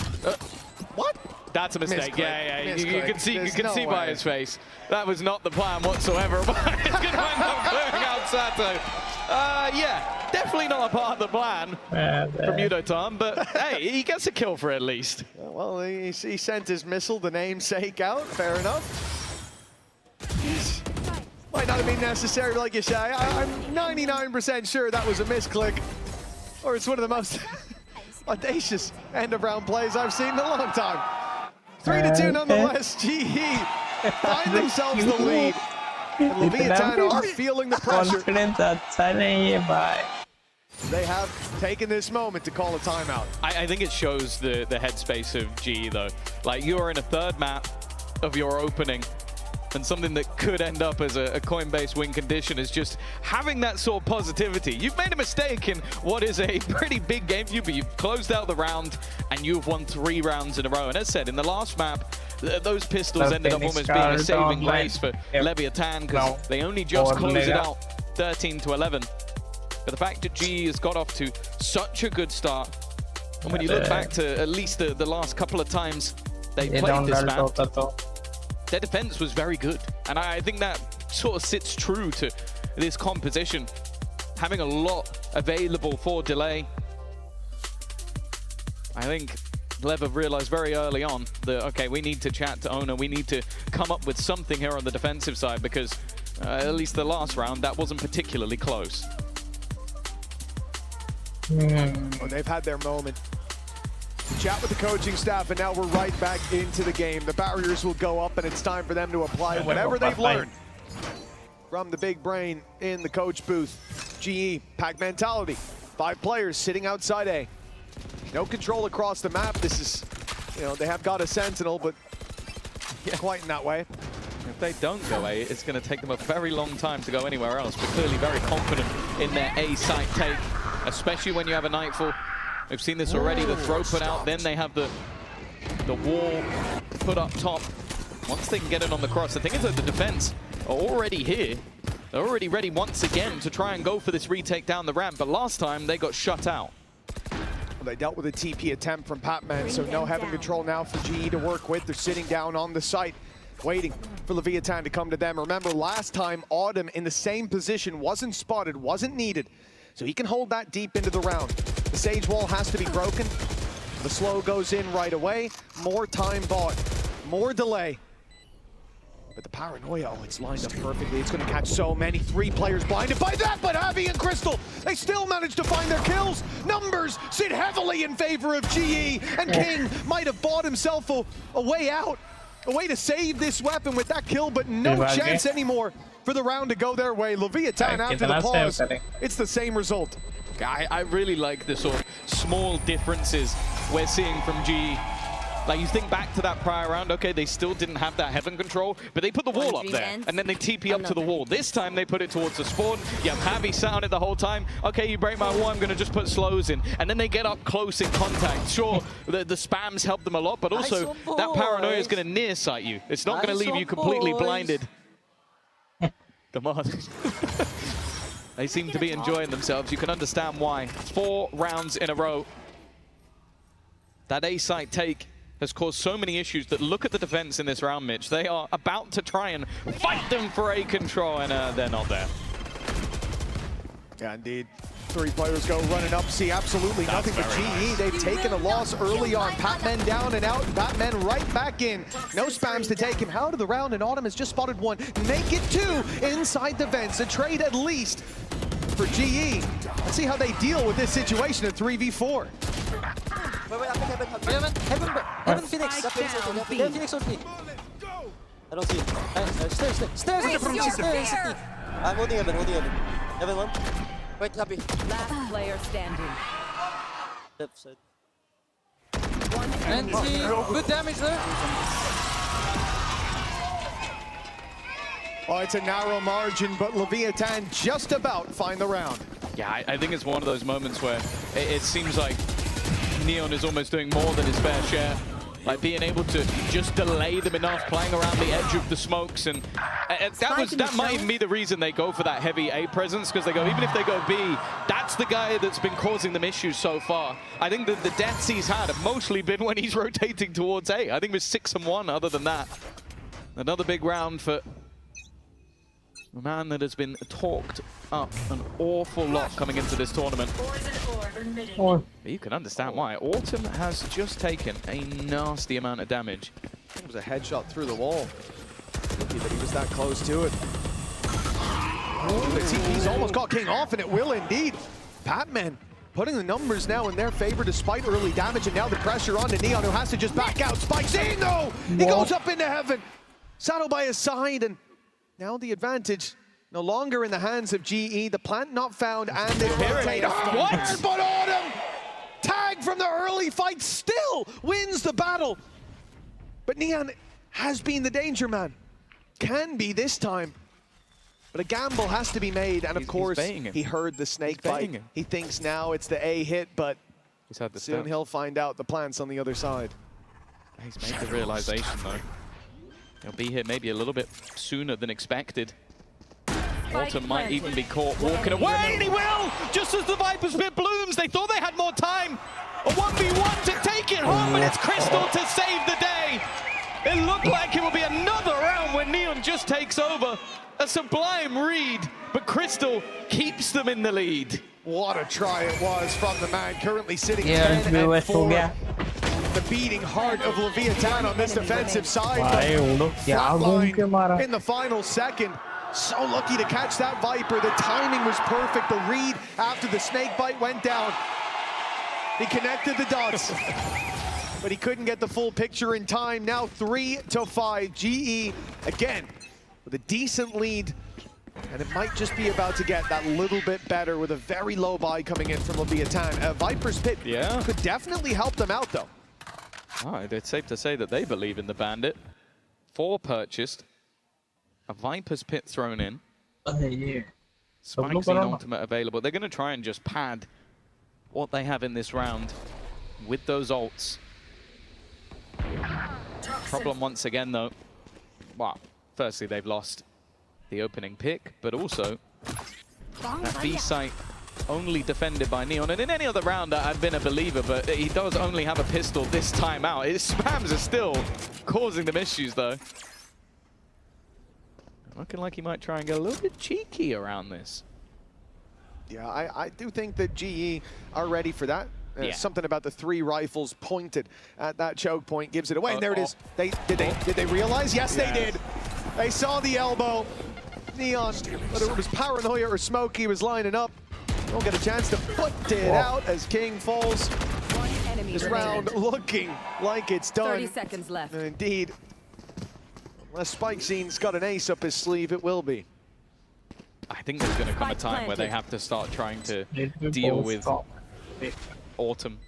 what? That's a mistake. Yeah. You can see by his face. That was not the plan whatsoever. It's going to end up clearing out Sato. Yeah, definitely not a part of the plan from Yudotan, but hey, he gets a kill for it at least. Well, he sent his missile, the namesake, out. Fair enough. Might not have been necessary, like you say. I'm 99% sure that was a misclick, or it's one of the most audacious end-of-round plays I've seen in a long time. 3-2 nonetheless. GE find themselves the lead. And Leviathan are feeling the pressure. They have taken this moment to call a timeout. I think it shows the headspace of GE, though. Like, you're in a third map of your opening, and something that could end up as a coin-based win condition is just having that sort of positivity. You've made a mistake in what is a pretty big game for you, but you've closed out the round, and you've won 3 rounds in a row. And as said, in the last map, those pistols ended up almost being a saving grace for Leviathan, because they only just closed it out 13-11. But the fact that GE has got off to such a good start, and when you look back to at least the last couple of times they played this map, their defense was very good. And I think that sort of sits true to this composition, having a lot available for delay. I think LEV have realized very early on that, okay, we need to chat to owner, we need to come up with something here on the defensive side, because at least the last round, that wasn't particularly close. Well, they've had their moment. Chat with the coaching staff, and now we're right back into the game. The barriers will go up, and it's time for them to apply whatever they've learned from the big brain in the coach booth. GE, pack mentality. 5 players sitting outside A. No control across the map. This is, they have got a sentinel, but quite in that way. If they don't go A, it's going to take them a very long time to go anywhere else, but clearly very confident in their A site take, especially when you have a Nightfall. We've seen this already, the throw put out, then they have the wall put up top. Once they can get it on the cross, the thing is that the defense are already here. They're already ready once again to try and go for this retake down the ramp, but last time they got shut out. They dealt with a TP attempt from Patman, so no heaven control now for GE to work with. They're sitting down on the site, waiting for Leviathan to come to them. Remember, last time, Autumn in the same position wasn't spotted, wasn't needed, so he can hold that deep into the round. The Sage wall has to be broken. The slow goes in right away. More time bought, more delay. But the paranoia, oh, it's lined up perfectly. It's going to catch so many. 3 players blinded by that, but Javi and Crystal, they still managed to find their kills. Numbers sit heavily in favor of GE, and King might have bought himself a way out, a way to save this weapon with that kill, but no chance anymore for the round to go their way. Leviathan after the pause, it's the same result. I really like the sort of small differences we're seeing from GE. Like, you think back to that prior round, okay, they still didn't have that heaven control, but they put the wall up there, and then they TP up to the wall. This time, they put it towards the spawn. You have Javi sat on it the whole time. Okay, you break my wall, I'm going to just put slows in. And then they get up close in contact. Sure, the spams help them a lot, but also that paranoia is going to near sight you. It's not going to leave you completely blinded. Come on. They seem to be enjoying themselves. You can understand why. 4 rounds in a row. That A-site take has caused so many issues that look at the defense in this round, Mitch. They are about to try and fight them for A control, and they're not there. Yeah, indeed. 3 players go running up. See absolutely nothing but GE. They've taken a loss early on. Patman down and out. Patman right back in. No spams to take him out of the round, and Autumn has just spotted 1. Make it 2 inside the vents. A trade at least for GE. Let's see how they deal with this situation at 3v4. Wait, Heaven Phoenix. Heaven Phoenix on me. I don't see it. Stairs. I'm holding Heaven. Heaven 1. Wait, happy. Last player standing. Left side. And good damage there. Oh, it's a narrow margin, but Leviathan just about find the round. Yeah, I think it's one of those moments where it seems like Neon is almost doing more than his fair share. Like being able to just delay them enough, playing around the edge of the smokes, and that might even be the reason they go for that heavy A presence, because they go, even if they go B, that's the guy that's been causing them issues so far. I think that the deaths he's had have mostly been when he's rotating towards A. I think it was 6-1 other than that. Another big round for a man that has been talked up an awful lot coming into this tournament. But you can understand why. Autumn has just taken a nasty amount of damage. It was a headshot through the wall. Lucky that he was that close to it. Oh, the TP's almost got King off, and it will indeed. Patman putting the numbers now in their favor despite early damage, and now the pressure onto Neon, who has to just back out. Spikes in, though! He goes up into heaven. Saddle by his side, and now the advantage no longer in the hands of GE. The plant not found, and they rotate. What? But Autumn, tag from the early fight, still wins the battle. But Neon has been the danger man. Can be this time. But a gamble has to be made, and of course, he heard the snake bite. He thinks now it's the A hit, but soon he'll find out the plant's on the other side. He's made the realization, though. He'll be here maybe a little bit sooner than expected. Autumn might even be caught walking away, and he will! Just as the Viper's Pit blooms, they thought they had more time. A 1v1 to take it home, but it's Crystal to save the day. It looked like it will be another round when Neon just takes over. A sublime read, but Crystal keeps them in the lead. What a try it was from the man currently sitting Yeah, 10-4. The beating heart of Leviathan on this defensive side. Flatline in the final second. So lucky to catch that Viper. The timing was perfect. The read after the snake bite went down. He connected the dots, but he couldn't get the full picture in time. Now 3-5. GE again with a decent lead. And it might just be about to get that little bit better with a very low buy coming in from Leviathan. Viper's Pit could definitely help them out, though. Oh, it's safe to say that they believe in the Bandit. 4 purchased. A Viper's Pit thrown in. Spikes and ultimate available. They're going to try and just pad what they have in this round with those ults. Problem once again, though. Well, firstly, they've lost the opening pick, but also that B site only defended by Neon. And in any other round, I've been a believer, but he does only have a pistol this time out. His spams are still causing them issues, though. Looking like he might try and get a little bit cheeky around this. Yeah, I do think that GE are ready for that. Something about the 3 rifles pointed at that choke point gives it away. And there it is. Did they realize? Yes, they did. They saw the elbow. Neon, whether it was Paranoia or Smoke, he was lining up. Don't get a chance to put it out as King falls. This round looking like it's done. 30 seconds left. And indeed, unless Spike Scene's got an ace up his sleeve, it will be. I think there's going to come a time where they have to start trying to deal with Autumn.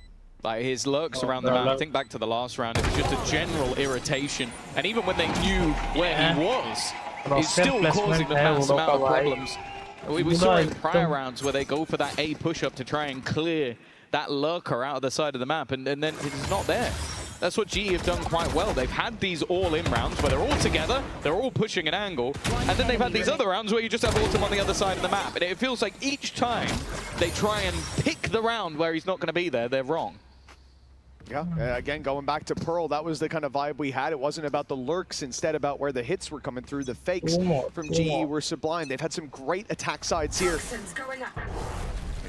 Like his lurks around the map. Think back to the last round, it was just a general irritation. And even when they knew where he was, he's still causing them massive amount of problems. We saw in prior rounds where they go for that A push-up to try and clear that lurker out of the side of the map, and then he's not there. That's what GE have done quite well. They've had these all-in rounds where they're all together, they're all pushing an angle, and then they've had these other rounds where you just have Autumn on the other side of the map. And it feels like each time they try and pick the round where he's not going to be there, they're wrong. Yeah, again, going back to Pearl, that was the kind of vibe we had. It wasn't about the lurks, instead about where the hits were coming through. The fakes from GE were sublime. They've had some great attack sides here.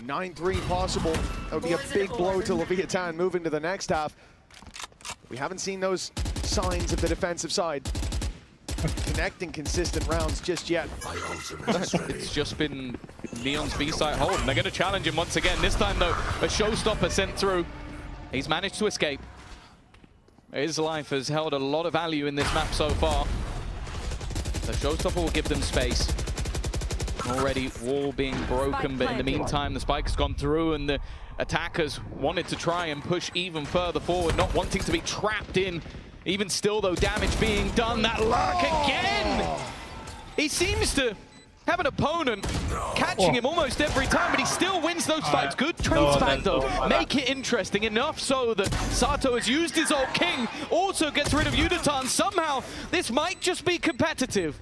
9-3 possible. That would be a big blow to Leviathan moving to the next half. We haven't seen those signs of the defensive side connecting consistent rounds just yet. It's just been Neon's B-site hold, and they're going to challenge him once again. This time, though, a showstopper sent through. He's managed to escape. His life has held a lot of value in this map so far. The showstopper will give them space. Already wall being broken, but in the meantime, the spike has gone through, and the attackers wanted to try and push even further forward, not wanting to be trapped in. Even still, though, damage being done. That lurk again! He seems to have an opponent catching him almost every time, but he still wins those fights. Good trades back, though. Make it interesting enough so that Sato has used his ult. King also gets rid of Yudatan. Somehow, this might just be competitive.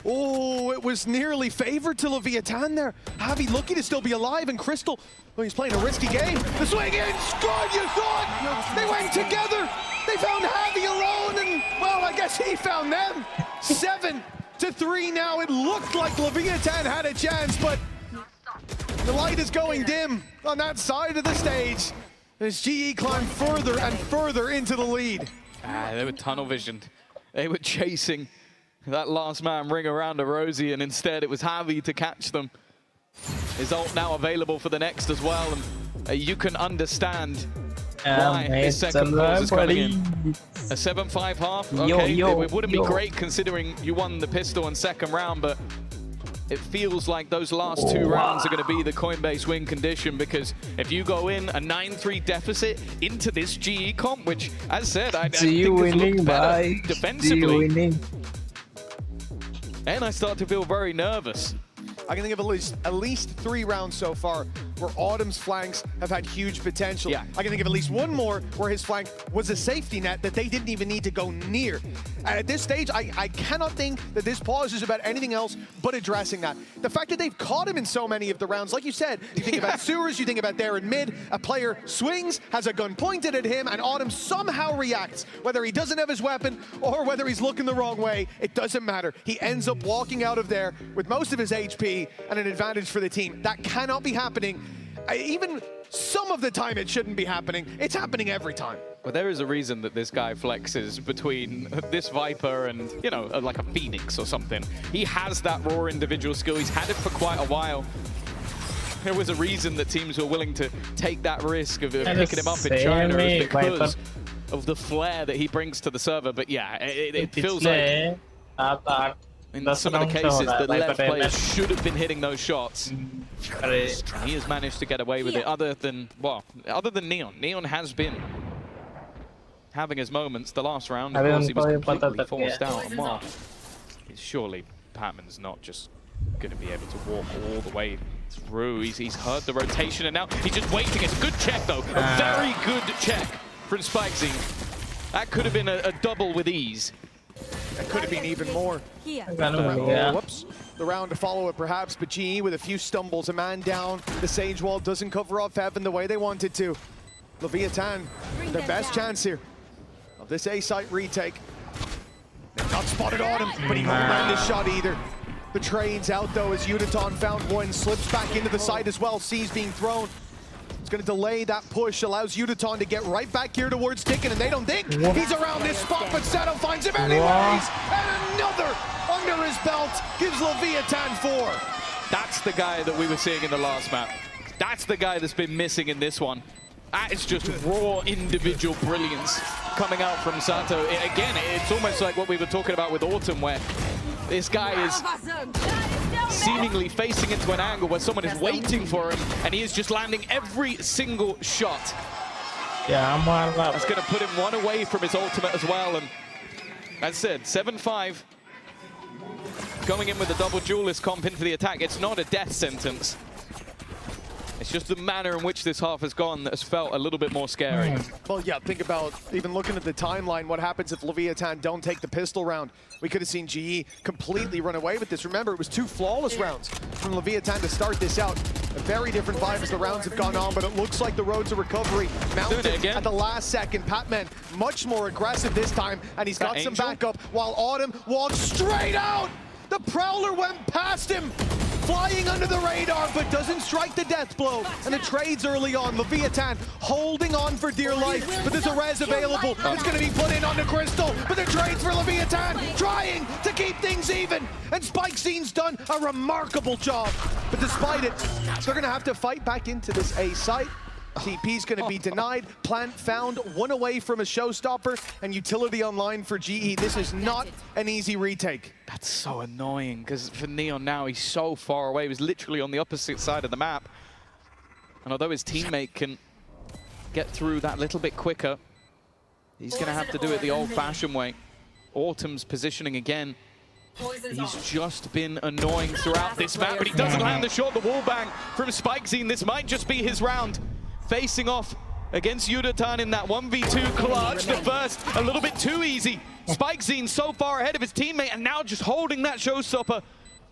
Oh, it was nearly favored to Leviathan there. Javi lucky to still be alive, and Crystal, well, he's playing a risky game. The swing in, scored, you thought! They went together. They found Javi alone, and, well, I guess he found them. 7-3 now. It looked like Leviathan had a chance, but the light is going dim on that side of the stage as GE climbed further and further into the lead. They were tunnel visioned. They were chasing that last man ring around a Rosie, and instead it was Javi to catch them. His ult now available for the next as well, and you can understand why his second pause is coming in. A 7-5 half, okay, it wouldn't be great considering you won the pistol and second round, but it feels like those last 2 rounds are going to be the Coinbase win condition, because if you go in a 9-3 deficit into this GE comp, which, as said, I think has looked better defensively, and I start to feel very nervous. I can think of at least 3 rounds so far where Autumn's flanks have had huge potential. Yeah. I can think of at least one more where his flank was a safety net that they didn't even need to go near. And at this stage, I cannot think that this pause is about anything else but addressing that. The fact that they've caught him in so many of the rounds, like you said, you think about sewers, you think about there in mid, a player swings, has a gun pointed at him, and Autumn somehow reacts. Whether he doesn't have his weapon or whether he's looking the wrong way, it doesn't matter. He ends up walking out of there with most of his HP and an advantage for the team. That cannot be happening. Even some of the time it shouldn't be happening. It's happening every time. Well, there is a reason that this guy flexes between this Viper and, you know, like a Phoenix or something. He has that raw individual skill. He's had it for quite a while. There was a reason that teams were willing to take that risk of picking him up in China, is because of the flair that he brings to the server. But yeah, it feels like in some of the cases the LEV players should have been hitting those shots. He has managed to get away with it, other than Neon. Neon has been having his moments. The last round, of course, he was completely forced out. And well, surely Patman's not just going to be able to walk all the way through. He's heard the rotation, and now he's just waiting. It's a good check, though. A very good check from SpikeZine. That could have been a double with ease. That could have been even more. Whoops. The round to follow it, perhaps, but GE with a few stumbles. A man down. The Sage Wall doesn't cover off Heaven the way they wanted to. Leviathan, their best chance here of this A-site retake. They've not spotted Autumn, but he won't land his shot either. The trade's out, though, as Udaton found one. Slips back into the site as well. C's being thrown. It's going to delay that push, allows Udaton to get right back here towards Ticken, and they don't think he's around this spot, but Seto finds him anyways! And another under his belt gives Leviathan 4. That's the guy that we were seeing in the last map. That's the guy that's been missing in this one. That is just raw individual brilliance coming out from Sato. Again, it's almost like what we were talking about with Autumn, where this guy is seemingly facing into an angle where someone is waiting for him, and he is just landing every single shot. That's going to put him one away from his ultimate as well. And as I said, 7-5. Going in with a double duelist comp into the attack. It's not a death sentence. It's just the manner in which this half has gone that has felt a little bit more scary. Well, yeah, think about even looking at the timeline, what happens if Leviathan don't take the pistol round. We could have seen GE completely run away with this. Remember, it was 2 flawless rounds from Leviathan to start this out. A very different vibe as the rounds have gone on, but it looks like the road to recovery mounted at the last second. Patman much more aggressive this time, and he's got some backup while Autumn walks straight out. The Prowler went past him, flying under the radar, but doesn't strike the death blow. And the trades early on. Leviathan holding on for dear life, but there's a res available. It's going to be put in on the Crystal, but the trades for Leviathan, trying to keep things even. And SpikeZine's done a remarkable job. But despite it, they're going to have to fight back into this A site. TP's going to be denied. Plant found, one away from a showstopper, and utility online for GE. This is not an easy retake. That's so annoying, because for Neon now, he's so far away. He was literally on the opposite side of the map. And although his teammate can get through that little bit quicker, he's going to have to do it the old-fashioned way. Autumn's positioning again. He's just been annoying throughout this map, but he doesn't land the shot. The wallbang from SpikeZine. This might just be his round. Facing off against Udaton in that 1v2 clutch. The first, a little bit too easy. SpikeZine so far ahead of his teammate, and now just holding that showstopper.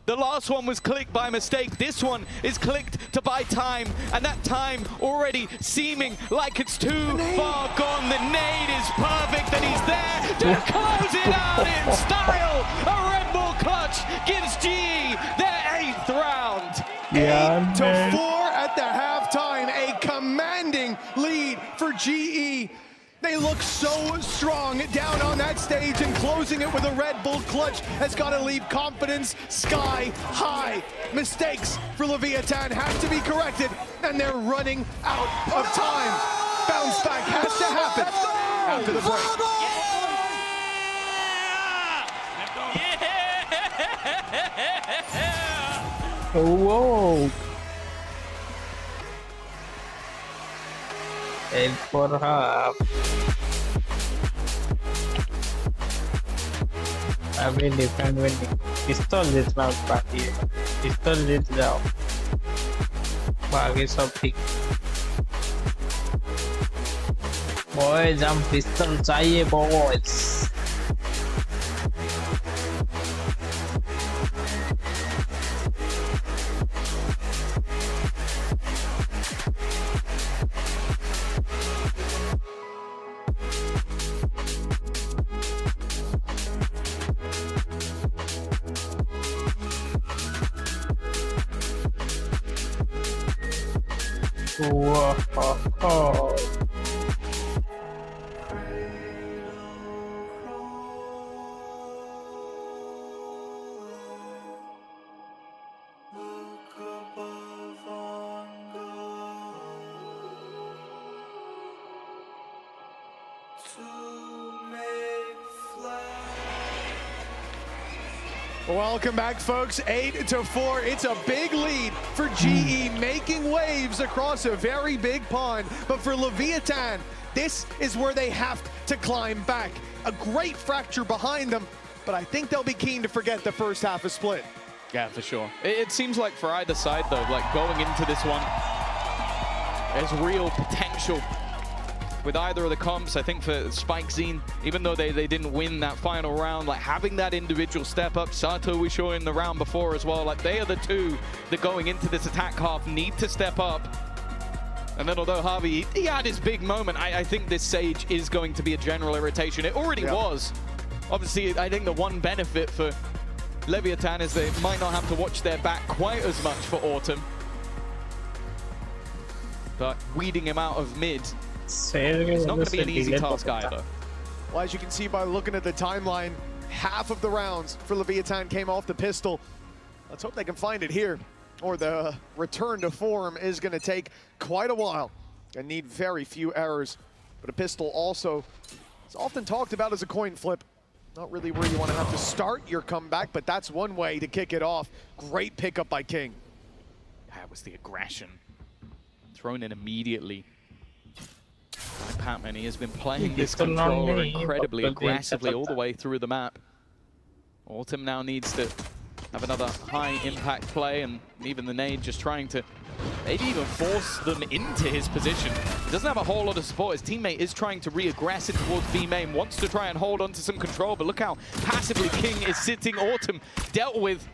The last one was clicked by mistake. This one is clicked to buy time, and that time already seeming like it's too far gone. The nade is perfect, and he's there to close it out in style. A Red Bull clutch gives GE their 8th round. 8-4 at the halftime, a commanding lead for GE. They look so strong down on that stage, and closing it with a Red Bull clutch has got to leave confidence sky high. Mistakes for Leviathan have to be corrected, and they're running out of time. Bounce back has to happen after the break. Whoa! 8-4 half. I've been different winning. Pistol this round party. Pistol this round. बाकी सब ठीक boys हम pistol चाहिए boys Whoa. Welcome back, folks. 8-4. It's a big lead for GE, making waves across a very big pond. But for Leviathan, this is where they have to climb back. A great fracture behind them, but I think they'll be keen to forget the first half of Split. Yeah, for sure. It seems like for either side, though, like going into this one, there's real potential with either of the comps. I think for Spike Zine, even though they didn't win that final round, like having that individual step up, Sato we saw in the round before as well, like they are the two that going into this attack half need to step up. And then although Harvey, he had his big moment, I think this Sage is going to be a general irritation. It already was. Obviously, I think the one benefit for Leviathan is they might not have to watch their back quite as much for Autumn. But weeding him out of mid, it's not going to be an easy task either. Well, as you can see by looking at the timeline, half of the rounds for Leviathan came off the pistol. Let's hope they can find it here, or the return to form is going to take quite a while and need very few errors. But a pistol also is often talked about as a coin flip. Not really where you want to have to start your comeback, but that's one way to kick it off. Great pickup by King. That was the aggression. Thrown in immediately. Patman, he has been playing this controller incredibly aggressively all the way through the map. Autumn now needs to have another high impact play, and even the nade just trying to maybe even force them into his position. He doesn't have a whole lot of support. His teammate is trying to re-aggress it towards B main, wants to try and hold on to some control, but look how passively King is sitting. Autumn dealt with.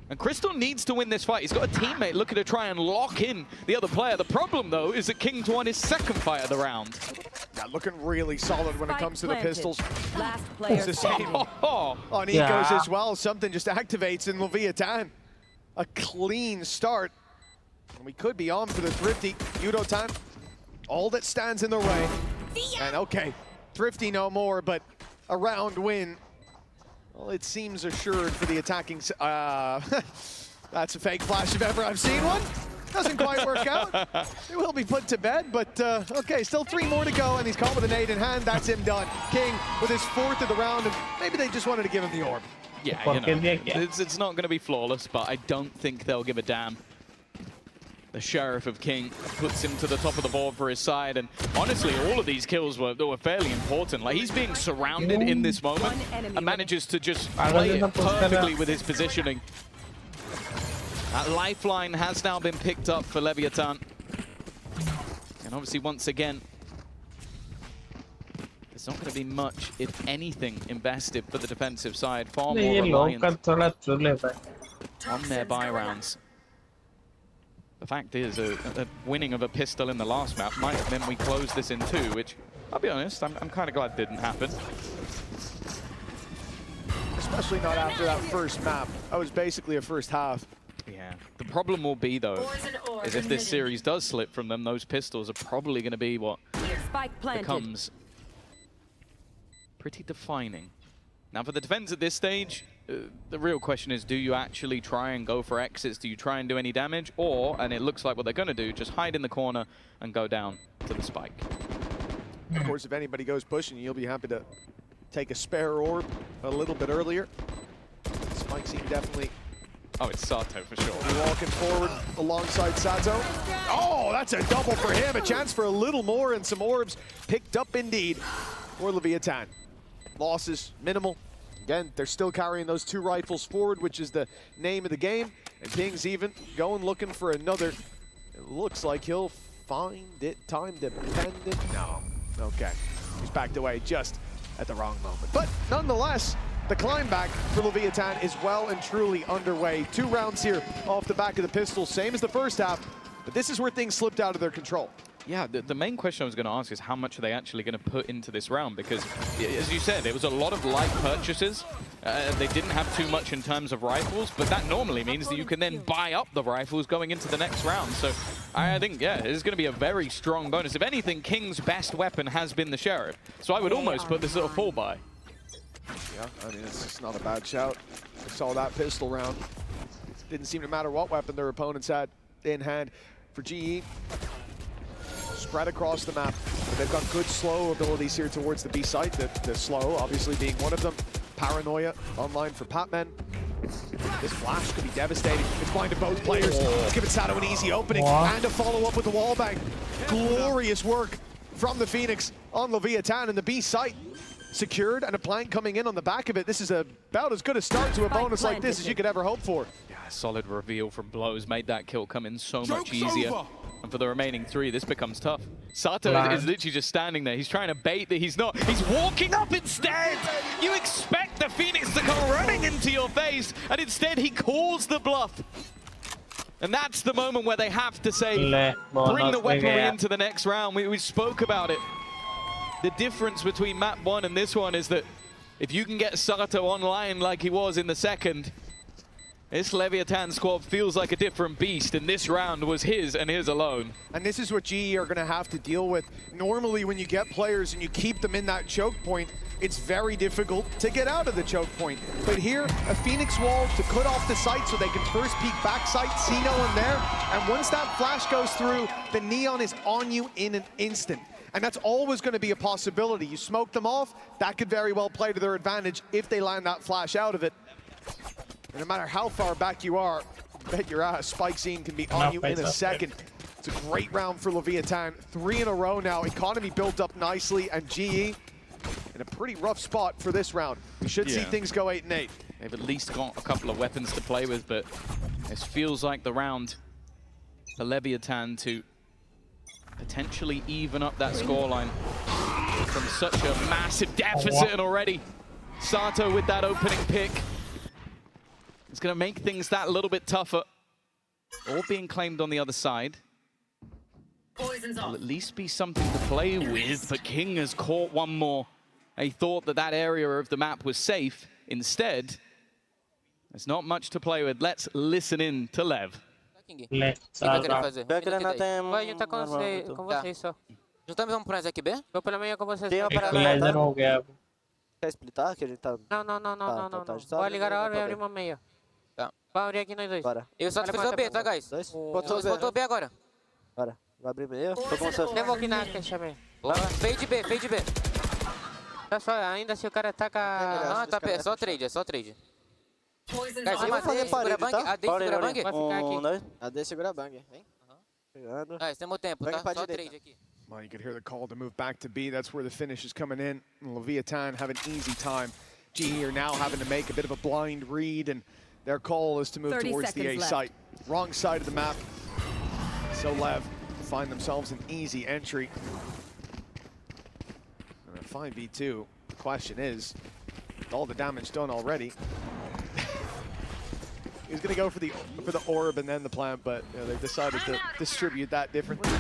And Crystal needs to win this fight. He's got a teammate looking to try and lock in the other player. The problem, though, is that King won his second fight of the round. Yeah, looking really solid when it comes to the pistols. Last player It's the same on Ecos as well. Something just activates in Leviathan. A clean start. And we could be on for the Thrifty. Yudo-tan, all that stands in the way. And okay, Thrifty no more, but a round win. Well, it seems assured for the attacking. That's a fake flash if ever I've seen one. Doesn't quite work out. It will be put to bed, but okay, still 3 more to go, and he's caught with a nade in hand. That's him done. King with his 4th of the round, and maybe they just wanted to give him the orb. Yeah, you know, it's not going to be flawless, but I don't think they'll give a damn. The Sheriff of King puts him to the top of the board for his side, and honestly, all of these kills were fairly important. Like, he's being surrounded in this moment and manages to just play it perfectly with his positioning. That lifeline has now been picked up for Leviathan. And obviously, once again, there's not going to be much, if anything, invested for the defensive side. Far more reliant on their buy rounds. The fact is, a winning of a pistol in the last map might have meant we closed this in 2, which, I'll be honest, I'm kind of glad didn't happen. Especially not after that first map. That was basically a first half. Yeah. The problem will be, though, is if this series does slip from them, those pistols are probably going to be what becomes pretty defining. Now, for the defense at this stage, the real question is, do you actually try and go for exits? Do you try and do any damage? Or, and it looks like what they're going to do, just hide in the corner and go down to the spike. Of course, if anybody goes pushing, you'll be happy to take a spare orb a little bit earlier. Spike seemed definitely... Oh, it's Sato for sure. Walking forward alongside Sato. Oh, that's a double for him. A chance for a little more and some orbs picked up indeed for Leviathan. Losses minimal. Again, they're still carrying those 2 rifles forward, which is the name of the game. And King's even going looking for another It looks like he'll find it time dependent. No. Okay. He's backed away just at the wrong moment. But nonetheless, the climb back for Leviathan is well and truly underway. 2 rounds here off the back of the pistol, same as the first half, but this is where things slipped out of their control. Yeah, the main question I was going to ask is how much are they actually going to put into this round? Because, as you said, there was a lot of light purchases. They didn't have too much in terms of rifles, but that normally means that you can then buy up the rifles going into the next round. So I think, yeah, it's going to be a very strong bonus. If anything, King's best weapon has been the Sheriff. So I would almost put this at a full buy. Yeah, I mean, it's just not a bad shout. I saw that pistol round. Didn't seem to matter what weapon their opponents had in hand. For GE, spread across the map. But they've got good slow abilities here towards the B site. The slow, obviously, being one of them. Paranoia online for Patman. This flash could be devastating. It's blind to both players. Let's give it Sato an easy opening and a follow-up with the wall bang. Glorious work from the Phoenix on Leviathan, and the B site secured, and a plank coming in on the back of it. This is about as good a start to a bonus like this as you could ever hope for. Yeah, solid reveal from Blows made that kill come in so much easier. And for the remaining 3, this becomes tough. Sato is literally just standing there. He's trying to bait that he's not. He's walking up instead! You expect the Phoenix to come running into your face, and instead he calls the bluff. And that's the moment where they have to say, bring the weaponry into the next round. We spoke about it. The difference between map 1 and this one is that if you can get Sato online like he was in the second, this Leviathan squad feels like a different beast, and this round was his and his alone. And this is what GE are going to have to deal with. Normally, when you get players and you keep them in that choke point, it's very difficult to get out of the choke point. But here, a Phoenix wall to cut off the site so they can first peek backside, see no one there. And once that flash goes through, the Neon is on you in an instant. And that's always going to be a possibility. You smoke them off, that could very well play to their advantage if they land that flash out of it. And no matter how far back you are, bet your ass, Spike Scene can be on you in a second. It's a great round for Leviathan. 3 in a row now. Economy built up nicely, and GE in a pretty rough spot for this round. We should see things go 8-8. They've at least got a couple of weapons to play with, but this feels like the round for Leviathan to potentially even up that scoreline from such a massive deficit already. Sato with that opening pick. It's going to make things that little bit tougher. All being claimed on the other side. Will at least be something to play with, but King has caught one more. He thought that that area of the map was safe. Instead, there's not much to play with. Let's listen in to Lev. Vai juntar com vocês só. Juntamos um pra aqui B? Vou pela manhã com vocês. Tem uma para quer splitar? Que a gente tá... Não. Vai ligar a hora e abrir uma meia. Tá. Vai abrir aqui nós dois. Bora. Eu só fiz o B, tá, guys? Botou B agora. Bora. Vai abrir meia. Tô com você. Nem vou aqui na caixa B. Fade B. Tá só, ainda se o cara taca... Não, tá é só trade, Guys, vamos fazer segura bang? AD segura bang? Vai ficar aqui. AD segura bang, hein? Pegando. Guys, temos tempo, tá? Só trade aqui. Well, you could hear the call to move back to B. That's where the finish is coming in. And Leviathan have an easy time. GE are now having to make a bit of a blind read, and their call is to move towards the A site. Wrong side of the map. So LEV find themselves an easy entry. And a 5v2. The question is, with all the damage done already, he was going to go for the orb and then the plant, but they've decided to distribute that differently.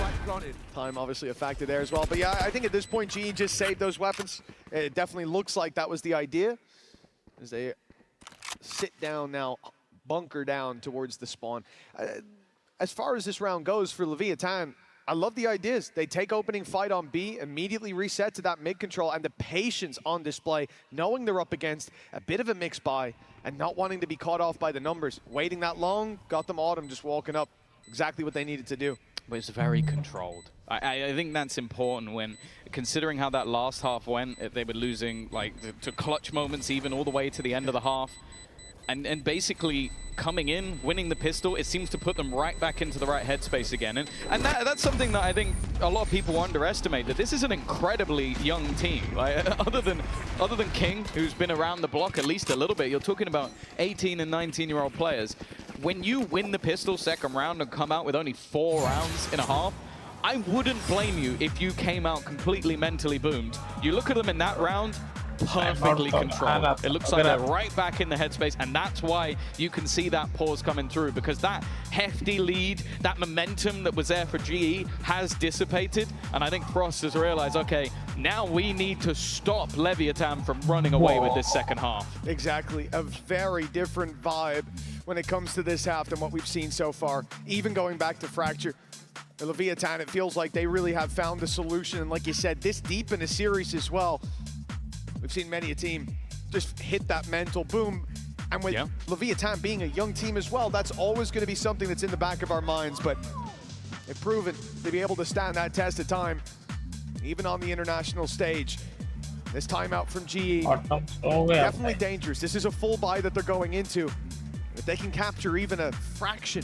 Time obviously a factor there as well. But yeah, I think at this point, GE just saved those weapons. It definitely looks like that was the idea. As they sit down now, bunker down towards the spawn. As far as this round goes for Leviathan, I love the ideas. They take opening fight on B, immediately reset to that mid control, and the patience on display, knowing they're up against a bit of a mix buy and not wanting to be caught off by the numbers. Waiting that long, got them autumn just walking up. Exactly what they needed to do. But it's very controlled. I think that's important when, considering how that last half went, they were losing like to clutch moments even all the way to the end of the half. And basically coming in, winning the pistol, it seems to put them right back into the right headspace again. And that's something that I think a lot of people underestimate, that this is an incredibly young team. Like, other than King, who's been around the block at least a little bit, you're talking about 18 and 19-year-old players. when you win the pistol second round and come out with only 4 rounds and a half, I wouldn't blame you if you came out completely mentally boomed. You look at them in that round, perfectly controlled. It looks like they're right back in the headspace, and that's why you can see that pause coming through, because that hefty lead, that momentum that was there for GE has dissipated, and I think Frost has realized, okay, now we need to stop Leviathan from running away with this second half. Exactly, a very different vibe when it comes to this half than what we've seen so far. Even going back to Fracture, the Leviathan, it feels like they really have found the solution, and like you said, this deep in a series as well. We've seen many a team just hit that mental boom. And with Leviathan being a young team as well, that's always going to be something that's in the back of our minds. But they've proven to be able to stand that test of time, even on the international stage. This timeout from GE, definitely dangerous. This is a full buy that they're going into. If they can capture even a fraction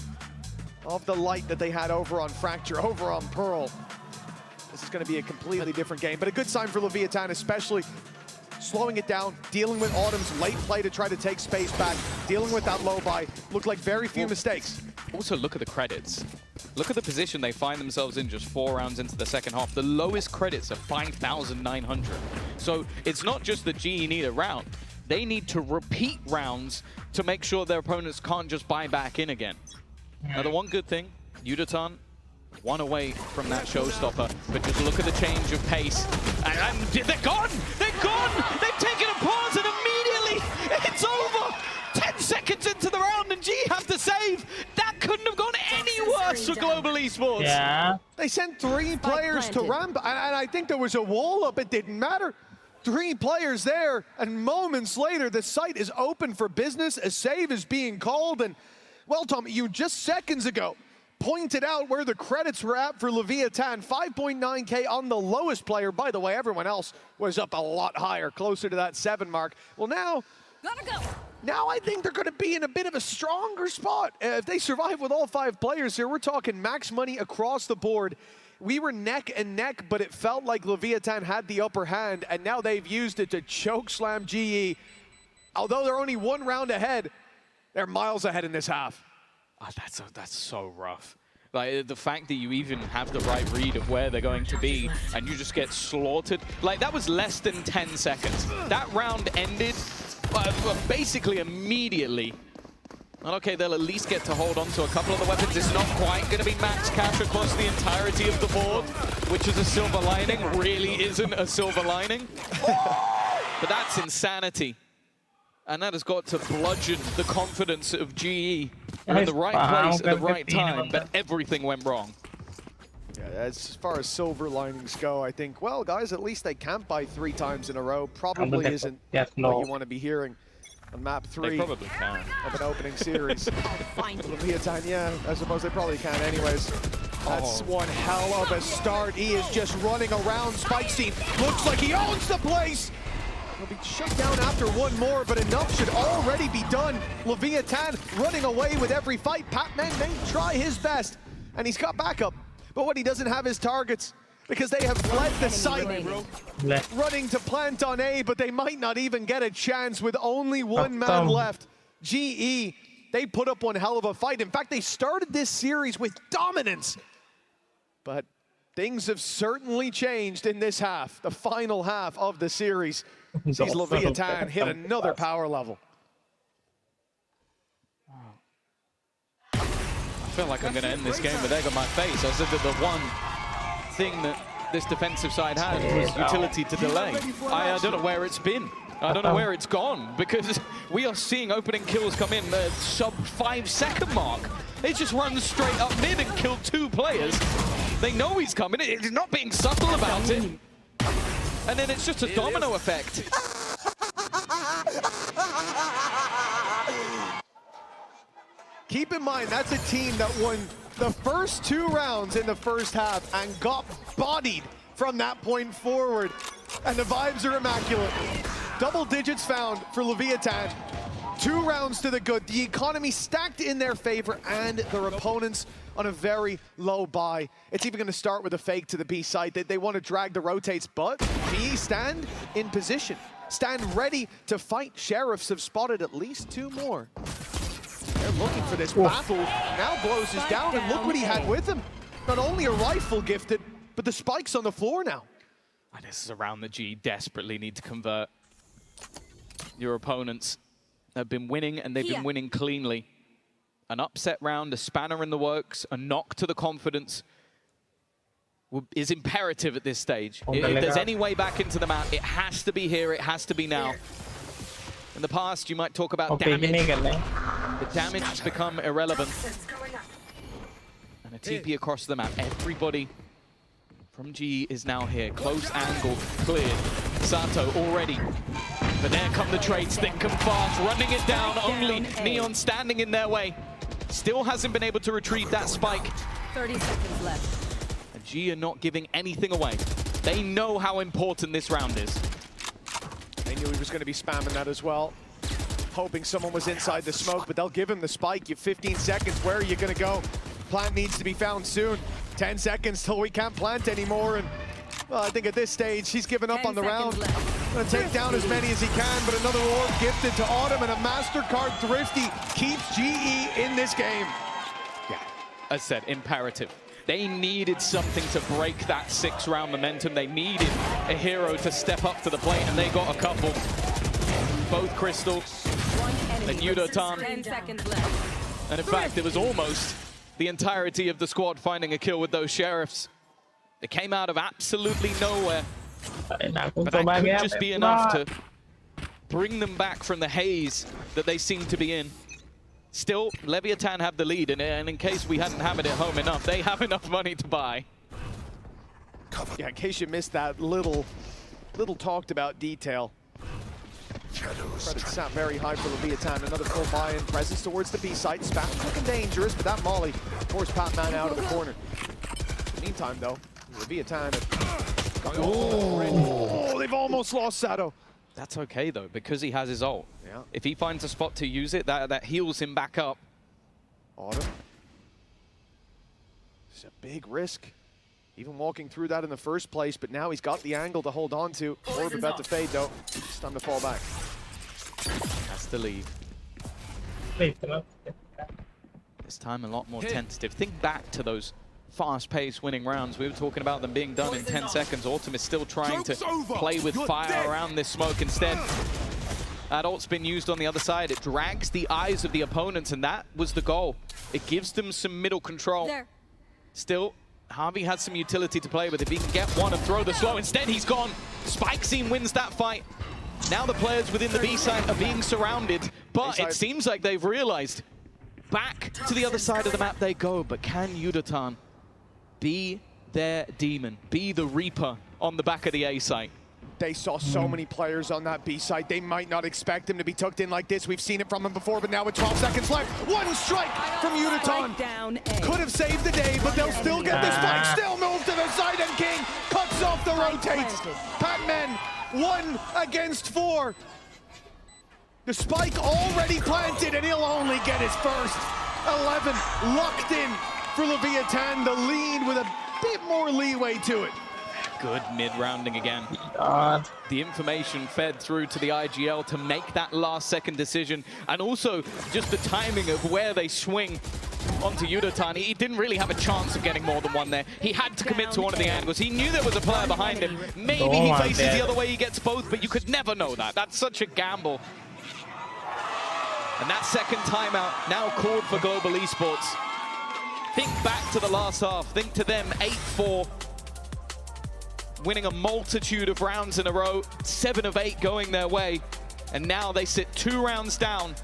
of the light that they had over on Fracture, over on Pearl, this is going to be a completely different game. But a good sign for Leviathan, especially slowing it down, dealing with Autumn's late play to try to take space back, dealing with that low buy. Looked like very few mistakes. Also, look at the credits. Look at the position they find themselves in just 4 rounds into the second half. The lowest credits are 5,900. So it's not just that GE need a round. They need to repeat rounds to make sure their opponents can't just buy back in again. Now, the one good thing, Yudatan, 1 away from that showstopper, but just look at the change of pace. And they're gone! They're gone! They've taken a pause and immediately it's over! 10 seconds into the round and G have to save! That couldn't have gone any worse for Global Esports! Yeah. They sent 3 players to ramp, and I think there was a wall up, it didn't matter. 3 players there, and moments later, the site is open for business. A save is being called, and, well, Tom, you just seconds ago pointed out where the credits were at for Leviathan. 5.9K on the lowest player. By the way, everyone else was up a lot higher, closer to that 7 mark. Well, now I think they're going to be in a bit of a stronger spot. If they survive with all 5 players here, we're talking max money across the board. We were neck and neck, but it felt like Leviathan had the upper hand, and now they've used it to chokeslam GE. Although they're only 1 round ahead, they're miles ahead in this half. Oh, that's so rough. Like, the fact that you even have the right read of where they're going to be and you just get slaughtered. Like, that was less than 10 seconds. That round ended basically immediately. And okay, they'll at least get to hold on to a couple of the weapons. It's not quite going to be max cash across the entirety of the board, which is a silver lining. Really isn't a silver lining. But that's insanity. And that has got to bludgeon the confidence of GE. They're in the right place at the right time, but everything went wrong. Yeah, as far as silver linings go, I think, well, guys, at least they can't buy 3 times in a row. Probably isn't what you want to be hearing on map 3 they probably can. Of an opening series. Leviathan, yeah, I suppose they probably can anyways. That's one hell of a start. He is just running around Spike Scene. Looks like he owns the place. He'll be shut down after 1 more, but enough should already be done. Leviathan running away with every fight. Patman may try his best, and he's got backup. But what he doesn't have is targets, because they have fled the site, running to plant on A, but they might not even get a chance with only 1 man left. GE, they put up one hell of a fight. In fact, they started this series with dominance. But things have certainly changed in this half, the final half of the series. Sees Leviathan hit another power level. I feel like I'm going to end this game with egg on my face. I said that the one thing that this defensive side had was utility to delay. I don't know where it's been. I don't know where it's gone, because we are seeing opening kills come in the sub 5-second mark. They just run straight up mid and kill 2 players. They know he's coming. He's not being subtle about it. And then it's just a domino effect. Keep in mind, that's a team that won the first 2 rounds in the first half and got bodied from that point forward. And the vibes are immaculate. Double digits found for Leviathan. 2 rounds to the good. The economy stacked in their favor, and their opponents on a very low buy. It's even going to start with a fake to the B side. They want to drag the rotates, but B stand in position. Stand ready to fight. Sheriffs have spotted at least 2 more. They're looking for this battle. Now Blows is down, and look what he had with him. Not only a rifle gifted, but the spikes on the floor now. And this is a round that G desperately need to convert. Your opponents have been winning, and they've been winning cleanly. An upset round, a spanner in the works, a knock to the confidence is imperative at this stage. If there's any way back into the map, it has to be here, it has to be now. In the past, you might talk about damage. The damage has become irrelevant. And a TP across the map. Everybody from G is now here. Close angle, cleared. Sato already. But there come the trades, thick and fast, running it down. Only Neon standing in their way. Still hasn't been able to retrieve that spike. 30 seconds left. And G are not giving anything away. They know how important this round is. They knew he was going to be spamming that as well. Hoping someone was inside the smoke, but they'll give him the spike. You have 15 seconds. Where are you going to go? Plant needs to be found soon. 10 seconds till we can't plant anymore. And well, I think at this stage, he's given up on the round. Going to take down as many as he can, but another orb gifted to Autumn, and a MasterCard Thrifty keeps GE in this game. Yeah, as said, imperative. They needed something to break that 6-round momentum. They needed a hero to step up to the plate, and they got a couple. Both Crystal and Yudotan. 10 seconds left. And in fact, it was almost the entirety of the squad finding a kill with those sheriffs. They came out of absolutely nowhere. But that could just be enough to bring them back from the haze that they seem to be in. Still, Leviathan have the lead, and in case we hadn't hammered it home enough, they have enough money to buy. Yeah, in case you missed that little talked about detail. Credits sound very high for Leviathan. Another full buy-in, presence towards the B site. Spam's looking dangerous, but that Molly forced Pac-Man out of the corner. In the meantime, though, Leviathan oh, they've almost lost Sato. That's okay, though, because he has his ult. Yeah. If he finds a spot to use it, that heals him back up. Autumn. It's a big risk. Even walking through that in the first place, but now he's got the angle to hold on to. Orb about to fade, though. It's time to fall back. Has to leave. This time a lot more tentative. Think back to those fast-paced winning rounds. We were talking about them being done in 10 seconds. Autumn is still trying to play with fire around this smoke instead. That ult's been used on the other side. It drags the eyes of the opponents, and that was the goal. It gives them some middle control. Still, Harvey has some utility to play with. If he can get one and throw the slow, instead he's gone. Spike Scene wins that fight. Now the players within the B site are being surrounded, but it seems like they've realized back to the other side of the map they go. But can Yudotan be their demon, be the Reaper on the back of the A site? They saw so many players on that B side. They might not expect him to be tucked in like this. We've seen it from him before, but now with 12 seconds left, one strike from Yudotan. Could have saved the day, but they'll still get this fight. Still moves to the side, and King cuts off the rotates. Pac-Man 1 against 4. The spike already planted, and he'll only get his first. 11 locked in for Leviathan. The lead with a bit more leeway to it. Good mid-rounding again. The information fed through to the IGL to make that last-second decision, and also just the timing of where they swing onto Yudotan. He didn't really have a chance of getting more than one there. He had to commit to one of the angles. He knew there was a player behind him. Maybe he faces the other way, he gets both, but you could never know that. That's such a gamble. And that second timeout now called for Global Esports. Think back to the last half. Think to them, 8-4. Winning a multitude of rounds in a row, 7 of 8 going their way. And now they sit 2 rounds down,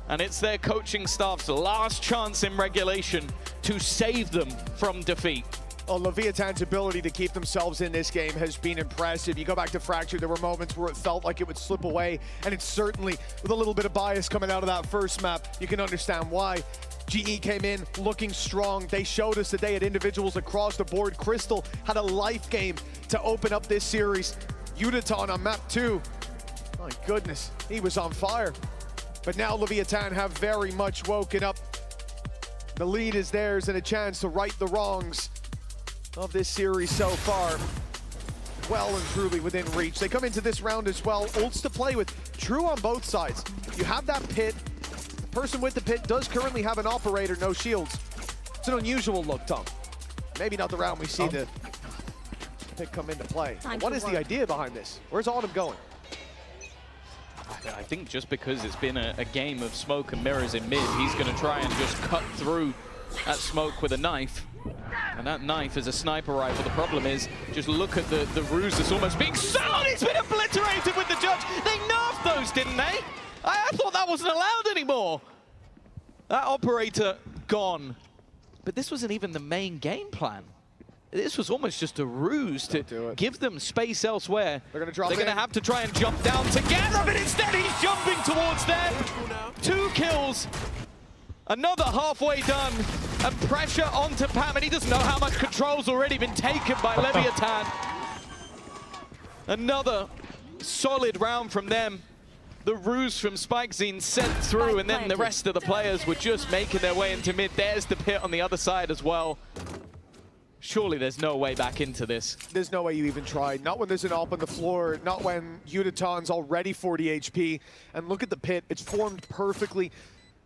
and it's their coaching staff's last chance in regulation to save them from defeat. Well, Leviathan's ability to keep themselves in this game has been impressive. You go back to Fracture, there were moments where it felt like it would slip away, and it's certainly, with a little bit of bias coming out of that first map, you can understand why. GE came in looking strong. They showed us today at individuals across the board. Crystal had a life game to open up this series. Yudotan on map 2. My goodness, he was on fire. But now Leviathan have very much woken up. The lead is theirs, and a chance to right the wrongs of this series so far. Well and truly within reach. They come into this round as well. Ults to play with. True on both sides. You have that pit. person with the pit does currently have an operator, no shields. It's an unusual look, Tom. Maybe not the round we see the pit come into play. What is the idea behind this? Where's Autumn going? I think just because it's been a game of smoke and mirrors in mid, he's going to try and just cut through that smoke with a knife. And that knife is a sniper rifle. The problem is, just look at the ruse that's almost being sold. It's been obliterated with the judge. They nerfed those, didn't they? I thought that wasn't allowed anymore. That operator gone. But this wasn't even the main game plan. This was almost just a ruse to give them space elsewhere. They're going to drop They're going to have to try and jump down together, but instead he's jumping towards them. 2 kills. Another halfway done. And pressure onto Pam, and he doesn't know how much control's already been taken by Leviathan. Another solid round from them. The ruse from SpikeZine sent through, and then the rest of the players were just making their way into mid. There's the pit on the other side as well. Surely there's no way back into this. There's no way you even tried. Not when there's an AWP on the floor, not when Uditon's already 40 HP. And look at the pit, it's formed perfectly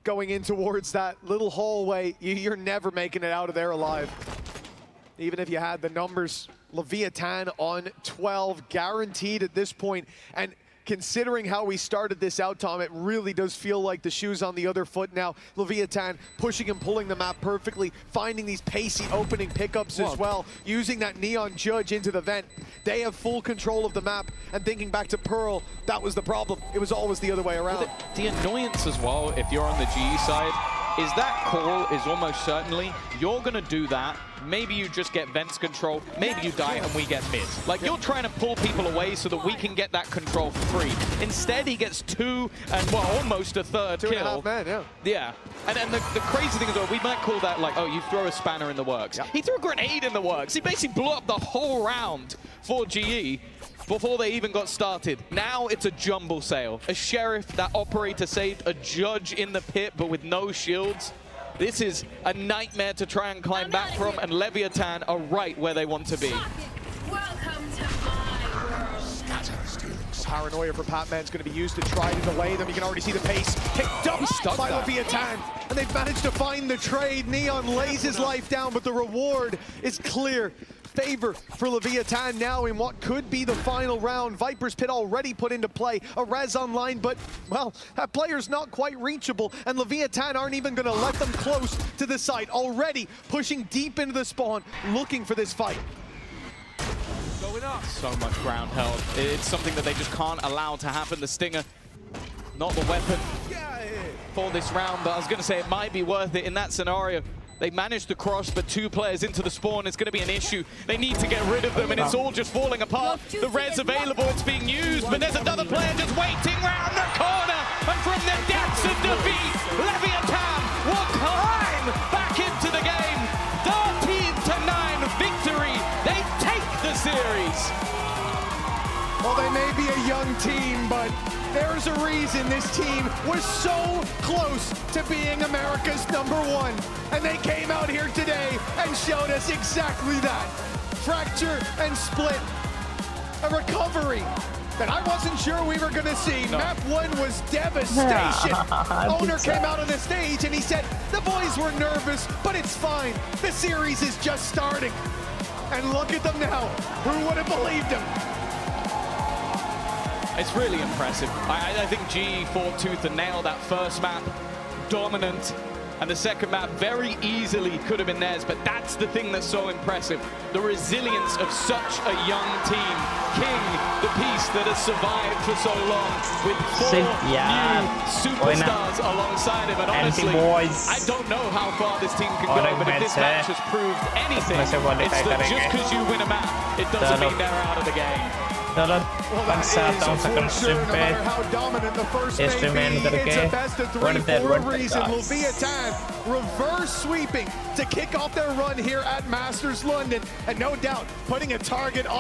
going in towards that little hallway. You're never making it out of there alive. Even if you had the numbers. Leviathan on 12, guaranteed at this point. And considering how we started this out, Tom, it really does feel like the shoe's on the other foot now. Leviathan pushing and pulling the map perfectly, finding these pacey opening pickups as well, using that neon judge into the vent. They have full control of the map, and thinking back to Pearl, that was the problem. It was always the other way around. The annoyance as well, if you're on the GE side, is that call is almost certainly, you're going to do that, maybe you just get Vents control, maybe you die and we get mid. Like, you're trying to pull people away so that we can get that control for free. Instead, he gets 2 and, well, almost a third kill. 2.5 man, yeah. Yeah. And the crazy thing is, well, we might call that like, oh, you throw a spanner in the works. Yep. He threw a grenade in the works. He basically blew up the whole round for GE before they even got started. Now it's a jumble sale. A sheriff, that operator saved, a judge in the pit, but with no shields. This is a nightmare to try and climb back from, and Leviathan are right where they want to be. Welcome to my world. Paranoia for Patman's going to be used to try to delay them. You can already see the pace picked up by Leviathan, and they've managed to find the trade. Neon lays his life down, but the reward is clear. Favor for Leviathan now in what could be the final round. Viper's Pit already put into play. A res online, but, well, that player's not quite reachable, and Leviathan aren't even going to let them close to the site. Already pushing deep into the spawn, looking for this fight. Going up. So much ground held. It's something that they just can't allow to happen. The Stinger, not the weapon for this round, but I was going to say it might be worth it in that scenario. They managed to cross, but 2 players into the spawn. It's going to be an issue. They need to get rid of them, and it's all just falling apart. The res available, it's being used, but there's another player just waiting round the corner. And from the depths of defeat, Leviathan will climb back into the game. 13-9 victory. They take the series. Well, they may be a young team, but there's a reason this team was so close to being America's #1. And they came out here today and showed us exactly that. Fracture and split. A recovery that I wasn't sure we were going to see. No. Map 1 was devastation. Owner came out on the stage and he said, the boys were nervous, but it's fine. The series is just starting. And look at them now. Who would have believed him? It's really impressive. I think GE fought tooth and nail that first map, dominant, and the second map very easily could have been theirs, but that's the thing that's so impressive. The resilience of such a young team. King, the piece that has survived for so long, with 4 new superstars alongside him, and honestly, I don't know how far this team can go, but if this match has proved anything, it's that just because you win a map, it doesn't mean they're out of the game. चलो 5 7 second strip पे एस्ट्रीमेंट करके for a reason. Leviathan reverse sweeping to kick off their run here at Masters London, and no doubt putting a target on